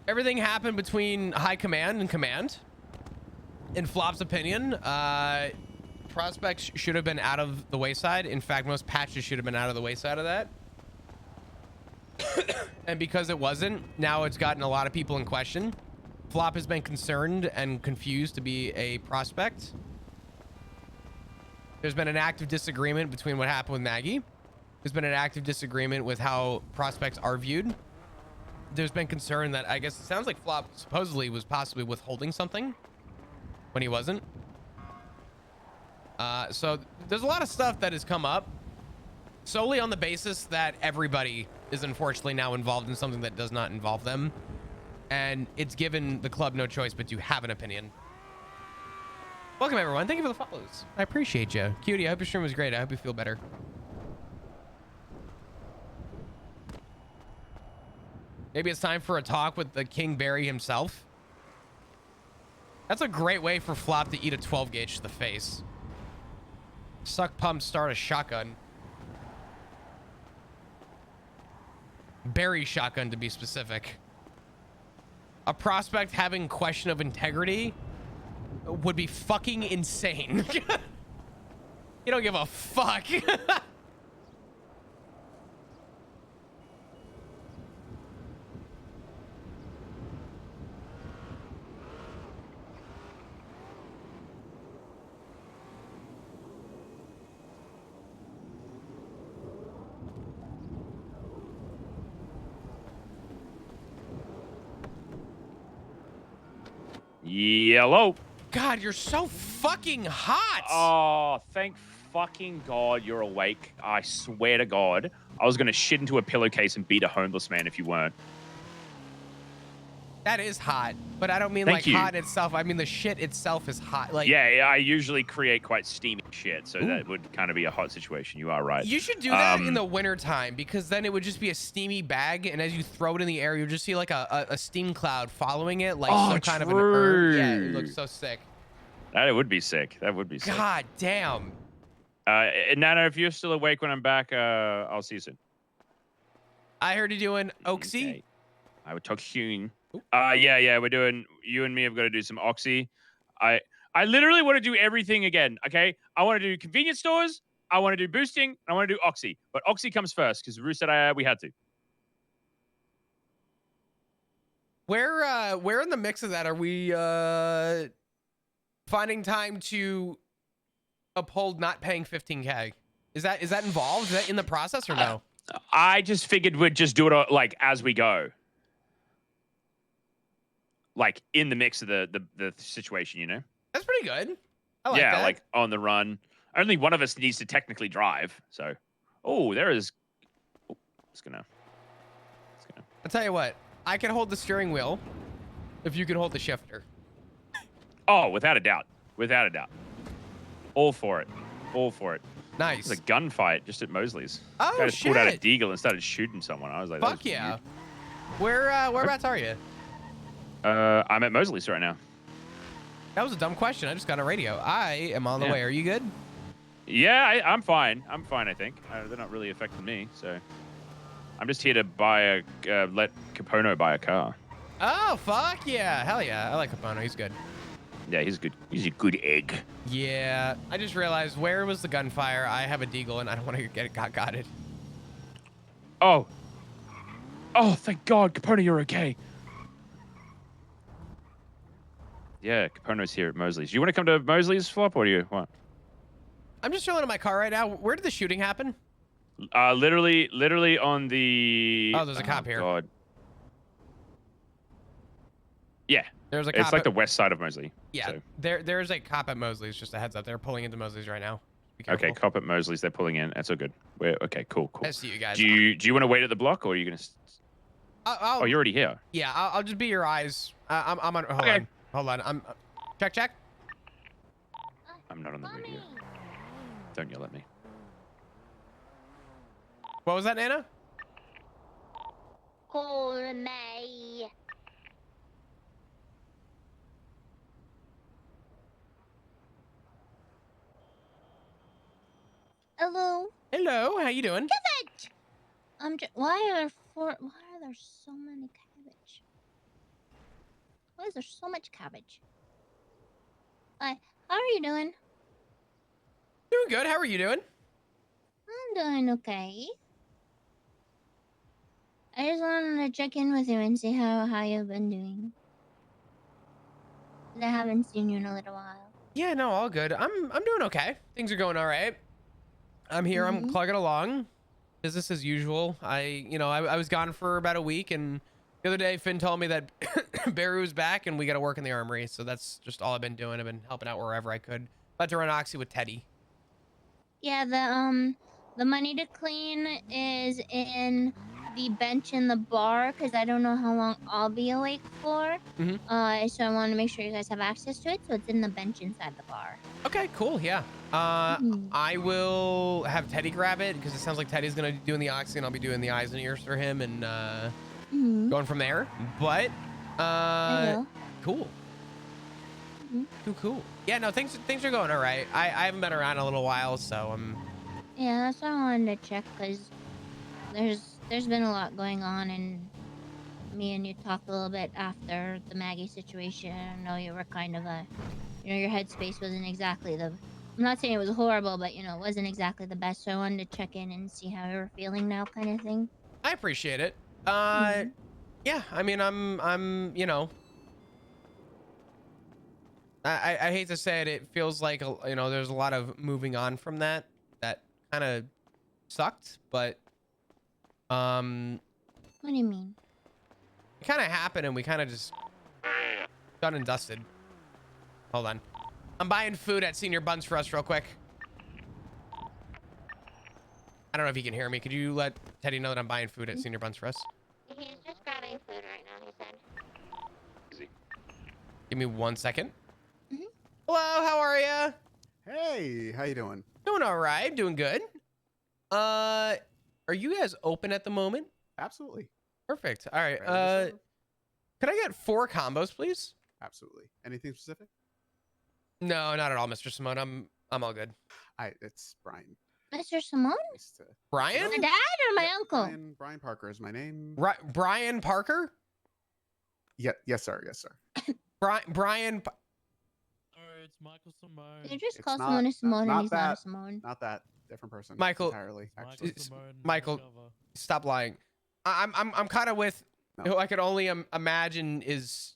everything happened between high command and command. In Flop's opinion, prospects should have been out of the wayside. In fact, most patches should have been out of the wayside of that. And because it wasn't, now it's gotten a lot of people in question. Flop has been concerned and confused to be a prospect. There's been an active disagreement between what happened with Maggie. There's been an active disagreement with how prospects are viewed. There's been concern that, I guess it sounds like Flop supposedly was possibly withholding something when he wasn't. So there's a lot of stuff that has come up solely on the basis that everybody is unfortunately now involved in something that does not involve them. And it's given the club no choice but to have an opinion. Welcome, everyone. Thank you for the follows. I appreciate you. Cutie, I hope your stream was great. I hope you feel better. Maybe it's time for a talk with the King Barry himself. That's a great way for Flop to eat a 12 gauge to the face. Suck pump, start a shotgun. Barry shotgun, to be specific. A prospect having question of integrity would be fucking insane. You don't give a fuck. Yellow. God, you're so fucking hot. Oh, thank fucking God you're awake. I swear to God. I was going to shit into a pillowcase and beat a homeless man if you weren't. That is hot, but I don't mean Thank like you. hot itself. I mean the shit itself is hot. Like, yeah, I usually create quite steamy shit, so that would kind of be a hot situation. You are right. you should do that in the winter time, because then it would just be a steamy bag, and as you throw it in the air, you'll just see like a steam cloud following it, like some kind of an urn. Yeah, it looks so sick. That would be sick. That would be sick. God damn. Nana, if you're still awake when I'm back, I'll see you soon. I heard you doing Oaksy. Okay. I would talk soon. Yeah, we're doing. You and me have got to do some oxy. I literally want to do everything again. Okay, I want to do convenience stores. I want to do boosting. And I want to do oxy, but oxy comes first because Roo said we had to. Where in the mix of that are we finding time to uphold not paying 15K? Is that involved? Is that in the process or no? I just figured we'd just do it like as we go. Like in the mix of the situation, you know? That's pretty good. I like that. Like on the run. Only one of us needs to technically drive. So, there is. It's gonna. I'll tell you what. I can hold the steering wheel if you can hold the shifter. Oh, without a doubt. Without a doubt. All for it. All for it. Nice. It was a gunfight just at Mosley's. Oh, guy just pulled out a shit. deagle and started shooting someone. I was like, Fuck yeah. Whereabouts are you? I'm at Mosley's right now. That was a dumb question. I just got a radio. I am on the way. Are you good? Yeah, I'm fine. I'm fine, I think. They're not really affecting me, so. I'm just here to buy let Capono buy a car. Oh, fuck yeah. Hell yeah. I like Capono. He's good. Yeah, he's good. He's a good egg. Yeah. I just realized, where was the gunfire? I have a deagle and I don't want to get it got-gotted. Oh, thank God. Capono, you're okay. Yeah, Capono's here at Mosley's. You want to come to Mosley's, Flop, or do you what? I'm just chilling in my car right now. Where did the shooting happen? Literally on the. Oh, there's a cop here. God. Yeah. There's a cop. It's like the west side of Mosley. Yeah. So. There's a cop at Mosley's. Just a heads up. They're pulling into Mosley's right now. Be careful. Okay, cop at Mosley's. They're pulling in. That's all good. Okay, cool. I see you guys. Do you want to wait at the block, or are you gonna? Oh, you're already here. Yeah, I'll just be your eyes. I'm on. Hold on. I'm. Check. I'm not on the radio. Don't yell at me. What was that, Nana? Call me. Hello. Hello. How you doing? Cabbage. Why are there so many cabbage? Why is there so much cabbage? Hi. How are you doing? Doing good. How are you doing? I'm doing okay. I just wanted to check in with you and see how you've been doing. I haven't seen you in a little while. Yeah, no, all good. I'm doing okay. Things are going all right. I'm here. I'm plugging along. Business as usual. I was gone for about a week, and the other day Finn told me that Beru's back and we got to work in the armory. So that's just all I've been doing. I've been helping out wherever I could. About to run Oxy with Teddy. Yeah, the money to clean is in the bench in the bar because I don't know how long I'll be awake for. So I want to make sure you guys have access to it. So it's in the bench inside the bar. Okay, cool. Yeah. I will have Teddy grab it because it sounds like Teddy's gonna be doing the Oxy and I'll be doing the eyes and ears for him and going from there. But cool. Cool. Yeah, no, things are going all right. I haven't been around in a little while, so yeah, that's why I wanted to check because there's been a lot going on, and me and you talked a little bit after the Maggie situation. I know you were kind of your headspace wasn't exactly the. I'm not saying it was horrible, but it wasn't exactly the best. So I wanted to check in and see how you were feeling now, kind of thing. I appreciate it. Yeah, I mean, I'm I hate to say it. It feels like there's a lot of moving on from that kind of sucked, but what do you mean? It kind of happened and we kind of just done and dusted. Hold on, I'm buying food at Senior Buns for us real quick. I don't know if you can hear me. Could you let Teddy know that I'm buying food at Senior Buns for us? He's just grabbing food right now, he said. Give me 1 second. Hello, how are you? Hey, how you doing? Doing all right, doing good. Are you guys open at the moment? Absolutely. Perfect. All right. Could I get 4 combos, please? Absolutely. Anything specific? No, not at all, Mr. Simone. I'm all good. It's Brian. Mr. Simone? Brian? My dad or my uncle? Brian Parker is my name. Brian Parker? Yeah, yes, sir. Yes, sir. Brian. It's Michael Simone. You just It's call not- someone a Simone and not he's not a that. Simone. Not that. Different person. Michael. Entirely. Actually. Michael, stop lying. I'm kind of with who I could only imagine is.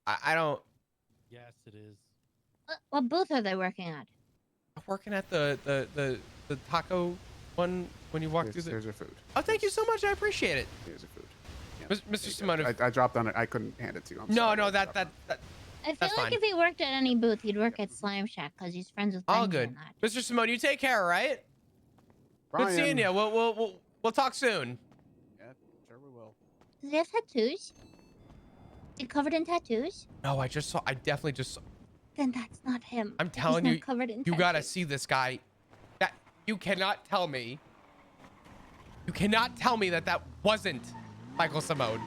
I don't. Yes, it is. What booth are they working at? Working at the taco one when you walk through the. Here's your food. Oh, thank you so much. I appreciate it. Here's your food. Mr. Simone. I dropped on it. I couldn't hand it to you. I'm No, sorry. no, that. I feel That's like fine. if he worked at any booth, he'd work at Slime Shack because he's friends with All Benji good. and that. Mr. Simone, you take care, all right? Good seeing you. We'll talk soon. Yeah, sure we will. Does he have tattoos? Is he covered in tattoos? No, I definitely just saw. Then that's not him. I'm He's telling not you, covered in you gotta tattoos. see this guy. That you cannot tell me. You cannot tell me that wasn't Michael Simone.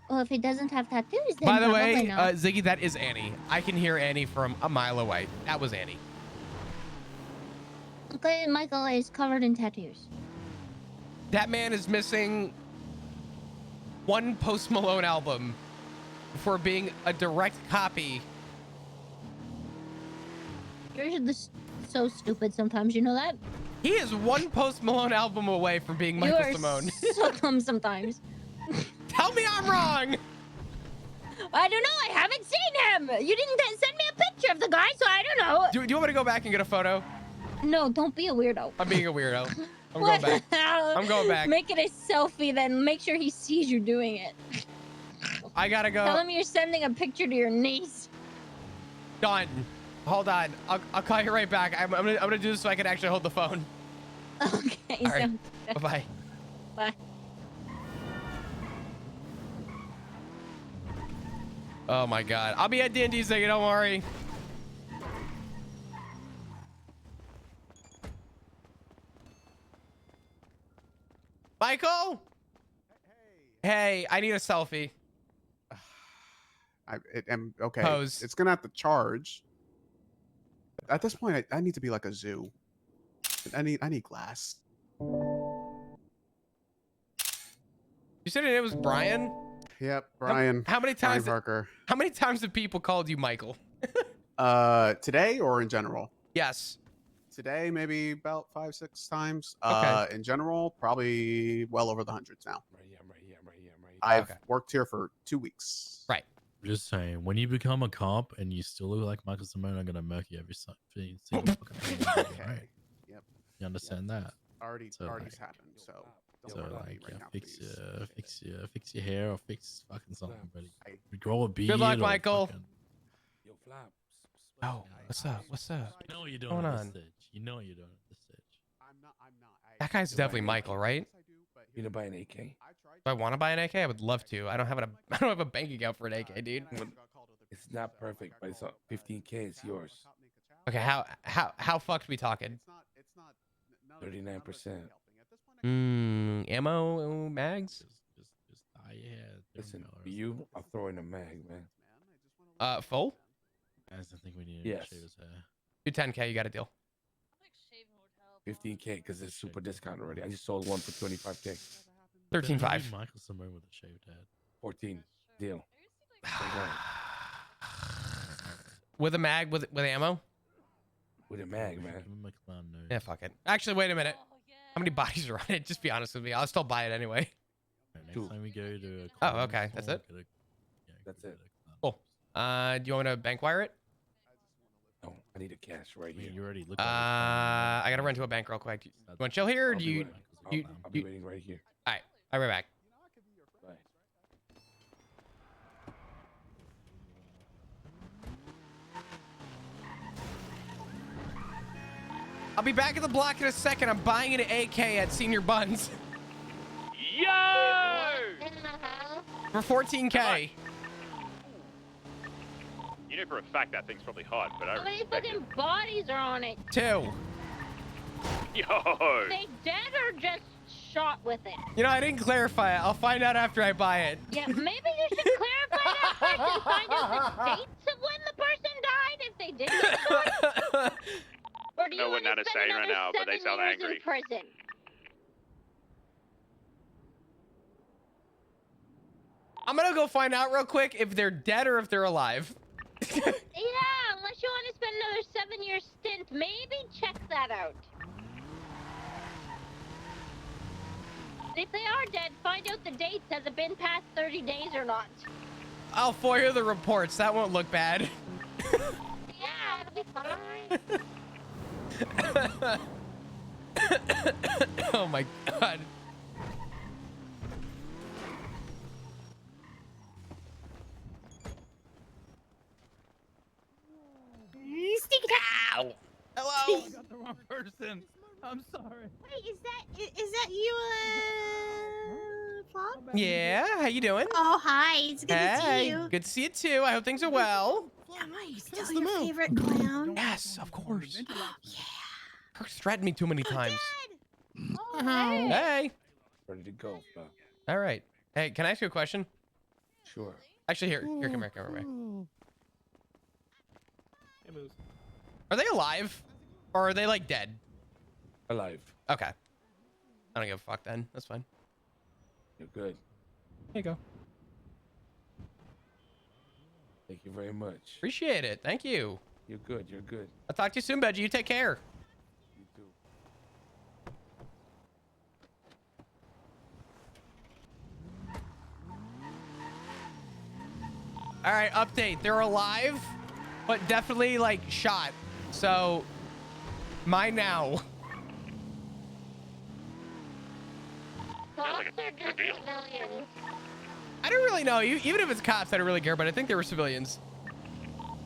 Well, if he doesn't have tattoos, then By the probably way, not. Ziggy, that is Annie. I can hear Annie from a mile away. That was Annie. Okay, Michael is covered in tattoos. That man is missing one Post Malone album for being a direct copy. You're just so stupid sometimes, you know that? He is one Post Malone album away from being Michael you are Simone. so dumb sometimes. Tell me I'm wrong. I don't know. I haven't seen him. You didn't send me a picture of the guy, so I don't know. Do you want me to go back and get a photo? No, don't be a weirdo. I'm being a weirdo. I'm What going back. the hell? I'm going back. Make it a selfie, then make sure he sees you doing it. I gotta go. Tell him you're sending a picture to your niece. Done. Hold on. I'll call you right back. I'm gonna do this so I can actually hold the phone. Okay. All right. sounds good. Bye-bye. Bye. Oh my god. I'll be at D&D, Ziggy, don't worry. Michael? Hey, I need a selfie. I'm okay. Pose. It's gonna have to charge. At this point, I need to be like a zoo. I need glass. You said it was Brian? Yep, Brian. How many Brian times? Parker. How many times have people called you Michael? Today or in general? Yes. Today, maybe about 5-6 times. Okay. In general, probably well over the hundreds now. I'm right here. I've worked here for 2 weeks. Right. I'm just saying, when you become a cop and you still look like Michael Simone, I'm gonna murk you every single fucking thing. Right? Yep. You understand that? Already So, like, happened. So don't So worry about like, me right now, fix please. fix your hair or fix fucking something, buddy. Grow a beard. Good luck, or Michael. fucking- Oh, what's up? What's up? You know what you're What's doing going at on? this stage. You know what you're doing at this stage. That guy's definitely Michael, right? You gonna buy an AK? Do I want to buy an AK? I would love to. I don't have a bank account for an AK, dude. It's not perfect, but it's 15K. It's yours. Okay, how fucked we talking? 39%. Ammo mags? Listen, for you, I'll throw in a mag, man. Full? Guys, I think we need Yes. to shave his hair. Do 10K, you got a deal. 15K because it's super discount already. I just sold one for 25K. 13.5. Michael Simone with a shaved head. 14 deal. With a mag with ammo? With a mag, man. Give him a clown nose. Yeah, fuck it. Actually, wait a minute. How many bodies are on it? Just be honest with me. I'll still buy it anyway. Next time we go to Oh, okay. That's it. That's it. Cool. Do you want me to bank wire it? No, I need a cash right here. You already looked I gotta run to a bank real quick. Do you want to chill here, or do you? I'll be waiting right here. All right, I'll be right back. Bye. I'll be back at the block in a second. I'm buying an AK at Senior Buns Yo! for 14K. You know for a fact that thing's probably hot, but I How many respect fucking bodies are on it? 2. it. Yo! They dead or just shot with it? You know, I didn't clarify it. I'll find out after I buy it. Yeah, maybe you should clarify that first and find out the dates of when the person died if they did get shot. Or do you know what want to Nana's spend saying right another now, but they 7 sound years angry. in prison? I'm gonna go find out real quick if they're dead or if they're alive. Yeah, unless you want to spend another 7-year stint, maybe check that out. If they are dead, find out the dates. Has it been past 30 days or not? I'll FOIA the reports. That won't look bad. Yeah, it'll be fine. Oh my god. Ow. Hello. I got the wrong person. I'm sorry. Wait, is that you, Flop? Yeah, how you doing? Oh, hi. It's good to see you. Good to see you too. I hope things are well. Yeah, am I still your favorite clown? Yes, of course. Yeah. Kirk's threatened me too many times. Oh, hey. Hey. Ready to go, bro. All right. Hey, can I ask you a question? Sure. Actually, here, come here. Hey, Moose. Are they alive? Or are they like dead? Alive. Okay. I don't give a fuck then. That's fine. You're good. There you go. Thank you very much. Appreciate it. Thank you. You're good. You're good. I'll talk to you soon, Benji. You take care. You too. All right, update. They're alive, but definitely like shot. So, mine now. Cops are just civilians. I don't really know. Even if it's cops, I don't really care, but I think they were civilians.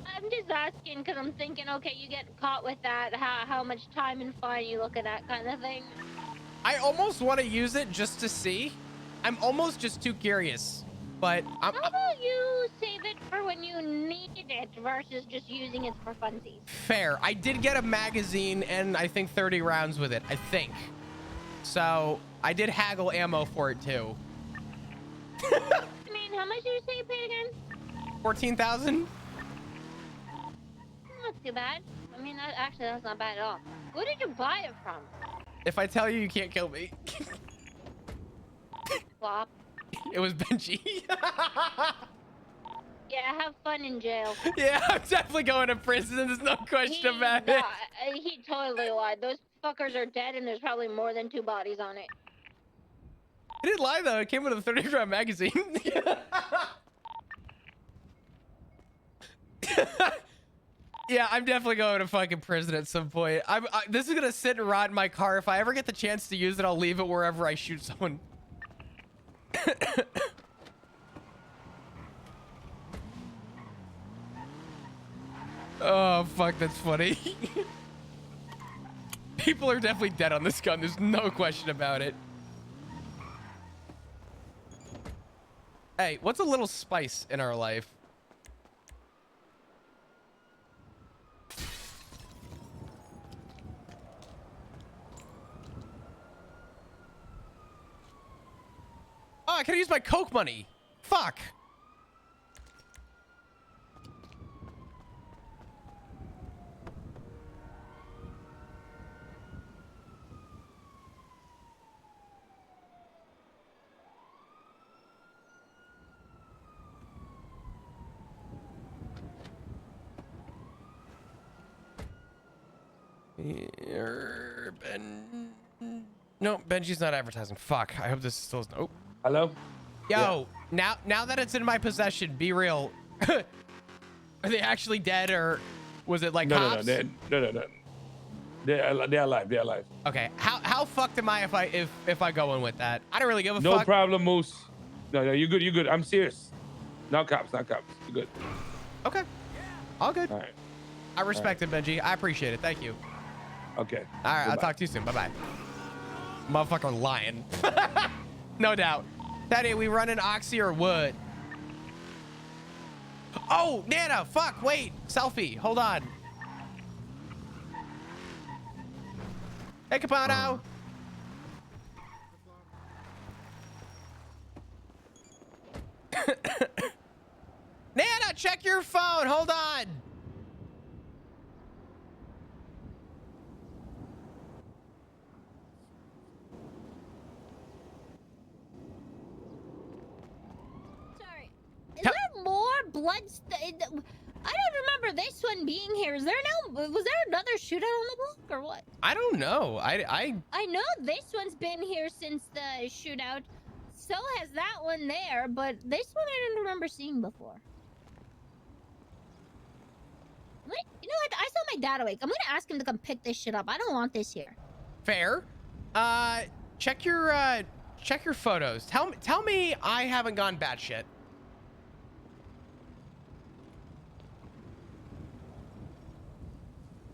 I'm just asking because I'm thinking, okay, you get caught with that, how much time and fine you looking at kind of thing. I almost want to use it just to see. I'm almost just too curious, but How about you save it for when you need it versus just using it for funsies? fair. I did get a magazine and I think 30 rounds with it, I think. So I did haggle ammo for it too. I mean, how much did you say you paid again? 14,000? Not too bad. I mean, that's not bad at all. Who did you buy it from? If I tell you, you can't kill me. Flop. It was Benji. Yeah, have fun in jail. Yeah, I'm definitely going to prison. There's no question about it. He totally lied. Those fuckers are dead, and there's probably more than 2 bodies on it. I didn't lie though. It came with a 30 round magazine. Yeah, I'm definitely going to fucking prison at some point. This is gonna sit and rot in my car. If I ever get the chance to use it, I'll leave it wherever I shoot someone. Oh fuck, that's funny. People are definitely dead on this gun. There's no question about it. Hey, what's a little spice in our life? Oh, I could use my Coke money. Fuck. No, Benji's not advertising. Fuck. I hope this still is. Oh. Hello? Yo, now that it's in my possession, be real. Are they actually dead or was it like cops? No. They're alive. They're alive. Okay. How fucked am I if I go in with that? I don't really give a No fuck. problem, Moose. No, you're good. You're good. I'm serious. Not cops. You're good. Okay. All good. All right. I respect it, Benji. I appreciate it. Thank you. Okay. All right. I'll Goodbye. talk to you soon. Bye-bye. Motherfucker lying. No doubt. Daddy, we running Oxy or wood? Oh, Nana, fuck, wait. Selfie, hold on. Hey, Capano. Nana, check your phone. Hold on. I don't remember this one being here. Is there was there another shootout on the block or what? I don't know. I know this one's been here since the shootout. So has that one there, but this one I didn't remember seeing before. You know what? I saw my dad awake. I'm gonna ask him to come pick this shit up. I don't want this here. Fair. Check your photos. Tell me I haven't gone batshit.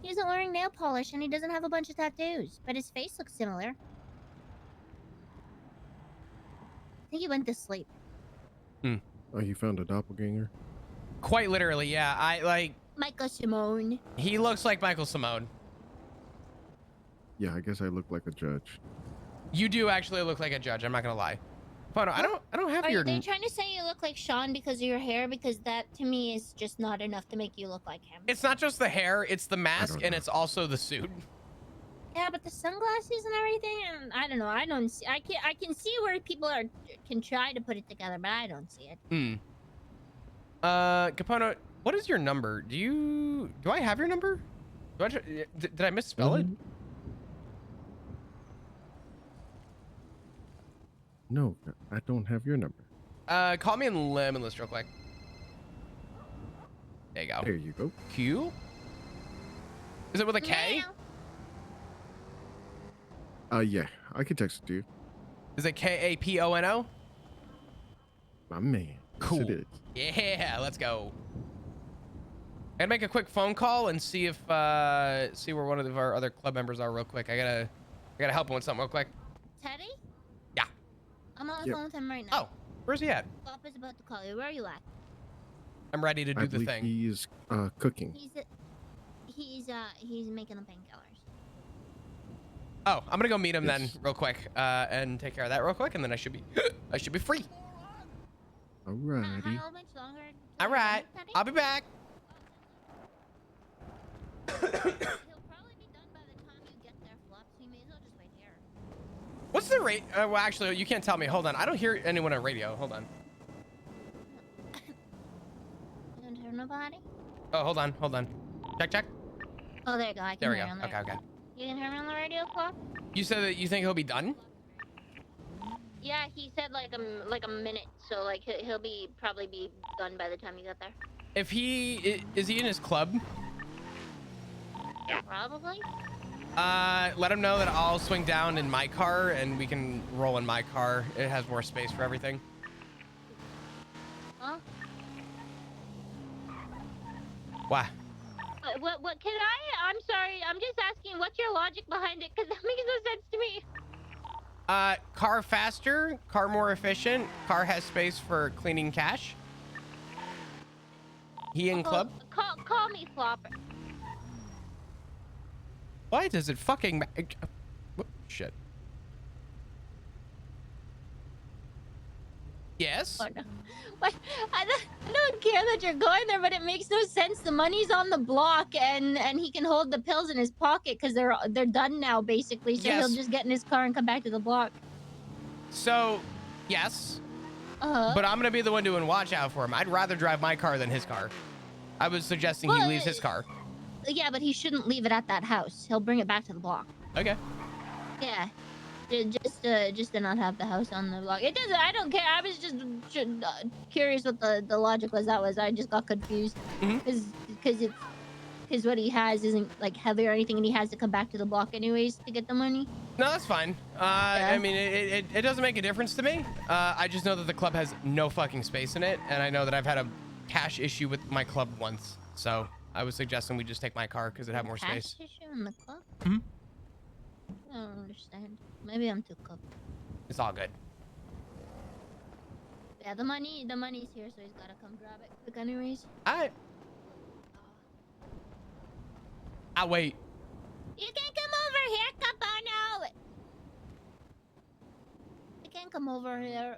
He isn't wearing nail polish and he doesn't have a bunch of tattoos, but his face looks similar. I think he went to sleep. Oh, you found a doppelganger? Quite literally, yeah. Michael Simone. He looks like Michael Simone. Yeah, I guess I look like a judge. You do actually look like a judge. I'm not gonna lie. Photo. I don't have Are your. they trying to say you look like Sean because of your hair? Because that to me is just not enough to make you look like him. It's not just the hair. It's the mask and it's also the suit. Yeah, but the sunglasses and everything, and I don't know. I don't see. I can see where people can try to put it together, but I don't see it. Capono, what is your number? Do I have your number? Did I misspell it? No, I don't have your number. Call me in Limitless real quick. There you go. There you go. Q? Is it with a K? Yeah, I can text it to you. Is it Kapono? My man. Cool. Yes, it is. Yeah, let's go. I'd make a quick phone call and see if see where one of our other club members are real quick. I gotta help him with something real quick. Teddy? Yeah. I'm on the phone with him right now. Oh, where's he at? Pop is about to call you. Where are you at? I'm ready to I do the believe thing. He's cooking. He's making the painkillers. Oh, I'm gonna go meet him then real quick and take care of that real quick, and then I should be free. Alrighty. How much longer? All right, I'll be back. What's the rate? Well, actually, you can't tell me. Hold on. I don't hear anyone on radio. Hold on. You don't hear nobody? Oh, hold on. Check. Oh, there you go. I can There we hear go. you on the Okay. You can hear me on the radio, Clock? You said that you think he'll be done? Yeah, he said like a minute, so like he'll probably be done by the time you get there. If he is he in his club? Yeah, probably. Let him know that I'll swing down in my car and we can roll in my car. It has more space for everything. Huh? Why? What can I'm sorry, I'm just asking, what's your logic behind it? Because that makes no sense to me. Car faster, car more efficient, car has space for cleaning cash. He in club? Call me Flopper. Why does it fucking shit? Yes? Oh, no. What? I don't care that you're going there, but it makes no sense. The money's on the block, and he can hold the pills in his pocket because they're done now, basically. So Yes. he'll just get in his car and come back to the block. So, yes. Uh-huh. But I'm gonna be the one doing watch out for him. I'd rather drive my car than his car. I was suggesting he leaves his car. Yeah, but he shouldn't leave it at that house. He'll bring it back to the block. Okay. Yeah. Just to not have the house on the block. It doesn't. I don't care. I was just curious what the logic was. I just got confused because what he has isn't like heavy or anything, and he has to come back to the block anyways to get the money. No, that's fine. I mean, it doesn't make a difference to me. I just know that the club has no fucking space in it, and I know that I've had a cash issue with my club once. So I was suggesting we just take my car because it had more space. Cash issue in the club? Mm-hmm. I don't understand. Maybe I'm too cooked. It's all good. Yeah, the money's here, so he's gotta come grab it quick anyways. I'll wait. You can come over here, Capano! You can come over here.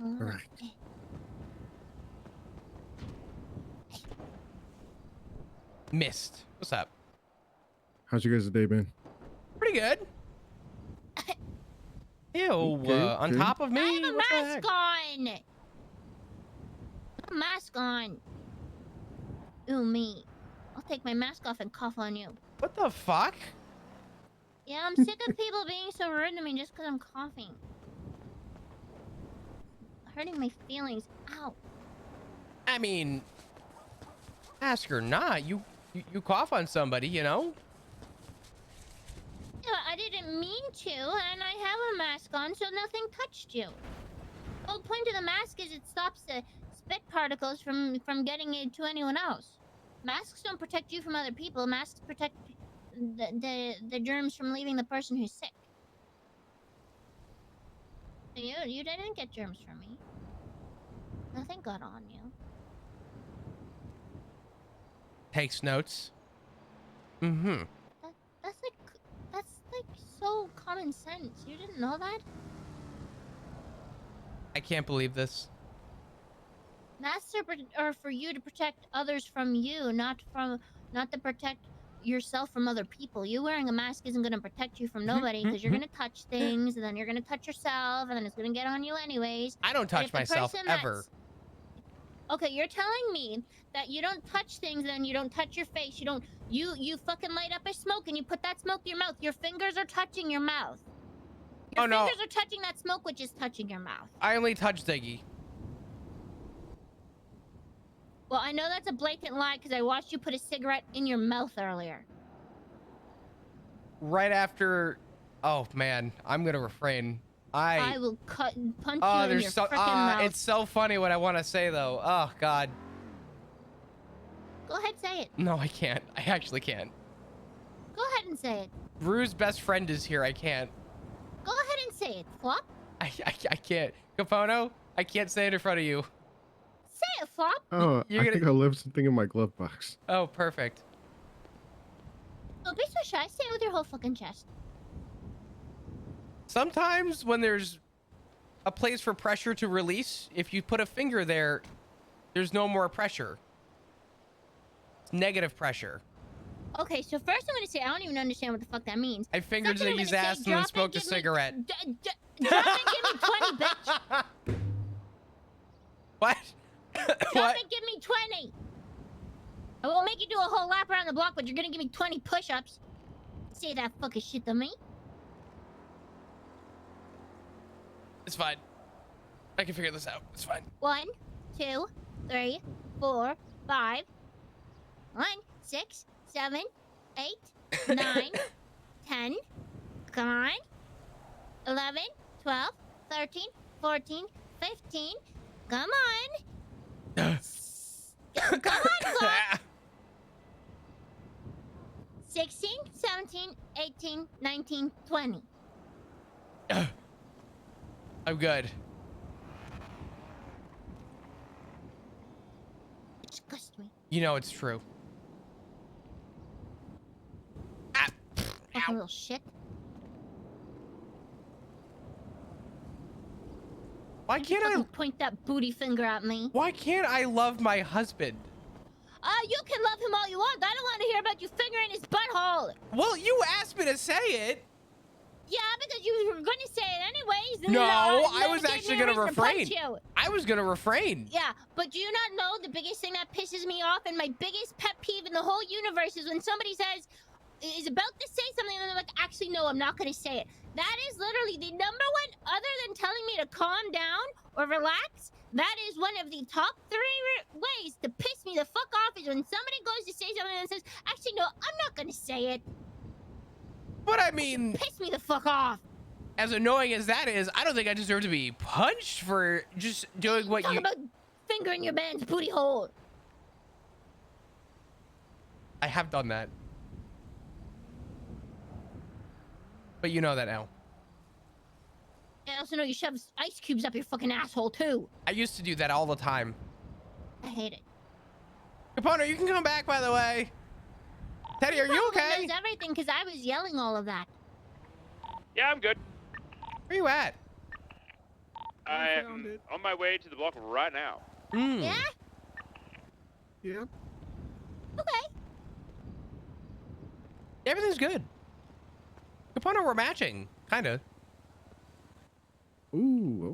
Alright. Missed. What's up? How's your guys' day been? Pretty good. Ew, on top of me? I have a What the mask heck? on. A mask on. Ooh, me. I'll take my mask off and cough on you. What the fuck? Yeah, I'm sick of people being so rude to me just because I'm coughing. Hurting my feelings. Ow. I mean, mask or not, you cough on somebody, you know? Yeah, I didn't mean to, and I have a mask on, so nothing touched you. The whole point of the mask is it stops the spit particles from getting into anyone else. Masks don't protect you from other people. Masks protect the germs from leaving the person who's sick. So you didn't get germs from me. Nothing got on you. Takes notes. Mm-hmm. That's like so common sense. You didn't know that? I can't believe this. Masks are for you to protect others from you, not to protect yourself from other people. You wearing a mask isn't going to protect you from nobody because you're going to touch things, and then you're going to touch yourself, and then it's going to get on you anyways. I don't touch myself ever. Okay, you're telling me that you don't touch things, and then you don't touch your face. You fucking light up a smoke and you put that smoke in your mouth. Your fingers are touching your mouth. Your fingers are touching that smoke, which is touching your mouth. I only touch Ziggy. Well, I know that's a blatant lie because I watched you put a cigarette in your mouth earlier. Right after, oh man, I'm gonna refrain. I will punch you in your frickin' mouth. It's so funny what I want to say though. Oh God. Go ahead, say it. No, I can't. I actually can't. Go ahead and say it. Rue's best friend is here. I can't. Go ahead and say it, Flop. I can't. Capono, I can't say it in front of you. Say it, Flop. Oh, You're I gonna- think I left something in my glove box. Oh, perfect. Don't be so shy. Say it with your whole fucking chest. Sometimes when there's a place for pressure to release, if you put a finger there, there's no more pressure. It's negative pressure. Okay, so first I'm gonna say I don't even understand what the fuck that means. I fingered Second, I'm Ziggy's gonna say, ass and then smoked a cigarette. Drop and give me 20, bitch. What? Drop and give me 20. I won't make you do a whole lap around the block, but you're gonna give me 20 push-ups. Say that fucking shit to me. It's fine. I can figure this out. It's fine. 1, 2, 3, 4, 5. 1, 6, 7, 8, 9, 10. Come on. 11, 12, 13, 14, 15. Come on. Come on, Flop. 16, 17, 18, 19, 20. I'm good. Disgust me. You know it's true. Fucking little shit. Why can't I point that booty finger at me? Why can't I love my husband? You can love him all you want. I don't want to hear about you fingering his butthole. Well, you asked me to say it. Yeah, because you were going to say it anyways. No, I I was actually going to refrain. I was going to refrain. Yeah, but do you not know the biggest thing that pisses me off and my biggest pet peeve in the whole universe is when somebody is about to say something and they're like, actually, no, I'm not going to say it. That is literally the number one, other than telling me to calm down or relax, that is one of the top 3 ways to piss me the fuck off is when somebody goes to say something and says, actually, no, I'm not going to say it. But I mean, piss me the fuck off. As annoying as that is, I don't think I deserve to be punched for just doing what Talk you... about fingering your man's booty hole. I have done that. But you know that now. I also know you shove ice cubes up your fucking asshole, too. I used to do that all the time. I hate it. Capone, you can come back, by the way. Teddy, are you okay? Knows everything because I was yelling all of that. Yeah, I'm good. Where you at? I am on my way to the block right now. Yeah? Yeah. Okay. Everything's good. Capone, we're matching. Kinda.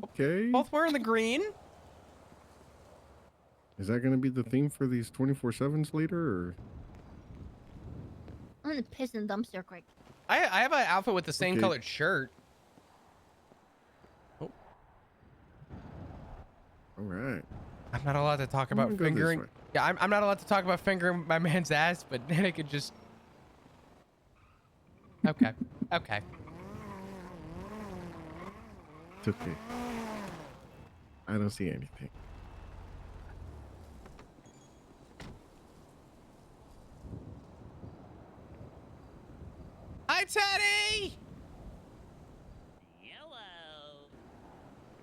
Okay. Both wearing the green. Is that going to be the theme for these 24/7s later, or? I'm gonna piss in the dumpster quick. I have an outfit with the same Okay. colored shirt. All right. I'm not allowed to talk I'm about gonna go this fingering. way. Yeah, I'm not allowed to talk about fingering my man's ass, but then I could just. Okay. Okay. It's okay. I don't see anything. Hi, Teddy. Hello.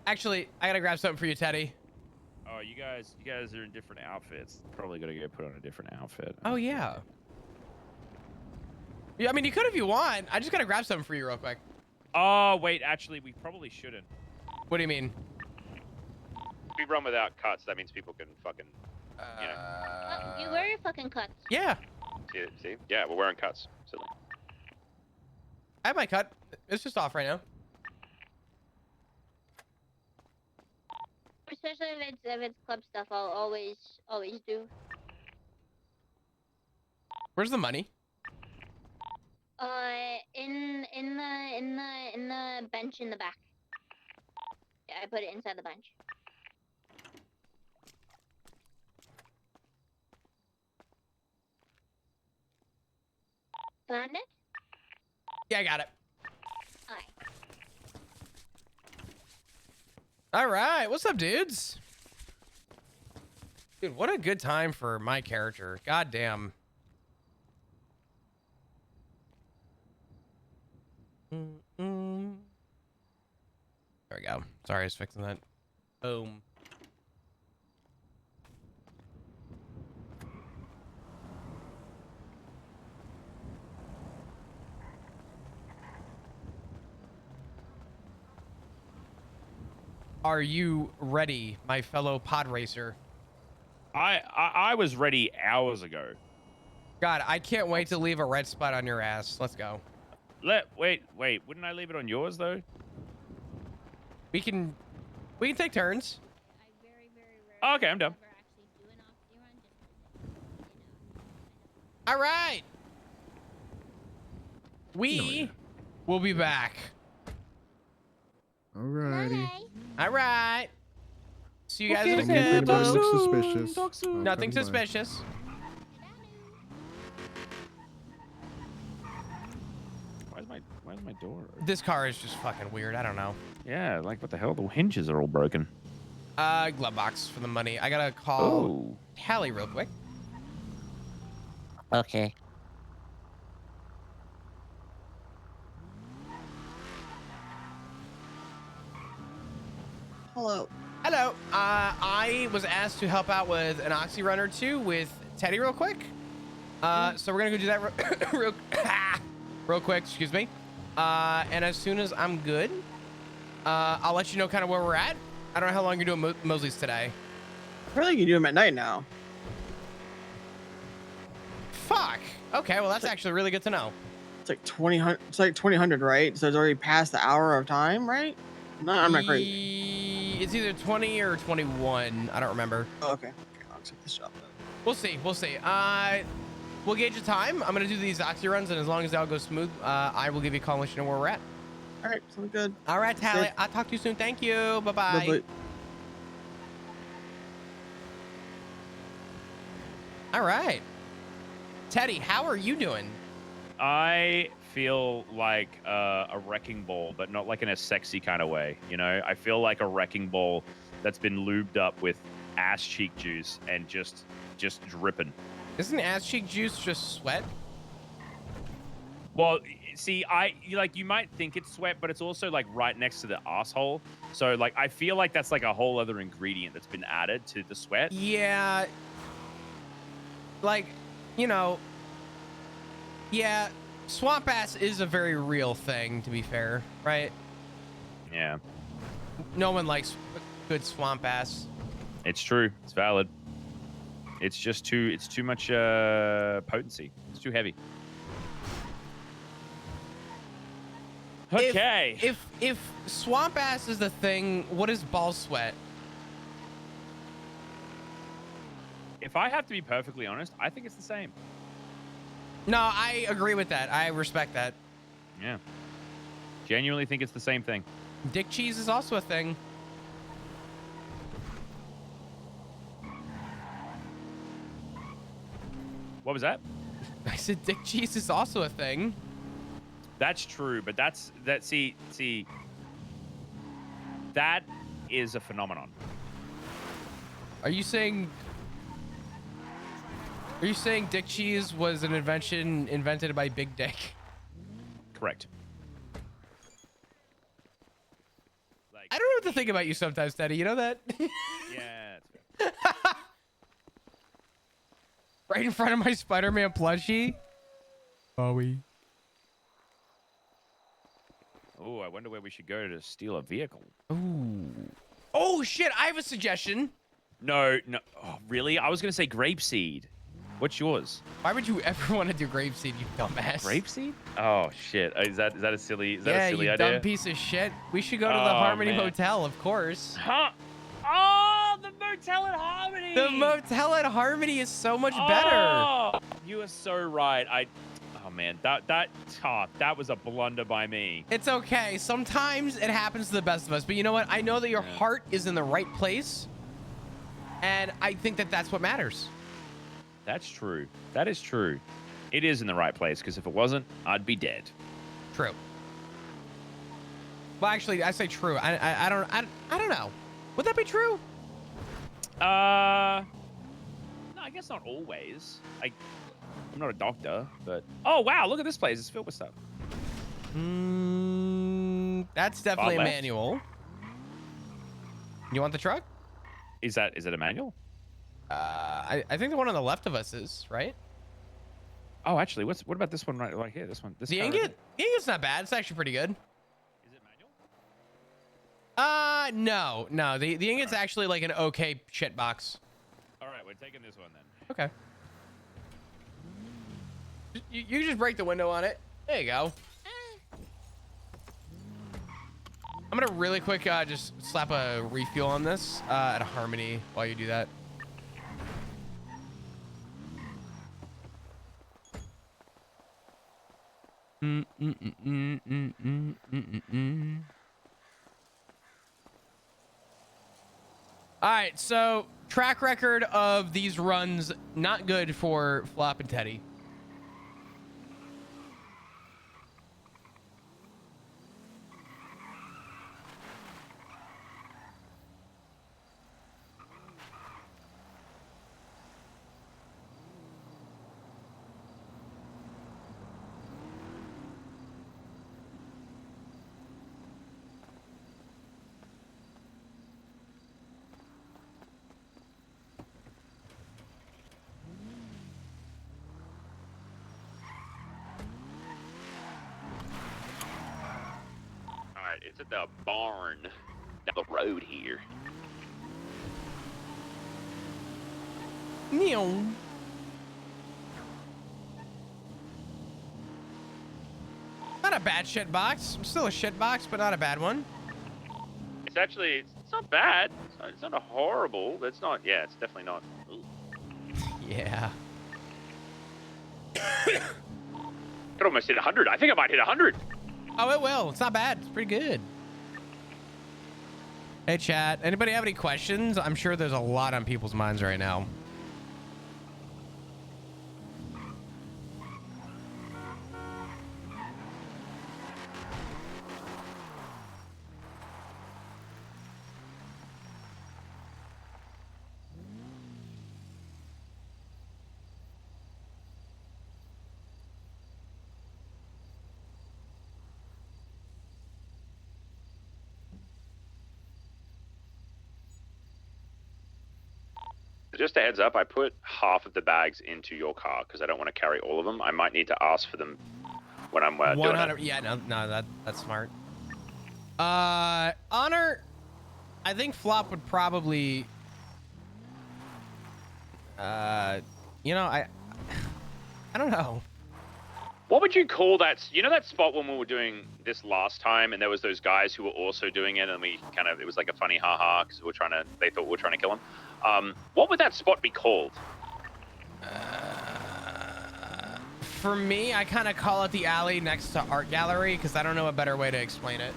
Actually, I gotta grab something for you, Teddy. Oh, you guys are in different outfits. Probably gonna go put on a different outfit. Oh yeah. Yeah, I mean you could if you want. I just gotta grab something for you real quick. Oh wait, actually, we probably shouldn't. What do you mean? If we run without cuts, that means people can fucking, you know. Oh, you wear your fucking cuts. Yeah. See? Yeah, we're wearing cuts. Silly. I have my cut. It's just off right now. Especially if it's club stuff, I'll always do. Where's the money? In the bench in the back. Yeah, I put it inside the bench. Found it? Yeah, I got it. Alright. All right. What's up, dudes? Dude, what a good time for my character. God damn. There we go. Sorry, I was fixing that. Boom. Are you ready, my fellow pod racer? I was ready hours ago. God, I can't wait to leave a red spot on your ass. Let's go. Wait. Wouldn't I leave it on yours though? We can take turns. Oh, okay, I'm done. All right. We will be back. Alrighty. All right. See you guys in a Tell me if anybody couple. looks suspicious. I'll Nothing come by. suspicious. Why is my door open? This car is just fucking weird. I don't know. Yeah, like what the hell? The hinges are all broken. Glove box for the money. I gotta call Oh. Hallie real quick. Okay. Hello. Hello. I was asked to help out with an oxy run or two with Teddy real quick. So we're gonna go do that real quick. Excuse me. And as soon as I'm good, I'll let you know kind of where we're at. I don't know how long you're doing Mosley's today. I feel like you do them at night now. Fuck. Okay, well that's actually really good to know. It's like 2000. It's like 2000, right? So it's already past the hour of time, right? No, I'm not crazy. It's either 20 or 21. I don't remember. Oh, okay. I'll accept this job. We'll see. We'll see. We'll gauge the time. I'm gonna do these oxy runs, and as long as they all go smooth, I will give you a call and let you know where we're at. All right, sounds good. All right, Tally. Safe. I'll talk to you soon. Thank you. Bye bye. Lovely. All right, Teddy, how are you doing? I feel like a wrecking ball, but not like in a sexy kind of way. You know, I feel like a wrecking ball that's been lubed up with ass cheek juice and just dripping. Isn't ass cheek juice just sweat? Well, see, you might think it's sweat, but it's also like right next to the asshole. So like, I feel like that's like a whole other ingredient that's been added to the sweat. Yeah. Like, you know. Yeah, swamp ass is a very real thing, to be fair, right? Yeah. No one likes good swamp ass. It's true. It's valid. It's just too much potency. It's too heavy. Okay. If swamp ass is the thing, what is ball sweat? If I have to be perfectly honest, I think it's the same. No, I agree with that. I respect that. Yeah. Genuinely think it's the same thing. Dick cheese is also a thing. What was that? I said dick cheese is also a thing. That's true, but see, that is a phenomenon. Are you saying dick cheese was an invention invented by Big Dick? Correct. I don't know what to think about you sometimes, Teddy. You know that? Yeah, it's fair. Right in front of my Spider-Man plushie. Bowie. Oh, I wonder where we should go to steal a vehicle. Ooh. Oh shit! I have a suggestion. No. Oh, really? I was gonna say grapeseed. What's yours? Why would you ever want to do grapeseed, you dumbass? Grapeseed? Oh shit! Is that a silly? Is that Yeah, a silly you idea? dumb piece of shit. We should go to the Oh, Harmony man. Motel, of course. Huh? Oh, the motel at Harmony. The motel at Harmony is so much better. Oh, you are so right. Oh man, that was a blunder by me. It's okay. Sometimes it happens to the best of us. But you know what? I know that your heart is in the right place. And I think that that's what matters. That's true. That is true. It is in the right place, because if it wasn't, I'd be dead. True. Well, actually, I say true. I don't know. Would that be true? No, I guess not always. I'm not a doctor, but oh wow, look at this place. It's filled with stuff. That's definitely a left. manual. You want the truck? Is it a manual? I think the one on the left of us is, right? Oh, actually, what about this one right here? This one. This The car right ingot? The ingot's not bad. It's actually pretty good. Is it manual? No. The ingot's actually like an okay shit box. All right, we're taking this one then. Okay. You just break the window on it. There you go. I'm gonna really quick just slap a refuel on this at Harmony while you do that. All right, so track record of these runs, not good for Flop and Teddy. Alright, it's at the barn down the road here. Meow. Not a bad shit box. Still a shit box, but not a bad one. It's actually, it's not bad. It's not a horrible. It's not, yeah, it's definitely not. Ooh. Yeah. Could almost hit 100. I think I might hit 100. Oh, it will. It's not bad. It's pretty good. Hey, chat. Anybody have any questions? I'm sure there's a lot on people's minds right now. Just a heads up, I put half of the bags into your car because I don't want to carry all of them. I might need to ask for them when I'm doing 100. it. Yeah, no, that's smart. Honor, I think Flop would probably. You know, I don't know. What would you call that? You know that spot when we were doing this last time, and there was those guys who were also doing it, and it was like a funny haha because they thought we were trying to kill him. What would that spot be called? For me, I kind of call it the alley next to art gallery because I don't know a better way to explain it.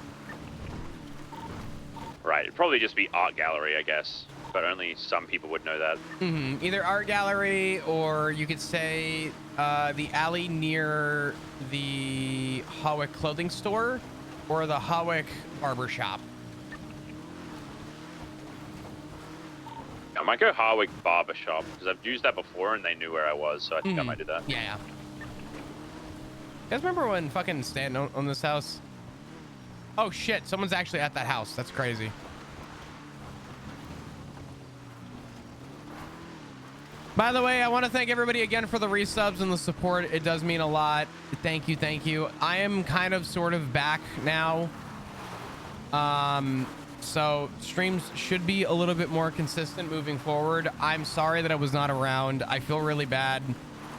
Right, it'd probably just be art gallery, I guess, but only some people would know that. Either art gallery, or you could say the alley near the Hawick clothing store or the Hawick barber shop. I might go Harwick barber shop because I've used that before and they knew where I was, so I think I might do that. Yeah. You guys remember when fucking Stan owned this house? Oh shit, someone's actually at that house. That's crazy. By the way, I want to thank everybody again for the resubs and the support. It does mean a lot. Thank you, thank you. I am kind of sort of back now. So streams should be a little bit more consistent moving forward. I'm sorry that I was not around. I feel really bad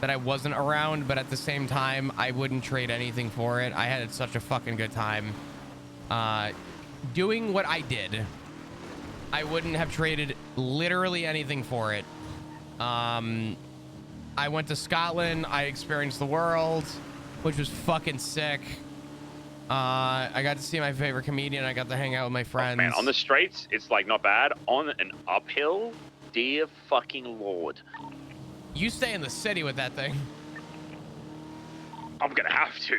that I wasn't around, but at the same time, I wouldn't trade anything for it. I had such a fucking good time doing what I did. I wouldn't have traded literally anything for it. I went to Scotland. I experienced the world, which was fucking sick. I got to see my favorite comedian. I got to hang out with my friends. Oh, man, on the straights, it's like not bad. On an uphill, dear fucking lord. You stay in the city with that thing. I'm gonna have to.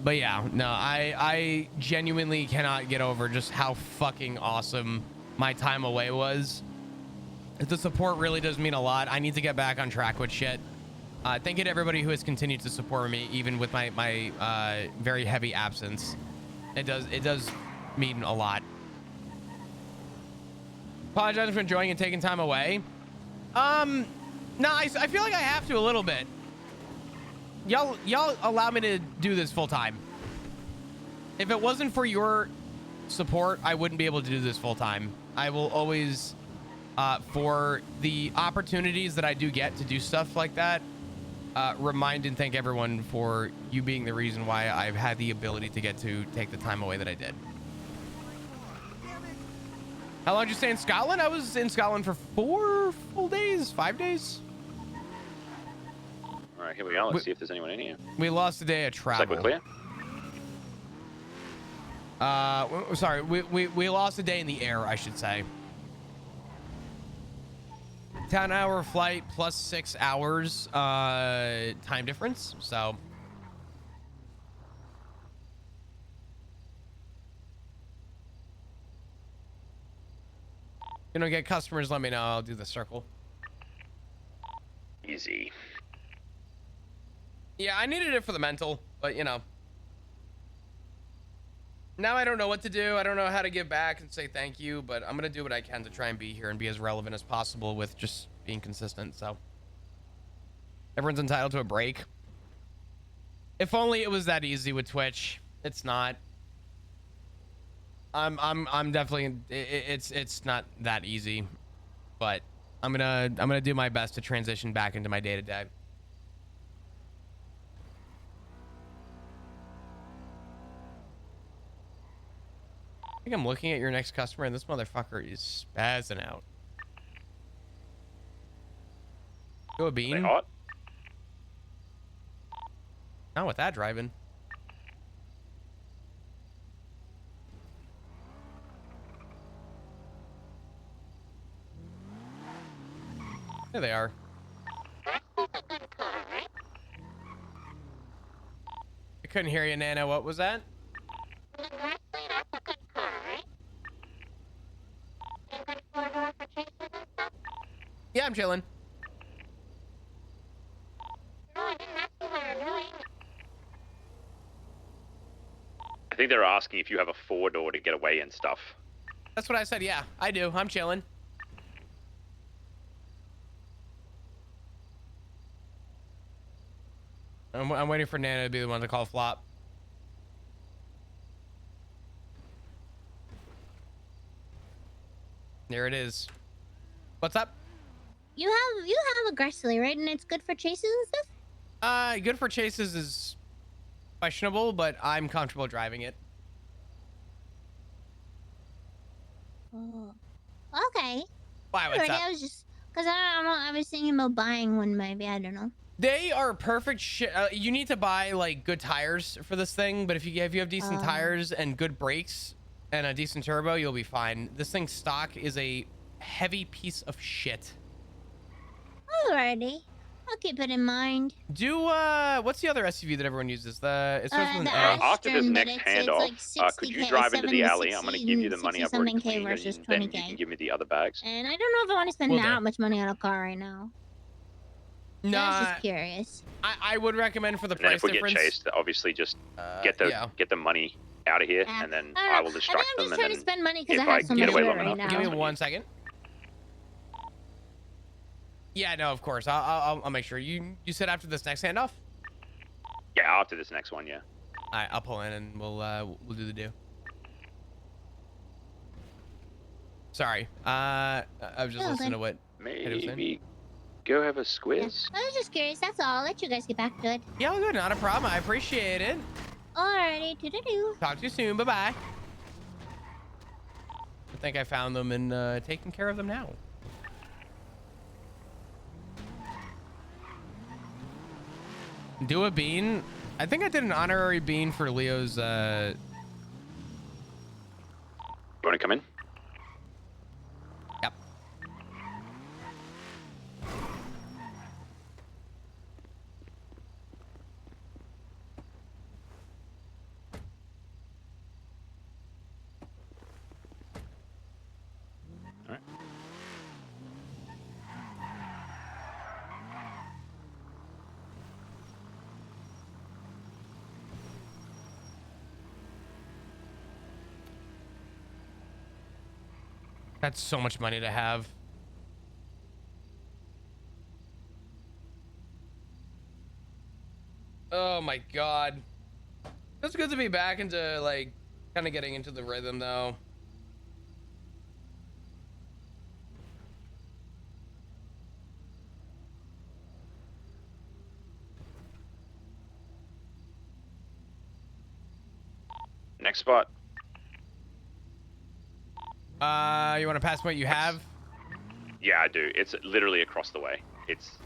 But yeah, no, I genuinely cannot get over just how fucking awesome my time away was. The support really does mean a lot. I need to get back on track with shit. Thank you to everybody who has continued to support me, even with my very heavy absence. It does mean a lot. Apologize for enjoying and taking time away. No, I feel like I have to a little bit. Y'all allow me to do this full time. If it wasn't for your support, I wouldn't be able to do this full time. I will always, for the opportunities that I do get to do stuff like that, remind and thank everyone for you being the reason why I've had the ability to get to take the time away that I did. How long did you stay in Scotland? I was in Scotland for 4 full days, 5 days. All right, here we go. Let's see if there's anyone in here. We lost a day of travel. Is that clear? Sorry, we lost a day in the air, I should say. 10-hour flight plus 6 hours time difference, so. You know, get customers, let me know. I'll do the circle. Easy. Yeah, I needed it for the mental, but you know. Now I don't know what to do. I don't know how to give back and say thank you, but I'm going to do what I can to try and be here and be as relevant as possible with just being consistent, so. Everyone's entitled to a break. If only it was that easy with Twitch. It's not. I'm definitely, it's not that easy, but I'm gonna do my best to transition back into my day-to-day. I think I'm looking at your next customer and this motherfucker is spazzing out. Go a bean? Hot? Not with that driving. There they are. I couldn't hear you, Nana. What was that? Yeah, I'm chilling. I think they're asking if you have a 4-door to get away and stuff. That's what I said. Yeah, I do. I'm chilling. I'm waiting for Nana to be the one to call flop. There it is. What's up? You have aggressively, right? And it's good for chases and stuff? Good for chases is questionable, but I'm comfortable driving it. Oh. Okay. Why? What's Alrighty, up? I was just because I don't know. I was thinking about buying one. Maybe I don't know. They are perfect shit. You need to buy like good tires for this thing, but if you have decent tires and good brakes and a decent turbo, you'll be fine. This thing stock is a heavy piece of shit. Alrighty, I'll keep it in mind. Do what's the other SUV that everyone uses? It starts with an The A. After this Astron, but next it's like handoff, could you 60K, drive into the 70, alley? I'm going to give you the money I've already 60-something K cleaned, versus and then you 20K. can give me the other bags. And I don't know if I want to spend Will do. that much money on a car right now. I was Nah, just curious. I would recommend for the And then price if we difference. get chased, obviously just get the money out of here, and then I will distract I'm them. just trying And to spend money then because if I I have so get much away of it long right enough, now. Give me 1 second. Yeah, no, of course. I'll make sure. You said after this next handoff? Yeah, after this next one, yeah. All right, I'll pull in and we'll do the do. Sorry. I was just listening to what Ed was saying. Maybe go have a squiz. I was just curious. That's all. I'll let you guys get back to it. Yeah, all good. Not a problem. I appreciate it. Alrighty, doo-doo-doo. Talk to you soon. Bye-bye. I think I found them and taking care of them now. Do a bean. I think I did an honorary bean for Leo's. You want to come in? Yep. All right. That's so much money to have. Oh my god. It's good to be back into like kind of getting into the rhythm though. Next spot. You want to pass what you have? Yeah, I do. It's literally across the way. It's.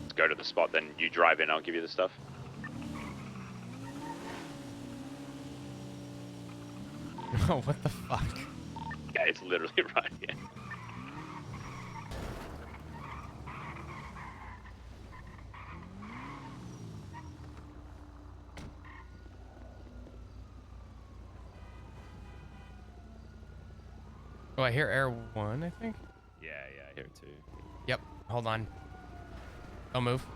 Let's go to the spot, then you drive in, I'll give you the stuff. Oh, what the fuck? Yeah, it's literally right here. Oh, I hear Air 1, I think. Yeah, I hear it too. Yep. Hold on. Don't move.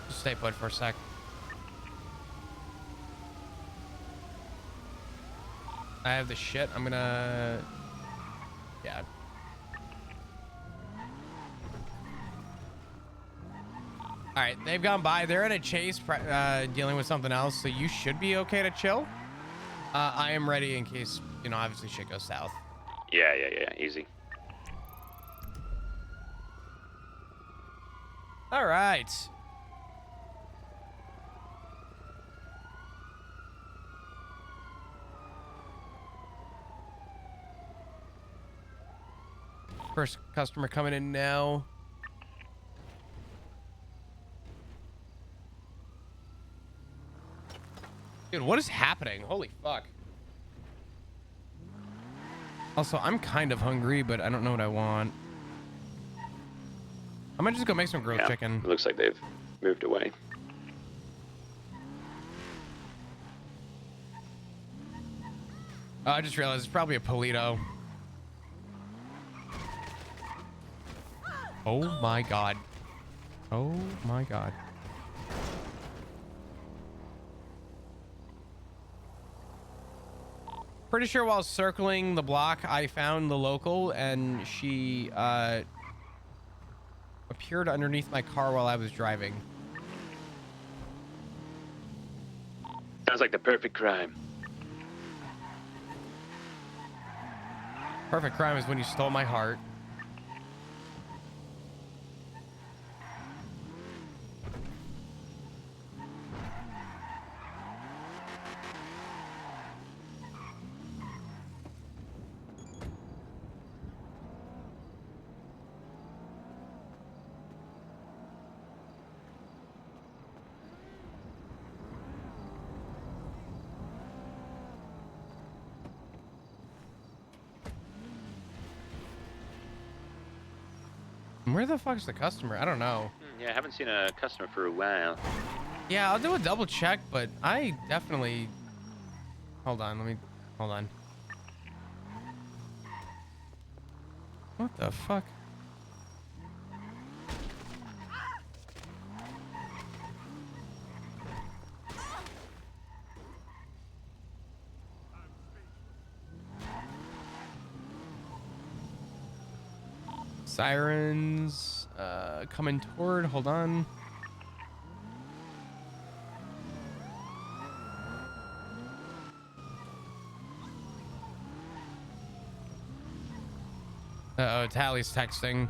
Just stay put for a sec. I have the shit. I'm gonna... Yeah. All right, they've gone by. They're in a chase, dealing with something else, so you should be okay to chill. I am ready in case, you know, obviously shit goes south. Yeah, easy. All right. First customer coming in now. Dude, what is happening? Holy fuck. Also, I'm kind of hungry, but I don't know what I want. I might just go make some grilled chicken. It looks like they've moved away. I just realized it's probably a Polito. Oh my god. Oh my god. Pretty sure while circling the block, I found the local and she appeared underneath my car while I was driving. Sounds like the perfect crime. Perfect crime is when you stole my heart. Where the fuck's the customer? I don't know. Yeah, I haven't seen a customer for a while. Yeah, I'll do a double check, but I definitely... Hold on, hold on. What the fuck? Sirens, coming toward, hold on. Uh-oh, Tally's texting.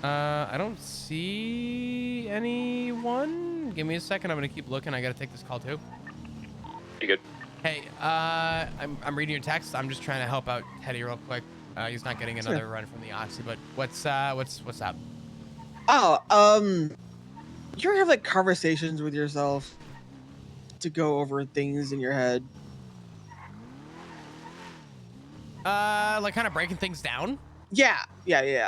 I don't see anyone. Give me a second, I'm gonna keep looking. I gotta take this call too. You good? Hey, I'm reading your text. I'm just trying to help out Teddy real quick. He's not getting another run from the Oxy, but what's up? Oh, you ever have like conversations with yourself to go over things in your head? Like kind of breaking things down? Yeah.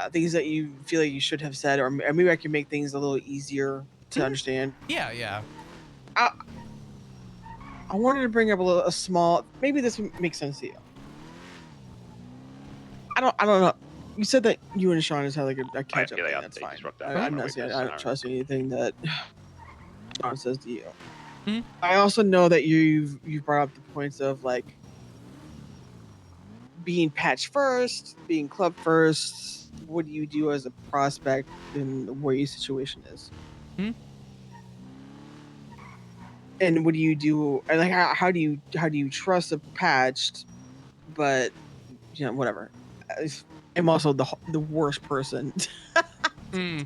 Things that you feel like you should have said, or maybe I can make things a little easier to understand. Yeah. I wanted to bring up a small. Maybe this makes sense to you. I don't know. You said that you and Sean has had like a catch up. That's fine. I'm not saying I don't trust anything that Sean says to you. I also know that you've brought up the points of like being patch first, being club first. What do you do as a prospect and where your situation is? And what do you do? And like, how do you trust a patched, but whatever. I'm also the worst person. And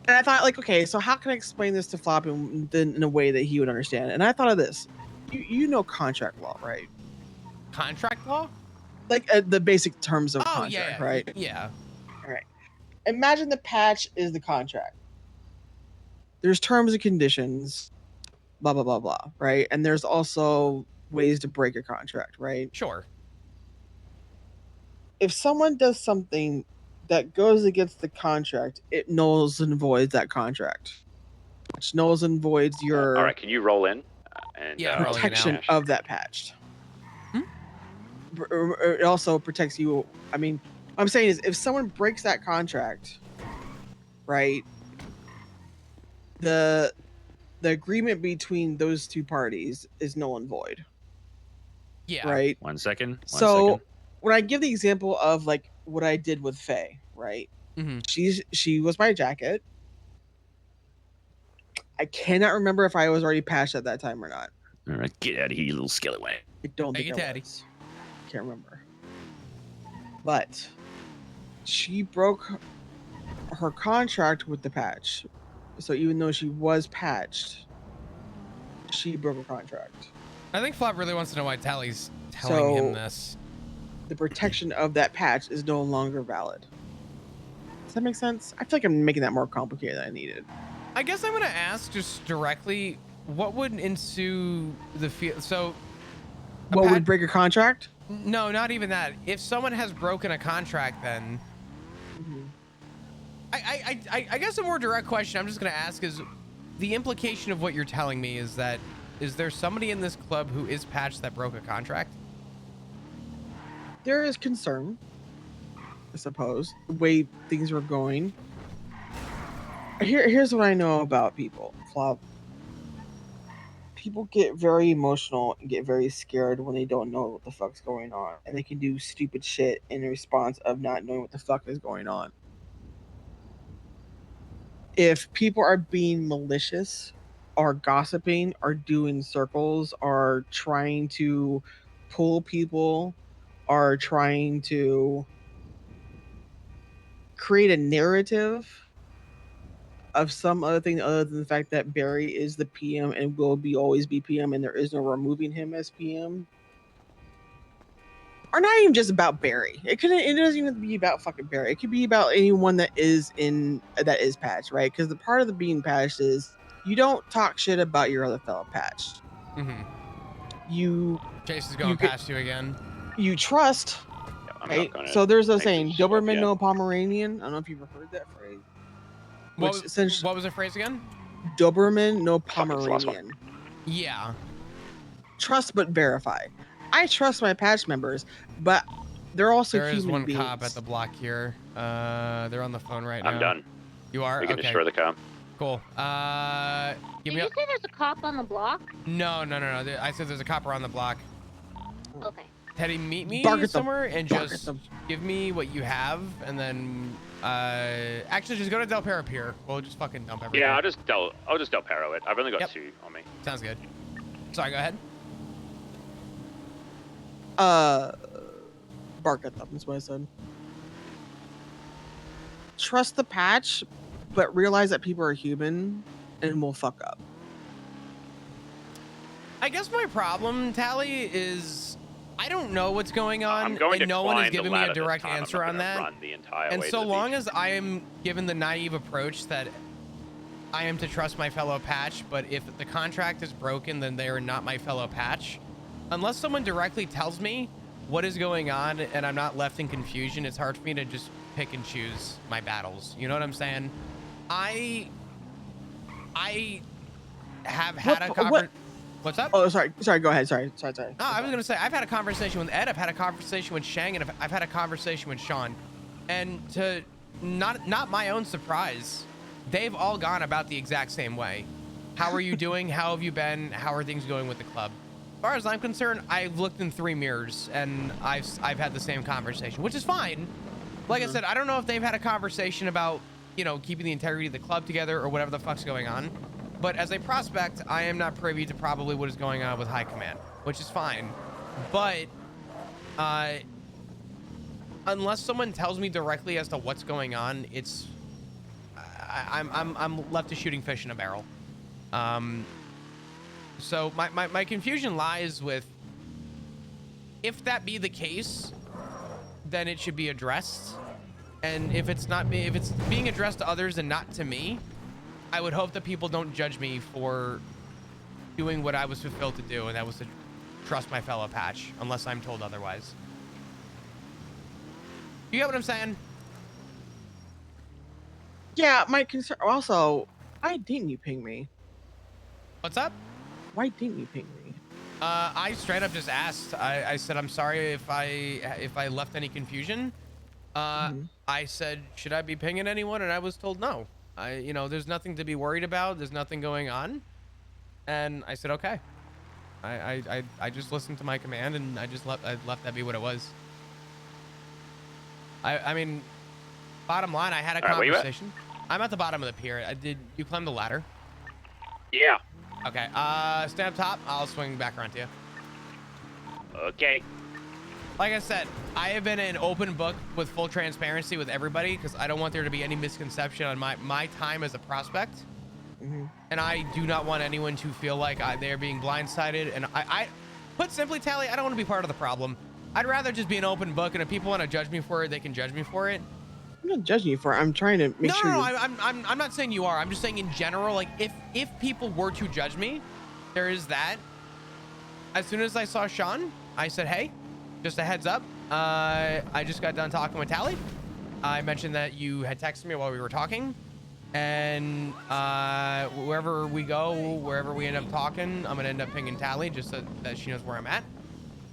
I thought, like, okay, so how can I explain this to Flop in a way that he would understand? And I thought of this. You know contract law, right? Contract law? Like the basic terms of contract, right? Yeah. All right. Imagine the patch is the contract. There's terms and conditions, blah, blah, blah, blah, right? And there's also ways to break a contract, right? Sure. If someone does something that goes against the contract, it nulls and voids that contract. Which nulls and voids your All right, can you roll in? And protection of that patch. It also protects you. I mean, what I'm saying is if someone breaks that contract, right, the agreement between those two parties is null and void. Yeah. Right? 1 second. So when I give the example of like what I did with Faye, right? She was my jacket. I cannot remember if I was already patched at that time or not. All right, get out of here, you little skeleton. I don't think I was. Can't remember. But she broke her contract with the patch. So even though she was patched, she broke her contract. I think Flop really wants to know why Tally's telling him this. The protection of that patch is no longer valid. Does that make sense? I feel like I'm making that more complicated than I needed. I guess I'm gonna ask just directly, what would ensue the field? So, what would break a contract? No, not even that. If someone has broken a contract, then I guess a more direct question I'm just gonna ask is, the implication of what you're telling me is that is there somebody in this club who is patched that broke a contract? There is concern, I suppose, the way things were going. Here's what I know about people, Flop. People get very emotional and get very scared when they don't know what the fuck's going on. And they can do stupid shit in response of not knowing what the fuck is going on. if people are being malicious, are gossiping, are doing circles, are trying to pull people, are trying to create a narrative of some other thing other than the fact that Barry is the PM and will be always be PM and there is no removing him as PM. Or not even just about Barry. It doesn't even be about fucking Barry. It could be about anyone that is patched, right? Because the part of the being patched is you don't talk shit about your other fellow patched. Mm-hmm. You Chase is going past you again. You trust. I'm Right? not gonna So there's a make saying, this swap Doberman yet. no Pomeranian. I don't know if you've ever heard that phrase. What was the phrase again? Doberman no Fuck, it's the last one. Pomeranian. Yeah. Trust but verify. I trust my patch members, but they're also There is human one beings. cop at the block here. They're on the phone right now. I'm done. You are? We can Okay. destroy the car. Cool. Did you say there's a cop on the block? No. I said there's a cop around the block. Okay. Teddy, meet me Bark at them. somewhere and Bark at just them. give me what you have, and then actually just go to Del Perro Pier. We'll just fucking dump everything. Yeah, I'll just Del Perro it. I've only got 2 on me. Sounds good. Sorry, go ahead. Bark at them is what I said. Trust the patch, but realize that people are human and will fuck up. I guess my problem, Tally, is I don't know what's going on, I'm going and to no one has climb the given me a ladder this direct time. I'm answer not on gonna that. run the entire And way so to the long beach. as I am given the naive approach that I am to trust my fellow patch, but if the contract is broken, then they are not my fellow patch. Unless someone directly tells me what is going on and I'm not left in confusion, it's hard for me to just pick and choose my battles. You know what I'm saying? I have had a conversation. What's up? Oh, sorry. Go ahead. Sorry. No, I was gonna say I've had a conversation with Ed. I've had a conversation with Shang, and I've had a conversation with Sean. And to not my own surprise, they've all gone about the exact same way. How are you doing? How have you been? How are things going with the club? As far as I'm concerned, I've looked in 3 mirrors and I've had the same conversation, which is fine. Like I said, I don't know if they've had a conversation about, you know, keeping the integrity of the club together or whatever the fuck's going on. But as a prospect, I am not privy to probably what is going on with high command, which is fine. But unless someone tells me directly as to what's going on, it's I'm left to shooting fish in a barrel. So my confusion lies with, if that be the case, then it should be addressed. And if it's being addressed to others and not to me, I would hope that people don't judge me for doing what I was fulfilled to do, and that was to trust my fellow patch, unless I'm told otherwise. You get what I'm saying? Yeah, my concern. Also, why didn't you ping me? What's up? Why didn't you ping me? I straight up just asked. I said, I'm sorry if I left any confusion. I said, should I be pinging anyone? And I was told no. You know, there's nothing to be worried about. There's nothing going on. And I said, okay. I just listened to my command, and I left that be what it was. I mean, bottom line, I had a conversation. I'm at the bottom of the pier. Did you climb the ladder? Yeah. Okay. Stand up top. I'll swing back around to you. Okay. Like I said, I have been an open book with full transparency with everybody because I don't want there to be any misconception on my time as a prospect. And I do not want anyone to feel like they're being blindsided. And I put simply, Tally, I don't want to be part of the problem. I'd rather just be an open book, and if people want to judge me for it, they can judge me for it. I'm not judging you for it. I'm trying to make sure. No, I'm not saying you are. I'm just saying in general, like if people were to judge me, there is that. As soon as I saw Sean, I said, hey, just a heads up. I just got done talking with Tally. I mentioned that you had texted me while we were talking. And wherever we go, wherever we end up talking, I'm gonna end up pinging Tally just so that she knows where I'm at.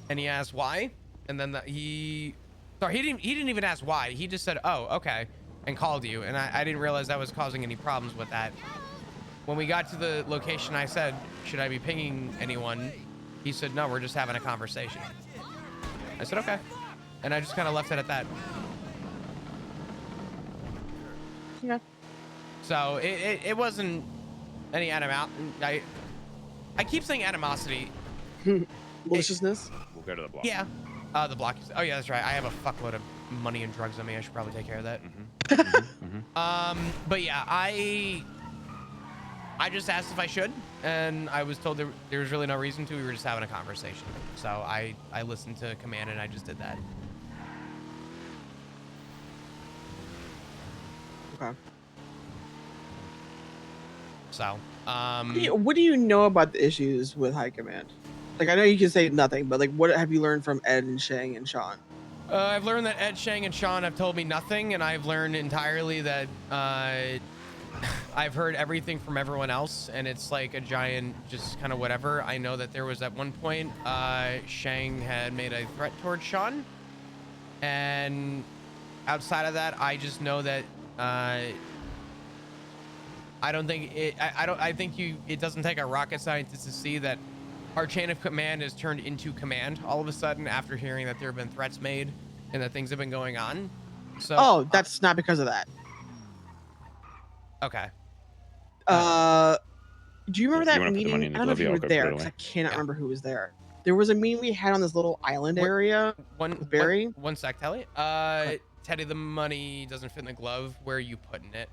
And he asked why, and then he didn't even ask why. He just said, oh, okay, and called you. And I didn't realize that was causing any problems with that. When we got to the location, I said, should I be pinging anyone? He said, no, we're just having a conversation. I said, okay. And I just kind of left it at that. Yeah. So it wasn't any I keep saying animosity. Maliciousness. We'll go to the block. Yeah. The block. Oh yeah, that's right. I have a fuckload of money and drugs on me. I should probably take care of that. But yeah, I just asked if I should, and I was told there was really no reason to. We were just having a conversation. So I listened to command and I just did that. Okay. So, what do you know about the issues with high command? Like, I know you can say nothing, but like, what have you learned from Ed and Shang and Sean? I've learned that Ed, Shang, and Sean have told me nothing, and I've learned entirely that I've heard everything from everyone else, and it's like a giant just kind of whatever. I know that there was at one point Shang had made a threat towards Sean, and outside of that, I just know that I don't think it. I think it doesn't take a rocket scientist to see that our chain of command has turned into command all of a sudden after hearing that there have been threats made and that things have been going on. So that's not because of that. Okay. Do you remember You that wanna put the money meeting? in the I don't know if glove? you Yeah, were I'll go there put it because I away. cannot remember who was there. There was a meeting we had on this little island area. with Barry. One sec, Telly. Teddy, the money doesn't fit in the glove. Where are you putting it?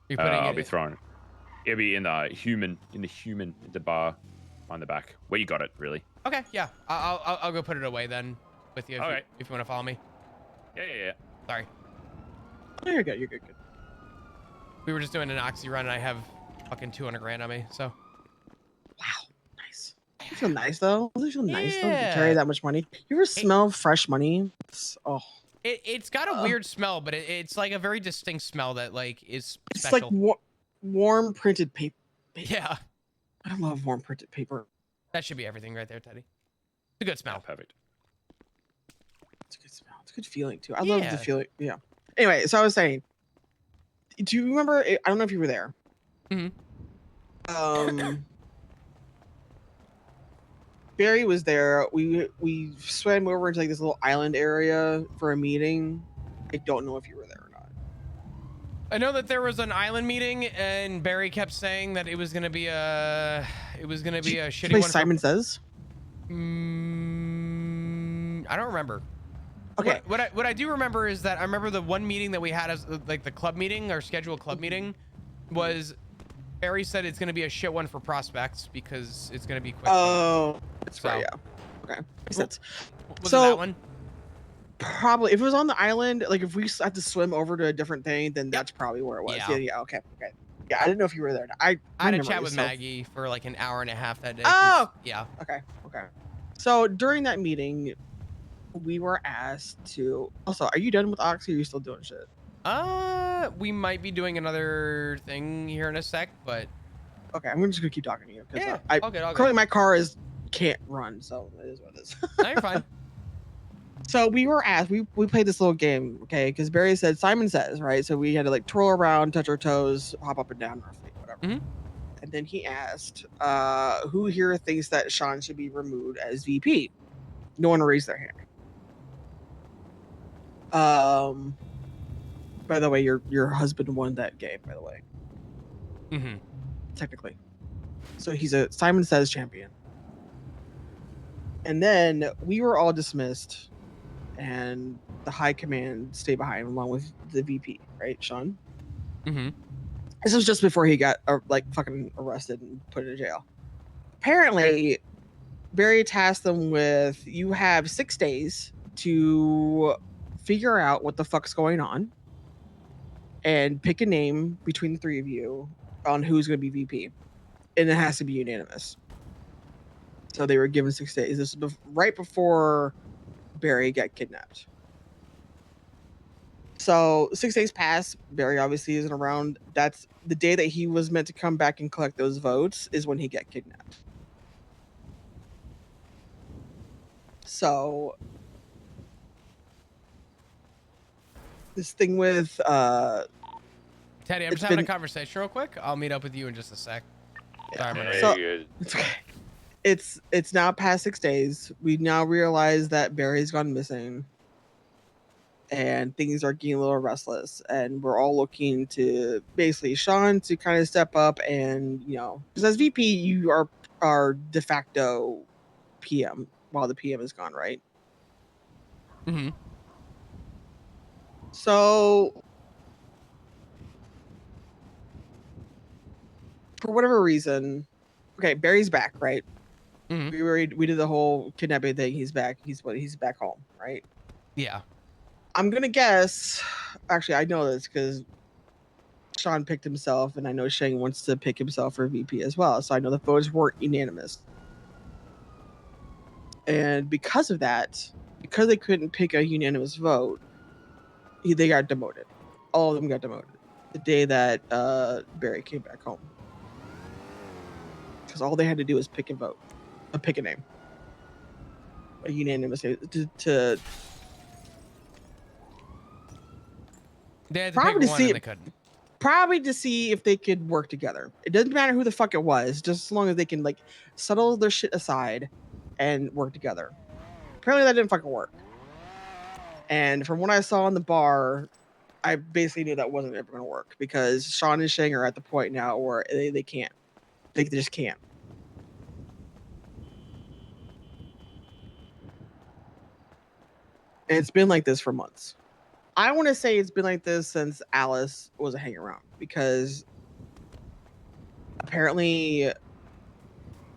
You're putting I'll it. be throwing it. It'll be in the bar on the back. Where you got it, really. Okay, yeah. I'll go put it away then with you. All right. If you want to follow me. Yeah. Sorry. Oh, you're good. You're good. We were just doing an oxy run, and I have fucking 200 grand on me. So. You feel nice though. Does it feel nice though to Yeah. carry that much money? You ever smell fresh money? It's got a weird smell, but it's like a very distinct smell that like is It's special. like warm printed paper. Yeah. I love warm printed paper. That should be everything right there, Teddy. It's a good smell. Perfect. It's a good smell. It's a good feeling too. I love Yeah. the feeling. Yeah. Anyway, so I was saying, do you remember? I don't know if you were there. Barry was there. We swam over into like this little island area for a meeting. I don't know if you were there or not. I know that there was an island meeting, and Barry kept saying that it was gonna be a shitty Play one. Simon Says. I don't remember. Okay. What I do remember is that I remember the one meeting that we had as like the club meeting, our scheduled club meeting, was Barry said it's gonna be a shit one for prospects because it's gonna be quick. Oh, that's So- right. Yeah. Okay. Makes sense. Was So- it that one? Probably if it was on the island, like if we had to swim over to a different thing, then that's probably where it was. Yeah. Yeah. Okay. Yeah, I didn't know if you were there. I had a memory chat is with so- Maggie for like an hour and a half that day. Oh. Yeah. Okay. So during that meeting, we were asked to. Also, are you done with Oxy? Or are you still doing shit? We might be doing another thing here in a sec, but Okay, I'm just gonna keep talking to you because Yeah, I all good. currently my car can't run, so it is what it is. No, you're fine. So we were asked, we played this little game, okay? Because Barry said, Simon Says, right? So we had to like twirl around, touch our toes, hop up and down roughly, whatever. And then he asked, who here thinks that Sean should be removed as VP? No one raised their hand. By the way, your husband won that game, by the way. Technically. So he's a Simon Says champion. And then we were all dismissed, and the high command stayed behind along with the VP, right, Sean? This was just before he got like fucking arrested and put in jail. Apparently, Barry tasked them with, you have 6 days to figure out what the fuck's going on and pick a name between the three of you on who's going to be VP. And it has to be unanimous. So they were given 6 days. This was right before Barry got kidnapped. So 6 days passed. Barry obviously isn't around. That's the day that he was meant to come back and collect those votes is when he got kidnapped. So this thing with Teddy, I'm it's just having been- a conversation real quick. I'll meet up with you in just a sec. Sorry, I'm gonna- So- it's okay. It's now past 6 days. We now realize that Barry's gone missing. and things are getting a little restless, and we're all looking to basically Sean to kind of step up and, you know, because as VP you are de facto PM while the PM is gone, right? Mm-hmm. So for whatever reason, okay, Barry's back, right? We did the whole kidnapping thing. He's back. He's back home, right? Yeah. I'm gonna guess. Actually, I know this because Sean picked himself, and I know Shane wants to pick himself for VP as well. So I know the votes weren't unanimous, and because of that, because they couldn't pick a unanimous vote, they got demoted. All of them got demoted the day that Barry came back home, because all they had to do was pick a vote, pick a name, a unanimous to They had to probably pick to one see and they couldn't. probably to see if they could work together. It doesn't matter who the fuck it was, just as long as they can like settle their shit aside and work together. Apparently that didn't fucking work. And from what I saw in the bar, I basically knew that wasn't ever going to work because Sean and Shang are at the point now where they can't. They just can't. And it's been like this for months. I want to say it's been like this since Alice was a hang around because apparently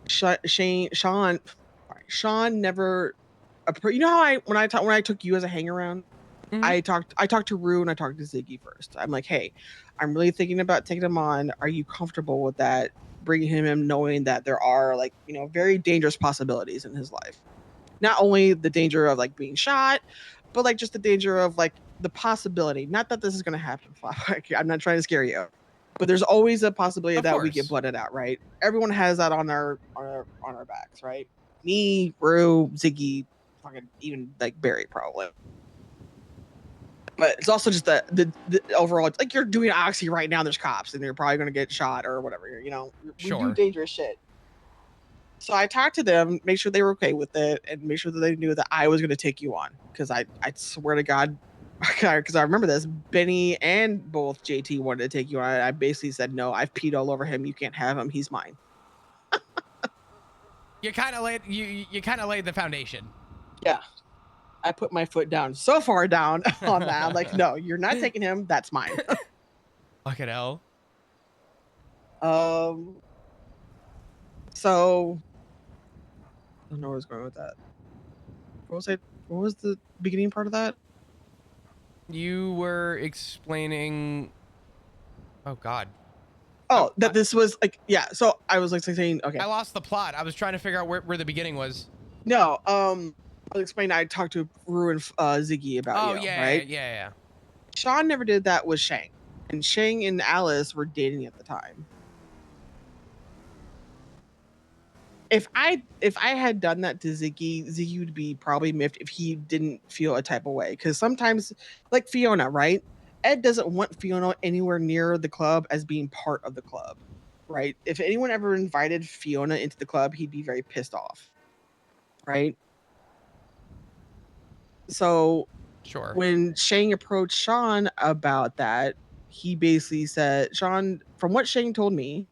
Sean never. You know how when I took you as a hang around, I talked to Rue and I talked to Ziggy first. I'm like, hey, I'm really thinking about taking him on. Are you comfortable with that? Bringing him in, knowing that there are like very dangerous possibilities in his life. Not only the danger of like being shot, but like just the danger of like the possibility. Not that this is going to happen. I'm not trying to scare you, but there's always a possibility that we get blooded out, right? Everyone has that on our backs, right? Me, Rue, Ziggy, fucking even like Barry probably. But it's also just the overall, like you're doing Oxy right now. There's cops, and you're probably gonna get shot or whatever. We do dangerous shit. So I talked to them, make sure they were okay with it, and make sure that they knew that I was gonna take you on. Because I swear to God, because I remember this, Benny and both JT wanted to take you on. I basically said no. I've peed all over him. You can't have him. He's mine. You kind of laid the foundation. Yeah. I put my foot down so far down on that. I'm like, no, you're not taking him. That's mine. Fucking hell. So I don't know where I was going with that. What was the beginning part of that? You were explaining. Oh God. Oh, that this was like, yeah. So I was like saying, okay. I lost the plot. I was trying to figure out where the beginning was. No, I'll explain. I talked to Rue and Ziggy about right? Yeah. Sean never did that with Shang, and Shang and Alice were dating at the time. If I had done that to Ziggy would be probably miffed if he didn't feel a type of way. Because sometimes, like Fiona, right? Ed doesn't want Fiona anywhere near the club as being part of the club, right? If anyone ever invited Fiona into the club, he'd be very pissed off, right? So sure. When Shang approached Sean about that, he basically said, Sean, from what Shang told me,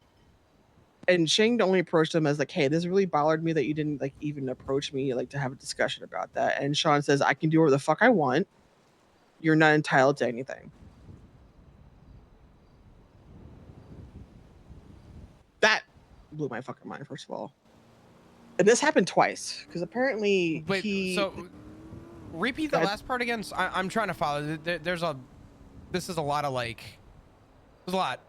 and Shang only approached him as like, hey, this really bothered me that you didn't like even approach me like to have a discussion about that. And Sean says, I can do whatever the fuck I want. You're not entitled to anything. That blew my fucking mind, first of all. And this happened twice because apparently repeat the last part again. So I'm trying to follow. This is a lot of like. There's a lot.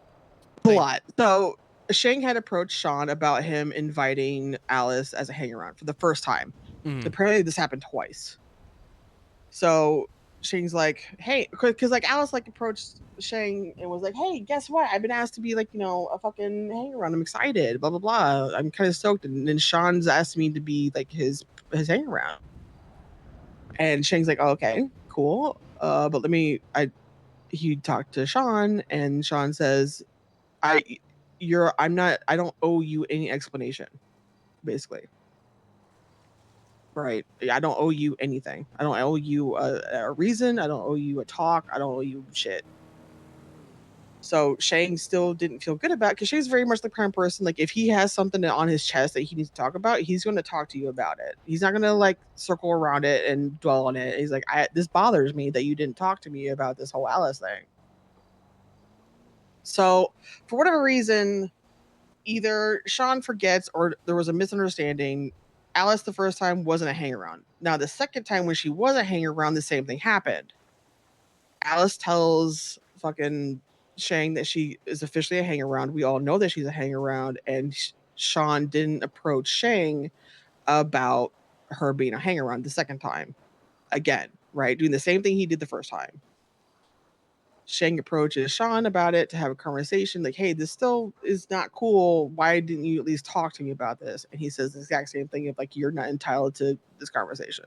A lot. So Shang had approached Sean about him inviting Alice as a hang around for the first time. Apparently this happened twice. So Shang's like, hey, because like Alice like approached Shang and was like, hey, guess what? I've been asked to be like, a fucking hang around. I'm excited, blah, blah, blah. I'm kind of stoked. And then Sean's asked me to be like his hang around. And Shang's like, oh, okay, cool. But he talked to Sean and Sean says, I don't owe you any explanation, basically. Right. I don't owe you anything. I don't owe you a reason. I don't owe you a talk. I don't owe you shit. So Shang still didn't feel good about it because Shang's very much the kind of person, like, if he has something on his chest that he needs to talk about, he's going to talk to you about it. He's not going to like circle around it and dwell on it. He's like, this bothers me that you didn't talk to me about this whole Alice thing. So for whatever reason, either Sean forgets or there was a misunderstanding. Alice the first time wasn't a hang around. Now the second time when she was a hang around, the same thing happened. Alice tells fucking Shang that she is officially a hang around. We all know that she's a hang around, and Sean didn't approach Shang about her being a hang around the second time. Again, right? Doing the same thing he did the first time. Shang approaches Sean about it to have a conversation, like, hey, this still is not cool. Why didn't you at least talk to me about this? And he says the exact same thing of like, you're not entitled to this conversation.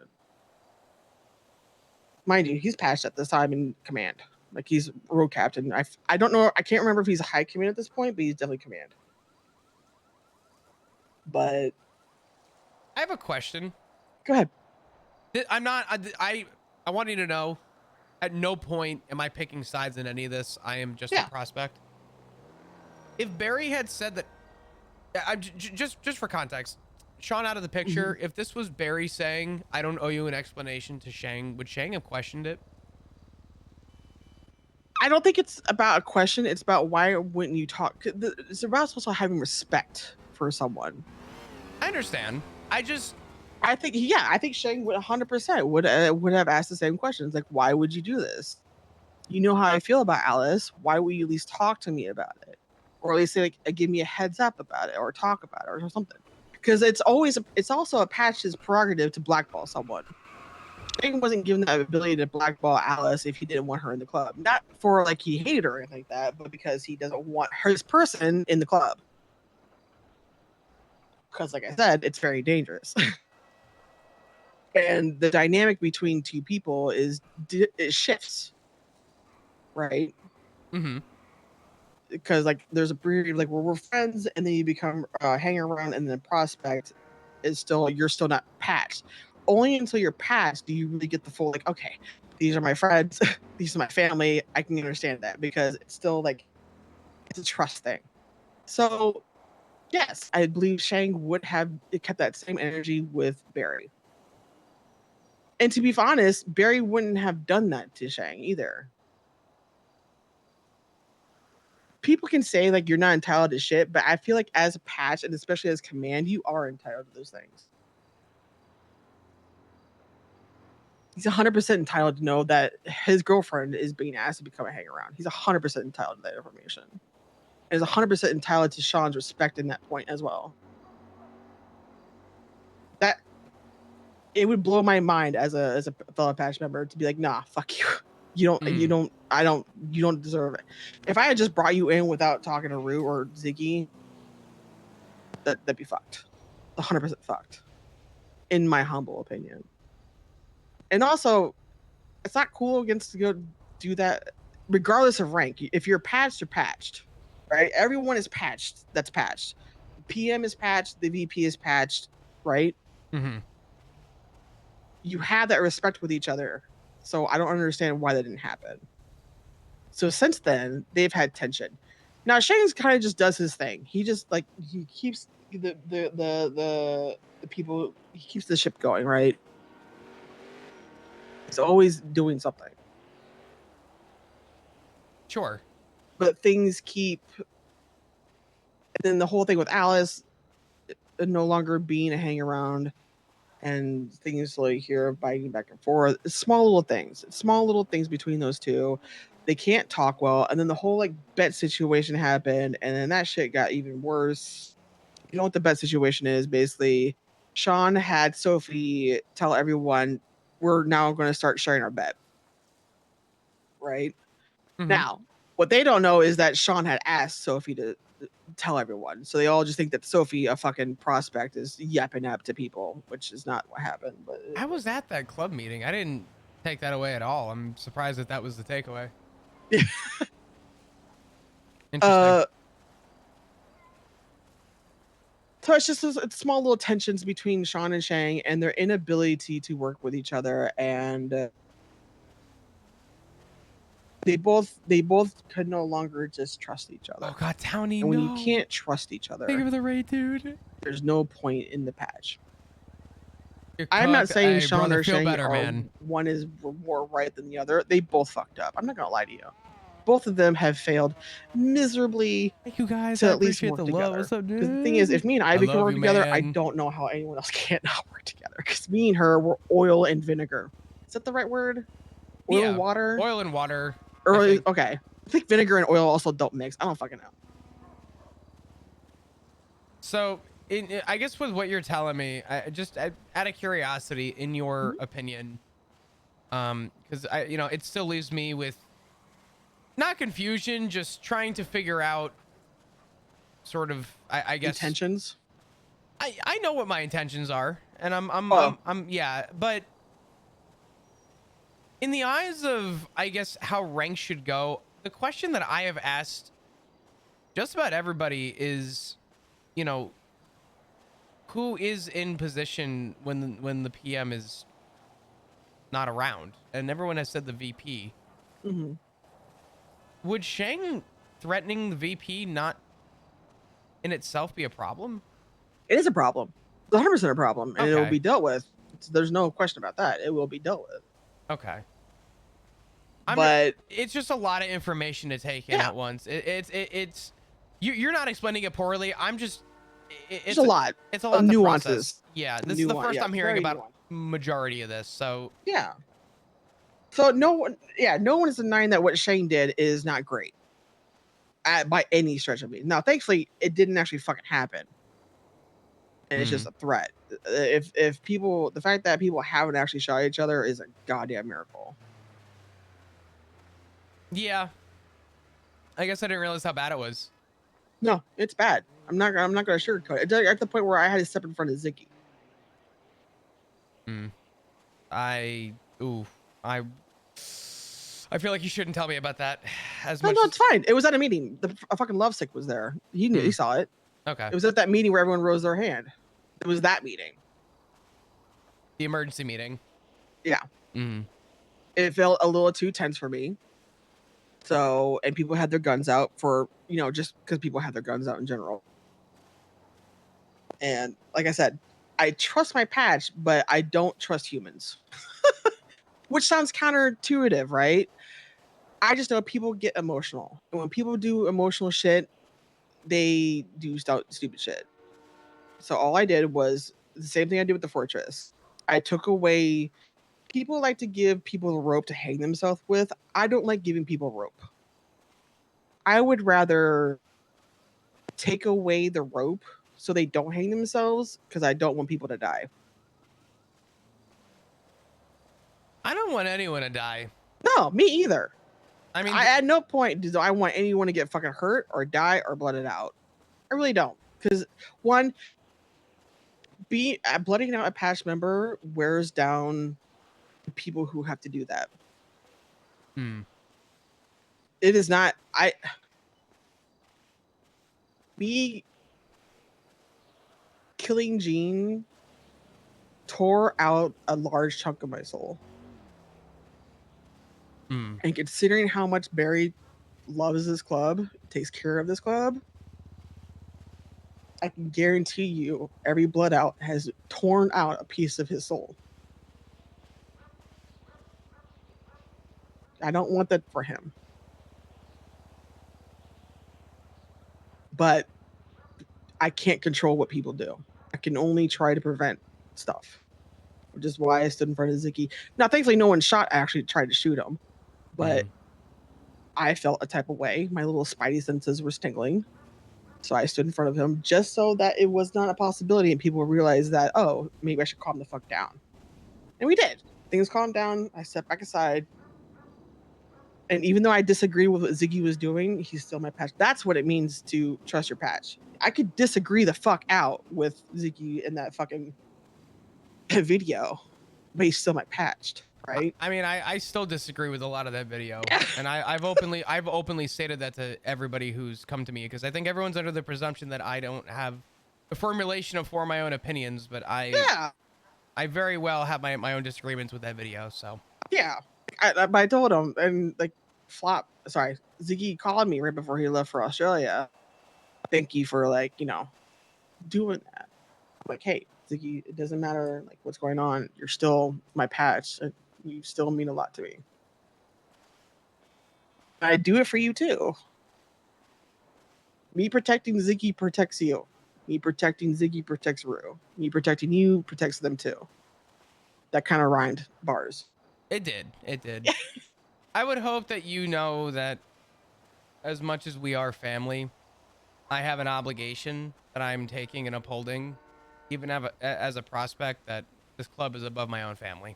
Mind you, he's patched at this time in command. Like, he's road captain. I don't know, I can't remember if he's a high command at this point, but he's definitely command. But I have a question. Go ahead. I'm not. I want you to know. At no point am I picking sides in any of this. I am just a prospect. If Barry had said that, just for context, Sean out of the picture. If this was Barry saying, "I don't owe you an explanation" to Shang, would Shang have questioned it? I don't think it's about a question. It's about why wouldn't you talk? It's about also having respect for someone. I understand. I think Shang would 100% would have asked the same questions. Like, why would you do this? You know how I feel about Alice. Why will you at least talk to me about it? Or at least say, like, give me a heads up about it or talk about it or something. Because it's also a patch's prerogative to blackball someone. Shang wasn't given that ability to blackball Alice if he didn't want her in the club. Not for like he hated her or anything like that, but because he doesn't want his person in the club. Because like I said, it's very dangerous. And the dynamic between two people it shifts, right? Because like there's a period like where we're friends and then you become hang around, and then prospect is you're still not patched. Only until you're patched do you really get the full, like, okay, these are my friends, these are my family. I can understand that because it's still like it's a trust thing. So yes, I believe Shang would have kept that same energy with Barry. And to be honest, Barry wouldn't have done that to Shang either. People can say like you're not entitled to shit, but I feel like as a patch and especially as command, you are entitled to those things. He's 100% entitled to know that his girlfriend is being asked to become a hang around. He's 100% entitled to that information. And is 100% entitled to Sean's respect in that point as well. That it would blow my mind as a fellow patch member to be like, nah, fuck you. You don't deserve it. If I had just brought you in without talking to Rue or Ziggy, that'd be fucked. 100% fucked. In my humble opinion. And also, it's not cool against to go do that regardless of rank. If you're patched, you're patched. Right? Everyone is patched. That's patched. PM is patched, the VP is patched, right? You have that respect with each other. So I don't understand why that didn't happen. So since then, they've had tension. Now Shane's kind of just does his thing. He just like he keeps the people, he keeps the ship going, right? He's always doing something. Sure. But things keep, and then the whole thing with Alice no longer being a hang around, and things like here biting back and forth. Small little things between those two. They can't talk well, and then the whole like bet situation happened, and then that shit got even worse. You know what the bet situation is? Basically, Sean had Sophie tell everyone we're now going to start sharing our bet. Right? Now, what they don't know is that Sean had asked Sophie to tell everyone. So they all just think that Sophie, a fucking prospect, is yapping up to people, which is not what happened. But I was at that club meeting. I didn't take that away at all. I'm surprised that was the takeaway. Interesting. So it's just it's small little tensions between Sean and Shang and their inability to work with each other, and they both could no longer just trust each other. Oh God, Townie, and when no. you can't trust each other, Thank you for the raid, dude. there's no point in the patch. You're I'm not cooked. saying Hey, Sean brother, or feel Shang better, are man. one is more right than the other. They both fucked up. I'm not gonna lie to you. Both of them have failed miserably. Thank you guys. To I at least appreciate work the together. love. What's up, dude? Because the thing is, if me and Ivy can love work you, together, I man. don't know how anyone else can't not work together. Because me and her were oil and vinegar. Is that the right word? Oil Yeah, and water? Oil and water. Or okay. I think vinegar and oil also don't mix. I don't fucking know. So, I guess with what you're telling me, out of curiosity, in your Mm-hmm. opinion, because it still leaves me with not confusion, just trying to figure out sort of, I guess, intentions. I know what my intentions are, and I'm yeah, but in the eyes of, I guess, how ranks should go, the question that I have asked just about everybody is, who is in position when the PM is not around, and everyone has said the VP. Mm-hmm. Would Shang threatening the VP not in itself be a problem? It is a problem. It's 100% a problem, and it will Okay. be dealt with. There's no question about that. It will be dealt with. Okay. But it's just a lot of information to take in at once. It's you're not explaining it poorly. I'm just it's a lot. It's a lot of to nuances. process. Yeah, this is the first I'm hearing very about nuanced. majority of this. So Yeah. So no one is denying that what Shane did is not great. By any stretch of it. Now, thankfully, it didn't actually fucking happen. And it's just a threat. If people, the fact that people haven't actually shot each other is a goddamn miracle. yeah, I guess I didn't realize how bad it was. No, it's bad. I'm not gonna sugarcoat it. It's at the point where I had to step in front of Ziggy. I feel like you shouldn't tell me about that. No, it's fine. It was at a meeting. A fucking lovesick was there. He knew. He saw it. Okay. It was at that meeting where everyone rose their hand. It was that meeting. The emergency meeting. Yeah. Mm. It felt a little too tense for me. So, and people had their guns out for, just because people had their guns out in general. And like I said, I trust my patch, but I don't trust humans. Which sounds counterintuitive, right? I just know people get emotional. And when people do emotional shit, they do stupid shit. So all I did was the same thing I did with the fortress. I took away. People like to give people a rope to hang themselves with. I don't like giving people rope. I would rather take away the rope so they don't hang themselves because I don't want people to die. I don't want anyone to die. No, me either. I mean, at no point do I want anyone to get fucking hurt or die or blooded out. I really don't. Because one, blooding out a patch member wears down the people who have to do that. It is not. Me killing Jean tore out a large chunk of my soul. And considering how much Barry loves this club, takes care of this club, I can guarantee you every blood out has torn out a piece of his soul. I don't want that for him. But I can't control what people do. I can only try to prevent stuff. Which is why I stood in front of Ziggy. Now, thankfully, no one actually tried to shoot him. But I felt a type of way. My little spidey senses were tingling. So I stood in front of him just so that it was not a possibility and people realized that, oh, maybe I should calm the fuck down. And we did. Things calmed down. I stepped back aside. And even though I disagree with what Ziggy was doing, he's still my patch. That's what it means to trust your patch. I could disagree the fuck out with Ziggy in that fucking video, but he's still my patched, right? I mean, I still disagree with a lot of that video, and I've openly stated that to everybody who's come to me because I think everyone's under the presumption that I don't have a formulation of for my own opinions, but Yeah. I very well have my own disagreements with that video. So Yeah. I told him, and like Ziggy called me right before he left for Australia. Thank you for doing that. I'm like, hey, Ziggy, it doesn't matter like what's going on. You're still my patch. And you still mean a lot to me. I do it for you too. Me protecting Ziggy protects you. Me protecting Ziggy protects Rue. Me protecting you protects them too. That kind of rhymed bars. it did. It did. I would hope that you know that as much as we are family, I have an obligation that I'm taking and upholding, even as a prospect, that this club is above my own family.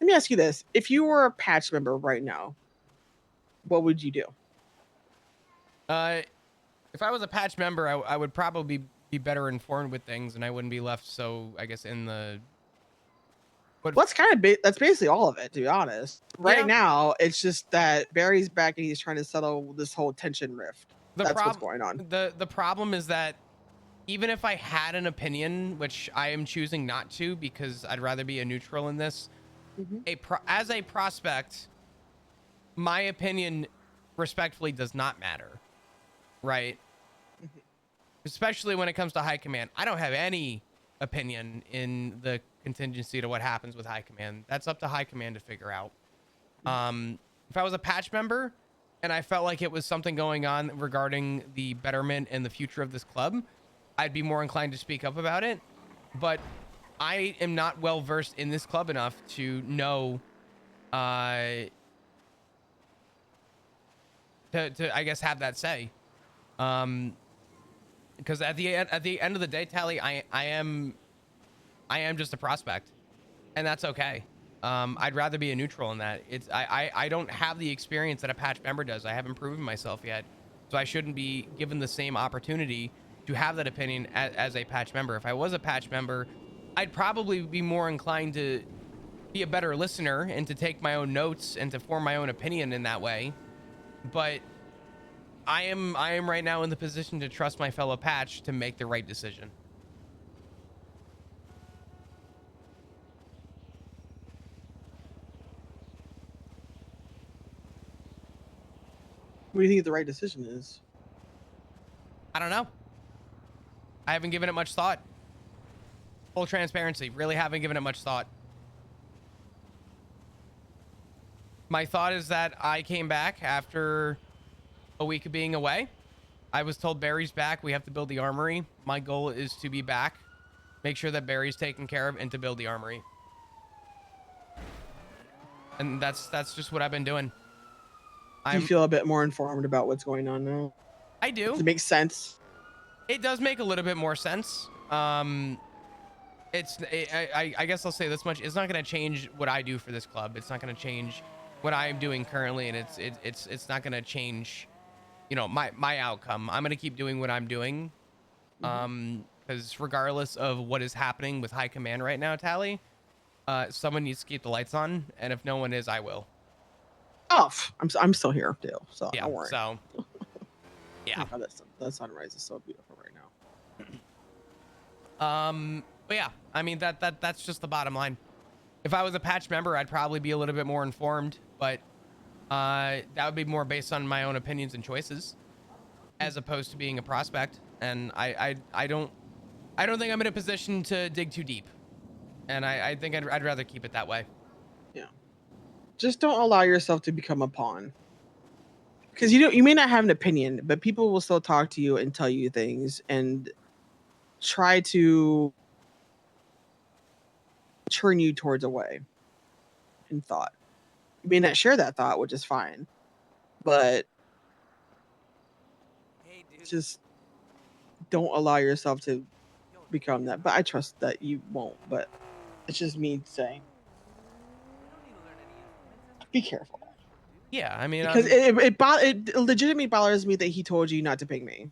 Let me ask you this. If you were a patch member right now, what would you do? If I was a patch member, I would probably be better informed with things, and I wouldn't be left so, I guess, in the... Well, that's basically all of it, to be honest. Right now, it's just that Barry's back and he's trying to settle this whole tension rift. That's what's going on. The problem is that even if I had an opinion, which I am choosing not to because I'd rather be a neutral in this, as a prospect, my opinion respectfully does not matter, right? Especially when it comes to high command. I don't have any opinion in the contingency to what happens with high command. That's up to high command to figure out. If I was a patch member and I felt like it was something going on regarding the betterment and the future of this club, I'd be more inclined to speak up about it. But I am not well versed in this club enough to know to I guess have that say. Because at the end of the day, Tally, I am just a prospect, and that's okay. I'd rather be a neutral in that. I don't have the experience that a patch member does. I haven't proven myself yet, so I shouldn't be given the same opportunity to have that opinion as a patch member. If I was a patch member, I'd probably be more inclined to be a better listener and to take my own notes and to form my own opinion in that way. But I am right now in the position to trust my fellow patch to make the right decision. What do you think the right decision is? I don't know. I haven't given it much thought. Full transparency, really haven't given it much thought. My thought is that I came back after a week of being away. I was told Barry's back. We have to build the armory. My goal is to be back, make sure that Barry's taken care of, and to build the armory. And that's just what I've been doing. Do you feel a bit more informed about what's going on now? I do. Does it make sense? It does make a little bit more sense. I guess I'll say this much. It's not going to change what I do for this club. It's not going to change what I'm doing currently, and it's not going to change, my outcome. I'm going to keep doing what I'm doing. Because regardless of what is happening with high command right now, Tally, someone needs to keep the lights on, and if no one is, I will. Oh, I'm still here, Dale. So yeah. Don't worry. So yeah, oh, that sunrise is so beautiful right now. But yeah, I mean that's just the bottom line. If I was a patch member, I'd probably be a little bit more informed, but that would be more based on my own opinions and choices, as opposed to being a prospect. And I don't think I'm in a position to dig too deep, and I think I'd rather keep it that way. Yeah. Just don't allow yourself to become a pawn. Because you may not have an opinion, but people will still talk to you and tell you things and try to turn you towards a way in thought. You may not share that thought, which is fine, but just don't allow yourself to become that. But I trust that you won't, but it's just me saying, be careful. Yeah, I mean, because it legitimately bothers me that he told you not to ping me.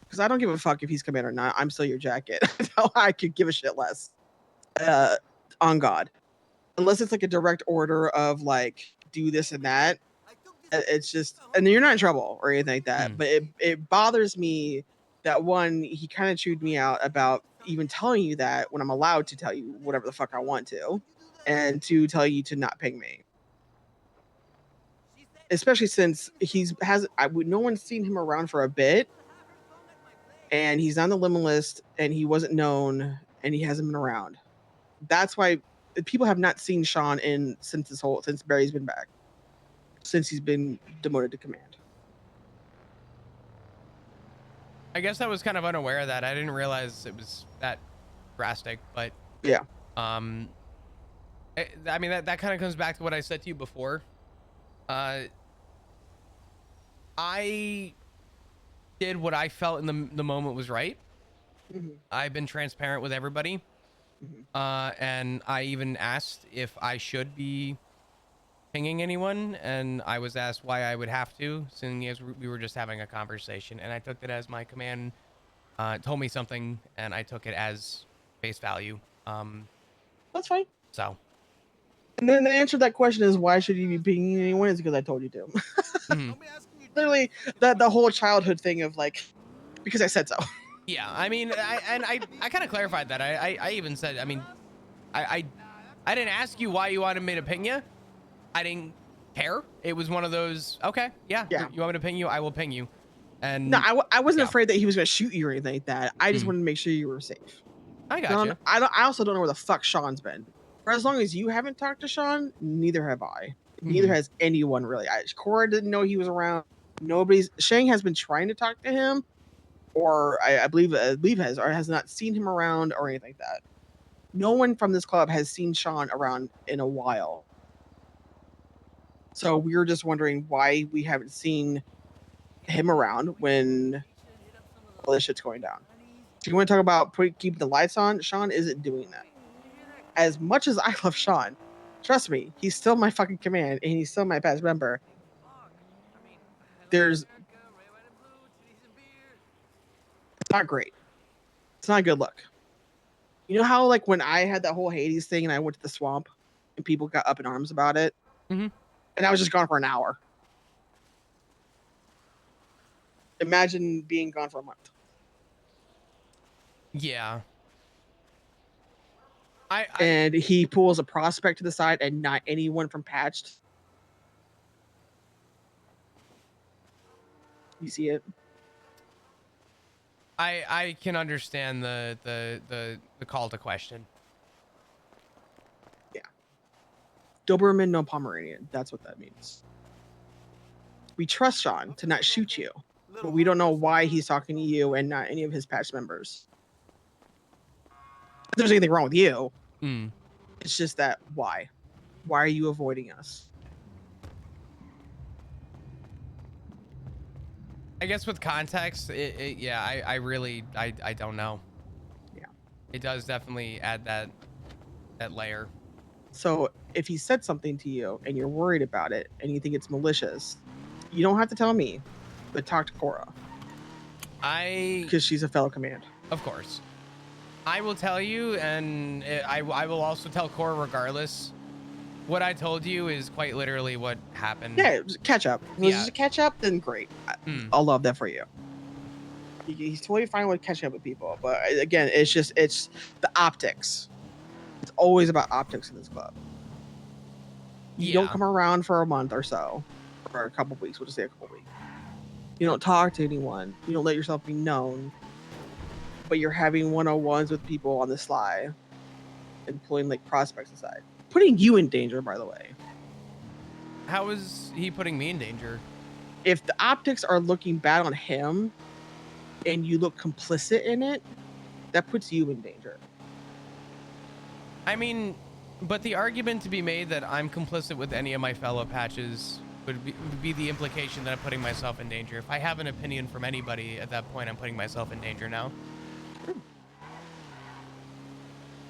Because I don't give a fuck if he's coming or not. I'm still your jacket. I could give a shit less. On God. Unless it's like a direct order of like, do this and that. It's just, and you're not in trouble or anything like that. But it bothers me that one, he kind of chewed me out about even telling you that when I'm allowed to tell you whatever the fuck I want to, and to tell you to not ping me. Especially since no one's seen him around for a bit, and he's on the limit list, and he wasn't known, and he hasn't been around. That's why people have not seen Sean since Barry's been back, since he's been demoted to command. I guess I was kind of unaware of that. I didn't realize it was that drastic, but yeah. I mean, that kind of comes back to what I said to you before. I did what I felt in the moment was right. Mm-hmm. I've been transparent with everybody. And I even asked if I should be pinging anyone, and I was asked why I would have to, seeing as we were just having a conversation, and I took it as my command told me something, and I took it as face value. That's fine. So. And then the answer to that question is, why should you be pinging anyone? Is because I told you to. Mm-hmm. Literally, the whole childhood thing of like, because I said so. Yeah, I mean, I kind of clarified that. I even said, I mean, I didn't ask you why you wanted me to ping you. I didn't care. It was one of those, okay, yeah. You want me to ping you? I will ping you. And no, I wasn't afraid that he was going to shoot you or anything like that. I just wanted to make sure you were safe. I got you. I also don't know where the fuck Sean's been. For as long as you haven't talked to Sean, neither have I. Neither has anyone really. Cora didn't know he was around. Shang has been trying to talk to him, or I believe has not seen him around or anything like that. No one from this club has seen Sean around in a while. So we were just wondering why we haven't seen him around when all this shit's going down. So you want to talk about keeping the lights on? Sean isn't doing that. As much as I love Sean, trust me, he's still my fucking command, and he's still my past member. It's not great. It's not a good look. You know how, like, when I had that whole Hades thing and I went to the swamp and people got up in arms about it? Mm-hmm. And I was just gone for an hour. Imagine being gone for a month. Yeah. And he pulls a prospect to the side and not anyone from Patched. You see it? I can understand the call to question. Yeah. Doberman, no Pomeranian. That's what that means. We trust Sean to not shoot you, but we don't know why he's talking to you and not any of his Patch members. If there's anything wrong with you, it's just that why? Why are you avoiding us? I guess with context, I really don't know. Yeah. It does definitely add that layer. So if he said something to you and you're worried about it and you think it's malicious, you don't have to tell me, but talk to Cora. Because she's a fellow command. Of course. I will tell you, and I will also tell Cora regardless. What I told you is quite literally what happened. Yeah, it was catch up. If it was just a catch up, then great. I'll love that for you. He's totally fine with catching up with people, but again, it's the optics. It's always about optics in this club. You don't come around for a month or so, or a couple weeks. We'll just say a couple weeks. You don't talk to anyone. You don't let yourself be known. But you're having 101s with people on the sly and pulling like prospects aside. Putting you in danger, by the way. How is he putting me in danger? If the optics are looking bad on him and you look complicit in it, that puts you in danger. I mean, but the argument to be made that I'm complicit with any of my fellow patches would be the implication that I'm putting myself in danger. If I have an opinion from anybody at that point, I'm putting myself in danger now.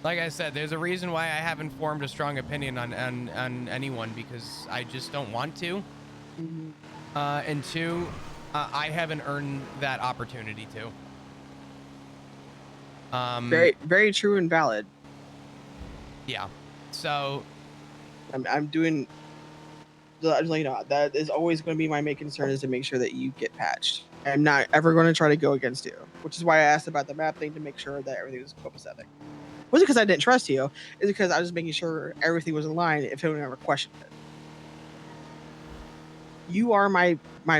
Like I said, there's a reason why I haven't formed a strong opinion on anyone, because I just don't want to. And two, I haven't earned that opportunity to. Very, very true and valid. Yeah. So I'm doing. You know, that is always going to be my main concern, is to make sure that you get patched. I'm not ever going to try to go against you, which is why I asked about the map thing to make sure that everything was copacetic. It wasn't because I didn't trust you. It's because I was making sure everything was in line if anyone ever questioned it. You are my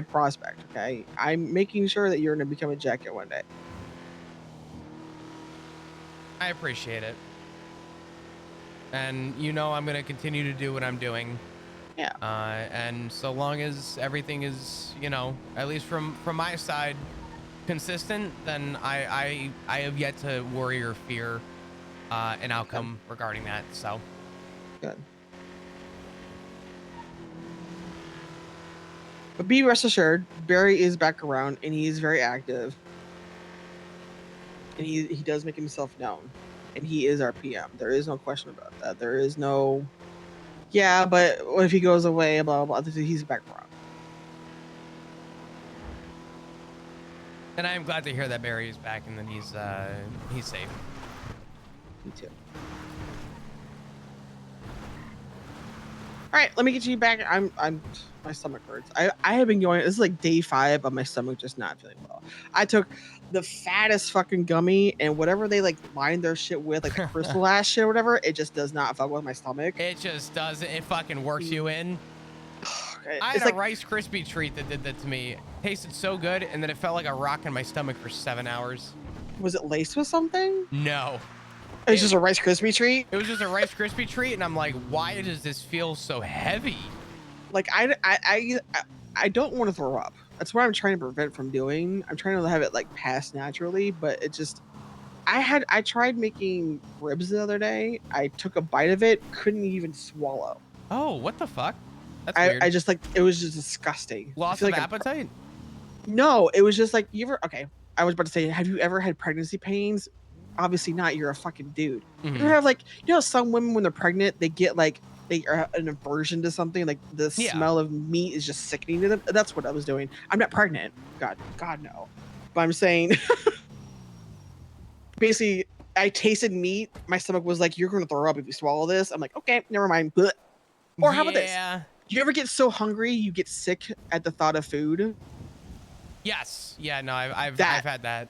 prospect, okay? I'm making sure that you're going to become a jacket one day. I appreciate it. And you know I'm going to continue to do what I'm doing. Yeah. And so long as everything is, you know, at least from my side, consistent, then I have yet to worry or fear an outcome regarding that. So good. But be rest assured, Barry is back around and he is very active. And he does make himself known. And he is our PM. There is no question about that. There is no, yeah, but what if he goes away, blah, blah, blah. He's back around. and I am glad to hear that Barry is back and that he's safe. Me too. All right, let me get you back. I'm my stomach hurts. I have been going. This is like day 5 of my stomach just not feeling well. I took the fattest fucking gummy and whatever they like line their shit with, like the crystal ass shit or whatever. It just does not fuck with my stomach. It just doesn't. It fucking works you in. I It's had a like, Rice Krispie treat that did that to me. Tasted so good, and then it felt like a rock in my stomach for 7 hours. Was it laced with something? No. It was just a Rice Krispie treat? It was just a Rice Krispie treat, and I'm like, why does this feel so heavy? Like I don't want to throw up. That's what I'm trying to prevent from doing. I'm trying to have it like pass naturally, but it just I tried making ribs the other day. I took a bite of it, couldn't even swallow. Oh, what the fuck? That's weird. I just like it was just disgusting. Loss of appetite? No, it was just like okay. I was about to say, have you ever had pregnancy pains? Obviously not. You're a fucking dude. You ever have like, you know, some women when they're pregnant, they get like they are an aversion to something, like the smell of meat is just sickening to them. That's what I was doing. I'm not pregnant. God no. But I'm saying basically I tasted meat. My stomach was like, you're going to throw up if you swallow this. I'm like, okay, never mind. Blech. Or how about this? Do you ever get so hungry you get sick at the thought of food? Yes. Yeah, no, I've had that.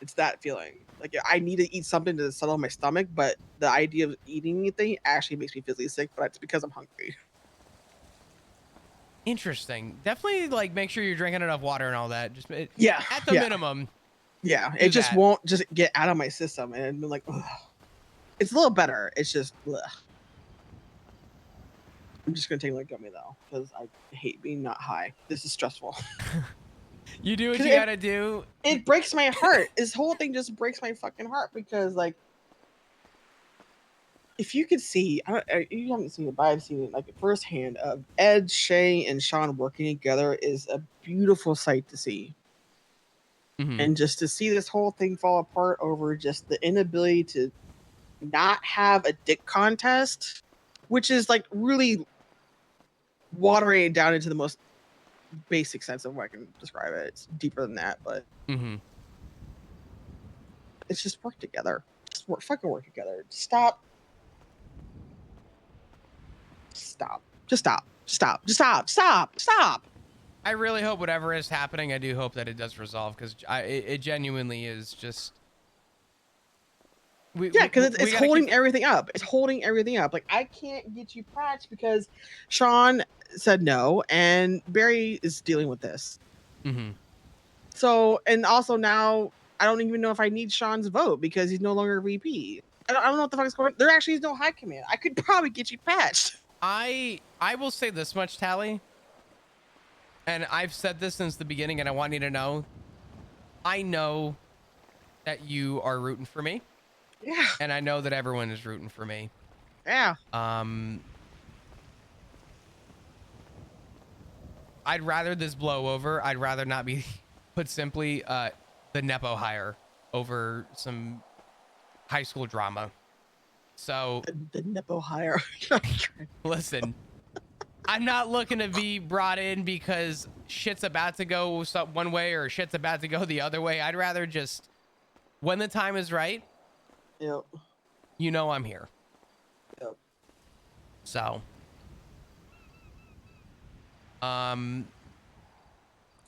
It's that feeling. Like I need to eat something to settle my stomach, but the idea of eating anything actually makes me physically sick, but it's because I'm hungry. Interesting. Definitely like make sure you're drinking enough water and all that. Just at the minimum. Yeah, do it just that. won't just get out of my system, and I'm like, ugh. It's a little better. It's just, ugh. I'm just gonna take my gummy though, because I hate being not high. This is stressful. You do what you gotta do. It breaks my heart. This whole thing just breaks my fucking heart because, like, if you could see, you haven't seen it, but I've seen it like firsthand. Of Ed, Shay, and Sean working together is a beautiful sight to see. And just to see this whole thing fall apart over just the inability to not have a dick contest, which is like really watering it down into the most basic sense of what I can describe it. It's deeper than that, but it's just work together. Just fucking work together. Stop. Just stop. I really hope whatever is happening, I do hope that it does resolve, because it genuinely is just. Because it's holding everything up. It's holding everything up. Like, I can't get you patched because Sean said no, and Barry is dealing with this. So, and also now, I don't even know if I need Sean's vote because he's no longer VP. I don't know what the fuck is going on. There actually is no high command. I could probably get you patched. I will say this much, Tally, and I've said this since the beginning, and I want you to know, I know that you are rooting for me. Yeah. And I know that everyone is rooting for me. Yeah. I'd rather this blow over. I'd rather not be, put simply, the Nepo hire over some high school drama. So the Nepo hire. Listen, I'm not looking to be brought in because shit's about to go one way or shit's about to go the other way. I'd rather just, when the time is right, yep, you know I'm here. Yep. So,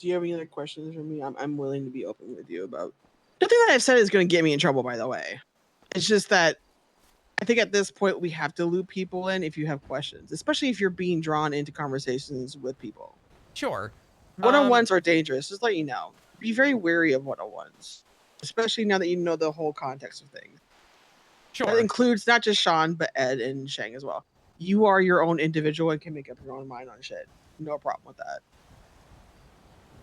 Do you have any other questions for me? I'm willing to be open with you about. Nothing that I've said is going to get me in trouble, by the way. It's just that I think at this point we have to loop people in if you have questions, especially if you're being drawn into conversations with people. Sure. One-on-ones are dangerous. Just let you know. Be very wary of one-on-ones, especially now that you know the whole context of things. Sure. That includes not just Sean, but Ed and Shang as well. You are your own individual and can make up your own mind on shit. No problem with that.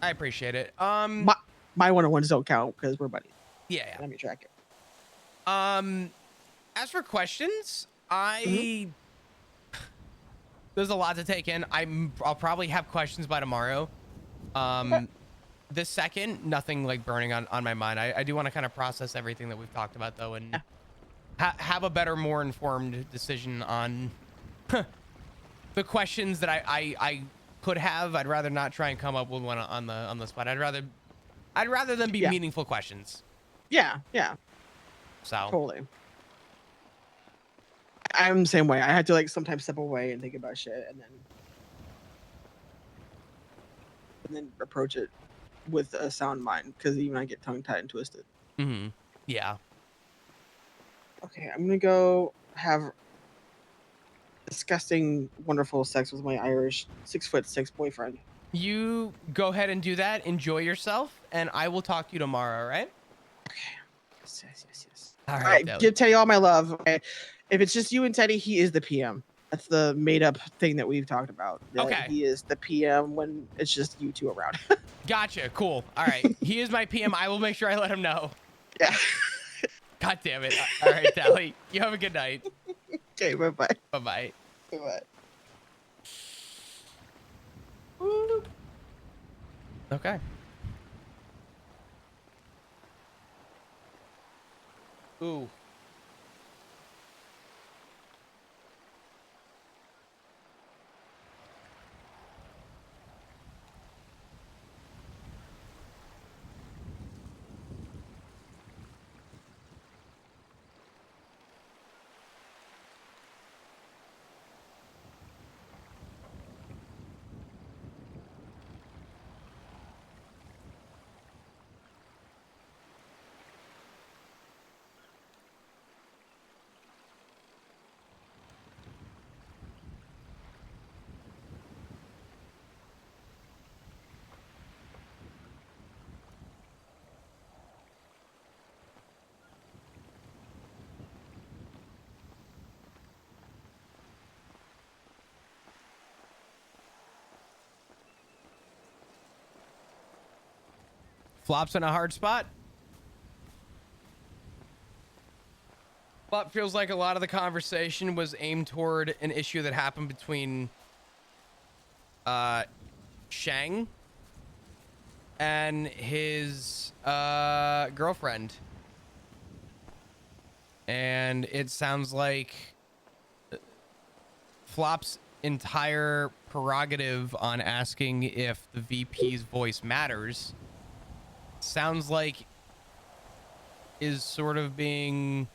I appreciate it. My one-on-ones don't count because we're buddies. Yeah. Let me track it. As for questions, there's a lot to take in. I'll probably have questions by tomorrow. This second, nothing like burning on my mind. I do want to kind of process everything that we've talked about though, and have a better, more informed decision on the questions that I could have. I'd rather not try and come up with one on the spot. I'd rather them be meaningful questions. Yeah. So totally. I'm the same way. I had to like sometimes step away and think about shit and then approach it with a sound mind, because even I get tongue tied and twisted. Yeah. Okay, I'm gonna go have disgusting, wonderful sex with my Irish 6'6" boyfriend. You go ahead and do that. Enjoy yourself, and I will talk to you tomorrow. All right? Yes. All All right. right, give Teddy all my love. Okay, if it's just you and Teddy, he is the PM. That's the made-up thing that we've talked about. That Okay. He is the PM when it's just you two around. Gotcha. Cool. All right. He is my PM. I will make sure I let him know. Yeah. God damn it. All right, Tally. You have a good night. Okay. Bye-bye. Bye-bye. Bye-bye. Okay. Ooh. Flop's in a hard spot. Flop feels like a lot of the conversation was aimed toward an issue that happened between Shang and his girlfriend. And it sounds like Flop's entire prerogative on asking if the VP's voice matters sounds like is sort of being,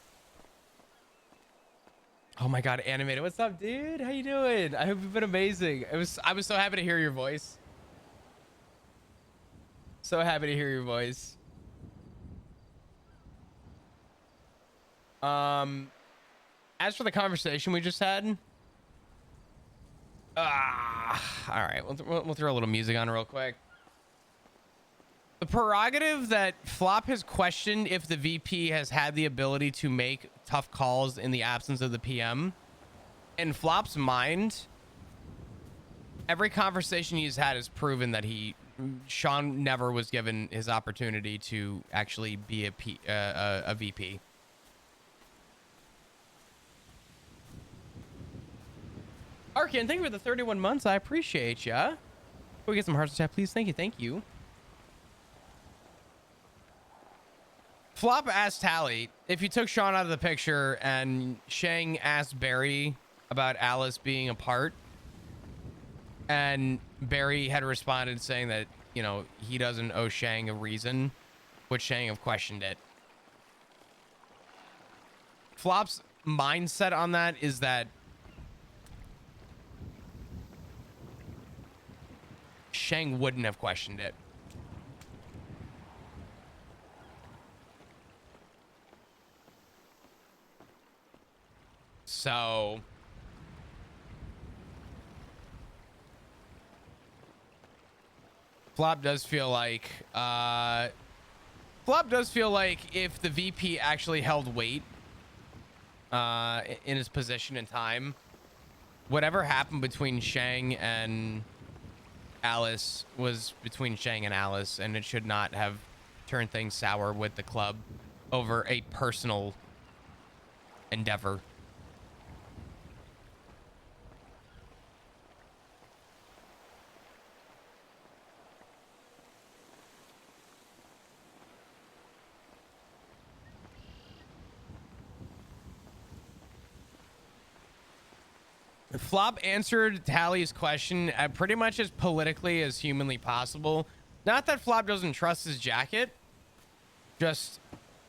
oh my god, animated. What's up, dude? How you doing? I hope you've been amazing. I was so happy to hear your voice. So happy to hear your voice. As for the conversation we just had, all right, we'll throw a little music on real quick. The prerogative that Flop has questioned if the VP has had the ability to make tough calls in the absence of the PM. In Flop's mind, every conversation he's had has proven that Sean never was given his opportunity to actually be a VP. Arkin, thank you for the 31 months. I appreciate ya. Can we get some hearts in chat, please? Thank you. Flop asked Tally if you took Sean out of the picture and Shang asked Barry about Alice being a part, and Barry had responded saying that, you know, he doesn't owe Shang a reason, would Shang have questioned it? Flop's mindset on that is that Shang wouldn't have questioned it. So Flop does feel like if the VP actually held weight in his position and time, whatever happened between Shang and Alice was between Shang and Alice, and it should not have turned things sour with the club over a personal endeavor. Flop answered Tally's question pretty much as politically as humanly possible. Not that Flop doesn't trust his jacket, just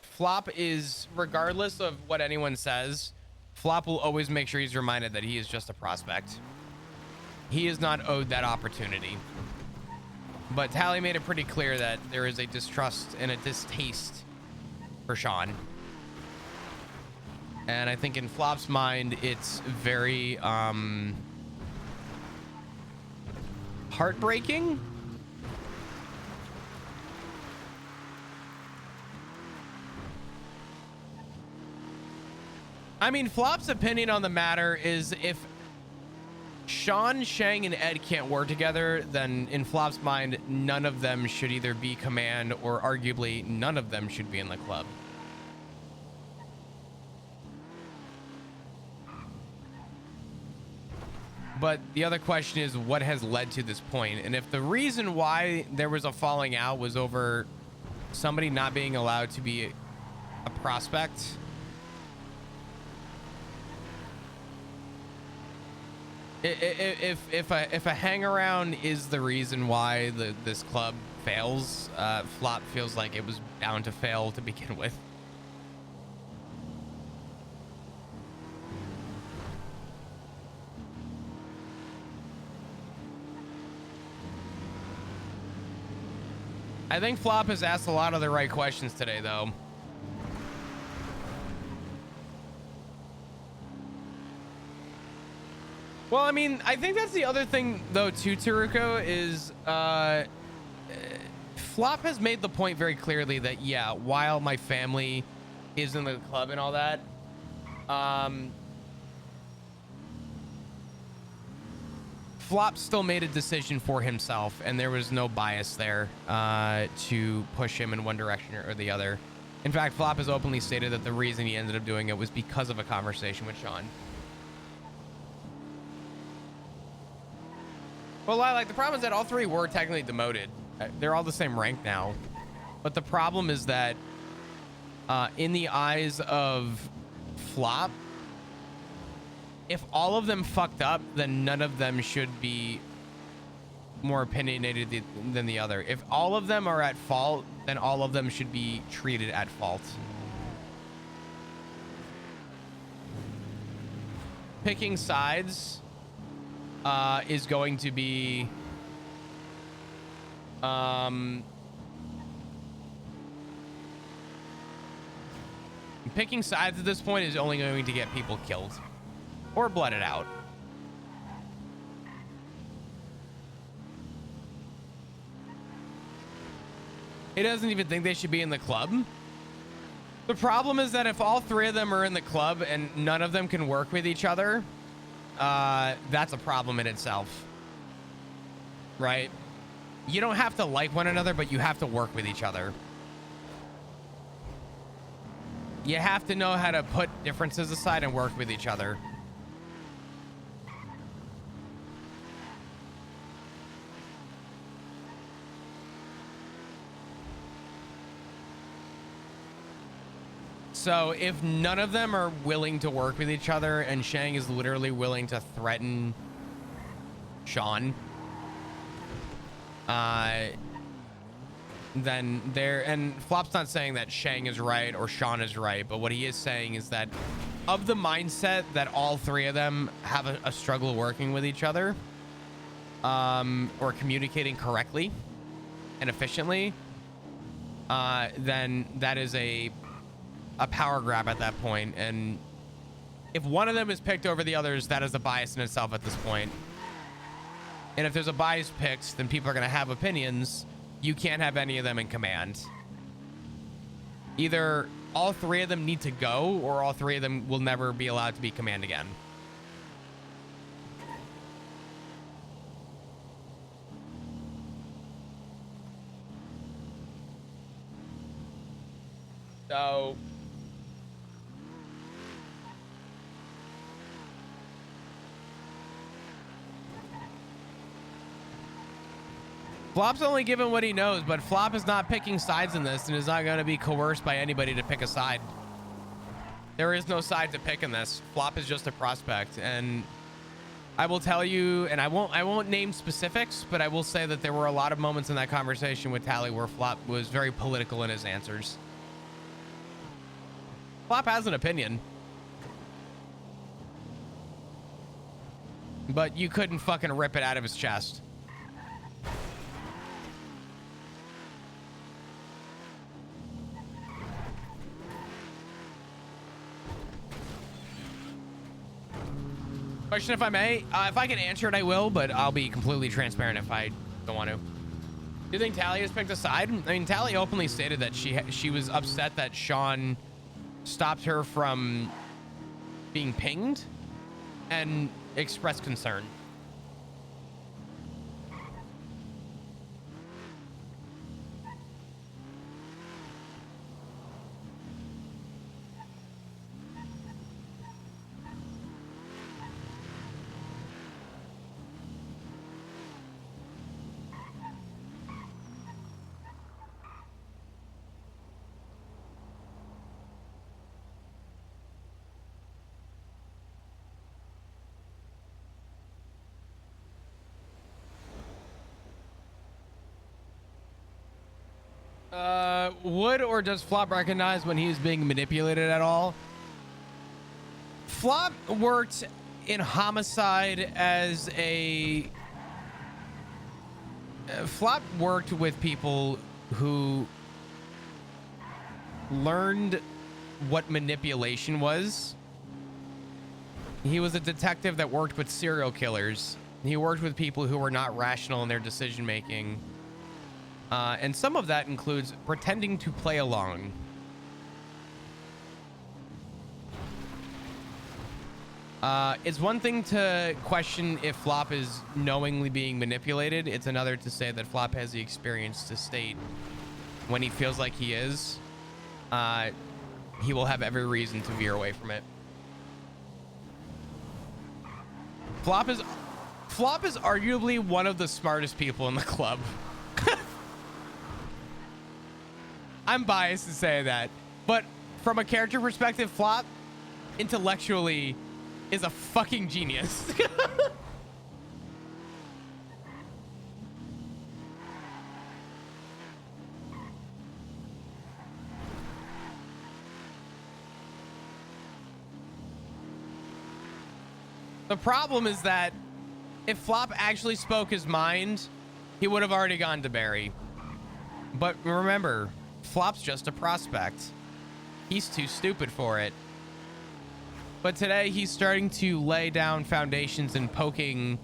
Flop is, regardless of what anyone says, Flop will always make sure he's reminded that he is just a prospect. He is not owed that opportunity. But Tally made it pretty clear that there is a distrust and a distaste for Sean. And I think in Flop's mind, it's very heartbreaking. I mean, Flop's opinion on the matter is if Sean, Shang, and Ed can't work together, then in Flop's mind, none of them should either be command or arguably none of them should be in the club. But the other question is what has led to this point? And if the reason why there was a falling out was over somebody not being allowed to be a prospect, if a hang around is the reason why this club fails, Flop feels like it was bound to fail to begin with. I think Flop has asked a lot of the right questions today, though. Well, I mean, I think that's the other thing, though, too, Taruko, is Flop has made the point very clearly that, yeah, while my family is in the club and all that, Flop still made a decision for himself, and there was no bias there to push him in one direction or the other. In fact, Flop has openly stated that the reason he ended up doing it was because of a conversation with Sean. Well, like, the problem is that all three were technically demoted. They're all the same rank now. But the problem is that in the eyes of Flop, if all of them fucked up, then none of them should be more opinionated than the other. If all of them are at fault, then all of them should be treated at fault. Picking sides is going to be picking sides at this point is only going to get people killed or blooded out. He doesn't even think they should be in the club. The problem is that if all three of them are in the club and none of them can work with each other, that's a problem in itself, right? You don't have to like one another, but you have to work with each other. You have to know how to put differences aside and work with each other. So if none of them are willing to work with each other and Shang is literally willing to threaten Sean, then and Flop's not saying that Shang is right or Sean is right, but what he is saying is that of the mindset that all three of them have a struggle working with each other, or communicating correctly and efficiently, then that is a power grab at that point, and If one of them is picked over the others, that is a bias in itself at this point. And if there's a bias picked, then people are going to have opinions. You can't have any of them in command. Either all three of them need to go, or all three of them will never be allowed to be command again. So Flop's only given what he knows, but Flop is not picking sides in this and is not going to be coerced by anybody to pick a side. There is no side to pick in this. Flop is just a prospect, and I will tell you, and I won't name specifics, but I will say that there were a lot of moments in that conversation with Tally where Flop was very political in his answers. Flop has an opinion, but you couldn't fucking rip it out of his chest. Question, if I may. If I can answer it, I will, but I'll be completely transparent if I don't want to. Do you think Tally has picked a side? I mean, Tally openly stated that she was upset that Sean stopped her from being pinged and expressed concern. Would or does Flop recognize when he's being manipulated at all? Flop worked in homicide as a... Flop worked with people who learned what manipulation was. He was a detective that worked with serial killers. He worked with people who were not rational in their decision making. And some of that includes pretending to play along. It's one thing to question if Flop is knowingly being manipulated. It's another to say that Flop has the experience to state when he feels like he is. He will have every reason to veer away from it. Flop is arguably one of the smartest people in the club. I'm biased to say that, but from a character perspective, Flop intellectually is a fucking genius. The problem is that if Flop actually spoke his mind, he would have already gone to Barry. But remember, Flop's just a prospect. He's too stupid for it. But today he's starting to lay down foundations and poking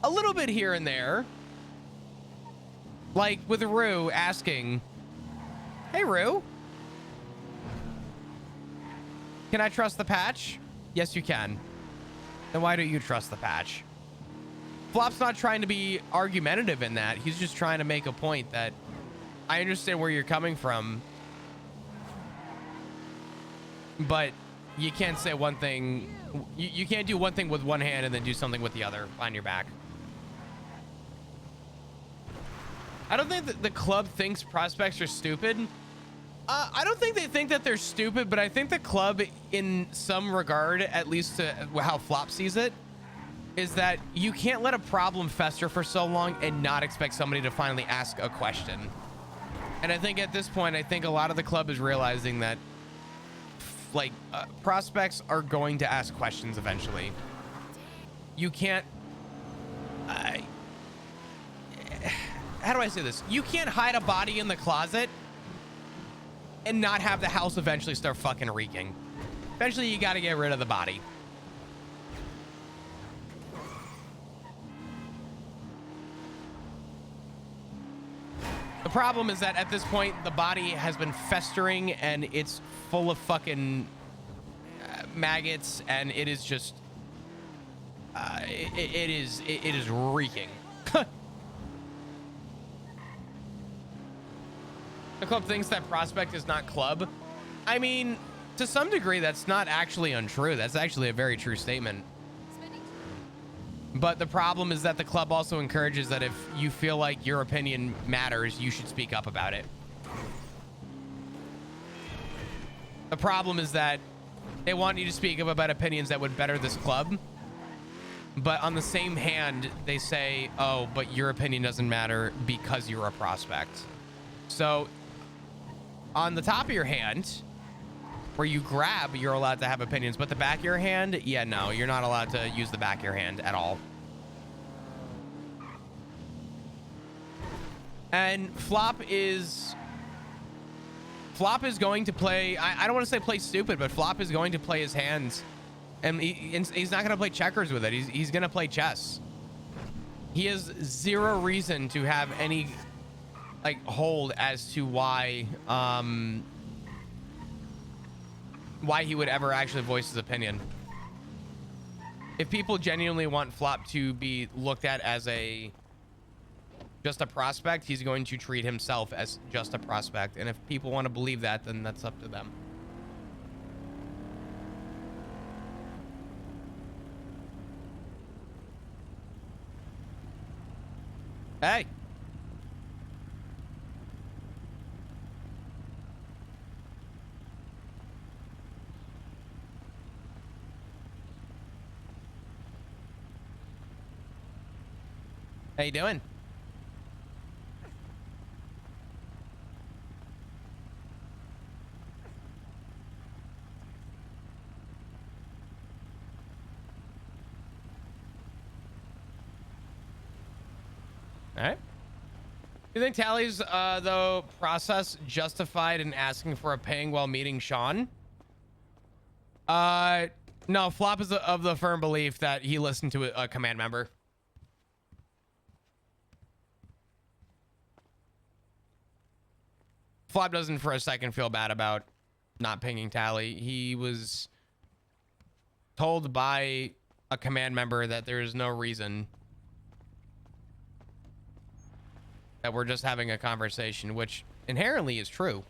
a little bit here and there. Like with Rue asking, "Hey Rue, can I trust the patch?" Yes, you can. Then why don't you trust the patch? Flop's not trying to be argumentative in that. He's just trying to make a point that I understand where you're coming from, but you can't say one thing. You can't do one thing with one hand and then do something with the other behind your back. I don't think that the club thinks prospects are stupid. I don't think they think that they're stupid, but I think the club, in some regard, at least to how Flop sees it, is that you can't let a problem fester for so long and not expect somebody to finally ask a question. And I think at this point, I think a lot of the club is realizing that like prospects are going to ask questions eventually. You can't, how do I say this? You can't hide a body in the closet and not have the house eventually start fucking reeking. Eventually you got to get rid of the body. The problem is that at this point, the body has been festering and it's full of fucking maggots, and it is just, it is reeking. The club thinks that Prospect is not club. I mean, to some degree, that's not actually untrue. That's actually a very true statement. But the problem is that the club also encourages that if you feel like your opinion matters, you should speak up about it. The problem is that they want you to speak up about opinions that would better this club. But on the same hand, they say, oh, but your opinion doesn't matter because you're a prospect. So on the top of your hand, where you grab, you're allowed to have opinions, but the back of your hand, yeah, no, you're not allowed to use the back of your hand at all. And Flop is going to play, I don't want to say play stupid, but Flop is going to play his hands, and he's not going to play checkers with it. He's going to play chess. He has zero reason to have any like hold as to why he would ever actually voice his opinion. If people genuinely want Flop to be looked at as just a prospect, he's going to treat himself as just a prospect. And if people want to believe that, then that's up to them. Hey. How you doing? All right. You think Tally's though process justified in asking for a ping while meeting Sean? No, Flop is of the firm belief that he listened to a command member. Flop doesn't for a second feel bad about not pinging Tally. He was told by a command member that there is no reason, that we're just having a conversation, which inherently is true.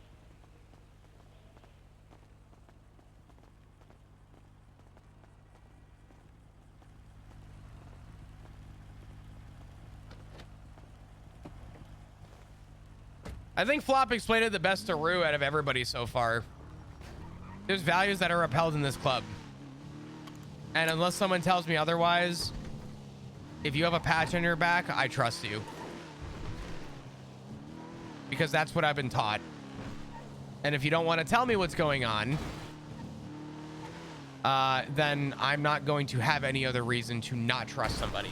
I think Flop explained it the best to Rue out of everybody so far. There's values that are upheld in this club. And unless someone tells me otherwise, if you have a patch on your back, I trust you. Because that's what I've been taught. And if you don't want to tell me what's going on, then I'm not going to have any other reason to not trust somebody.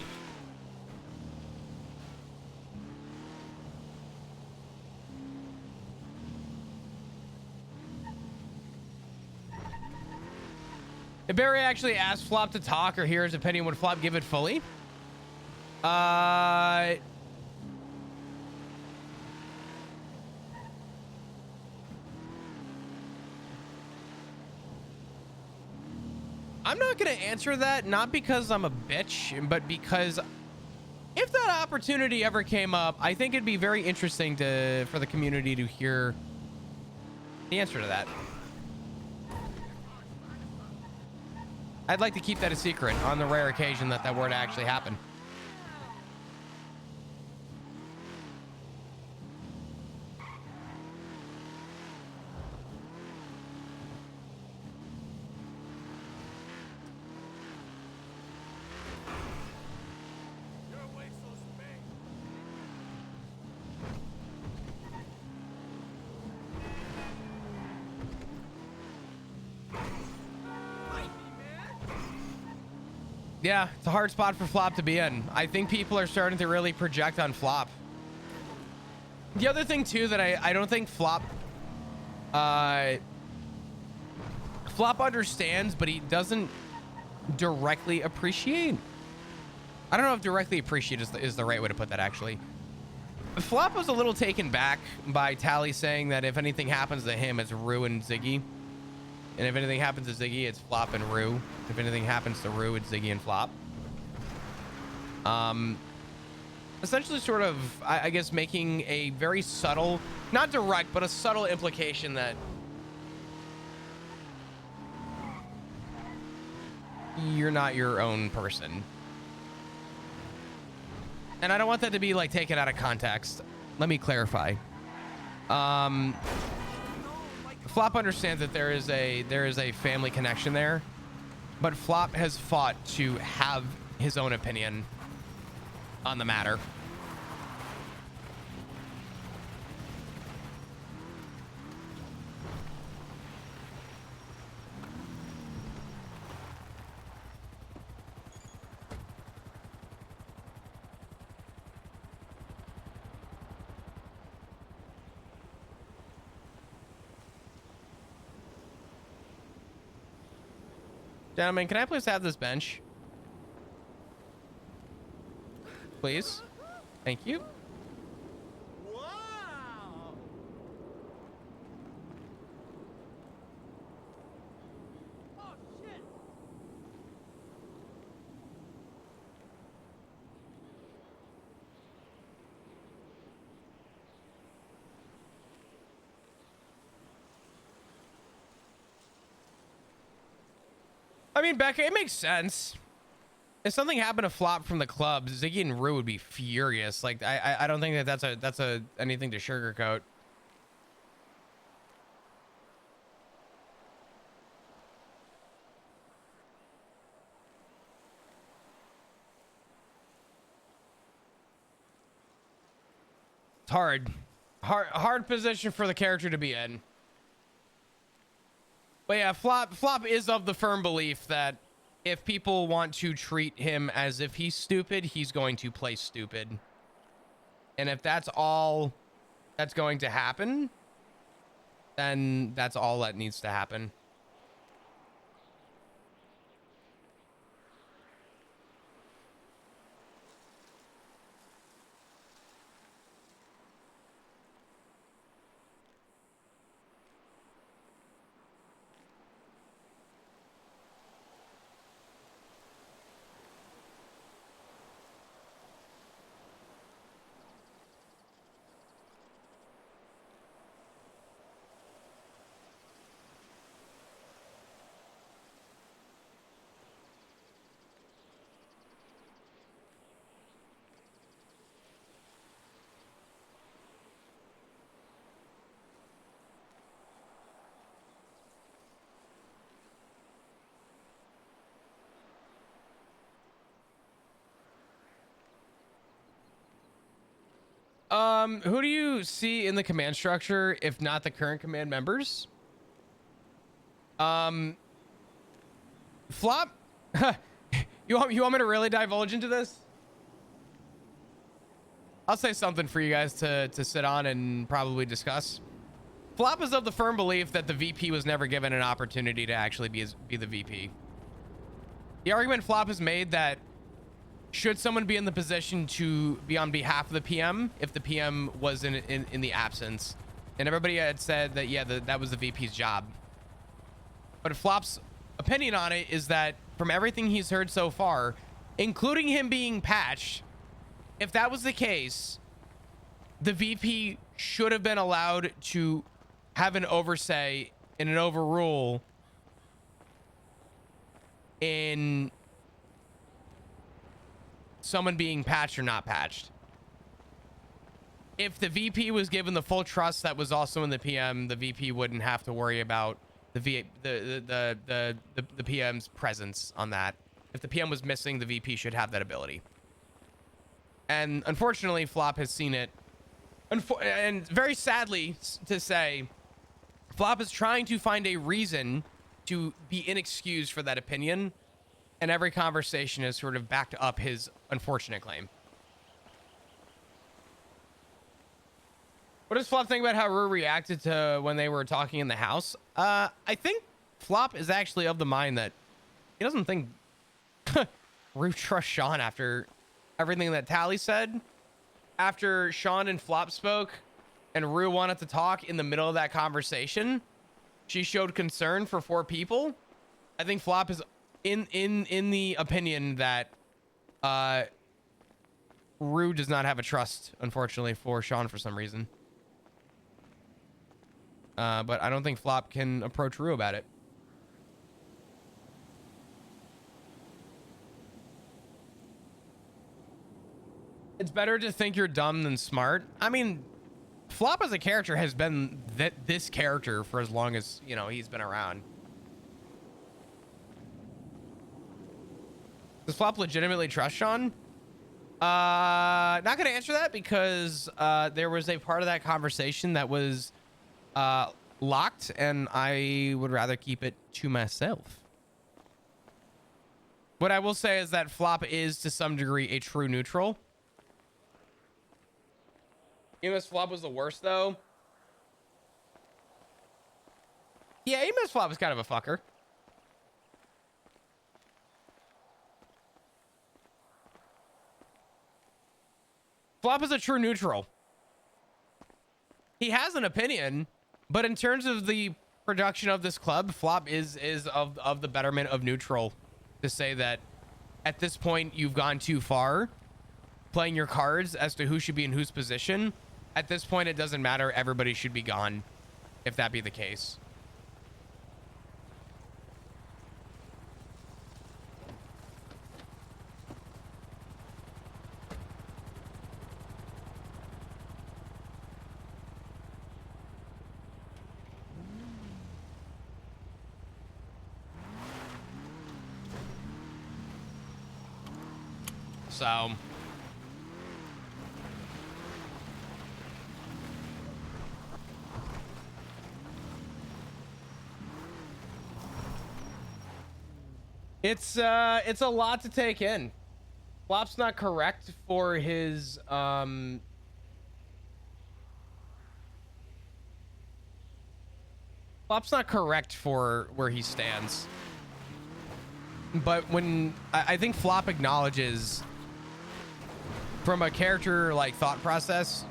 If Barry actually asked Flop to talk or hear his opinion, would Flop give it fully? I'm not going to answer that, not because I'm a bitch, but because if that opportunity ever came up, I think it'd be very interesting for the community to hear the answer to that. I'd like to keep that a secret on the rare occasion that were to actually happen. Yeah, it's a hard spot for Flop to be in. I think people are starting to really project on Flop. The other thing too that I don't think Flop understands, but he doesn't directly appreciate. I don't know if directly appreciate is the right way to put that, actually. Flop was a little taken back by Tally saying that if anything happens to him, it's Rue and Ziggy. And if anything happens to Ziggy, it's Flop and Rue. If anything happens to Rue, it's Ziggy and Flop. Essentially sort of, I guess, making a very subtle, not direct, but a subtle implication that you're not your own person. And I don't want that to be like taken out of context. Let me clarify. Flop understands that there is a family connection there, but Flop has fought to have his own opinion on the matter. Gentlemen, can I please have this bench? Please. Thank you. I mean, Becca, it makes sense. If something happened to Flop from the club, Ziggy and Rue would be furious. Like, I don't think that that's anything to sugarcoat. It's hard position for the character to be in. But yeah, Flop is of the firm belief that if people want to treat him as if he's stupid, he's going to play stupid. And if that's all that's going to happen, then that's all that needs to happen. Who do you see in the command structure, if not the current command members? Flop? You want me to really divulge into this? I'll say something for you guys to sit on and probably discuss. Flop is of the firm belief that the VP was never given an opportunity to actually be the VP. The argument Flop has made that should someone be in the position to be on behalf of the PM if the PM was in the absence? And everybody had said that, yeah, that was the VP's job. But Flop's opinion on it is that from everything he's heard so far, including him being patched, if that was the case, the VP should have been allowed to have an oversight and an overrule in someone being patched or not patched. If the VP was given the full trust that was also in the PM, the VP wouldn't have to worry about the PM's presence on that. If the PM was missing, the VP should have that ability. And unfortunately, Flop has seen it. And very sadly to say, Flop is trying to find a reason to be inexcused for that opinion. And every conversation has sort of backed up his unfortunate claim. What does Flop think about how Rue reacted to when they were talking in the house? I think Flop is actually of the mind that he doesn't think Rue trusts Sean after everything that Tally said. after Sean and Flop spoke and Rue wanted to talk in the middle of that conversation, she showed concern for 4 people. I think Flop is in the opinion that Rue does not have a trust, unfortunately, for Sean for some reason. But I don't think Flop can approach Rue about it. It's better to think you're dumb than smart. I mean, Flop as a character has been this character for as long as, you know, he's been around. Does Flop legitimately trust Sean? Not gonna answer that because there was a part of that conversation that was locked, and I would rather keep it to myself. What I will say is that Flop is to some degree a true neutral. EMS Flop was the worst though. Yeah, EMS Flop was kind of a fucker. Flop is a true neutral. He has an opinion, but in terms of the production of this club, Flop is of the betterment of neutral, to say that at this point you've gone too far playing your cards as to who should be in whose position. At this point, it doesn't matter. Everybody should be gone, if that be the case. So it's a lot to take in. Flop's not correct for his Flop's not correct for where he stands. But when I think Flop acknowledges from a character like thought process,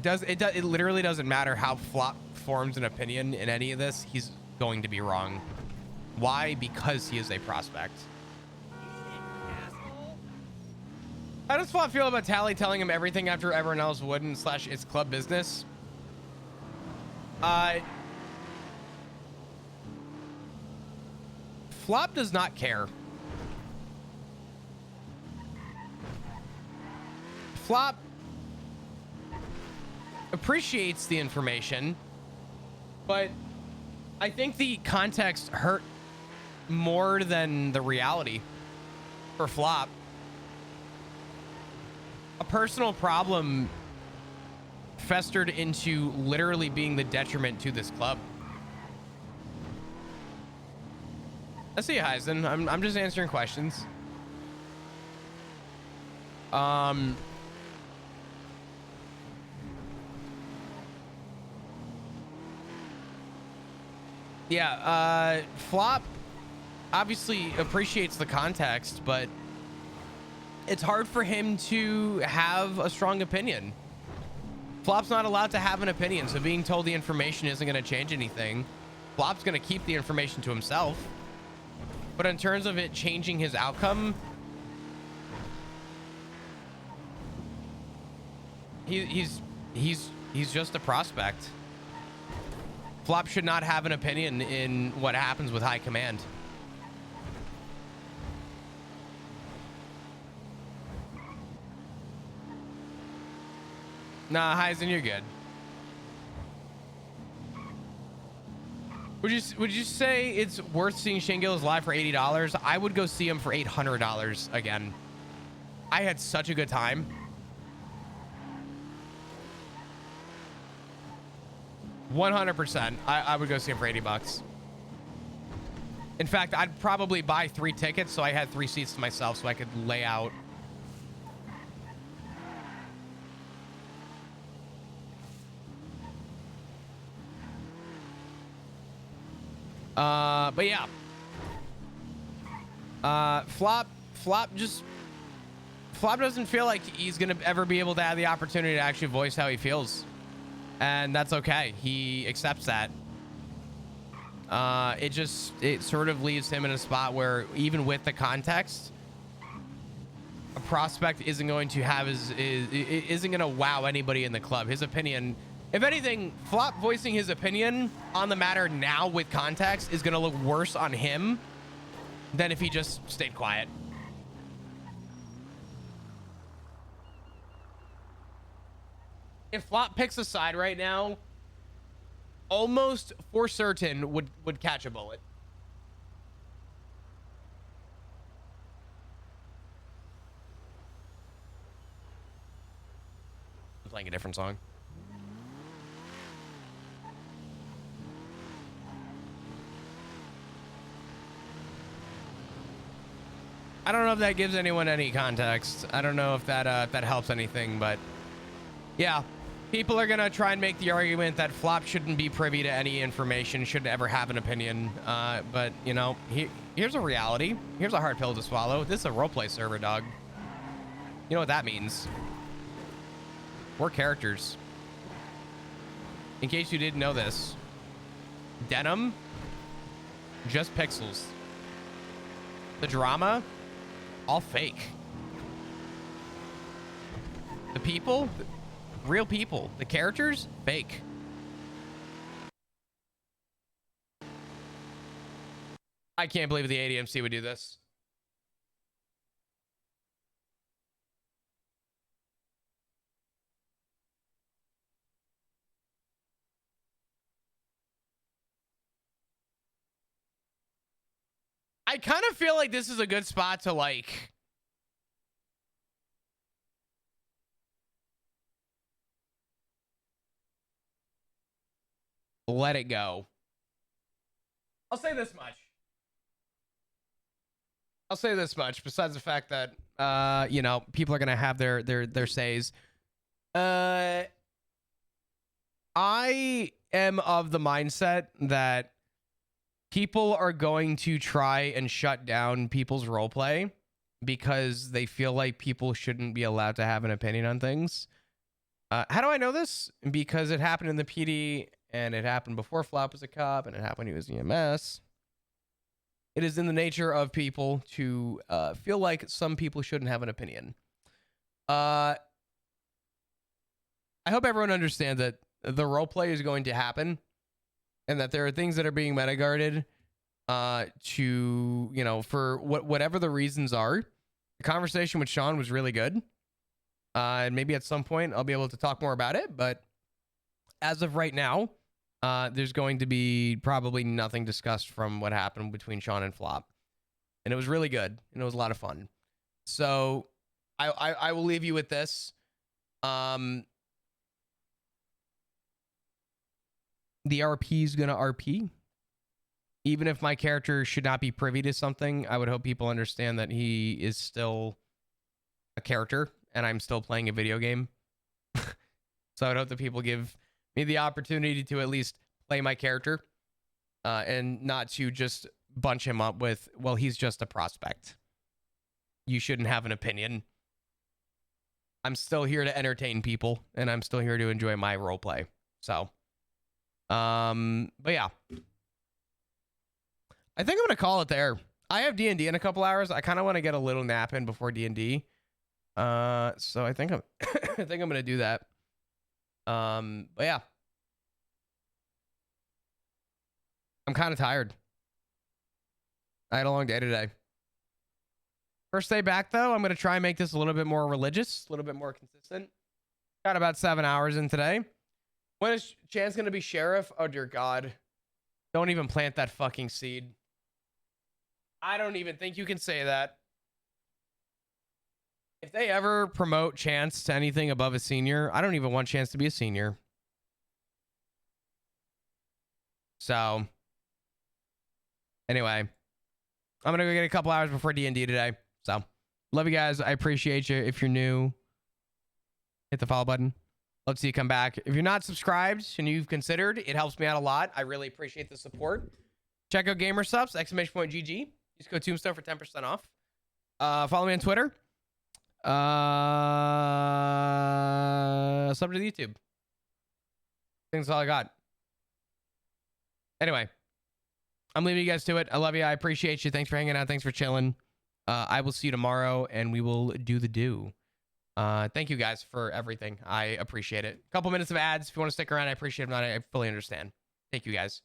it literally doesn't matter how Flop forms an opinion in any of this, he's going to be wrong. Why? Because he is a prospect. How does Flop feel about Tally telling him everything after everyone else wouldn't / it's club business? Flop does not care. Flop appreciates the information, but I think the context hurt more than the reality for Flop. A personal problem festered into literally being the detriment to this club. I see you, Heisen. I'm just answering questions. Yeah, Flop obviously appreciates the context, but it's hard for him to have a strong opinion. Flop's not allowed to have an opinion, so being told the information isn't going to change anything. Flop's going to keep the information to himself. But in terms of it changing his outcome, he's just a prospect. Flop should not have an opinion in what happens with high command. Nah, Heisen, you're good. Would you say it's worth seeing Shane Gillis live for $80? I would go see him for $800 again. I had such a good time. $100%. I would go see him for $80. In fact, I'd probably buy 3 tickets so I had 3 seats to myself so I could lay out. But yeah. Flop Flop doesn't feel like he's gonna ever be able to have the opportunity to actually voice how he feels, and that's okay. He accepts that. It sort of leaves him in a spot where even with the context, a prospect isn't going to have isn't going to wow anybody in the club. His opinion, if anything, Flop voicing his opinion on the matter now with context is going to look worse on him than if he just stayed quiet. If Flop picks a side right now, almost for certain would catch a bullet. I'm playing a different song. I don't know if that gives anyone any context. I don't know if that that helps anything, but yeah. People are gonna try and make the argument that Flop shouldn't be privy to any information, shouldn't ever have an opinion. But you know, here's a reality. Here's a hard pill to swallow. This is a roleplay server, dog. You know what that means? We're characters. In case you didn't know this, Denim, just pixels. The drama, all fake. The people, real people. The characters, fake. I can't believe the ADMC would do this. I kind of feel like this is a good spot to like let it go. I'll say this much. Besides the fact that you know, people are gonna have their says. I am of the mindset that people are going to try and shut down people's roleplay because they feel like people shouldn't be allowed to have an opinion on things. How do I know this? Because it happened in the PD, and it happened before Flop was a cop, and it happened when he was EMS. It is in the nature of people to feel like some people shouldn't have an opinion. I hope everyone understands that the roleplay is going to happen, and that there are things that are being meta-guarded to, you know, for whatever the reasons are. The conversation with Sean was really good. And maybe at some point I'll be able to talk more about it. But as of right now, there's going to be probably nothing discussed from what happened between Sean and Flop. And it was really good. And it was a lot of fun. So I will leave you with this. The RP is going to RP. Even if my character should not be privy to something, I would hope people understand that he is still a character and I'm still playing a video game. So I'd hope that people give me the opportunity to at least play my character and not to just bunch him up with, well, he's just a prospect. You shouldn't have an opinion. I'm still here to entertain people and I'm still here to enjoy my roleplay. So... but yeah, I think I'm gonna call it there. I have D&D in a couple hours. I kind of want to get a little nap in before D&D. So I think I'm I think I'm gonna do that. But yeah, I'm kind of tired. I had a long day today. First day back though, I'm gonna try and make this a little bit more religious, a little bit more consistent. Got about 7 hours in today. When is Chance going to be sheriff? Oh, dear God. Don't even plant that fucking seed. I don't even think you can say that. If they ever promote Chance to anything above a senior, I don't even want Chance to be a senior. So, anyway. I'm going to go get a couple hours before D&D today. So, love you guys. I appreciate you. If you're new, hit the follow button. Love to see you come back. If you're not subscribed and you've considered, it helps me out a lot. I really appreciate the support. Check out GamerSubs, !GG. Use code Tombstone for 10% off. Follow me on Twitter. Sub to the YouTube. I think that's all I got. Anyway, I'm leaving you guys to it. I love you. I appreciate you. Thanks for hanging out. Thanks for chilling. I will see you tomorrow, and we will do the do. Thank you guys for everything. I appreciate it. A couple minutes of ads. If you want to stick around, I appreciate it. If not, I fully understand. Thank you guys.